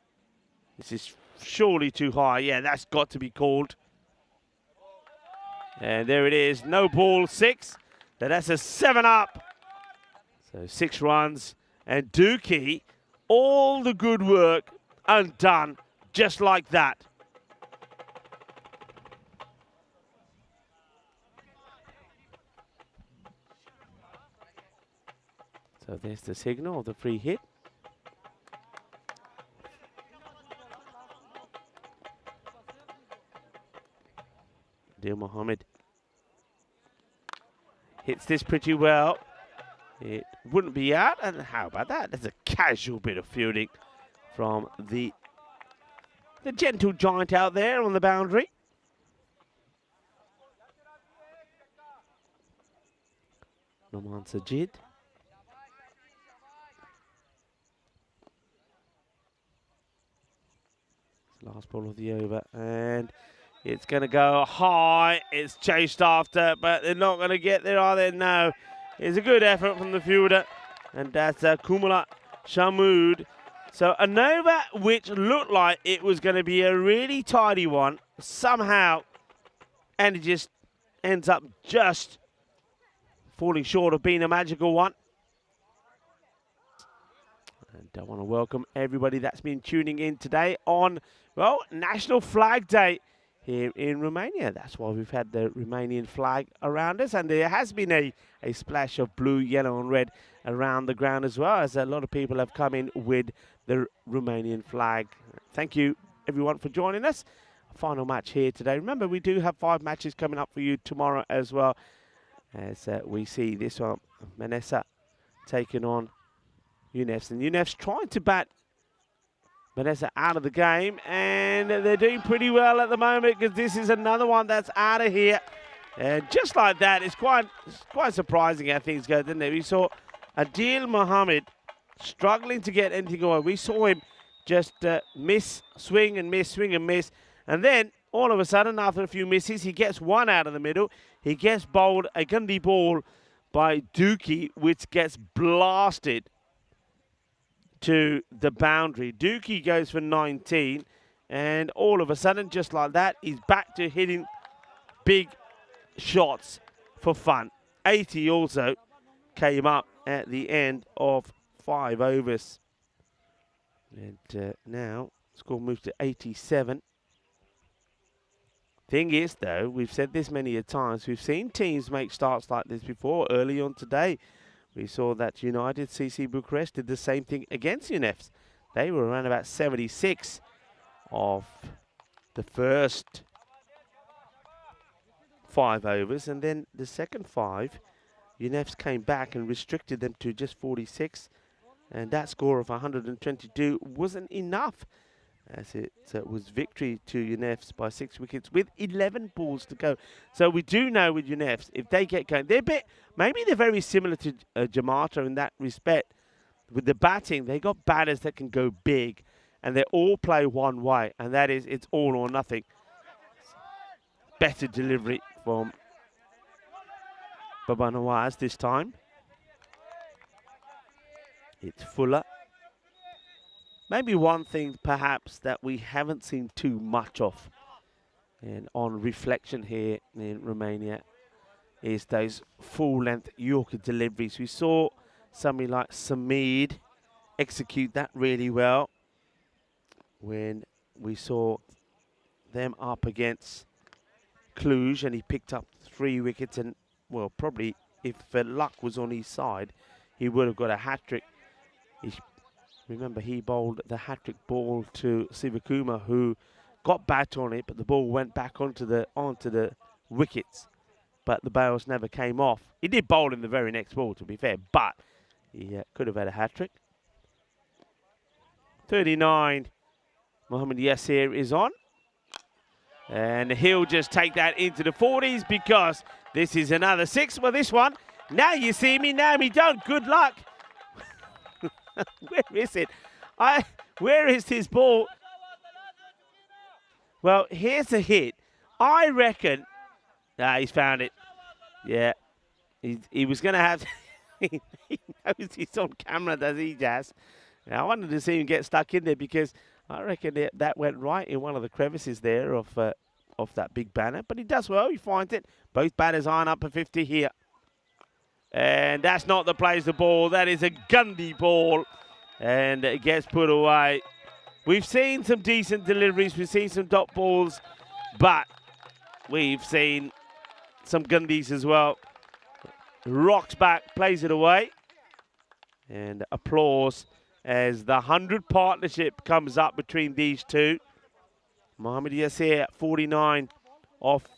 This is surely too high. Yeah, that's got to be called. And there it is. No ball, 6. So that's a 7 up. So 6 runs. And Dookie, all the good work undone just like that. So there's the signal of the free hit. Adil Mohammed hits this pretty well. It wouldn't be out, and how about that? That's a casual bit of fielding from the gentle giant out there on the boundary. Noman Sajid. Last ball of the over, and it's going to go high. It's chased after, but they're not going to get there, are they? No. It's a good effort from the fielder, and that's Kumala Shamud. So an over which looked like it was going to be a really tidy one, somehow, and it just ends up just falling short of being a magical one. And I want to welcome everybody that's been tuning in today on, well, National Flag Day here in Romania. That's why we've had the Romanian flag around us. And there has been a splash of blue, yellow and red around the ground as well, as a lot of people have come in with the Romanian flag. Thank you, everyone, for joining us. Final match here today. Remember, we do have 5 matches coming up for you tomorrow as well, as we see this one, Vanessa taking on UNEFs. And UNEFs trying to bat Vanessa out of the game, and they're doing pretty well at the moment because this is another one that's out of here. And just like that, it's quite surprising how things go, didn't it? We saw Adil Mohammed struggling to get anything away. We saw him just miss, swing and miss, swing and miss. And then, all of a sudden, after a few misses, he gets one out of the middle. He gets bowled a Gandhi ball by Dookie, which gets blasted to the boundary. Dookie goes for 19, and all of a sudden, just like that, he's back to hitting big shots for fun. 80 also came up at the end of 5 overs. And now, score moves to 87. Thing is, though, we've said this many a times, we've seen teams make starts like this before. Early on today, we saw that United CC Bucharest did the same thing against UNEFs. They were around about 76 of the first 5 overs, and then the second 5, UNEFs came back and restricted them to just 46, and that score of 122 wasn't enough, as it was victory to UNEFs by 6 wickets with 11 balls to go. So we do know with UNEFs, if they get going, maybe they're very similar to Jamata in that respect. With the batting, they got batters that can go big, and they all play one way, and that is it's all or nothing. Better delivery from Baba Nawaz this time. It's Fuller. Maybe one thing perhaps that we haven't seen too much of, and on reflection here in Romania, is those full-length Yorker deliveries. We saw somebody like Samid execute that really well when we saw them up against Cluj, and he picked up 3 wickets, and well, probably if luck was on his side, he would have got a hat-trick. Remember, he bowled the hat-trick ball to Sivakuma, who got bat on it, but the ball went back onto the wickets, but the bails never came off. He did bowl in the very next ball, to be fair, but he could have had a hat-trick. 39, Mohammad Yasir is on. And he'll just take that into the 40s because this is another 6. Well, this one, now you see me, now me don't. Good luck. Where is it? Where is his ball? Well, here's a hit. I reckon. He's found it. Yeah. He was going to have. He knows he's on camera, does he, Jazz? Now, I wanted to see him get stuck in there because I reckon that went right in one of the crevices there of that big banner. But he does well. He finds it. Both batters iron up for 50 here. And that's not the place the ball. That is a Gundy ball. And it gets put away. We've seen some decent deliveries. We've seen some dot balls. But we've seen some Gundys as well. Rocks back, plays it away. And applause as the 100 partnership comes up between these two. Mohammad Yasir, 49 off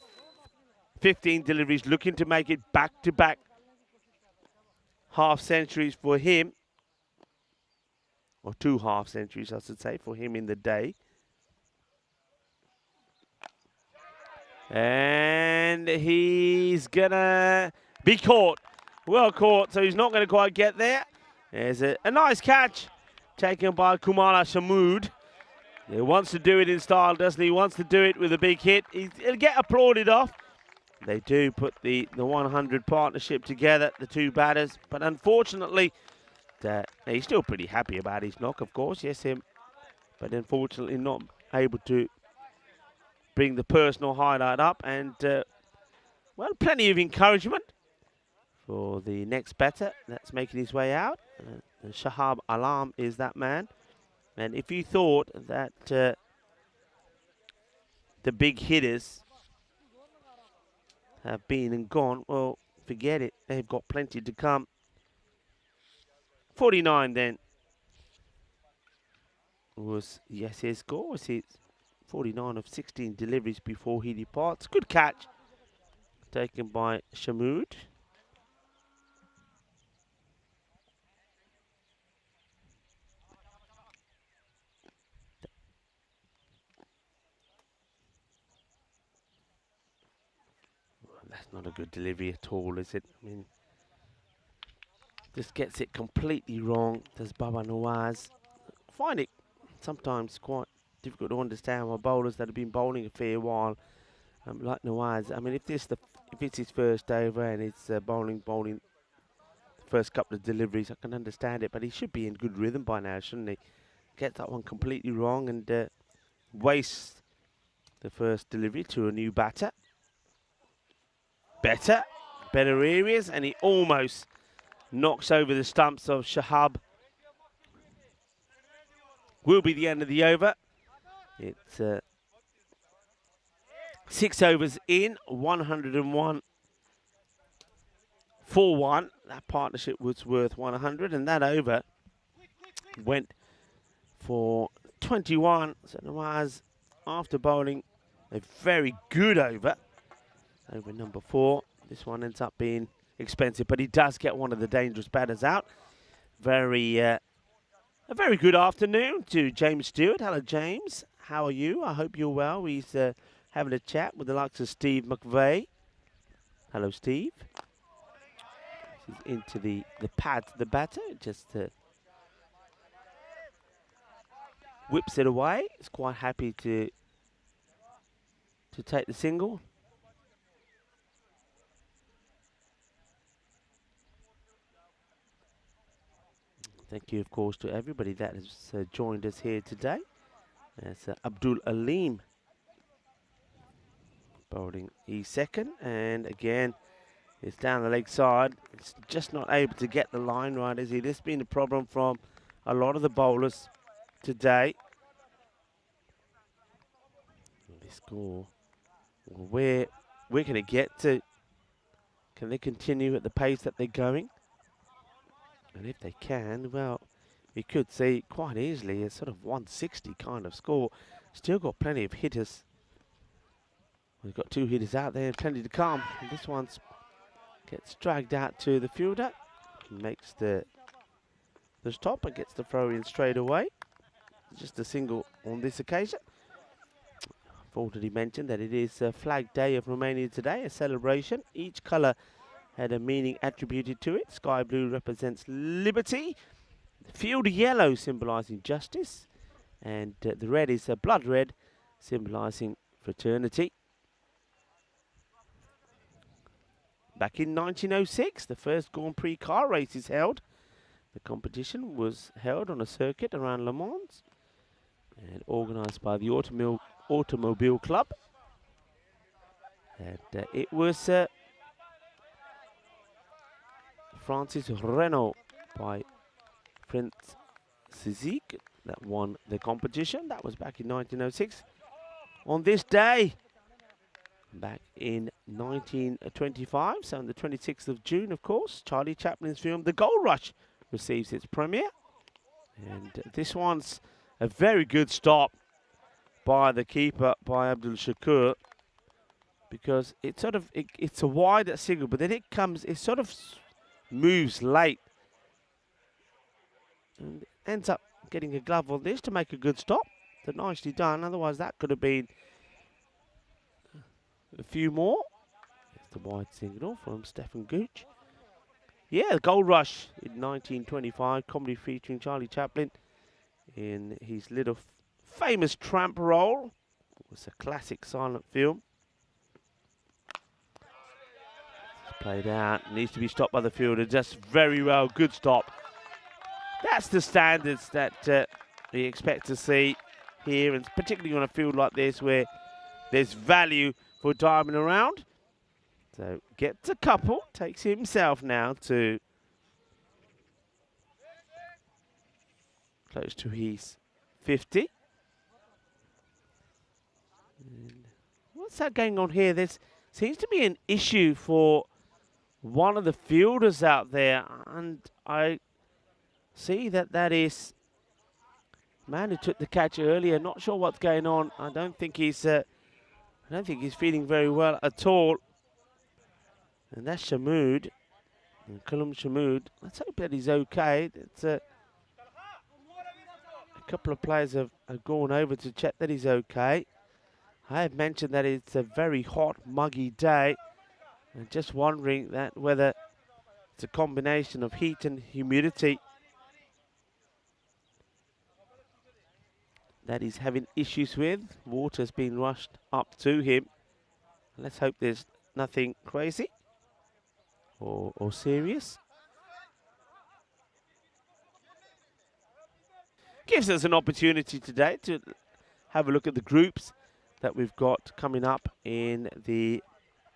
15 deliveries, looking to make it back-to-back half centuries for him, or 2 half centuries, I should say, for him in the day. And he's gonna be caught. Well caught, so he's not gonna quite get there. There's a nice catch taken by Kumala Shamood. He wants to do it in style, doesn't he? He wants to do it with a big hit. He'll get applauded off. They do put the 100 partnership together, the 2 batters. But unfortunately, he's still pretty happy about his knock, of course. Yes, him. But unfortunately not able to bring the personal highlight up. And, well, plenty of encouragement for the next batter that's making his way out. Shahab Alam is that man. And if you thought that the big hitters have been and gone, well, forget it. They've got plenty to come. 49 then was Yasir's score. Was it 49 of 16 deliveries before he departs. Good catch taken by Shamood. That's not a good delivery at all, is it? I mean, just gets it completely wrong. Does Baba Nawaz. I find it sometimes quite difficult to understand why bowlers that have been bowling a fair while, like Nawaz. I mean, if it's his first over and it's bowling the first couple of deliveries, I can understand it. But he should be in good rhythm by now, shouldn't he? Get that one completely wrong and waste the first delivery to a new batter. Better areas, and he almost knocks over the stumps of Shahab. Will be the end of the over. It's 6 overs in, 101 for 1. That partnership was worth 100, and that over went for 21. So Nawaz, after bowling a very good over number 4. This one ends up being expensive, but he does get one of the dangerous batters out. A very good afternoon to James Stewart. Hello, James. How are you? I hope you're well. He's having a chat with the likes of Steve McVeigh. Hello, Steve. He's into the batter. Just whips it away. He's quite happy to take the single. Thank you, of course, to everybody that has joined us here today. That's Abdul Aleem bowling second, and again, it's down the leg side. It's just not able to get the line right, is he? This has been a problem from a lot of the bowlers today. They score. Well, where can it get to? Can they continue at the pace that they're going? And if they can, well, you could see quite easily a sort of 160 kind of score. Still got plenty of hitters. We've got 2 hitters out there, plenty to come. And this one gets dragged out to the fielder. Makes the stop and gets the throw in straight away. Just a single on this occasion. I've already mentioned that it is Flag Day of Romania today, a celebration. Each colour had a meaning attributed to it. Sky blue represents liberty. Field yellow symbolising justice. And the red is blood red, symbolising fraternity. Back in 1906, the first Grand Prix car race is held. The competition was held on a circuit around Le Mans and organised by the Automobile Club. And it was Francis Renault by Prince Sizik that won the competition. That was back in 1906. On this day, back in 1925, so on the 26th of June, of course, Charlie Chaplin's film The Gold Rush receives its premiere. And this one's a very good stop by the keeper, by Abdul Shakur, because it's a wide single, but then it sort of moves late and ends up getting a glove on this to make a good stop. So nicely done. Otherwise, that could have been a few more. It's the wide signal from Stephen Gooch. Yeah, the Gold Rush in 1925, comedy featuring Charlie Chaplin in his little famous tramp role. It was a classic silent film. It's played out, needs to be stopped by the fielder. Just very well, good stop. That's the standards that we expect to see here, and particularly on a field like this where there's value for diving around. So gets a couple, takes himself now to close to his 50. And what's that going on here? There seems to be an issue for one of the fielders out there, and I see that is man who took the catch earlier. Not sure what's going on. I don't think he's feeling very well at all. And that's Shamood, Kalam Shamood. Let's hope that he's okay. It's a couple of players have gone over to check that he's okay. I have mentioned that it's a very hot, muggy day. I'm just wondering whether it's a combination of heat and humidity that he's having issues with. Water's been rushed up to him. Let's hope there's nothing crazy or serious. Gives us an opportunity today to have a look at the groups that we've got coming up in the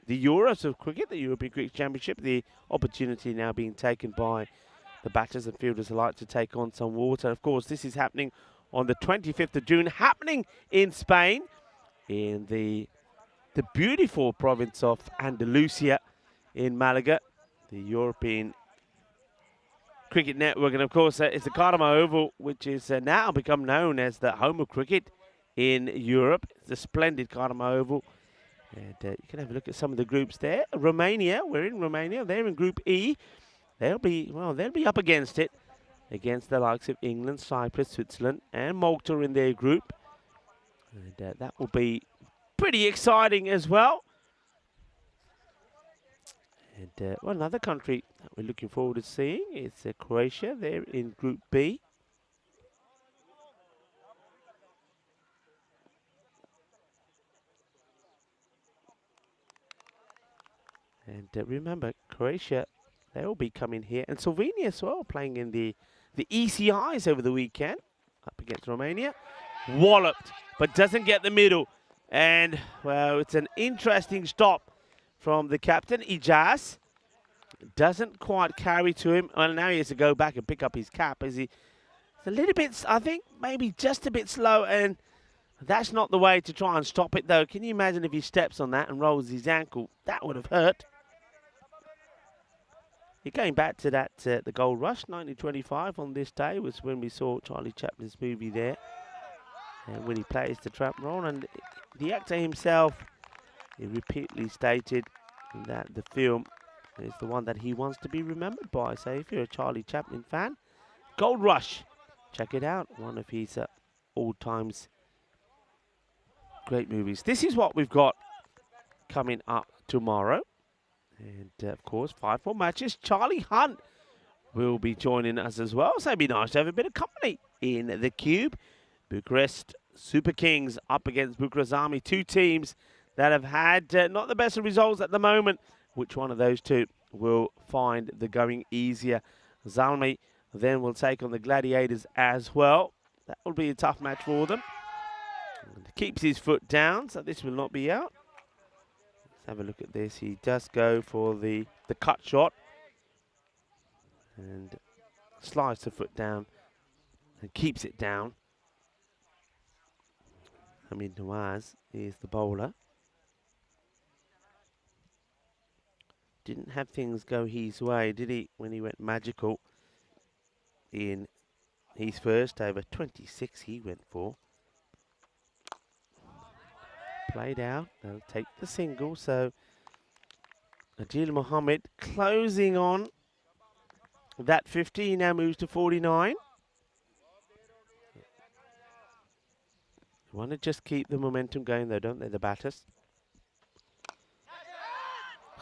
Euros of cricket, the European Cricket Championship. The opportunity now being taken by the batters and fielders alike to take on some water. Of course, this is happening on the 25th of June, happening in Spain in the the beautiful province of Andalusia in Malaga, the European Cricket Network. And of course, it's the Cardiff Oval, which is now become known as the home of cricket in Europe. It's a splendid Cardiff Oval. And you can have a look at some of the groups there. Romania, we're in Romania. They're in Group E. They'll be up against it, against the likes of England, Cyprus, Switzerland, and Malta in their group. And that will be pretty exciting as well. And well, another country that we're looking forward to seeing is Croatia. They're in Group B. And remember, Croatia, they will be coming here. And Slovenia as well, playing in the ECIs over the weekend. Up against Romania. Walloped, but doesn't get the middle. And, well, it's an interesting stop from the captain, Ijaz. Doesn't quite carry to him. Well, now he has to go back and pick up his cap. It's a little bit, I think, maybe just a bit slow. And that's not the way to try and stop it, though. Can you imagine if he steps on that and rolls his ankle? That would have hurt. You're going back to that, the Gold Rush, 1925 on this day was when we saw Charlie Chaplin's movie there. And when he plays the trap role. And the actor himself, he repeatedly stated that the film is the one that he wants to be remembered by. So if you're a Charlie Chaplin fan, Gold Rush, check it out. One of his all-times great movies. This is what we've got coming up tomorrow. And, of course, 5 more matches. Charlie Hunt will be joining us as well. So it'd be nice to have a bit of company in the Cube. Bucharest Super Kings up against Bucharest Army. Two teams that have had not the best of results at the moment. Which one of those two will find the going easier? Zalmi then will take on the Gladiators as well. That will be a tough match for them. And keeps his foot down, so this will not be out. Have a look at this. He does go for the cut shot and slides the foot down and keeps it down. Hamid Nawaz is the bowler. Didn't have things go his way, did he, when he went magical in his first over. 26 he went for. Played out, they'll take the single, so Adil Mohammed closing on that 50, he now moves to 49. They want to just keep the momentum going though, don't they, the batters?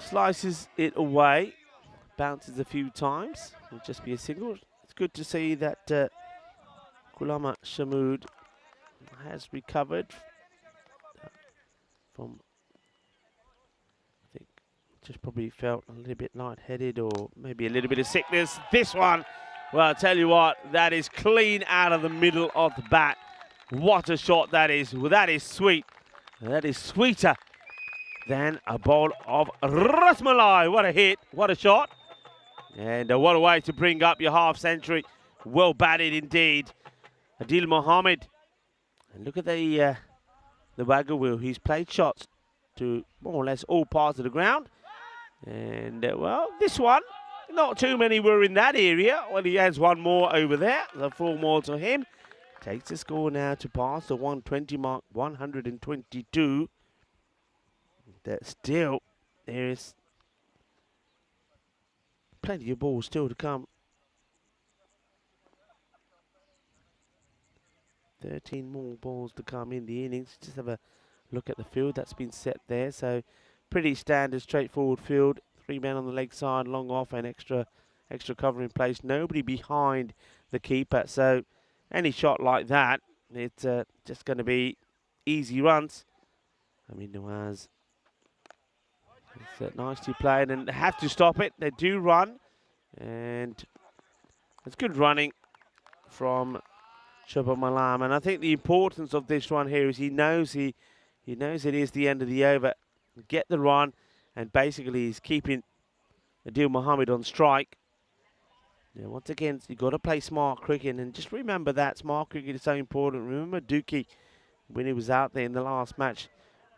Slices it away, bounces a few times, will just be a single. It's good to see that Kulama Shamood has recovered from, I think, just probably felt a little bit lightheaded or maybe a little bit of sickness. This one, well, I'll tell you what, that is clean out of the middle of the bat. What a shot that is. Well, that is sweet. That is sweeter than a bowl of rasmalai. What a hit. What a shot. And what a way to bring up your half century. Well batted indeed. Adil Mohammed. And look at the waggle wheel. He's played shots to more or less all parts of the ground. And, well, this one, not too many were in that area. Well, he has one more over there. The 4 more to him. Takes the score now to pass the 120 mark, 122. That still, there is plenty of balls still to come. 13 more balls to come in the innings. Just have a look at the field that's been set there. So pretty standard, straightforward field. 3 men on the leg side, long off, and extra cover in place. Nobody behind the keeper. So any shot like that, it's just going to be easy runs. I mean, Nawaz, it's nicely played, and they have to stop it. They do run, and it's good running from Shubha Malam. And I think the importance of this run here is he knows it is the end of the over. Get the run, and basically he's keeping Adil Mohammed on strike. Yeah, once again, you've got to play smart cricket, and just remember that smart cricket is so important. Remember Dookie, when he was out there in the last match,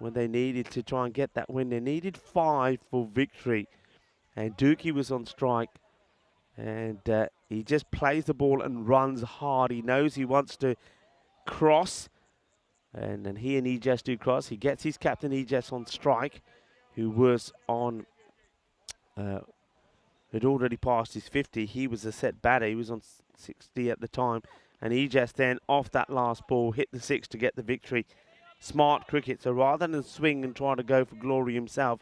when they needed to try and get that win. They needed 5 for victory. And Dookie was on strike. And he just plays the ball and runs hard. He knows he wants to cross. And then he and ECS do cross. He gets his captain ECS on strike, who was on, had already passed his 50. He was a set batter. He was on 60 at the time. And ECS then, off that last ball, hit the 6 to get the victory. Smart cricket. So rather than swing and try to go for glory himself,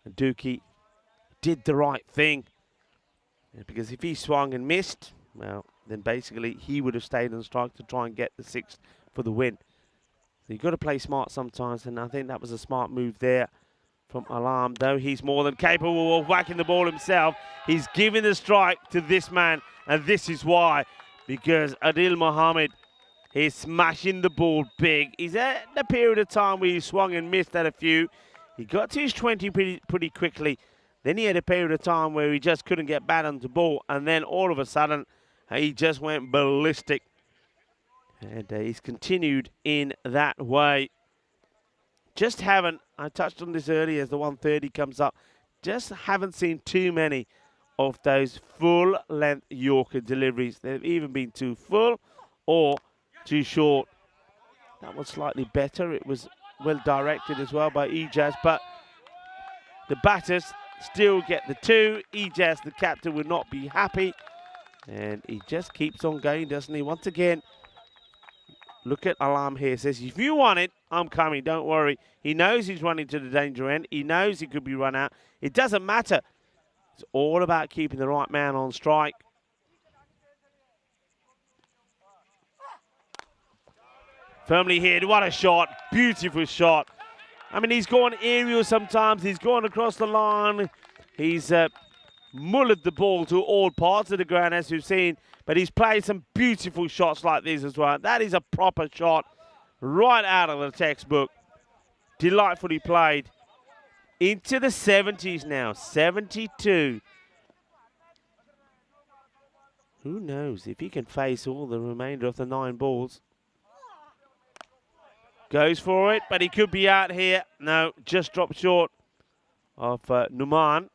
Dookie did the right thing. Because if he swung and missed, well, then basically he would have stayed on strike to try and get the 6 for the win. So you've got to play smart sometimes, and I think that was a smart move there from Alam. Though he's more than capable of whacking the ball himself, he's giving the strike to this man, and this is why. Because Adil Mohammed is smashing the ball big. He's at the period of time where he swung and missed at a few. He got to his 20 pretty quickly. Then he had a period of time where he just couldn't get bat on the ball, and then all of a sudden, he just went ballistic. And he's continued in that way. Just haven't, I touched on this earlier as the 130 comes up, just haven't seen too many of those full-length Yorker deliveries. They've even been too full or too short. That was slightly better. It was well directed as well by ECS, but the batters still get the 2. ECS, the captain, would not be happy. And he just keeps on going, doesn't he? Once again, look at Alam here. Says, if you want it, I'm coming. Don't worry. He knows he's running to the danger end. He knows he could be run out. It doesn't matter. It's all about keeping the right man on strike. Firmly hit. What a shot. Beautiful shot. I mean, he's gone aerial sometimes. He's gone across the line. He's mullered the ball to all parts of the ground, as we've seen. But he's played some beautiful shots like this as well. That is a proper shot right out of the textbook. Delightfully played. Into the 70s now. 72. Who knows if he can face all the remainder of the 9 balls. Goes for it, but he could be out here. No, just dropped short of Numan.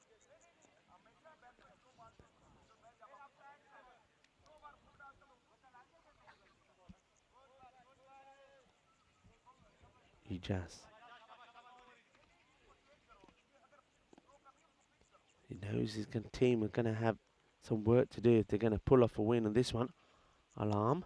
ECS. He knows his team are going to have some work to do if they're going to pull off a win on this one. Alarm.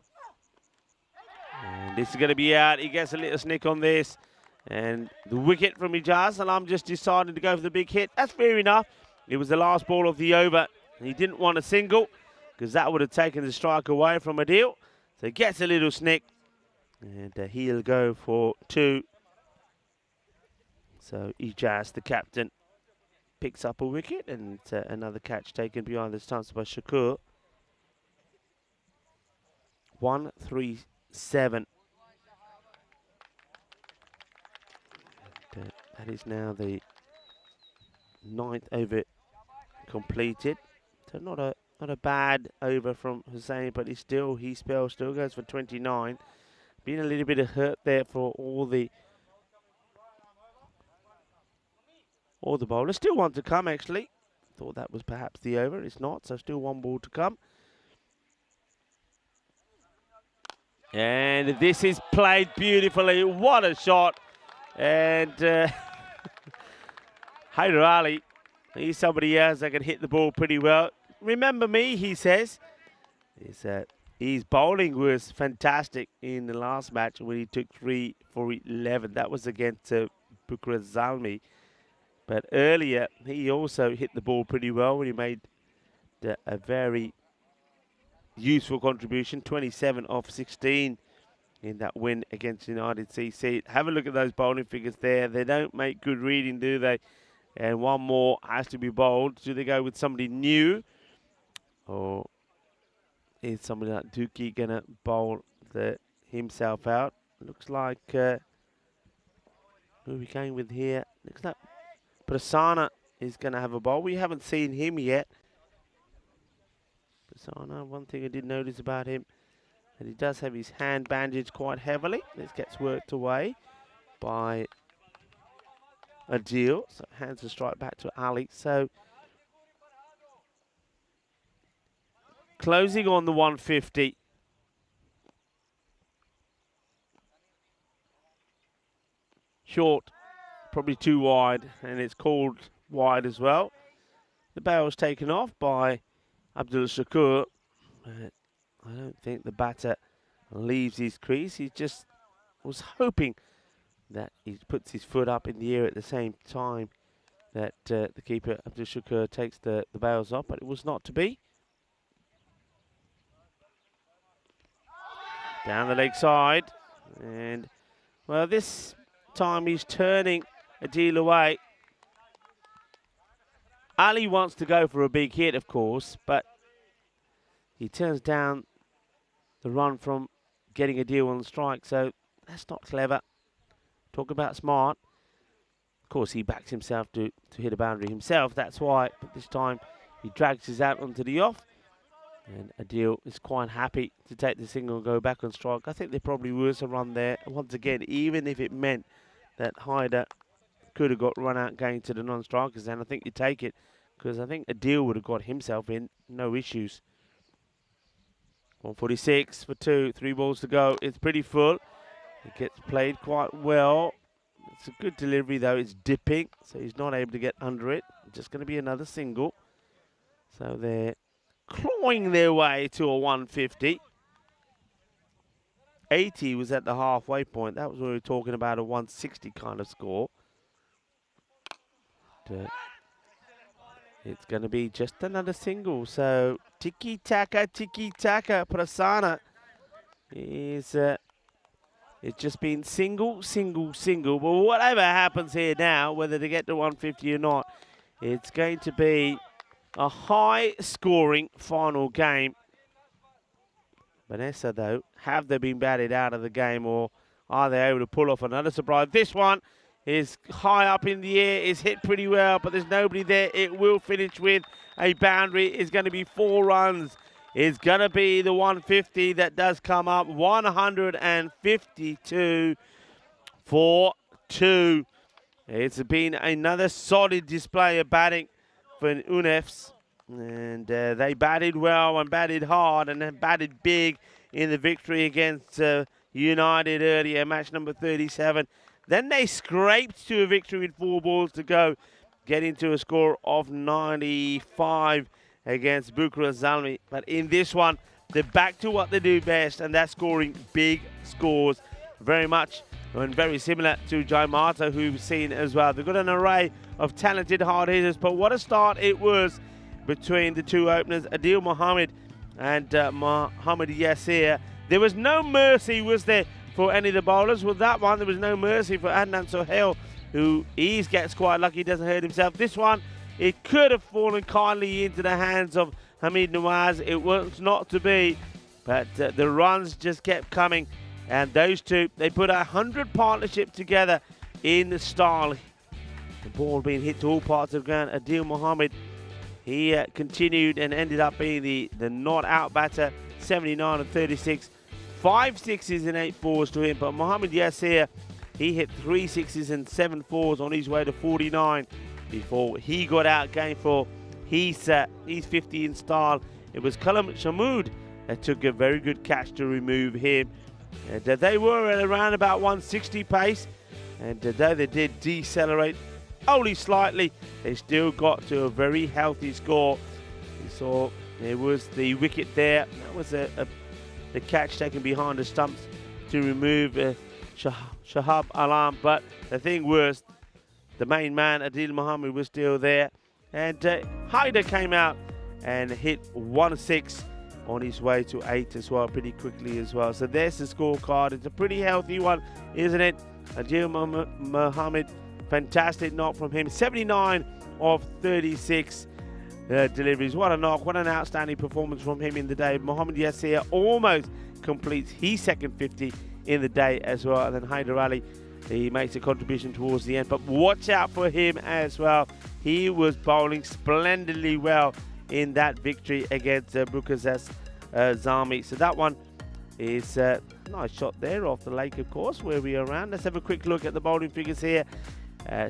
And this is going to be out. He gets a little snick on this. And the wicket from ECS. Alam just decided to go for the big hit. That's fair enough. It was the last ball of the over. And he didn't want a single because that would have taken the strike away from Adil. So he gets a little snick. And he'll go for 2. So ECS, the captain, picks up a wicket. And another catch taken behind the stance by Shakur. 1-3-7. That is now the 9th over completed. So not a bad over from Hussain, but his spell still goes for 29. Been a little bit of hurt there for all the bowlers. Still one to come actually. Thought that was perhaps the over. It's not. So still 1 ball to come. And this is played beautifully. What a shot. And Haider Ali, he's somebody else that can hit the ball pretty well. Remember me, he says. His bowling was fantastic in the last match when he took 3 for 11. That was against Bukra Zalmi. But earlier, he also hit the ball pretty well when he made a very useful contribution, 27 off 16 in that win against United CC. Have a look at those bowling figures there. They don't make good reading, do they? And 1 more has to be bowled. Do they go with somebody new? Or is somebody like Dookie going to bowl himself out? Looks like, who are we going with here? Looks like Prasanna is going to have a bowl. We haven't seen him yet. Prasanna, one thing I did notice about him, that he does have his hand bandaged quite heavily. This gets worked away by Adil. So hands the strike back to Ali. So closing on the 150. Short, probably too wide, and it's called wide as well. The bail's taken off by Abdul Shakur, but I don't think the batter leaves his crease. He just was hoping that he puts his foot up in the air at the same time that the keeper, Abdul Shakur, takes the bails off, but it was not to be. Down the leg side, and well, this time he's turning Adil away. Ali wants to go for a big hit, of course, but he turns down the run from getting Adil on the strike, so that's not clever. Talk about smart. Of course, he backs himself to hit a boundary himself, that's why, but this time he drags his out onto the off, and Adil is quite happy to take the single and go back on strike. I think there probably was a run there, once again, even if it meant that Haider could have got run out going to the non-strikers, and I think you take it, because I think Adil would have got himself in, no issues. 146 for 2, 3 balls to go. It's pretty full. It gets played quite well. It's a good delivery though. It's dipping, so he's not able to get under it. Just going to be another single. So they're clawing their way to a 150. 80 was at the halfway point. That was when we were talking about a 160 kind of score. But it's going to be just another single. So tiki-taka, tiki-taka. Prasanna is it's just been single, single, single. But whatever happens here now, whether they get to 150 or not, it's going to be a high-scoring final game. Vanessa, though, have they been batted out of the game, or are they able to pull off another surprise? This one is high up in the air, is hit pretty well, but there's nobody there. It will finish with a boundary. It's going to be 4 runs. It's going to be the 150 that does come up. 152 for 2. It's been another solid display of batting for UNEFs. And they batted well and batted hard and batted big in the victory against United earlier, match number 37. Then they scraped to a victory with 4 balls to go, getting to a score of 95 against Bucharest Zalmi. But in this one, they're back to what they do best, and that's scoring big scores. Very much and very similar to Jaimata, who we've seen as well. They've got an array of talented hard hitters, but what a start it was between the two openers, Adil Mohammed and Mohammed Yasir. There was no mercy, was there, for any of the bowlers? With that one, there was no mercy for Adnan Sohail, who gets quite lucky, doesn't hurt himself. This one, it could have fallen kindly into the hands of Hamid Nawaz. It was not to be, but the runs just kept coming. And those two, they put a 100 partnership together in style. The ball being hit to all parts of the ground. Adil Mohammed, he continued and ended up being the not out batter, 79 and 36. 5 sixes and 8 fours to him, but Mohammed Yasir, he hit 3 sixes and 7 fours on his way to 49 before he got out game for his 50 in style. It was Kalam Shamood that took a very good catch to remove him. And they were at around about 160 pace, and though they did decelerate only slightly, they still got to a very healthy score. You saw there was the wicket there. That was the catch taken behind the stumps to remove Shahab Alam. But the thing was, the main man, Adil Mohammed, was still there. And Haider came out and hit 1-6 on his way to 8 as well, pretty quickly as well. So there's the scorecard. It's a pretty healthy one, isn't it? Adil Mohammed, fantastic knock from him. 79 of 36 deliveries. What a knock. What an outstanding performance from him in the day. Mohammed Yasir almost completes his second 50 in the day as well. And then Haider Ali, he makes a contribution towards the end. But watch out for him as well. He was bowling splendidly well in that victory against Bucharest Zalmi. So that one is a nice shot there off the lake, of course, where we are around. Let's have a quick look at the bowling figures here.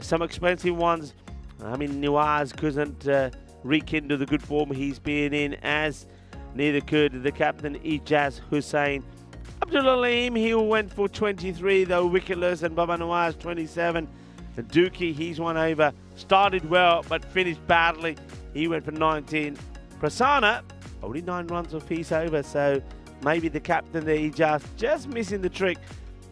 Some expensive ones. I mean, Nawaz couldn't rekindle the good form he's been in, as neither could the captain Ijaz Hussain. Abdul Aleem, he went for 23 though, wicketless, and Baba Nawaz 27. And Dookie, he's one over. Started well but finished badly. He went for 19. Prasanna, only 9 runs apiece over, so maybe the captain there, just missing the trick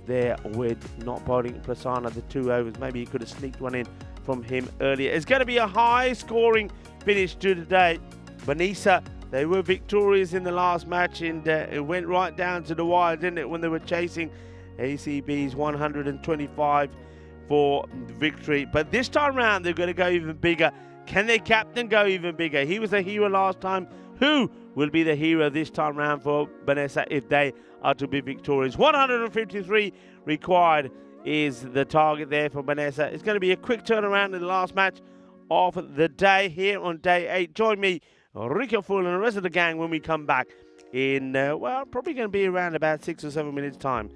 there with not bowling Prasanna the 2 overs. Maybe he could have sneaked one in from him earlier. It's going to be a high scoring finish to today. Banisa, they were victorious in the last match, and it went right down to the wire, didn't it, when they were chasing ACB's 125 for victory. But this time round, they're going to go even bigger. Can their captain go even bigger? He was the hero last time. Who will be the hero this time round for Vanessa if they are to be victorious? 153 required is the target there for Vanessa. It's going to be a quick turnaround in the last match of the day here on day 8. Join me, Rico Fool, and the rest of the gang when we come back in, well, probably going to be around about 6 or 7 minutes time.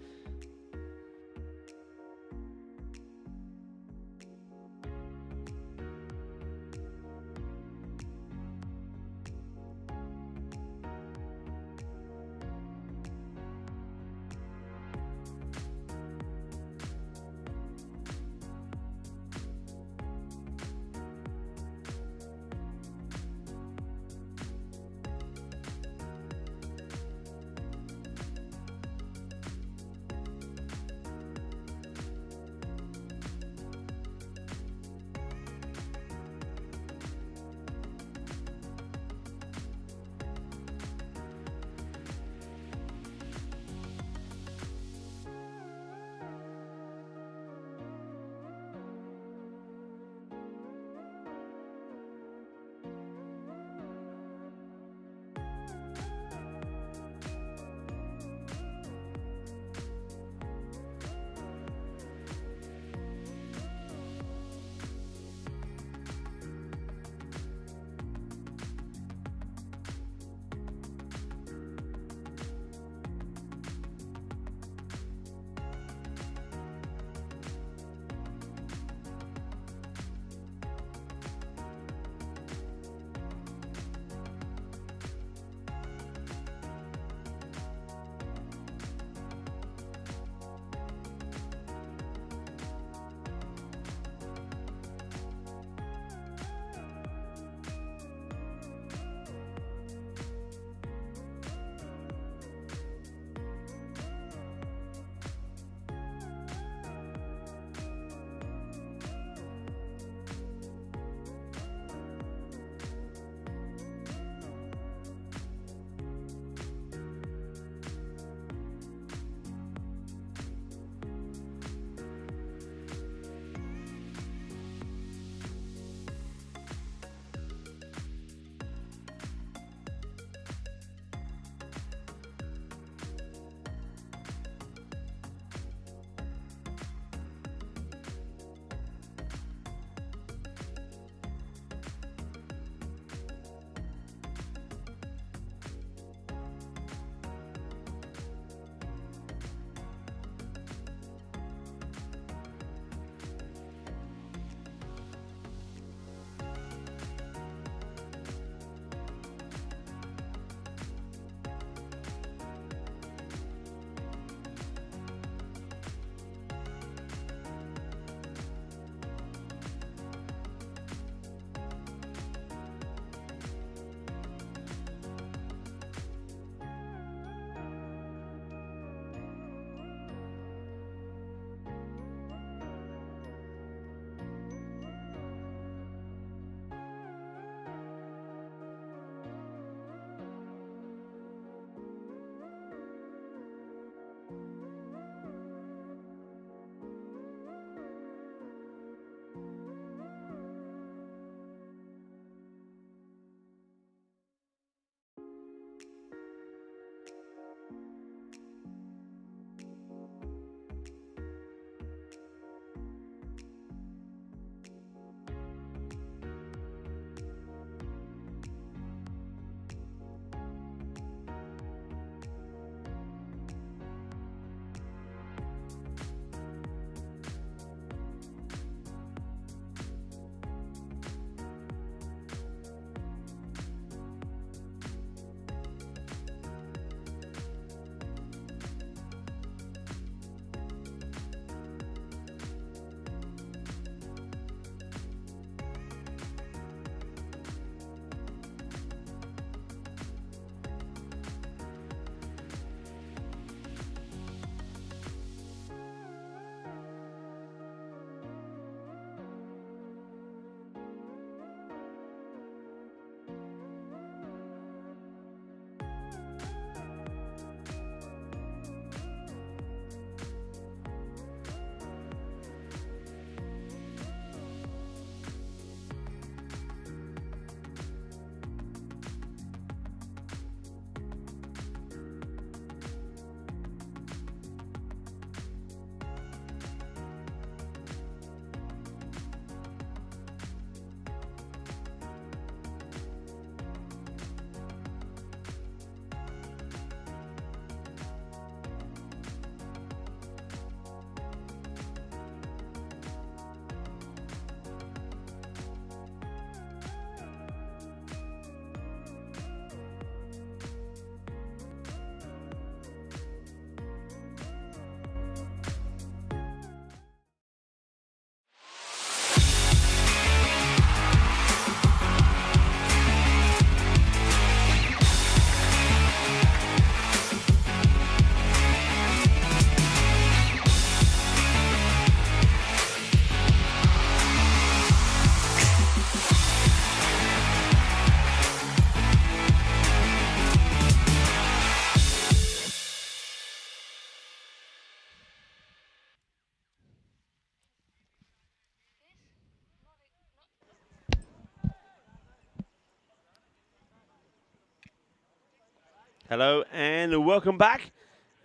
Hello and welcome back.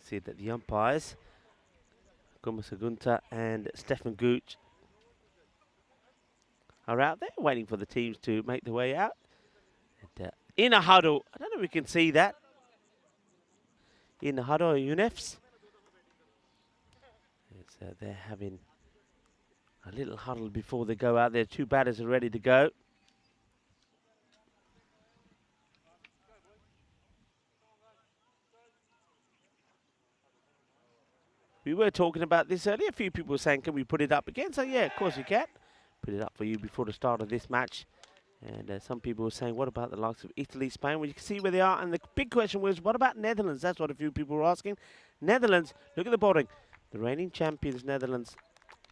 See that the umpires, Guma Sagunta and Stefan Gooch, are out there waiting for the teams to make their way out. And, in a huddle, I don't know if we can see that. In the huddle, UNEFs. They're having a little huddle before they go out there. Two batters are ready to go. We were talking about this earlier. A few people were saying, can we put it up again? So, yeah, of course you can. Put it up for you before the start of this match. And some people were saying, what about the likes of Italy, Spain? Well, you can see where they are. And the big question was, what about Netherlands? That's what a few people were asking. Netherlands, look at the boarding. The reigning champions, Netherlands,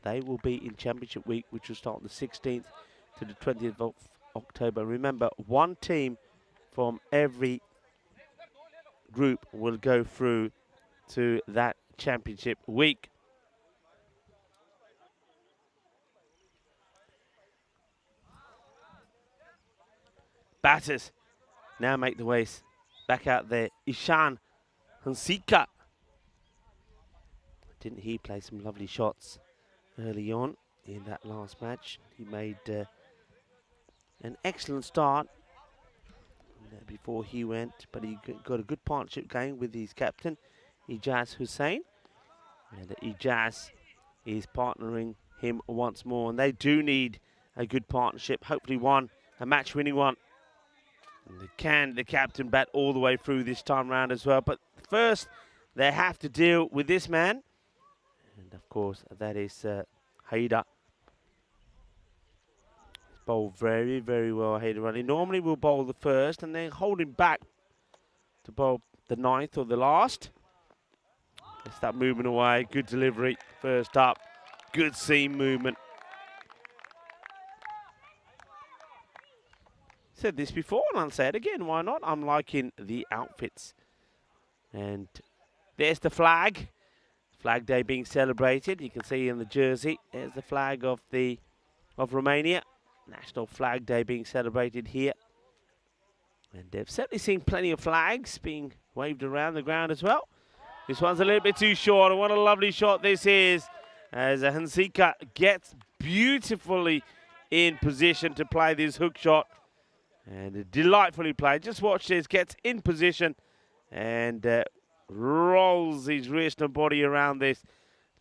they will be in Championship Week, which will start on the 16th to the 20th of October. Remember, one team from every group will go through to that Championship Week. Batters now make the way back out there. Ishan Hansika. Didn't he play some lovely shots early on in that last match? He made an excellent start before he went, but he got a good partnership going with his captain, Ijaz Hussain. And Ijaz is partnering him once more, and they do need a good partnership, hopefully a match-winning one. And can the captain bat all the way through this time round as well? But first, they have to deal with this man. And of course, that is Haida. He's bowled very, very well, Haida. He normally will bowl the first and then hold him back to bowl the ninth or the last. Gets that movement away. Good delivery. First up. Good seam movement. Said this before and I'll say it again. Why not? I'm liking the outfits. And there's the flag. Flag Day being celebrated. You can see in the jersey. There's the flag of Romania. National Flag Day being celebrated here. And they've certainly seen plenty of flags being waved around the ground as well. This one's a little bit too short. And what a lovely shot this is. As Hansika gets beautifully in position to play this hook shot. And delightfully played. Just watch this. Gets in position and rolls his wrist and body around this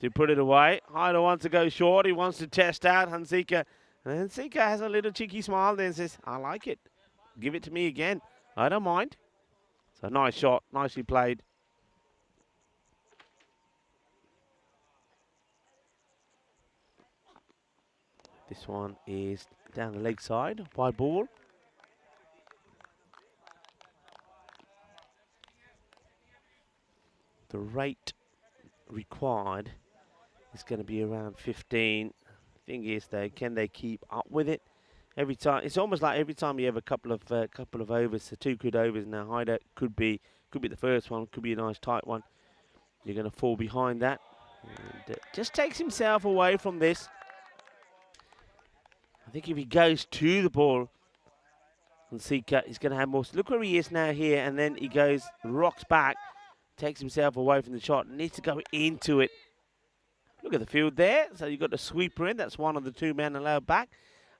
to put it away. Haida wants to go short. He wants to test out Hansika. And Hansika has a little cheeky smile then and says, I like it. Give it to me again. I don't mind. So nice shot. Nicely played. This one is down the leg side. Wide ball. The rate required is going to be around 15. Thing is, though, can they keep up with it? Every time, it's almost like every time you have a couple of overs, so 2 good overs. Now Haida could be the first one, could be a nice tight one. You're going to fall behind that, and just takes himself away from this. I think if he goes to the ball, Hansika is going to have more. Look where he is now here, and then he goes, rocks back. Takes himself away from the shot, needs to go into it. Look at the field there. So you've got the sweeper in. That's one of the 2 men allowed back.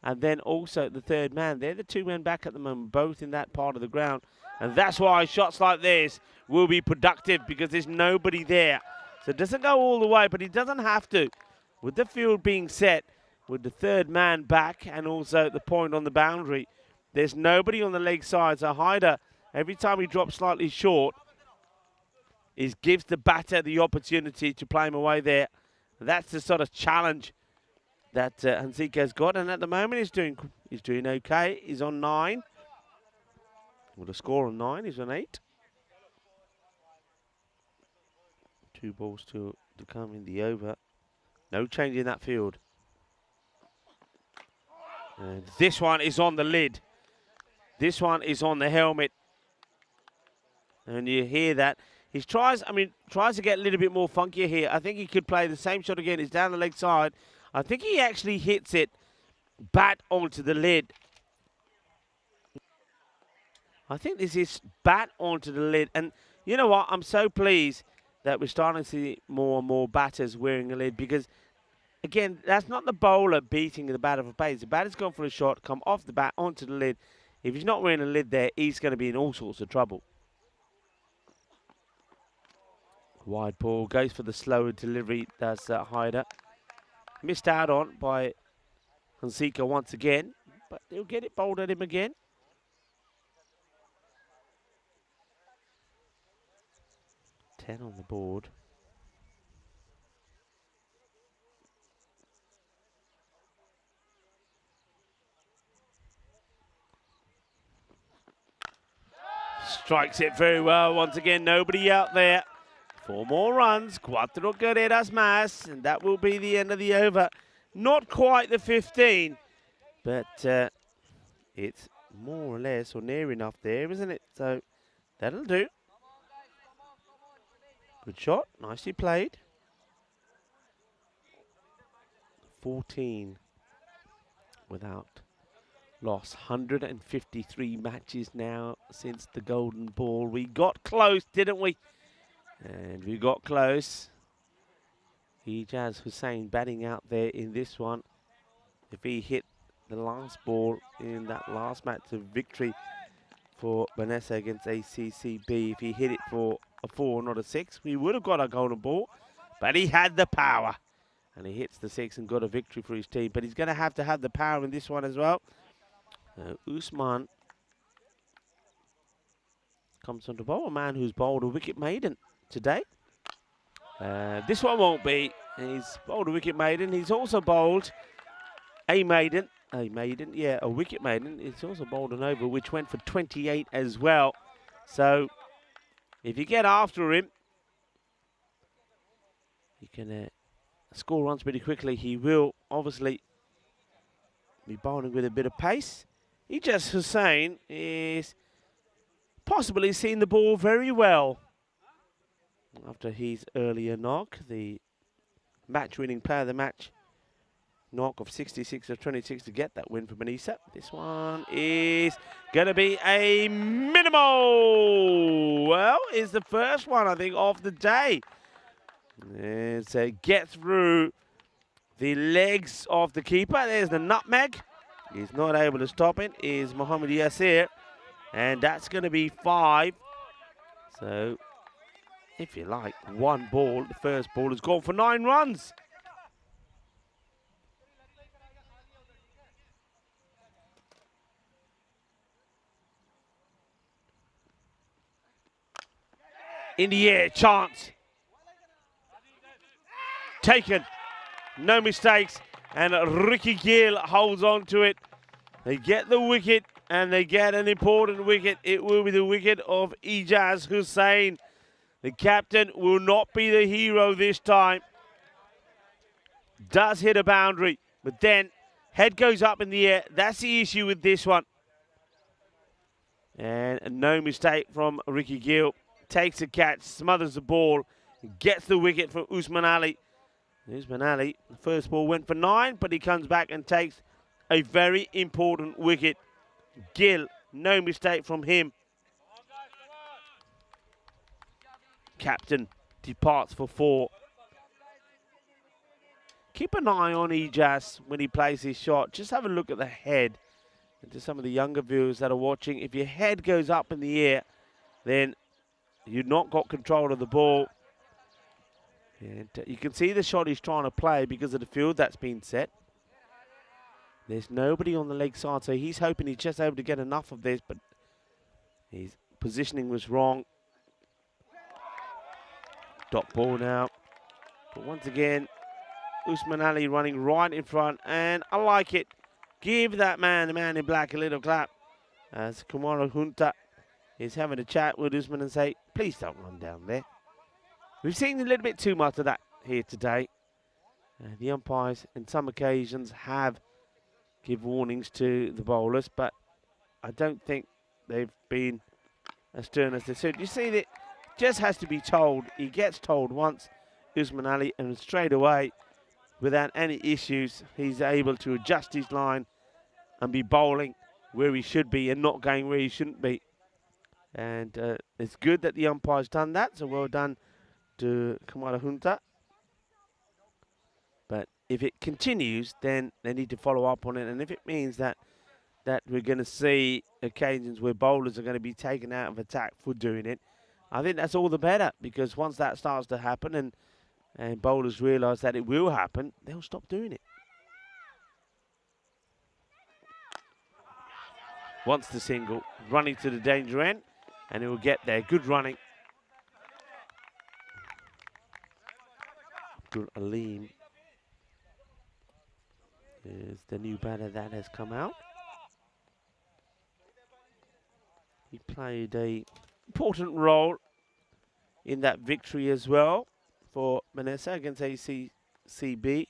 And then also the third man. They're the 2 men back at the moment, both in that part of the ground. And that's why shots like this will be productive because there's nobody there. So it doesn't go all the way, but he doesn't have to. With the field being set, with the third man back and also the point on the boundary, there's nobody on the leg side. So Haida, every time he drops slightly short, gives the batter the opportunity to play him away there. That's the sort of challenge that Hansika's got, and at the moment he's doing okay. He's on 9. With a score on 9, he's on 8. 2 balls to come in the over. No change in that field. And this one is on the lid. This one is on the helmet. And you hear that. He tries to get a little bit more funkier here. I think he could play the same shot again. It's down the leg side. I think he actually hits it bat onto the lid. I think this is bat onto the lid. And you know what? I'm so pleased that we're starting to see more and more batters wearing a lid because, again, that's not the bowler beating the batter for pace. The batter's gone for a shot, come off the bat onto the lid. If he's not wearing a lid there, he's going to be in all sorts of trouble. Wide ball, goes for the slower delivery, does Hyder. Missed out on by Hansika once again, but he'll get it bowled at him again. Ten on the board. Strikes it very well. Once again, nobody out there. 4 more runs. 4 carreras más, and that will be the end of the over. Not quite the 15, but it's more or less or near enough there, isn't it? So that'll do. Good shot. Nicely played. 14 without loss. 153 matches now since the golden ball. We got close, didn't we? And we got close. Ijaz Hussain batting out there in this one. If he hit the last ball in that last match of victory for Vanessa against ACCB, if he hit it for a 4, not a 6, we would have got a golden ball. But he had the power. And he hits the 6 and got a victory for his team. But he's going to have the power in this one as well. Usman comes on to bowl, a man who's bowled a wicket maiden today. This one won't be. He's bowled a wicket maiden. He's also bowled a wicket maiden. He's also bowled an over, which went for 28 as well. So if you get after him, you can score runs pretty quickly. He will obviously be bowling with a bit of pace. Ijaz Hussain is possibly seen the ball very well after his earlier knock, the match-winning player of the match knock of 66 of 26 to get that win for Manisa. This one is going to be a minimal. Well, it's the first one, I think, of the day. It's a get through the legs of the keeper. There's the nutmeg. He's not able to stop it. Is Mohammad Yasir. And that's going to be 5. So, if you like, 1 ball. The first ball has gone for 9 runs. In the air, chance. Taken. No mistakes. And Ricky Gill holds on to it. They get the wicket, and they get an important wicket. It will be the wicket of Ijaz Hussain. The captain will not be the hero this time. Does hit a boundary, but then head goes up in the air. That's the issue with this one. And no mistake from Ricky Gill. Takes a catch, smothers the ball, gets the wicket from Usman Ali. Usman Ali, the first ball went for 9, but he comes back and takes a very important wicket. Gill, no mistake from him. Captain departs for 4. Keep an eye on Ijaz when he plays his shot. Just have a look at the head. And to some of the younger viewers that are watching, if your head goes up in the air, then you've not got control of the ball. And you can see the shot he's trying to play because of the field that's been set. There's nobody on the leg side, so he's hoping he's just able to get enough of this, but his positioning was wrong. Dot ball now. But once again, Usman Ali running right in front, and I like it. Give that man, the man in black, a little clap. As Kumara Hunta is having a chat with Usman and say, please don't run down there. We've seen a little bit too much of that here today. The umpires, in some occasions, have give warnings to the bowlers, but I don't think they've been as stern as they should. You see that just has to be told. He gets told once, Usman Ali, and straight away, without any issues, he's able to adjust his line and be bowling where he should be and not going where he shouldn't be. And it's good that the umpire's done that, so well done to Kamara Hunter. But if it continues, then they need to follow up on it. And if it means that we're going to see occasions where bowlers are going to be taken out of attack for doing it, I think that's all the better, because once that starts to happen and bowlers realise that it will happen, they'll stop doing it. Wants the single, running to the danger end, and it will get there. Good running. Abdul Aleem is the new batter that has come out. He played a important role in that victory as well for Manessa against ACCB.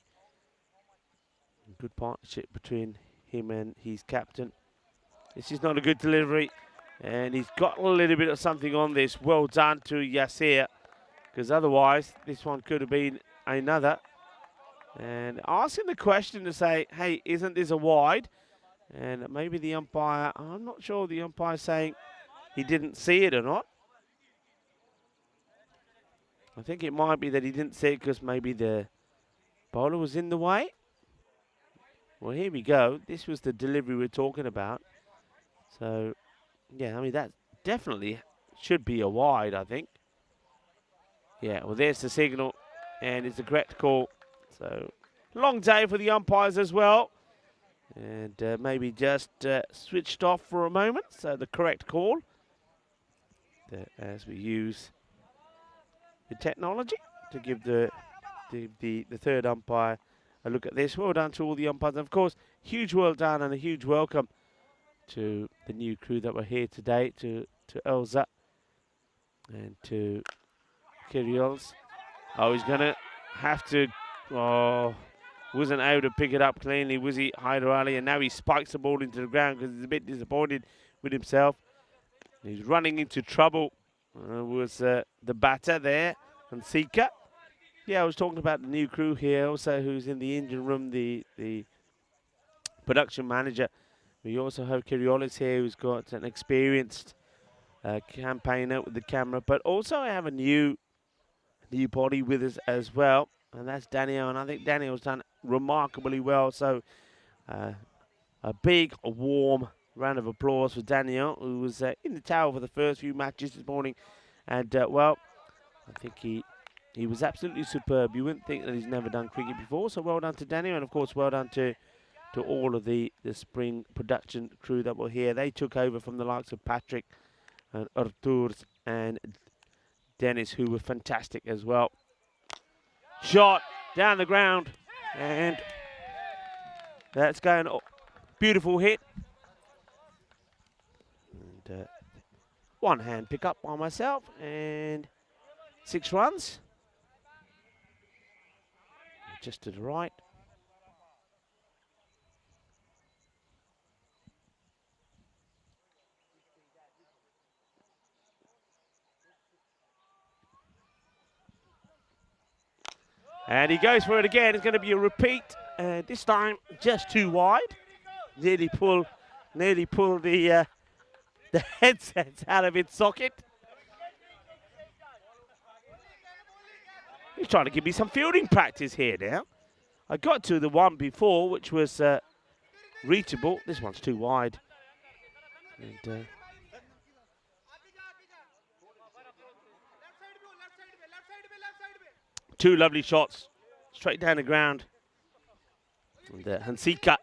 Good partnership between him and his captain. This is not a good delivery, and he's got a little bit of something on this. Well done to Yasir, because otherwise this one could have been another. And asking the question to say, hey, isn't this a wide? And maybe the umpire, I'm not sure the umpire saying he didn't see it or not. I think it might be that he didn't see it because maybe the bowler was in the way. Well, here we go. This was the delivery we're talking about. So, yeah, I mean, that definitely should be a wide, I think. Yeah, well, there's the signal, and it's the correct call. So, long day for the umpires as well. And maybe just switched off for a moment. So, the correct call. As we use the technology to give the third umpire a look at this. Well done to all the umpires. And of course, huge well done and a huge welcome to the new crew that were here today, to Elza and to Kyrgios. Oh, he's going to have to, wasn't able to pick it up cleanly, was he, Hyder Ali? And now he spikes the ball into the ground because he's a bit disappointed with himself. He's running into trouble. Was the batter there, and Sika. Yeah, I was talking about the new crew here also, who's in the engine room, the production manager. We also have Kyrgios here, who's got an experienced campaigner with the camera, but also I have a new body with us as well, and that's Daniel, and I think Daniel's done remarkably well. So a big, warm round of applause for Daniel, who was in the tower for the first few matches this morning, and well, I think he was absolutely superb. You wouldn't think that he's never done cricket before, so well done to Daniel, and of course well done to all of the spring production crew that were here. They took over from the likes of Patrick and Artur and Dennis, who were fantastic as well. Shot down the ground, and that's going, beautiful hit. And one hand pick up by myself, and 6 runs. Just to the right. And he goes for it again. It's going to be a repeat. This time just too wide. Nearly pull the headsets out of its socket. He's trying to give me some fielding practice here now. I got to the one before, which was reachable. This one's too wide. And, two lovely shots, straight down the ground. And Hansika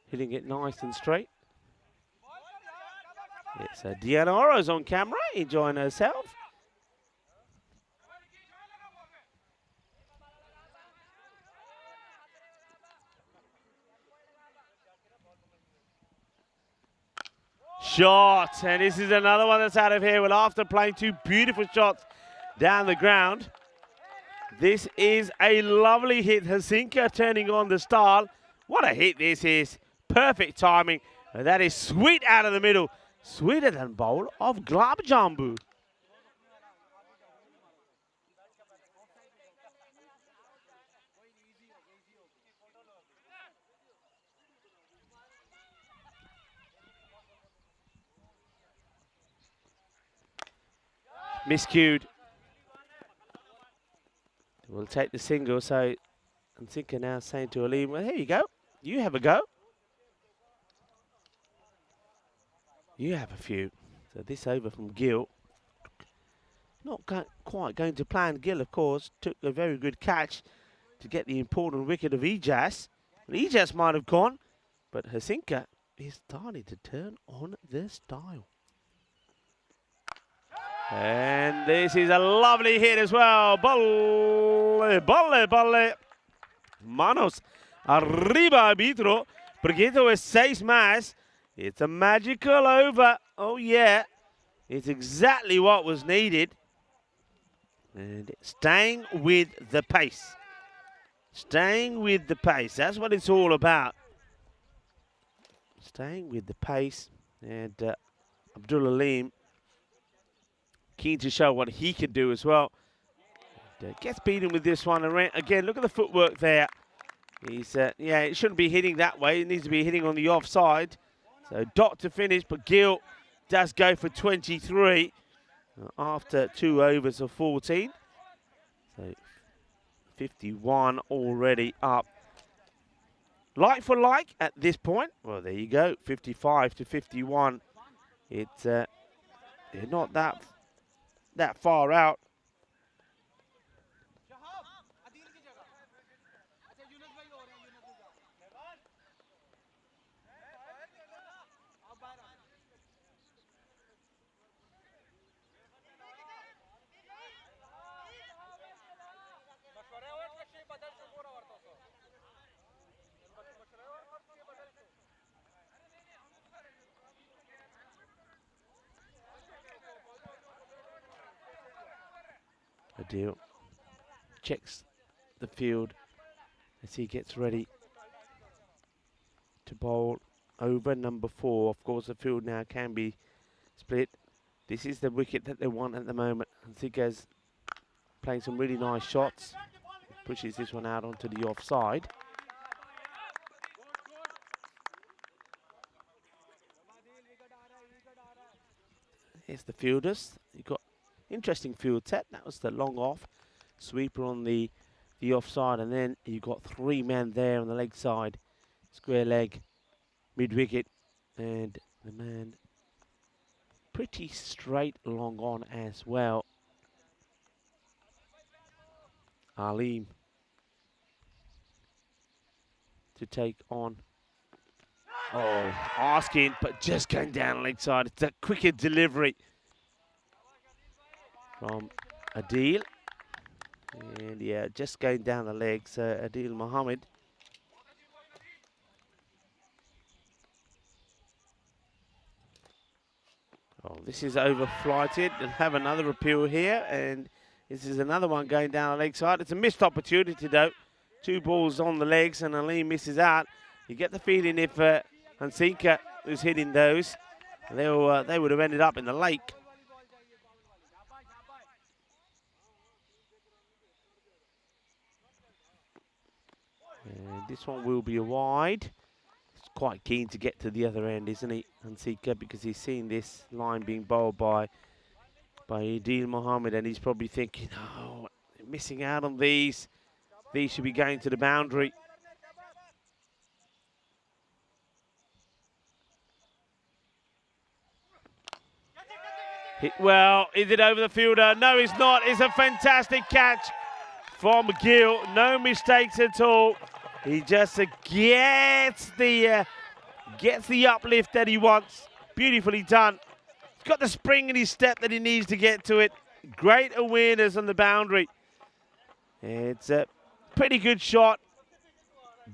hitting it nice and straight. It's Deanna Oro's on camera, enjoying herself. Shot, and this is another one that's out of here. Well, after playing 2 beautiful shots down the ground, this is a lovely hit. Hasinka turning on the style. What a hit this is. Perfect timing. And that is sweet out of the middle. Sweeter than bowl of Glab Jambu. Miscued. We'll take the single, so Nsinka now saying to Aleem, well, here you go. You have a go. You have a few. So this over from Gill. Not quite going to plan. Gill, of course, took a very good catch to get the important wicket of ECS. ECS might have gone, but Hasinka is starting to turn on the style. And this is a lovely hit as well. Bolle, bolle, bolle. Manos arriba arbitro, porque esto es 6 más. It's a magical over. Oh, yeah. It's exactly what was needed. And staying with the pace. Staying with the pace. That's what it's all about. Staying with the pace. And Abdul Aleem keen to show what he can do as well. Gets beaten with this one. Again, look at the footwork there. He's, yeah, it shouldn't be hitting that way. It needs to be hitting on the offside. So dot to finish, but Gill does go for 23 after 2 overs of 14. So 51 already up. Like for like at this point. Well, there you go, 55 to 51. It's they're not that far out. Adil checks the field as he gets ready to bowl over number 4. Of course, the field now can be split. This is the wicket that they want at the moment. Nsinka's playing some really nice shots. Pushes this one out onto the offside. Here's the fielders. You've got interesting field set. That was the long off. Sweeper on the offside, and then you've got 3 men there on the leg side. Square leg, mid-wicket, and the man pretty straight long on as well. Aleem to take on. Oh, asking, but just going down leg side. It's a quicker delivery from Adil. And yeah, just going down the legs, Adil Mohammed. Oh, this is over-flighted. They'll have another appeal here, and this is another one going down the leg side. It's a missed opportunity, though. 2 balls on the legs, and Aleem misses out. You get the feeling if Nsinka was hitting those, they would have ended up in the lake. And this one will be a wide. He's quite keen to get to the other end, isn't he, Nsinka, because he's seen this line being bowled by Adil Mohammed, and he's probably thinking, oh, missing out on these. These should be going to the boundary. Well, is it over the fielder? No, it's not. It's a fantastic catch from Gill. No mistakes at all. He just gets the uplift that he wants. Beautifully done. He's got the spring in his step that he needs to get to it. Great awareness on the boundary. It's a pretty good shot.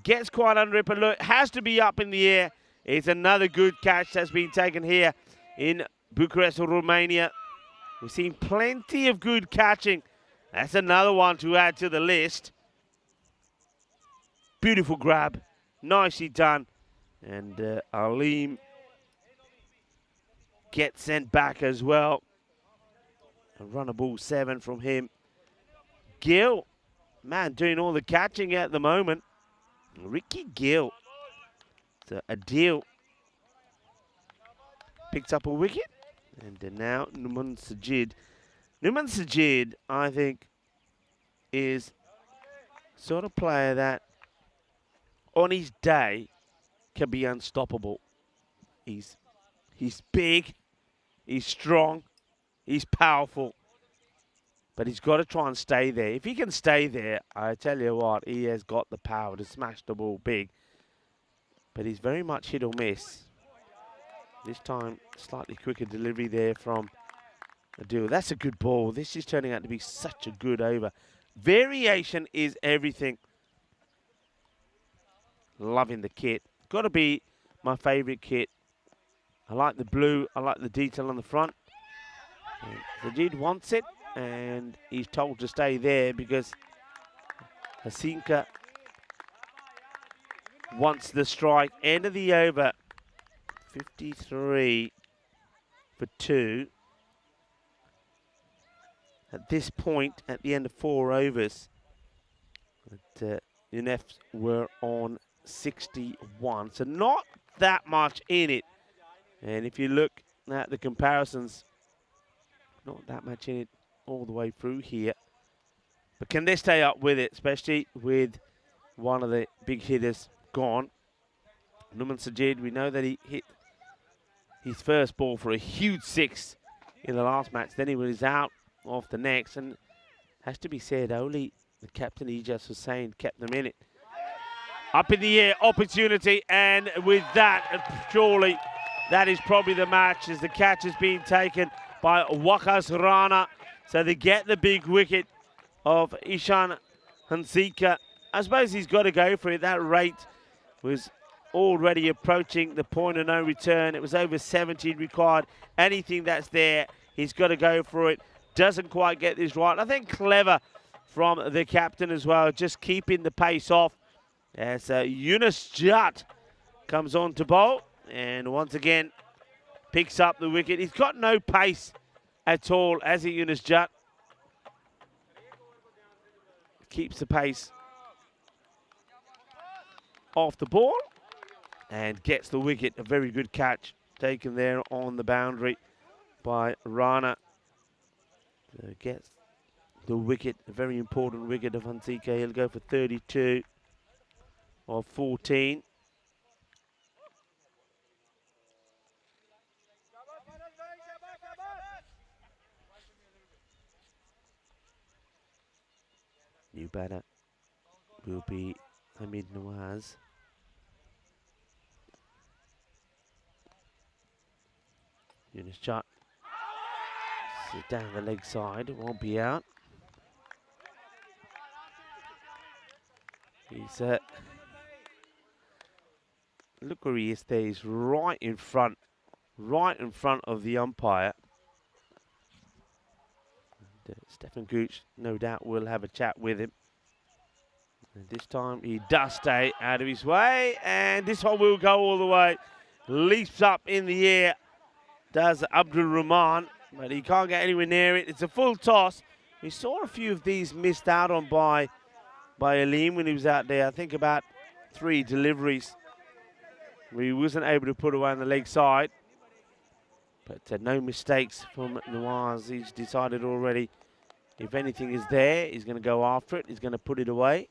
Gets quite under it, but look, has to be up in the air. It's another good catch that's been taken here in Bucharest, Romania. We've seen plenty of good catching. That's another one to add to the list. Beautiful grab. Nicely done. And Aleem gets sent back as well. A run of ball 7 from him. Gill, man, doing all the catching at the moment. Ricky Gill. So Adil picks up a wicket. And now Numan Sajid Numan Sajid, I think, is sort of player that on his day can be unstoppable. He's big, he's strong, he's powerful, but he's got to try and stay there. If he can stay there, I tell you what, he has got the power to smash the ball big. But he's very much hit or miss. This time, slightly quicker delivery there from Adil. That's a good ball. This is turning out to be such a good over. Variation is everything. Loving the kit. Got to be my favourite kit. I like the blue. I like the detail on the front. Sajid wants it, and he's told to stay there because Hasinka wants the strike. End of the over. 53 for 2. At this point, at the end of 4 overs, UNEFs were on 61. So not that much in it. And if you look at the comparisons, not that much in it all the way through here. But can they stay up with it, especially with one of the big hitters gone? Numan Sajid, we know that he hit his first ball for a huge 6 in the last match. Then he was out off the next, and has to be said, only the captain, he just was saying, kept them in it. Up in the air, opportunity, and with that, surely that is probably the match as the catch is being taken by Wakas Rana. So they get the big wicket of Ishan Hansika. I suppose he's got to go for it. That rate was already approaching the point of no return. It was over 17 required. Anything that's there, he's got to go for it. Doesn't quite get this right. I think clever from the captain as well, just keeping the pace off. As Yunus Jat comes on to bowl and once again picks up the wicket. He's got no pace at all, as he, Yunus Jat. Keeps the pace off the ball and gets the wicket. A very good catch taken there on the boundary by Rana. Gets the wicket, a very important wicket of Hansika. He'll go for 32 of 14. New batter will be Hamid Nawaz. Yunus Jat. Down the leg side, won't be out. He's look where he is there. He's right in front of the umpire. And, Stefan Gooch, no doubt, will have a chat with him. And this time he does stay out of his way, and this one will go all the way. Leaps up in the air, does Abdul Rahman, but he can't get anywhere near it. It's a full toss. We saw a few of these missed out on by Aleem when he was out there. I think about 3 deliveries where he wasn't able to put away on the leg side. But no mistakes from Nawaz. He's decided already if anything is there, he's going to go after it. He's going to put it away.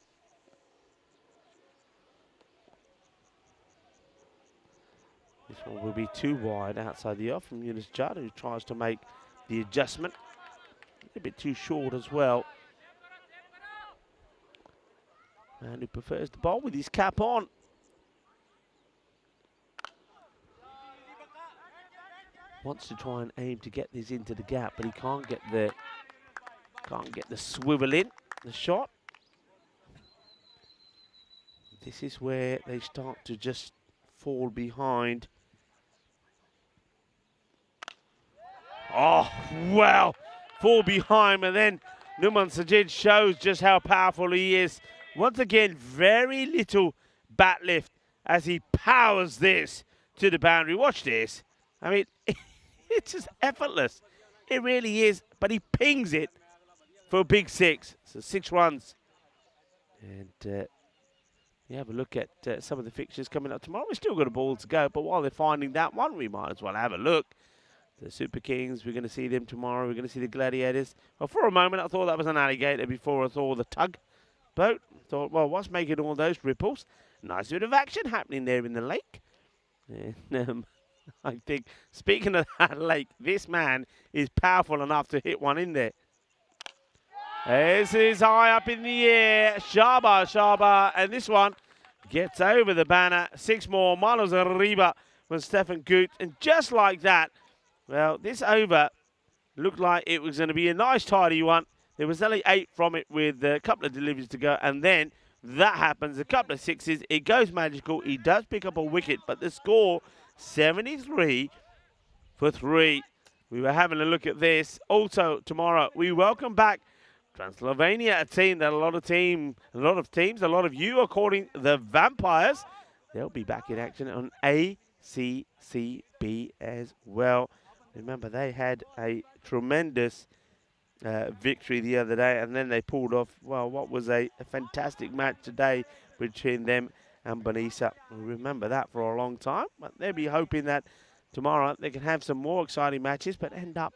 This one will be too wide outside the off from Yunus Jat, who tries to make the adjustment. A bit too short as well. And he prefers the bowl with his cap on. Wants to try and aim to get this into the gap, but he can't get the swivel in the shot. This is where they start to just fall behind. Oh, wow. Fall behind, and then Numan Sajid shows just how powerful he is. Once again, very little bat lift as he powers this to the boundary. Watch this. I mean, it's just effortless. It really is, but he pings it for a big 6. So 6 runs. And you have a look at some of the fixtures coming up tomorrow. We've still got a ball to go, but while they're finding that one, we might as well have a look The Super Kings, we're going to see them tomorrow. We're going to see the Gladiators. Well, for a moment, I thought that was an alligator before I saw the tug boat. Thought, well, what's making all those ripples? Nice bit of action happening there in the lake. And I think, speaking of that lake, this man is powerful enough to hit one in there. This is high up in the air. Shaba. And this one gets over the banner. 6 more. Manos arriba from Stefan Gut. And just like that, well, this over looked like it was going to be a nice, tidy one. There was only 8 from it with a couple of deliveries to go. And then that happens. A couple of 6s. It goes magical. He does pick up a wicket. But the score, 73 for 3. We were having a look at this. Also, tomorrow, we welcome back Transylvania, a team that a lot of you are calling the Vampires. They'll be back in action on ACCB as well. Remember, they had a tremendous victory the other day, and then they pulled off, well, what was a fantastic match today between them and Bonisa. We remember that for a long time, but they'll be hoping that tomorrow they can have some more exciting matches, but end up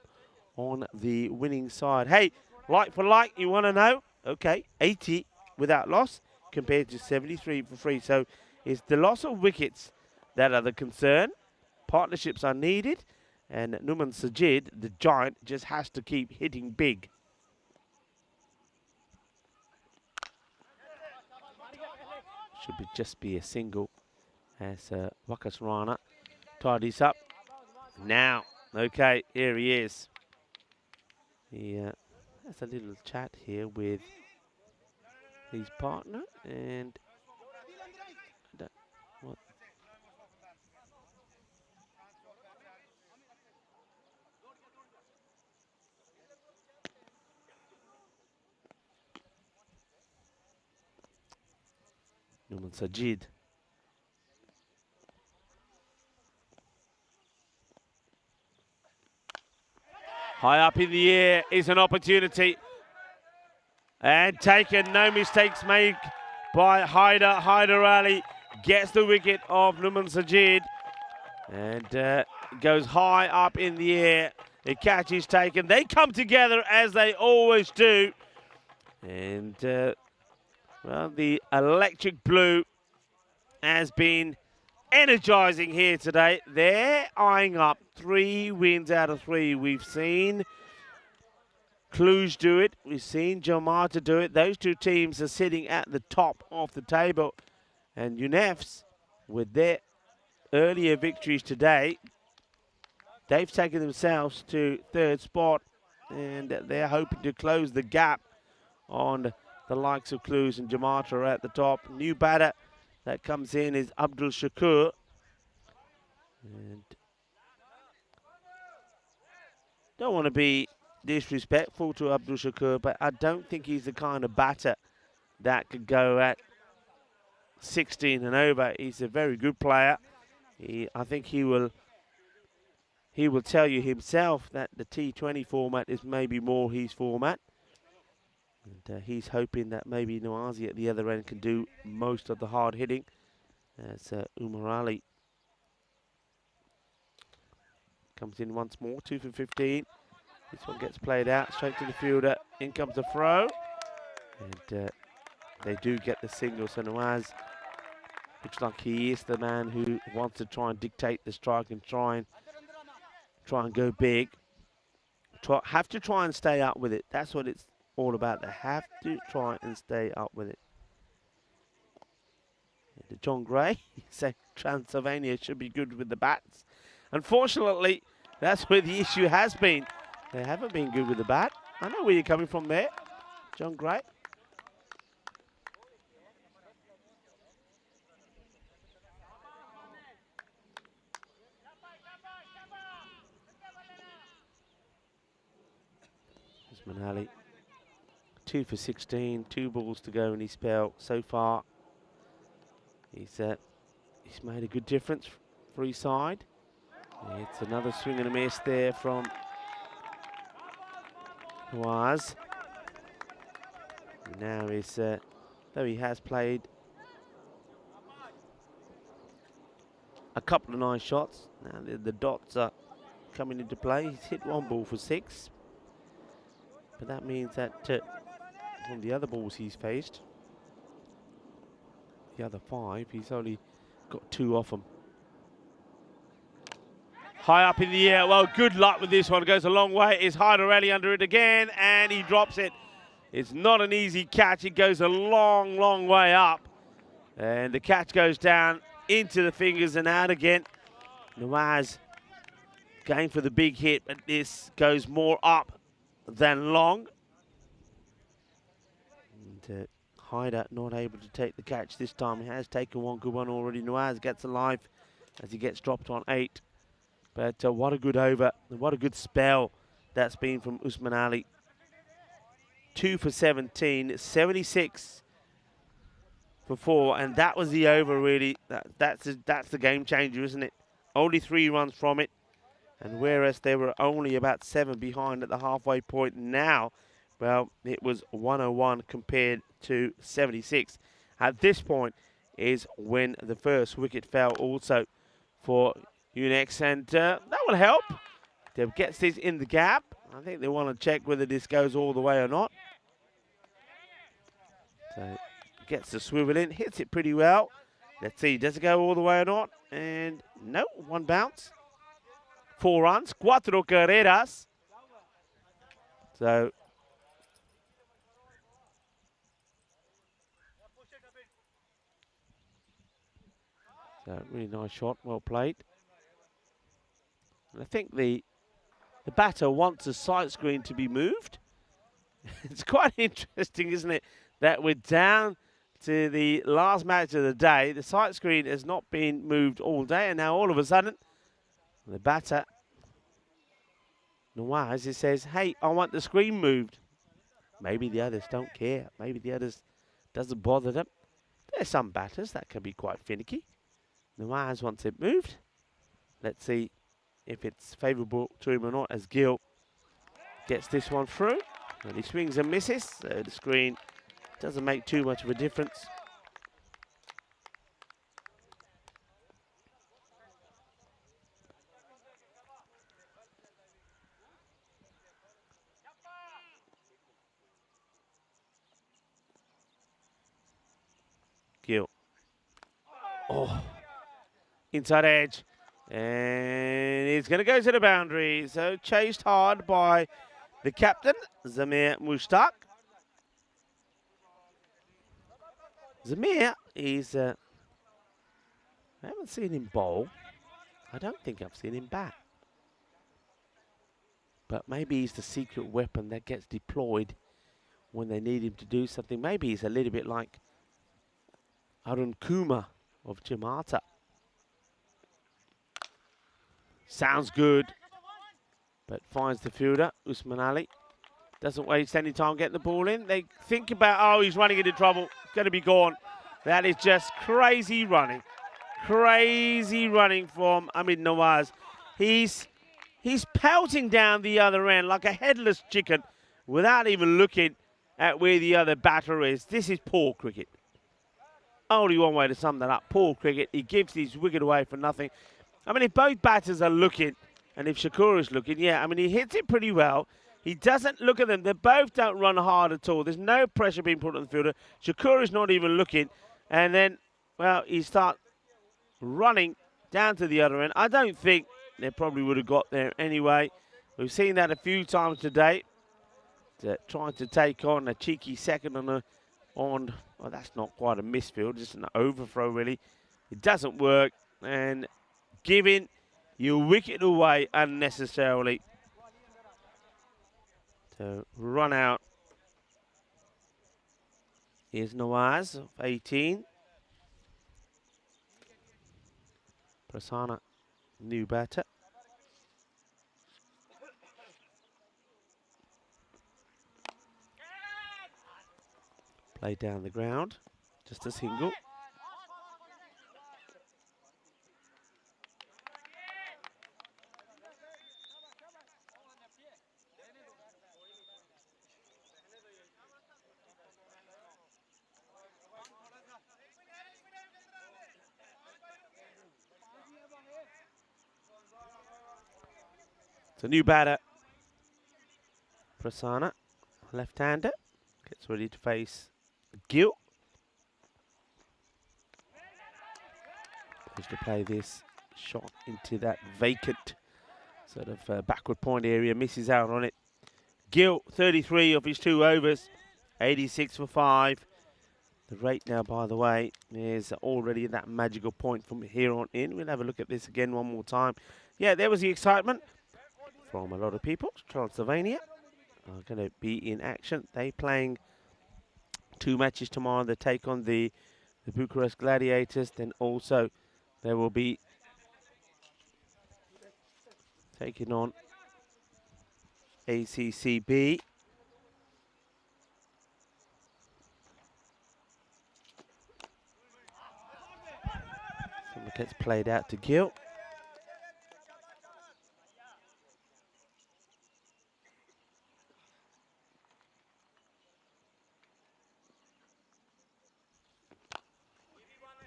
on the winning side. Hey, like for like, you want to know? Okay, 80 without loss compared to 73 for 3. So it's the loss of wickets that are the concern. Partnerships are needed. And Numan Sajid, the giant, just has to keep hitting big. Should just be a single as Wakas Rana tidies up. Now, okay, here he is. Has a little chat here with his partner, and what? Numan Sajid. High up in the air is an opportunity. And taken, no mistakes made by Haider Ali. Gets the wicket of Numan Sajid. And goes high up in the air. The catch is taken. They come together as they always do. And, well, the electric blue has been energizing here today. They're eyeing up 3 wins out of 3. We've seen Cluj do it. We've seen Jamata do it. Those 2 teams are sitting at the top of the table. And UNEFs, with their earlier victories today, they've taken themselves to 3rd spot. And they're hoping to close the gap on the likes of Cluj and Jamata at the top. New batter that comes in is Abdul Shakur. And don't want to be disrespectful to Abdul Shakur, but I don't think he's the kind of batter that could go at 16 and over. He's a very good player. I think he will tell you himself that the T20 format is maybe more his format. And he's hoping that maybe Nawazi at the other end can do most of the hard hitting. As Umar Ali comes in once more, 2 for 15. This one gets played out, straight to the fielder. In comes the throw. And they do get the single. So Nawaz looks like he is the man who wants to try and dictate the strike and try and go big. Have to try and stay up with it. That's what it's all about. They have to try and stay up with it. And John Gray said Transylvania should be good with the bats. Unfortunately, that's where the issue has been. They haven't been good with the bat. I know where you're coming from there, John Gray. Usman Ali, 2 for 16, 2 balls to go in his spell so far. He's made a good difference for his side. It's another swing and a miss there from Nawaz. Now though he has played a couple of nice shots, now the dots are coming into play. He's hit 1 ball for 6. But that means that on the other balls he's faced, the other 5, he's only got 2 off them. High up in the air. Well, good luck with this one. It goes a long way. Is Hyderelli under it again, and he drops it. It's not an easy catch. It goes a long, long way up. And the catch goes down into the fingers and out again. Nawaz going for the big hit, but this goes more up than long. And Hyder not able to take the catch this time. He has taken one good one already. Nawaz gets alive as he gets dropped on 8. But what a good over, and what a good spell that's been from Usman Ali. 2 for 17, 76 for 4, and that was the over really. That's the game changer, isn't it? Only 3 runs from it, and whereas they were only about 7 behind at the halfway point, now, well, it was 101 compared to 76. At this point is when the first wicket fell also for Unex, and that will help. Deb gets this in the gap. I think they want to check whether this goes all the way or not. So gets the swivel in, hits it pretty well. Let's see, does it go all the way or not? And no, 1 bounce. 4 runs, 4 carreras. So really nice shot, well played. And I think the batter wants the sight screen to be moved. It's quite interesting, isn't it, that we're down to the last match of the day. The sight screen has not been moved all day, and now all of a sudden, the batter, Nawaz, he says, hey, I want the screen moved. Maybe the others don't care. Maybe the others doesn't bother them. There's some batters that can be quite finicky. Nawaz wants it moved. Let's see if it's favourable to him or not, as Gill gets this one through. And he swings and misses, so the screen doesn't make too much of a difference. Gill. Oh, inside edge. And it's going to go to the boundary. So chased hard by the captain, Zamir Mushtaq. Zamir is, I haven't seen him bowl. I don't think I've seen him bat. But maybe he's the secret weapon that gets deployed when they need him to do something. Maybe he's a little bit like Arun Kumar of Jamata. Sounds good, but finds the fielder, Usman Ali. Doesn't waste any time getting the ball in. They think about, oh, he's running into trouble. It's going to be gone. That is just crazy running. Crazy running from Ahmed Nawaz. He's pelting down the other end like a headless chicken without even looking at where the other batter is. This is poor cricket. Only one way to sum that up. Poor cricket. He gives his wicket away for nothing. I mean, if both batters are looking, and if Shakur is looking, yeah, I mean, he hits it pretty well. He doesn't look at them. They both don't run hard at all. There's no pressure being put on the fielder. Shakur is not even looking. And then, well, he starts running down to the other end. I don't think they probably would have got there anyway. We've seen that a few times today. Trying to take on a cheeky second well, that's not quite a misfield, just an overthrow, really. It doesn't work. And giving your wicket away unnecessarily. So run out. Here's Nawaz of 18. Prasanna, new batter. Play down the ground, just a single. It's a new batter. Prasanna, left-hander, gets ready to face Gil. Goes to play this shot into that vacant sort of backward point area, misses out on it. Gil, 33 of his 2 overs, 86 for 5. The rate now, by the way, is already that magical point from here on in. We'll have a look at this again one more time. Yeah, there was the excitement from a lot of people. Transylvania are going to be in action. They playing 2 matches tomorrow. They take on the Bucharest Gladiators. Then also they will be taking on ACCB. It gets played out to Gil.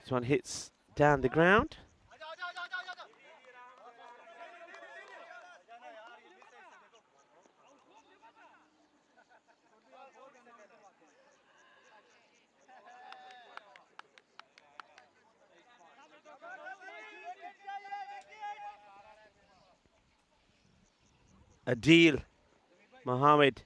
This one hits down the ground. Adil Mohammed.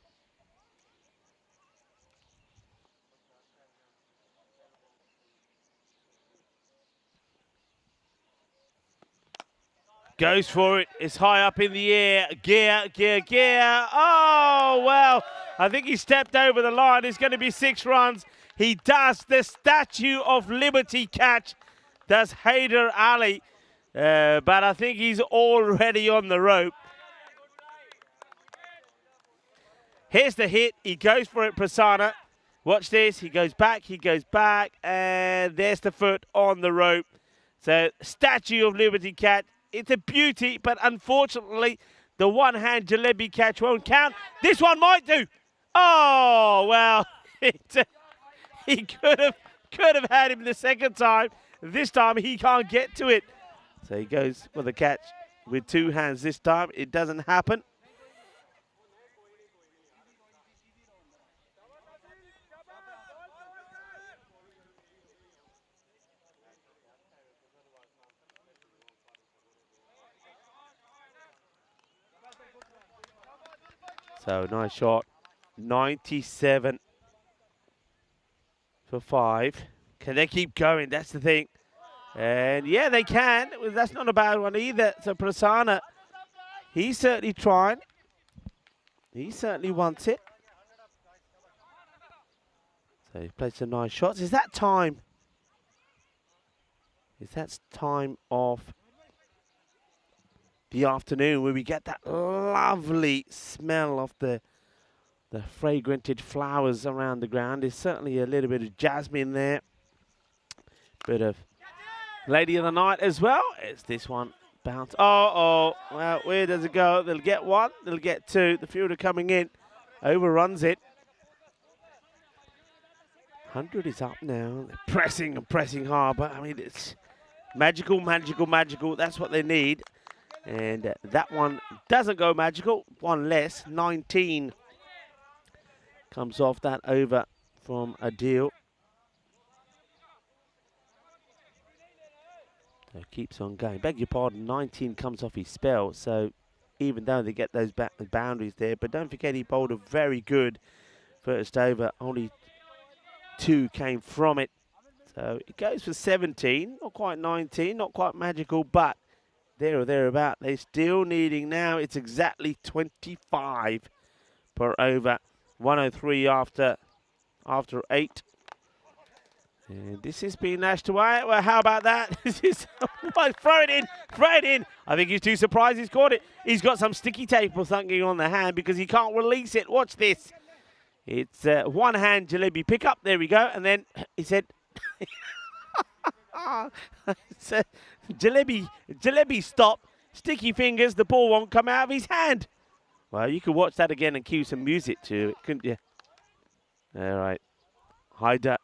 Goes for it. It's high up in the air. Gear. Oh, well, I think he stepped over the line. It's going to be 6 runs. He does the Statue of Liberty catch. Does Haider Ali. But I think he's already on the rope. Here's the hit. He goes for it, Prasanna. Watch this. He goes back, and there's the foot on the rope. So, Statue of Liberty catch. It's a beauty, but unfortunately, the one-hand jalebi catch won't count. This one might do. Oh, well, he could have had him the second time. This time, he can't get to it. So, he goes for the catch with 2 hands this time. It doesn't happen. So, nice shot. 97 for 5. Can they keep going? That's the thing. And, yeah, they can. That's not a bad one either. So, Prasanna, he's certainly trying. He certainly wants it. So, he plays some nice shots. Is that time? Is that time of the afternoon where we get that lovely smell of the fragranted flowers around the ground? There's certainly a little bit of jasmine there. Bit of Lady of the Night as well. It's this one. Bounce. Oh. Well, where does it go? They'll get 1. They'll get 2. The fielder coming in. Overruns it. 100 is up now. They're pressing hard. But, I mean, it's magical. That's what they need. And that one doesn't go magical. 1 less. 19 comes off that over from Adil. So keeps on going. Beg your pardon, 19 comes off his spell. So even though they get those boundaries there. But don't forget he bowled a very good first over. Only 2 came from it. So it goes for 17. Not quite 19. Not quite magical. But there or thereabout. They're still needing now. It's exactly 25 per over. 103 after 8. And this is being lashed away. Well, how about that? This is throw it in. I think he's too surprised he's caught it. He's got some sticky tape or something on the hand because he can't release it. Watch this. It's one-hand jalebi pickup. There we go. And then he said, jalebi stop. Sticky fingers. The ball won't come out of his hand. Well, you could watch that again and cue some music to it, couldn't you? All right. Haider.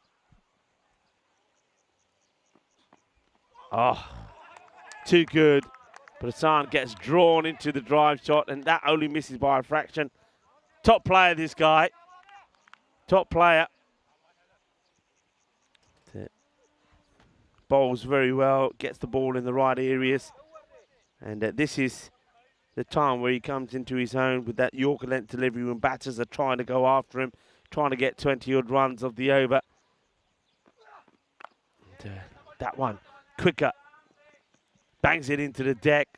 Oh, too good. Prasanna gets drawn into the drive shot, and that only misses by a fraction. Top player, this guy. Top player. Bowls very well, gets the ball in the right areas. And this is the time where he comes into his own with that Yorker length delivery when batters are trying to go after him, trying to get 20-odd runs of the over. And, that one, quicker. Bangs it into the deck.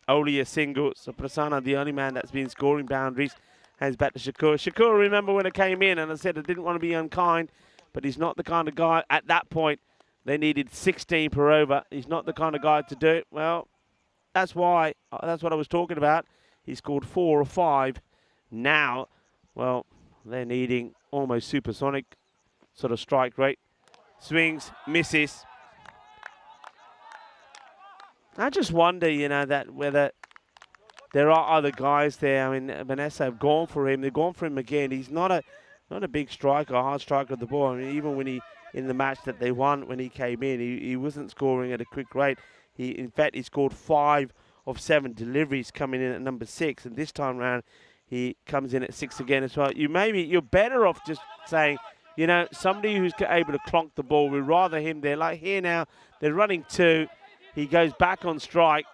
Only a single. So Prasanna, the only man that's been scoring boundaries, hands back to Shakur. Shakur, remember when it came in, and I said I didn't want to be unkind, but he's not the kind of guy at that point. They needed 16 per over. He's not the kind of guy to do it. Well, that's why. That's what I was talking about. He scored 4 or 5. Now, well, they're needing almost supersonic sort of strike rate. Swings, misses. I just wonder, you know, that whether there are other guys there. I mean, Vanessa have gone for him. They've gone for him again. He's not a big striker, hard striker of the ball. I mean, even when he in the match that they won, when he came in, he wasn't scoring at a quick rate. In fact, he scored 5 of 7 deliveries coming in at number 6, and this time round he comes in at 6 again as well. You're better off just saying, you know, somebody who's able to clonk the ball. We'd rather him there. Like here now, they're running 2. He goes back on strike,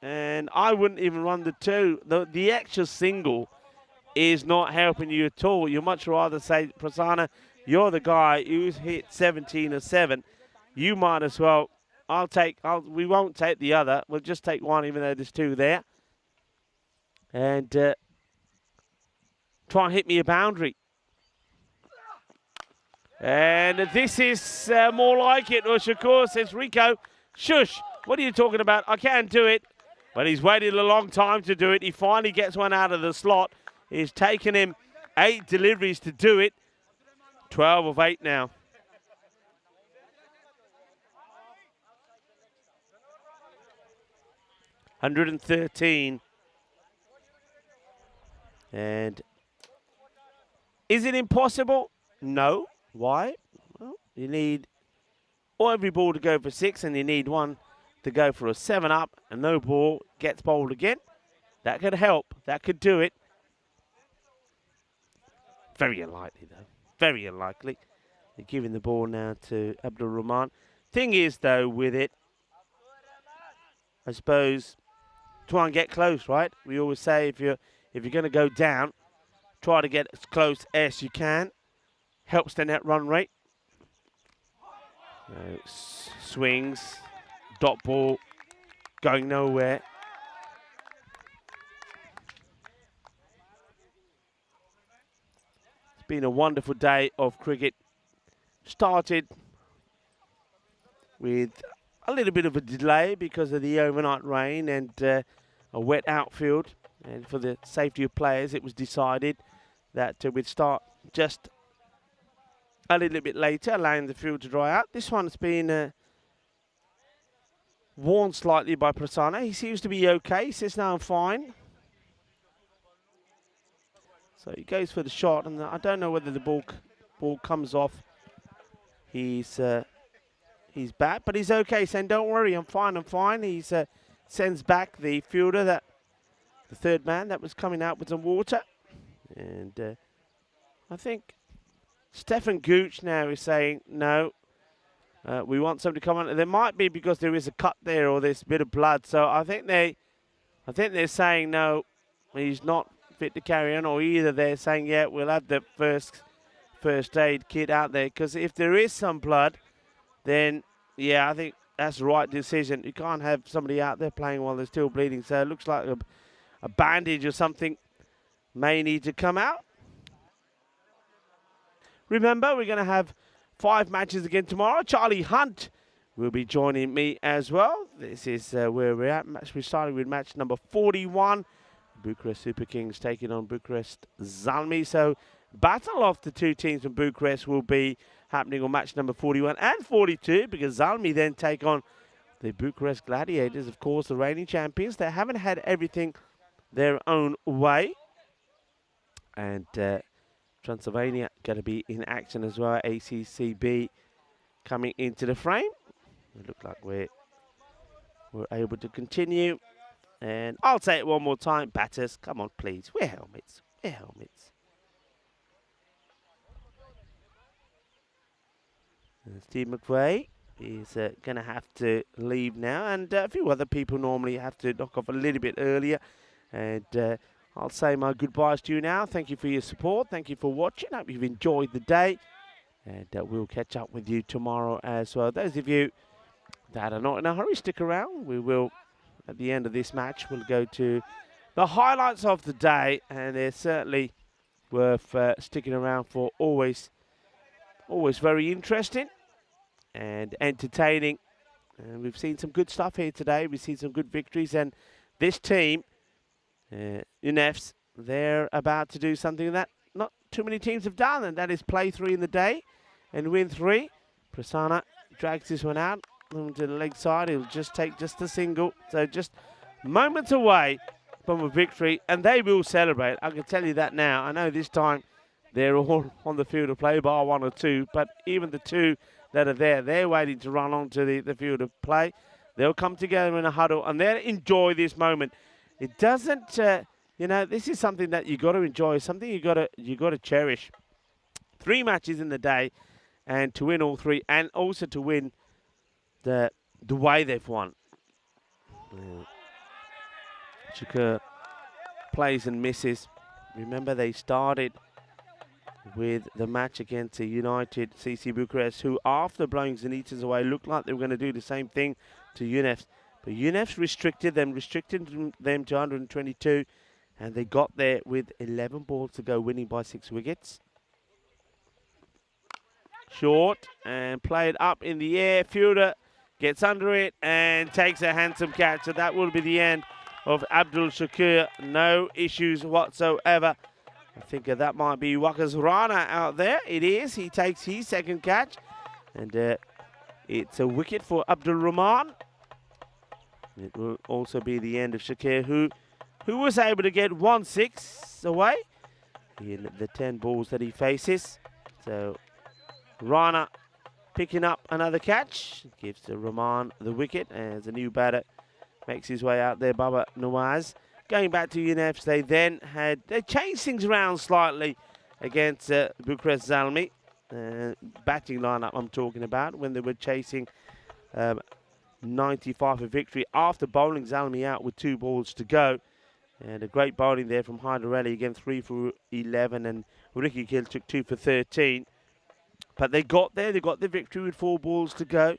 and I wouldn't even run the 2. The extra single is not helping you at all. You'd much rather say, Prasanna, you're the guy who's hit 17 or 7. You might as well. We won't take the other. We'll just take one, even though there's 2 there. And try and hit me a boundary. And this is more like it. Or Shakur says, Rico, shush, what are you talking about? I can't do it. But he's waited a long time to do it. He finally gets one out of the slot. It's taken him 8 deliveries to do it. 12 of 8 now. $113. And is it impossible? No. Why? Well, you need every ball to go for 6, and you need one to go for a 7 up, and no ball gets bowled again. That could help. That could do it. Very unlikely, though. Very unlikely. They're giving the ball now to Abdul Rahman. Thing is, though, with it, I suppose, try and get close, right? We always say if you're going to go down, try to get as close as you can. Helps the net run rate. Swings, dot ball, going nowhere. It's been a wonderful day of cricket. Started with a little bit of a delay because of the overnight rain and a wet outfield. And for the safety of players, it was decided that we'd start just a little bit later, allowing the field to dry out. This one's been worn slightly by Prasanna. He seems to be okay. He says, no, I'm fine. So he goes for the shot, and I don't know whether the ball comes off his bat, but he's okay. He's saying, don't worry, I'm fine, I'm fine. He sends back the fielder, the third man that was coming out with some water. And I think Stefan Gooch now is saying, no, we want somebody to come on. There might be because there is a cut there or there's a bit of blood. So I think they're saying, no, he's not fit to carry on. Or either they're saying, yeah, we'll have the first aid kit out there. Because if there is some blood, then, yeah, I think that's the right decision. You can't have somebody out there playing while they're still bleeding. So it looks like a bandage or something may need to come out. Remember, we're going to have 5 matches again tomorrow. Charlie Hunt will be joining me as well. This is where we're at. We're starting with match number 41. Bucharest Super Kings taking on Bucharest Zalmi. So battle of the 2 teams from Bucharest will be happening on match number 41 and 42, because Zalmi then take on the Bucharest Gladiators, of course, the reigning champions. They haven't had everything their own way. And Transylvania going to be in action as well. ACCB coming into the frame. It looked like we're able to continue. And I'll say it one more time. Batters, come on, please. Wear helmets. Wear helmets. And Steve McVeigh is going to have to leave now. And a few other people normally have to knock off a little bit earlier. And I'll say my goodbyes to you now. Thank you for your support. Thank you for watching. Hope you've enjoyed the day. And we'll catch up with you tomorrow as well. Those of you that are not in a hurry, stick around. We will, at the end of this match, we'll go to the highlights of the day. And they're certainly worth sticking around for. Always very interesting and entertaining. And we've seen some good stuff here today. We've seen some good victories. And this team, UNEFs, they're about to do something that not too many teams have done, and that is play 3 in the day and win 3. Prasanna drags this one out to the leg side. He'll just take just a single. So just moments away from a victory, and they will celebrate. I can tell you that now. I know this time they're all on the field of play, bar 1 or 2, but even the 2 that are there, they're waiting to run onto the field of play. They'll come together in a huddle, and they'll enjoy this moment. It doesn't, this is something that you got to enjoy, something you got to cherish. 3 matches in the day, and to win all 3, and also to win the way they've won. Shakur plays and misses. Remember, they started with the match against the United CC Bucharest, who after blowing Zenitas away looked like they were going to do the same thing to UNEFs. But UNEFs restricted them to 122, and they got there with 11 balls to go, winning by 6 wickets. Short and played up in the air. Fielder gets under it and takes a handsome catch. So that will be the end of Abdul Shakur. No issues whatsoever. I think that might be Waqas Rana out there. It is. He takes his second catch. And it's a wicket for Abdul Rahman. It will also be the end of Shakir, who was able to get 1-6 away in the 10 balls that he faces. So Rana picking up another catch. Gives to Rahman the wicket as a new batter makes his way out there, Baba Nawaz. Going back to UNEFs, they changed things around slightly against Bucharest Zalmi. Batting lineup I'm talking about, when they were chasing 95 for victory after bowling Zalmi out with 2 balls to go. And a great bowling there from Haider Ali, again 3 for 11, and Ricky Gill took 2 for 13. But they got there, they got the victory with 4 balls to go.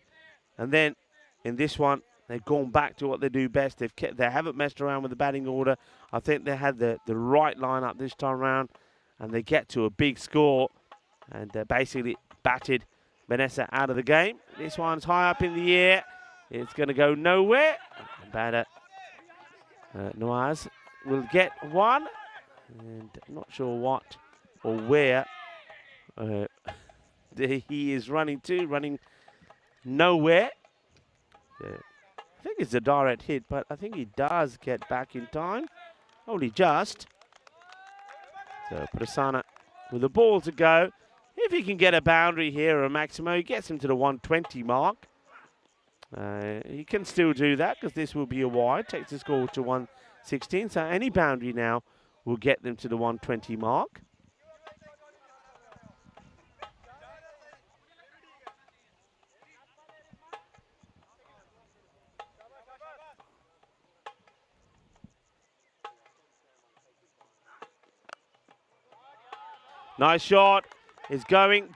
And then in this one, they've gone back to what they do best. They haven't messed around with the batting order. I think they had the right lineup this time around, and they get to a big score and basically batted Vanessa out of the game. This one's high up in the air. It's going to go nowhere. Batter Nawaz will get 1, and I'm not sure what or where he is running to, running nowhere. I think it's a direct hit, but I think he does get back in time. Only just. So Prasanna with the ball to go. If he can get a boundary here or a maximo, he gets him to the 120 mark. He can still do that because this will be a wide. Takes the score to 116. So any boundary now will get them to the 120 mark. Nice shot. Is going,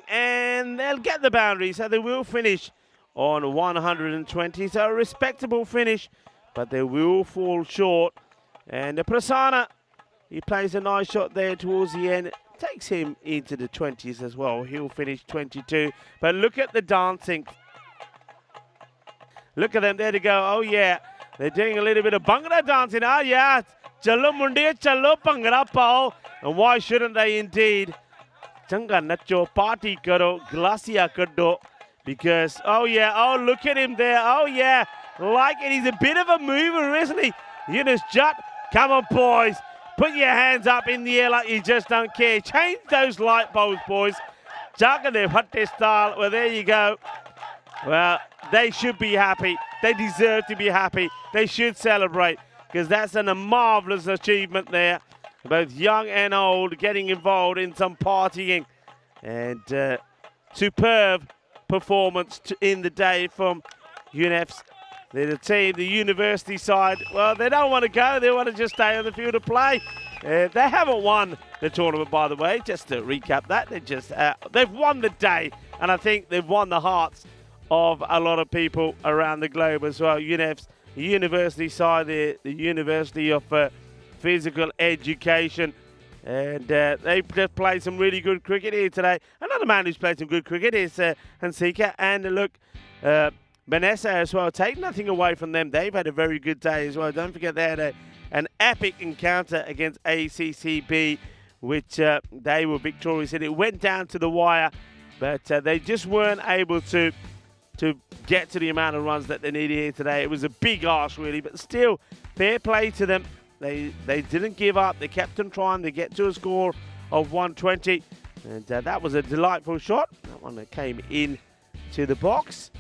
and they'll get the boundary, so they will finish on 120. So a respectable finish, but they will fall short. And Prasanna, he plays a nice shot there towards the end. Takes him into the 20s as well. He'll finish 22. But look at the dancing. Look at them, there to go. Oh, yeah. They're doing a little bit of Bhangra dancing. Ah, yeah. Chalo mundiya, chalo Bhangra pao. And why shouldn't they indeed? Changa nacho, party karo, glacia kado. Because, oh yeah, oh look at him there. Oh yeah, like it. He's a bit of a mover, isn't he? Yunus Jat, come on boys. Put your hands up in the air like you just don't care. Change those light bulbs, boys. Chaka de Bhatte style. Well, there you go. Well, they should be happy. They deserve to be happy. They should celebrate because that's a marvellous achievement there. Both young and old getting involved in some partying. And superb performance in the day from UNEF's. The team, the university side, well, they don't want to go. They want to just stay on the field of play. They haven't won the tournament, by the way. Just to recap that, they've won the day, and I think they've won the hearts of a lot of people around the globe as well. UNEF's university side, the University of Physical Education, and they've just played some really good cricket here today. Another man who's played some good cricket is Hansika, and look, Vanessa as well. Take nothing away from them. They've had a very good day as well. Don't forget they had an epic encounter against ACCB, which they were victorious in. It went down to the wire, but they just weren't able to get to the amount of runs that they needed here today. It was a big ask, really, but still, fair play to them. They didn't give up. They kept on trying to get to a score of 120, and that was a delightful shot. That one that came in to the box.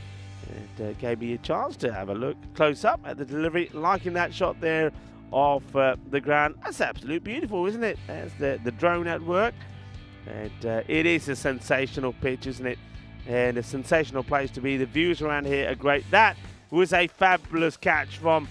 It gave me a chance to have a look close up at the delivery, liking that shot there off the ground. That's absolutely beautiful, isn't it? That's the drone at work. And it is a sensational pitch, isn't it? And a sensational place to be. The views around here are great. That was a fabulous catch from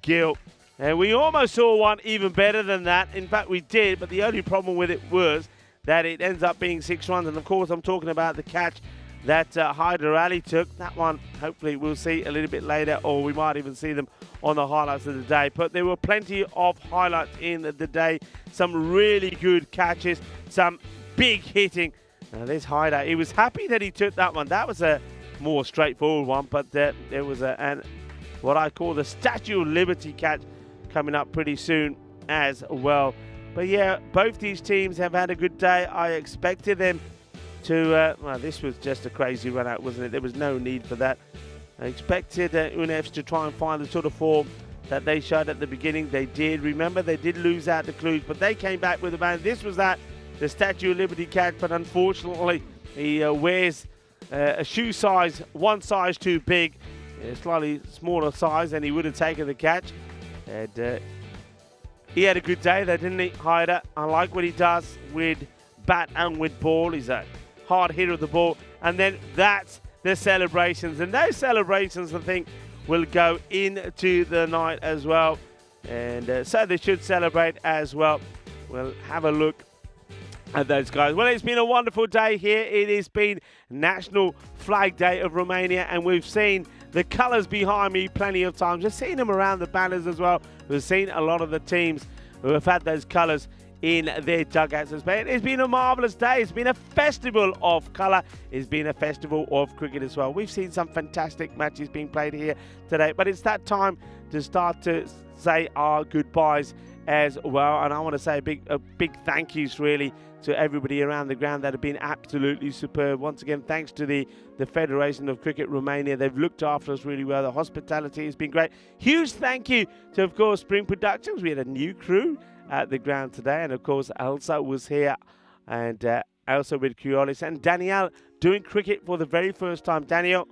Gil. And we almost saw one even better than that. In fact, we did, but the only problem with it was that it ends up being 6 runs. And, of course, I'm talking about the catch that Hyder Ali took. That one, hopefully, we'll see a little bit later, or we might even see them on the highlights of the day. But there were plenty of highlights in the day. Some really good catches, some big hitting. Now, there's Hyder. He was happy that he took that one. That was a more straightforward one, but there was what I call the Statue of Liberty catch coming up pretty soon as well. But yeah, both these teams have had a good day. I expected them to, well, this was just a crazy run out, wasn't it? There was no need for that. I expected UNEFs to try and find the sort of form that they showed at the beginning. They did. Remember, they did lose out the Clues, but they came back with a bang. This was the Statue of Liberty catch, but unfortunately, he wears a shoe size, one size too big, a slightly smaller size, and he would have taken the catch. And he had a good day though, didn't he, Hyder? I like what he does with bat and with ball. He's a hard hitter of the ball. And then that's the celebrations. And those celebrations, I think, will go into the night as well. And so they should celebrate as well. We'll have a look at those guys. Well, it's been a wonderful day here. It has been National Flag Day of Romania, and we've seen the colours behind me plenty of times. We've seen them around the banners as well. We've seen a lot of the teams who have had those colours in their dugouts as well. It's been a marvellous day. It's been a festival of colour. It's been a festival of cricket as well. We've seen some fantastic matches being played here today, but it's that time to start to say our goodbyes as well. And I want to say a big thank yous really to everybody around the ground that have been absolutely superb. Once again, thanks to the Federation of Cricket Romania. They've looked after us really well. The hospitality has been great. Huge thank you to, of course, Spring Productions. We had a new crew at the ground today, and of course Elsa was here, and Elsa with Criolis, and Danielle doing cricket for the very first time. Danielle,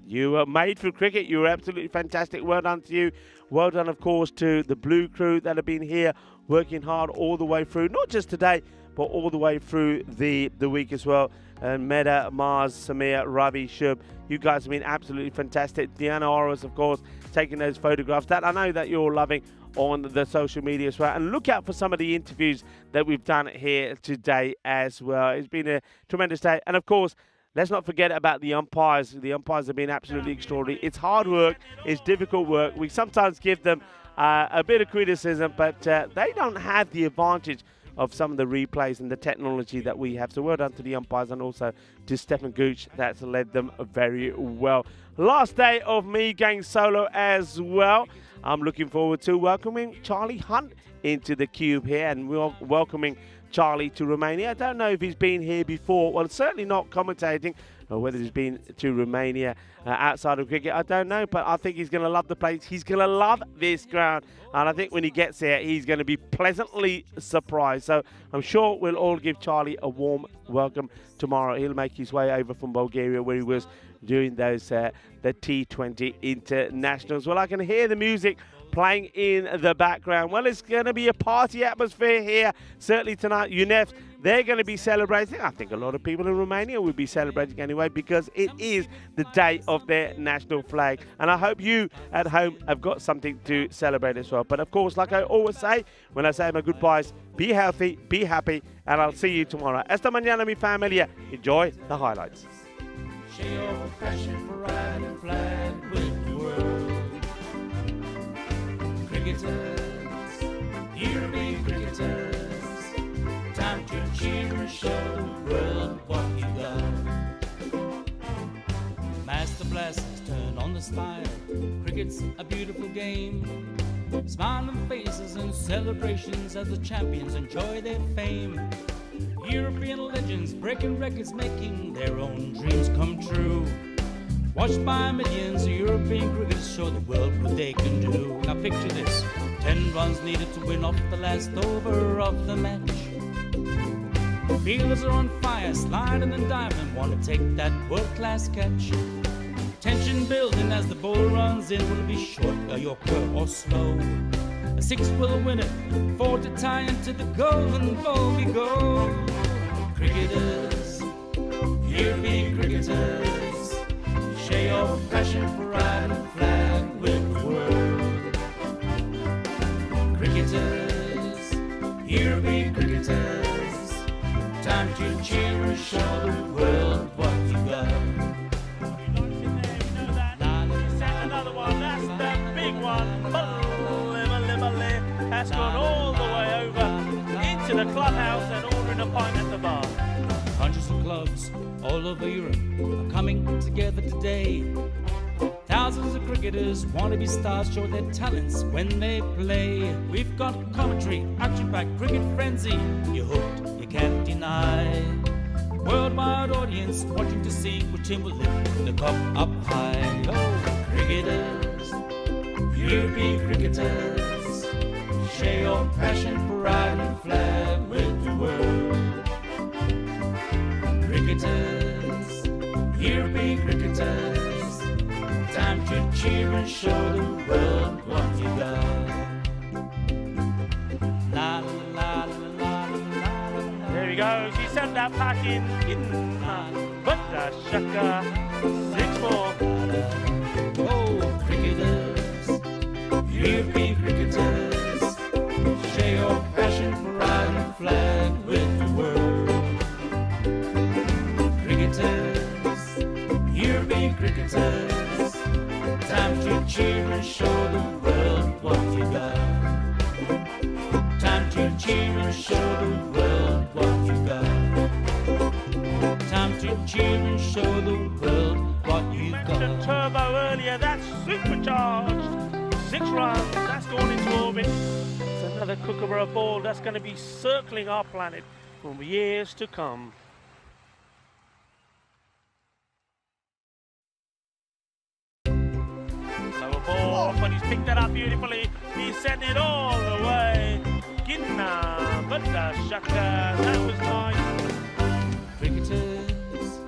you were made for cricket. You were absolutely fantastic. Well done to you. Well done, of course, to the blue crew that have been here working hard all the way through, not just today, but all the way through the week as well. And Meda, Mars, Samir, Ravi, Shub, you guys have been absolutely fantastic. Diana Oros, of course, taking those photographs that I know that you're all loving on the social media as well. And look out for some of the interviews that we've done here today as well. It's been a tremendous day. And of course, let's not forget about the umpires. The umpires have been absolutely extraordinary. It's hard work. It's difficult work. We sometimes give them a bit of criticism, but they don't have the advantage of some of the replays and the technology that we have. So well done to the umpires, and also to Stefan Gooch, that's led them very well. Last day of me going solo as well. I'm looking forward to welcoming Charlie Hunt into the cube here, and we're welcoming Charlie to Romania. I don't know if he's been here before. Well, certainly not commentating, whether he's been to Romania outside of cricket, I don't know, but I think he's going to love the place. He's going to love this ground, and I think when he gets there, he's going to be pleasantly surprised. So I'm sure we'll all give Charlie a warm welcome tomorrow. He'll make his way over from Bulgaria, where he was doing those the T20 internationals. Well, I can hear the music playing in the background. Well, it's going to be a party atmosphere here, certainly tonight. UNEF, they're going to be celebrating. I think a lot of people in Romania will be celebrating anyway, because it is the day of their national flag. And I hope you at home have got something to celebrate as well. But of course, like I always say, when I say my goodbyes, be healthy, be happy, and I'll see you tomorrow. Esta mañana, mi familia. Enjoy the highlights. Share your passion for riding a flag with the world. Cricketers, European cricketers, time to cheer and show the world what you got. Master blasters turn on the spire, cricket's a beautiful game. Smiling faces and celebrations as the champions enjoy their fame. European legends breaking records, making their own dreams come true. Watched by millions, European cricketers show the world what they can do. Now picture this, 10 runs needed to win off the last over of the match. Fielders are on fire, sliding and diving, want to take that world-class catch. Tension building as the ball runs in, will it be short, a yorker or slow? A 6 will win it, 4 to tie into the golden ball we go. Cricketers, European cricketers, share your passion for riding a flag with the world. Cricketers, European cricketers, time to cheer and show the world what you got. Another one, that's the big one. That's gone all the way over into the clubhouse and ordering a pint at the bar. Hundreds of clubs all over Europe are coming together today. Thousands of cricketers want to be stars, show their talents when they play. We've got commentary, action-packed cricket frenzy. You're hooked, you can't deny. Worldwide audience watching to see which team will lift the cup up high. Oh, cricketers, European cricketers, share your passion for riding a flag with the world. Cricketers, European cricketers, time to cheer and show the world what you got. La la la la la la. There we go. She sent that pack in. But the shaka 6-4. Oh, cricketers, European cricketers, share your passion for riding a flag with the world. Cricketers, European cricketers, time to cheer and show the world what you got. Time to cheer and show the world what you got. Time to cheer and show the world what you Mentioned got. turbo earlier. That's supercharged. 6 runs. That's gone into orbit. It's another kookaburra ball that's going to be circling our planet for years to come. Lower ball, but he's picked that up beautifully. He's sent it all the way. Gidna, but the shaka, that was nice. Cricketers,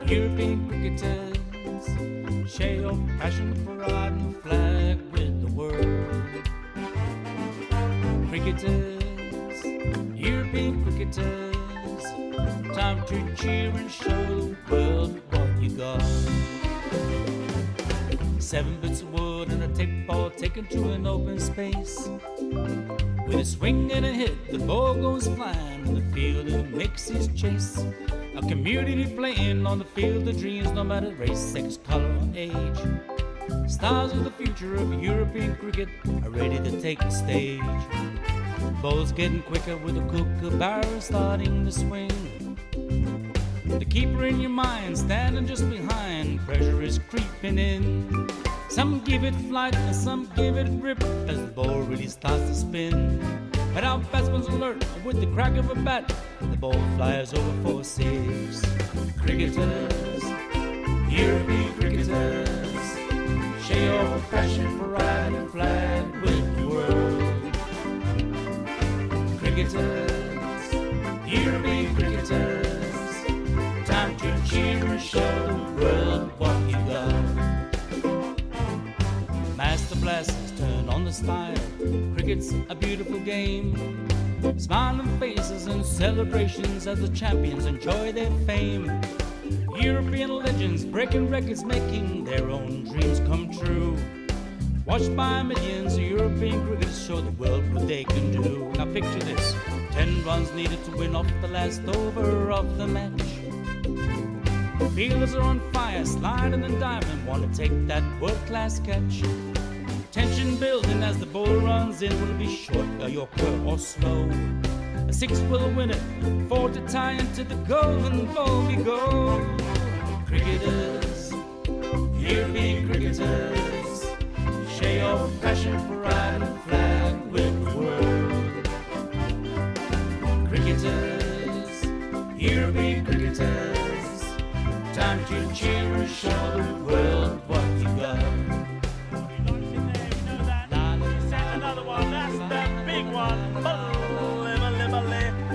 European cricketers, share your passion for riding the flag with the world. Cricketers, European cricketers, time to cheer and show the world what you got. 7 bits of wood and a tape ball taken to an open space. With a swing and a hit, the ball goes flying, and the fielder makes his chase. A community playing on the field of dreams, no matter race, sex, color, or age. Stars of the future of European cricket are ready to take the stage. Ball's getting quicker with a kookaburra starting to swing. The keeper in your mind standing just behind, pressure is creeping in. Some give it flight and some give it rip as the ball really starts to spin. But our batsman's alert with the crack of a bat. The ball flies over for six. Cricketers, European cricketers, share your passion for riding a flag with the world. Cricketers, European cricketers, time to cheer and show the world what you got. Master blasters turn on the style. Cricket's a beautiful game. Smiling faces and celebrations as the champions enjoy their fame. European legends breaking records, making their own dreams come true. Watched by millions, European cricketers show the world what they can do. Now picture this, 10 runs needed to win off the last over of the match. Fielders are on fire, sliding and diving, want to take that world-class catch. Tension building as the ball runs in. Will it be short, a yorker or slow? A 6 will win it, 4 to tie into the golden ball we go. Cricketers, European cricketers, share your passion for riding a flag with the world. Cricketers, European cricketers, time to cheer and show the world what you got.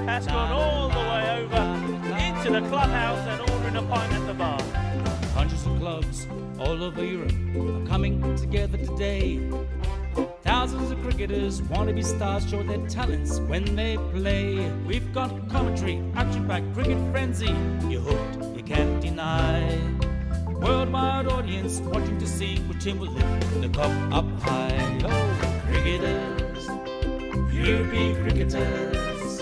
That's gone all the way over into the clubhouse and ordering a pint at the bar. Hundreds of clubs all over Europe are coming together today. Thousands of cricketers want to be stars, show their talents when they play. We've got commentary, action-packed cricket frenzy. You're hooked, you can't deny. Worldwide audience watching to see which team will lift the cup up high. Oh, cricketers, European cricketers,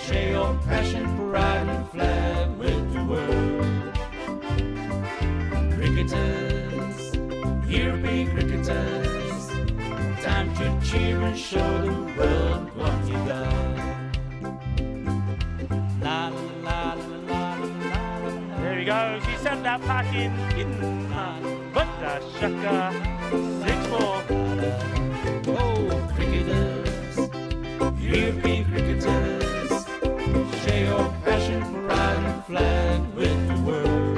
share your passion for riding a flag with the world. Cricketers, European cricketers, time to cheer and show the world what you got. La la la la la la. There we go. She sent that pack in. But the shaka 6-4. Oh, cricketers, European cricketers, share your passion for riding a flag with the world.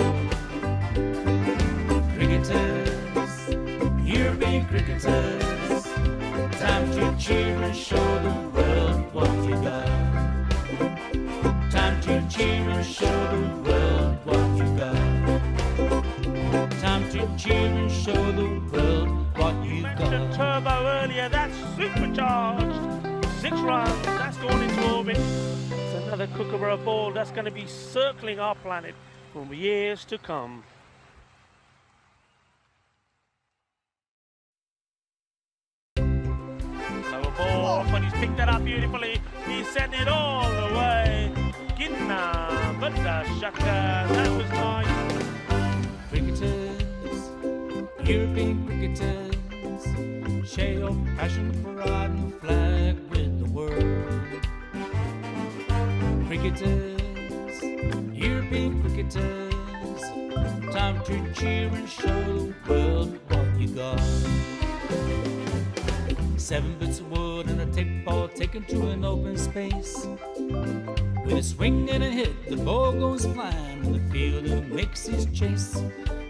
Cricketers, European cricketers, time to cheer and show the world what you got. Time to cheer and show the world what you got. Time to cheer and show the world what you Mentioned got. turbo earlier. That's supercharged. 6 runs. That's gone into orbit. It's another Kookaburra ball that's going to be circling our planet for years to come. Lower ball, but he's picked that up beautifully. He's sent it all the way. Ginna, but the shaka, that was nice. Cricketers, European cricketers, share your passion for riding a flag with the world. Cricketers, European cricketers, time to cheer and show the world what you got. 7 bits of wood and a tape ball taken to an open space. With a swing and a hit, the ball goes flying, and the fielder makes his chase.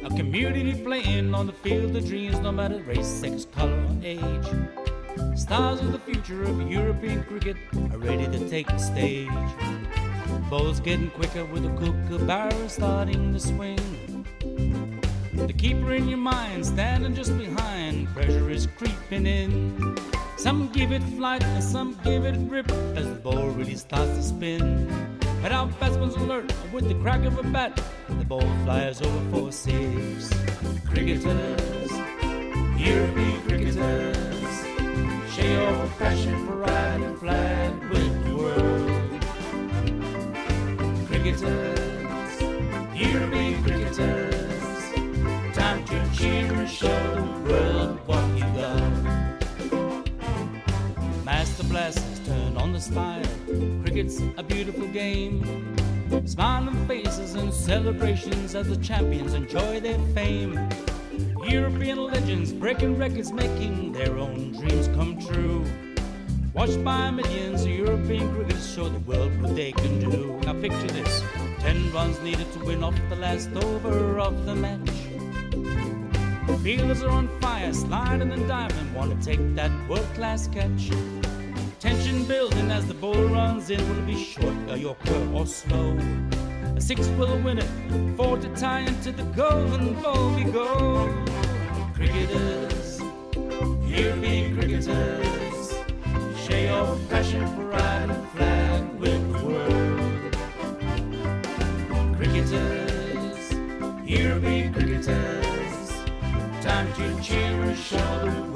A community playing on the field of dreams, no matter race, sex, color, or age. Stars of the future of European cricket are ready to take the stage. Ball's getting quicker with the Kookaburra starting to swing. The keeper in your mind, standing just behind, pressure is creeping in. Some give it flight and some give it grip as the ball really starts to spin. But our batsman's alert with the crack of a bat, the ball flies over for 6. Cricketers, European cricketers, share your passion for riding a flag with the world. Cricketers, European cricketers, time to cheer and show the world what you got. Master blasters turn on the style. Cricket's a beautiful game. Smiling faces and celebrations as the champions enjoy their fame. European legends breaking records, making their own dreams come true. Watched by millions of European cricketers show the world what they can do. Now picture this, 10 runs needed to win off the last over of the match. Fielders are on fire, sliding and diving, want to take that world-class catch. Tension building as the ball runs in. Will it be short, a yorker or slow? A 6 will win it, 4 to tie into the golden ball we go. Cricketers, European cricketers, share your passion for riding flag with the world. Cricketers, European cricketers, time to cheer and show the world.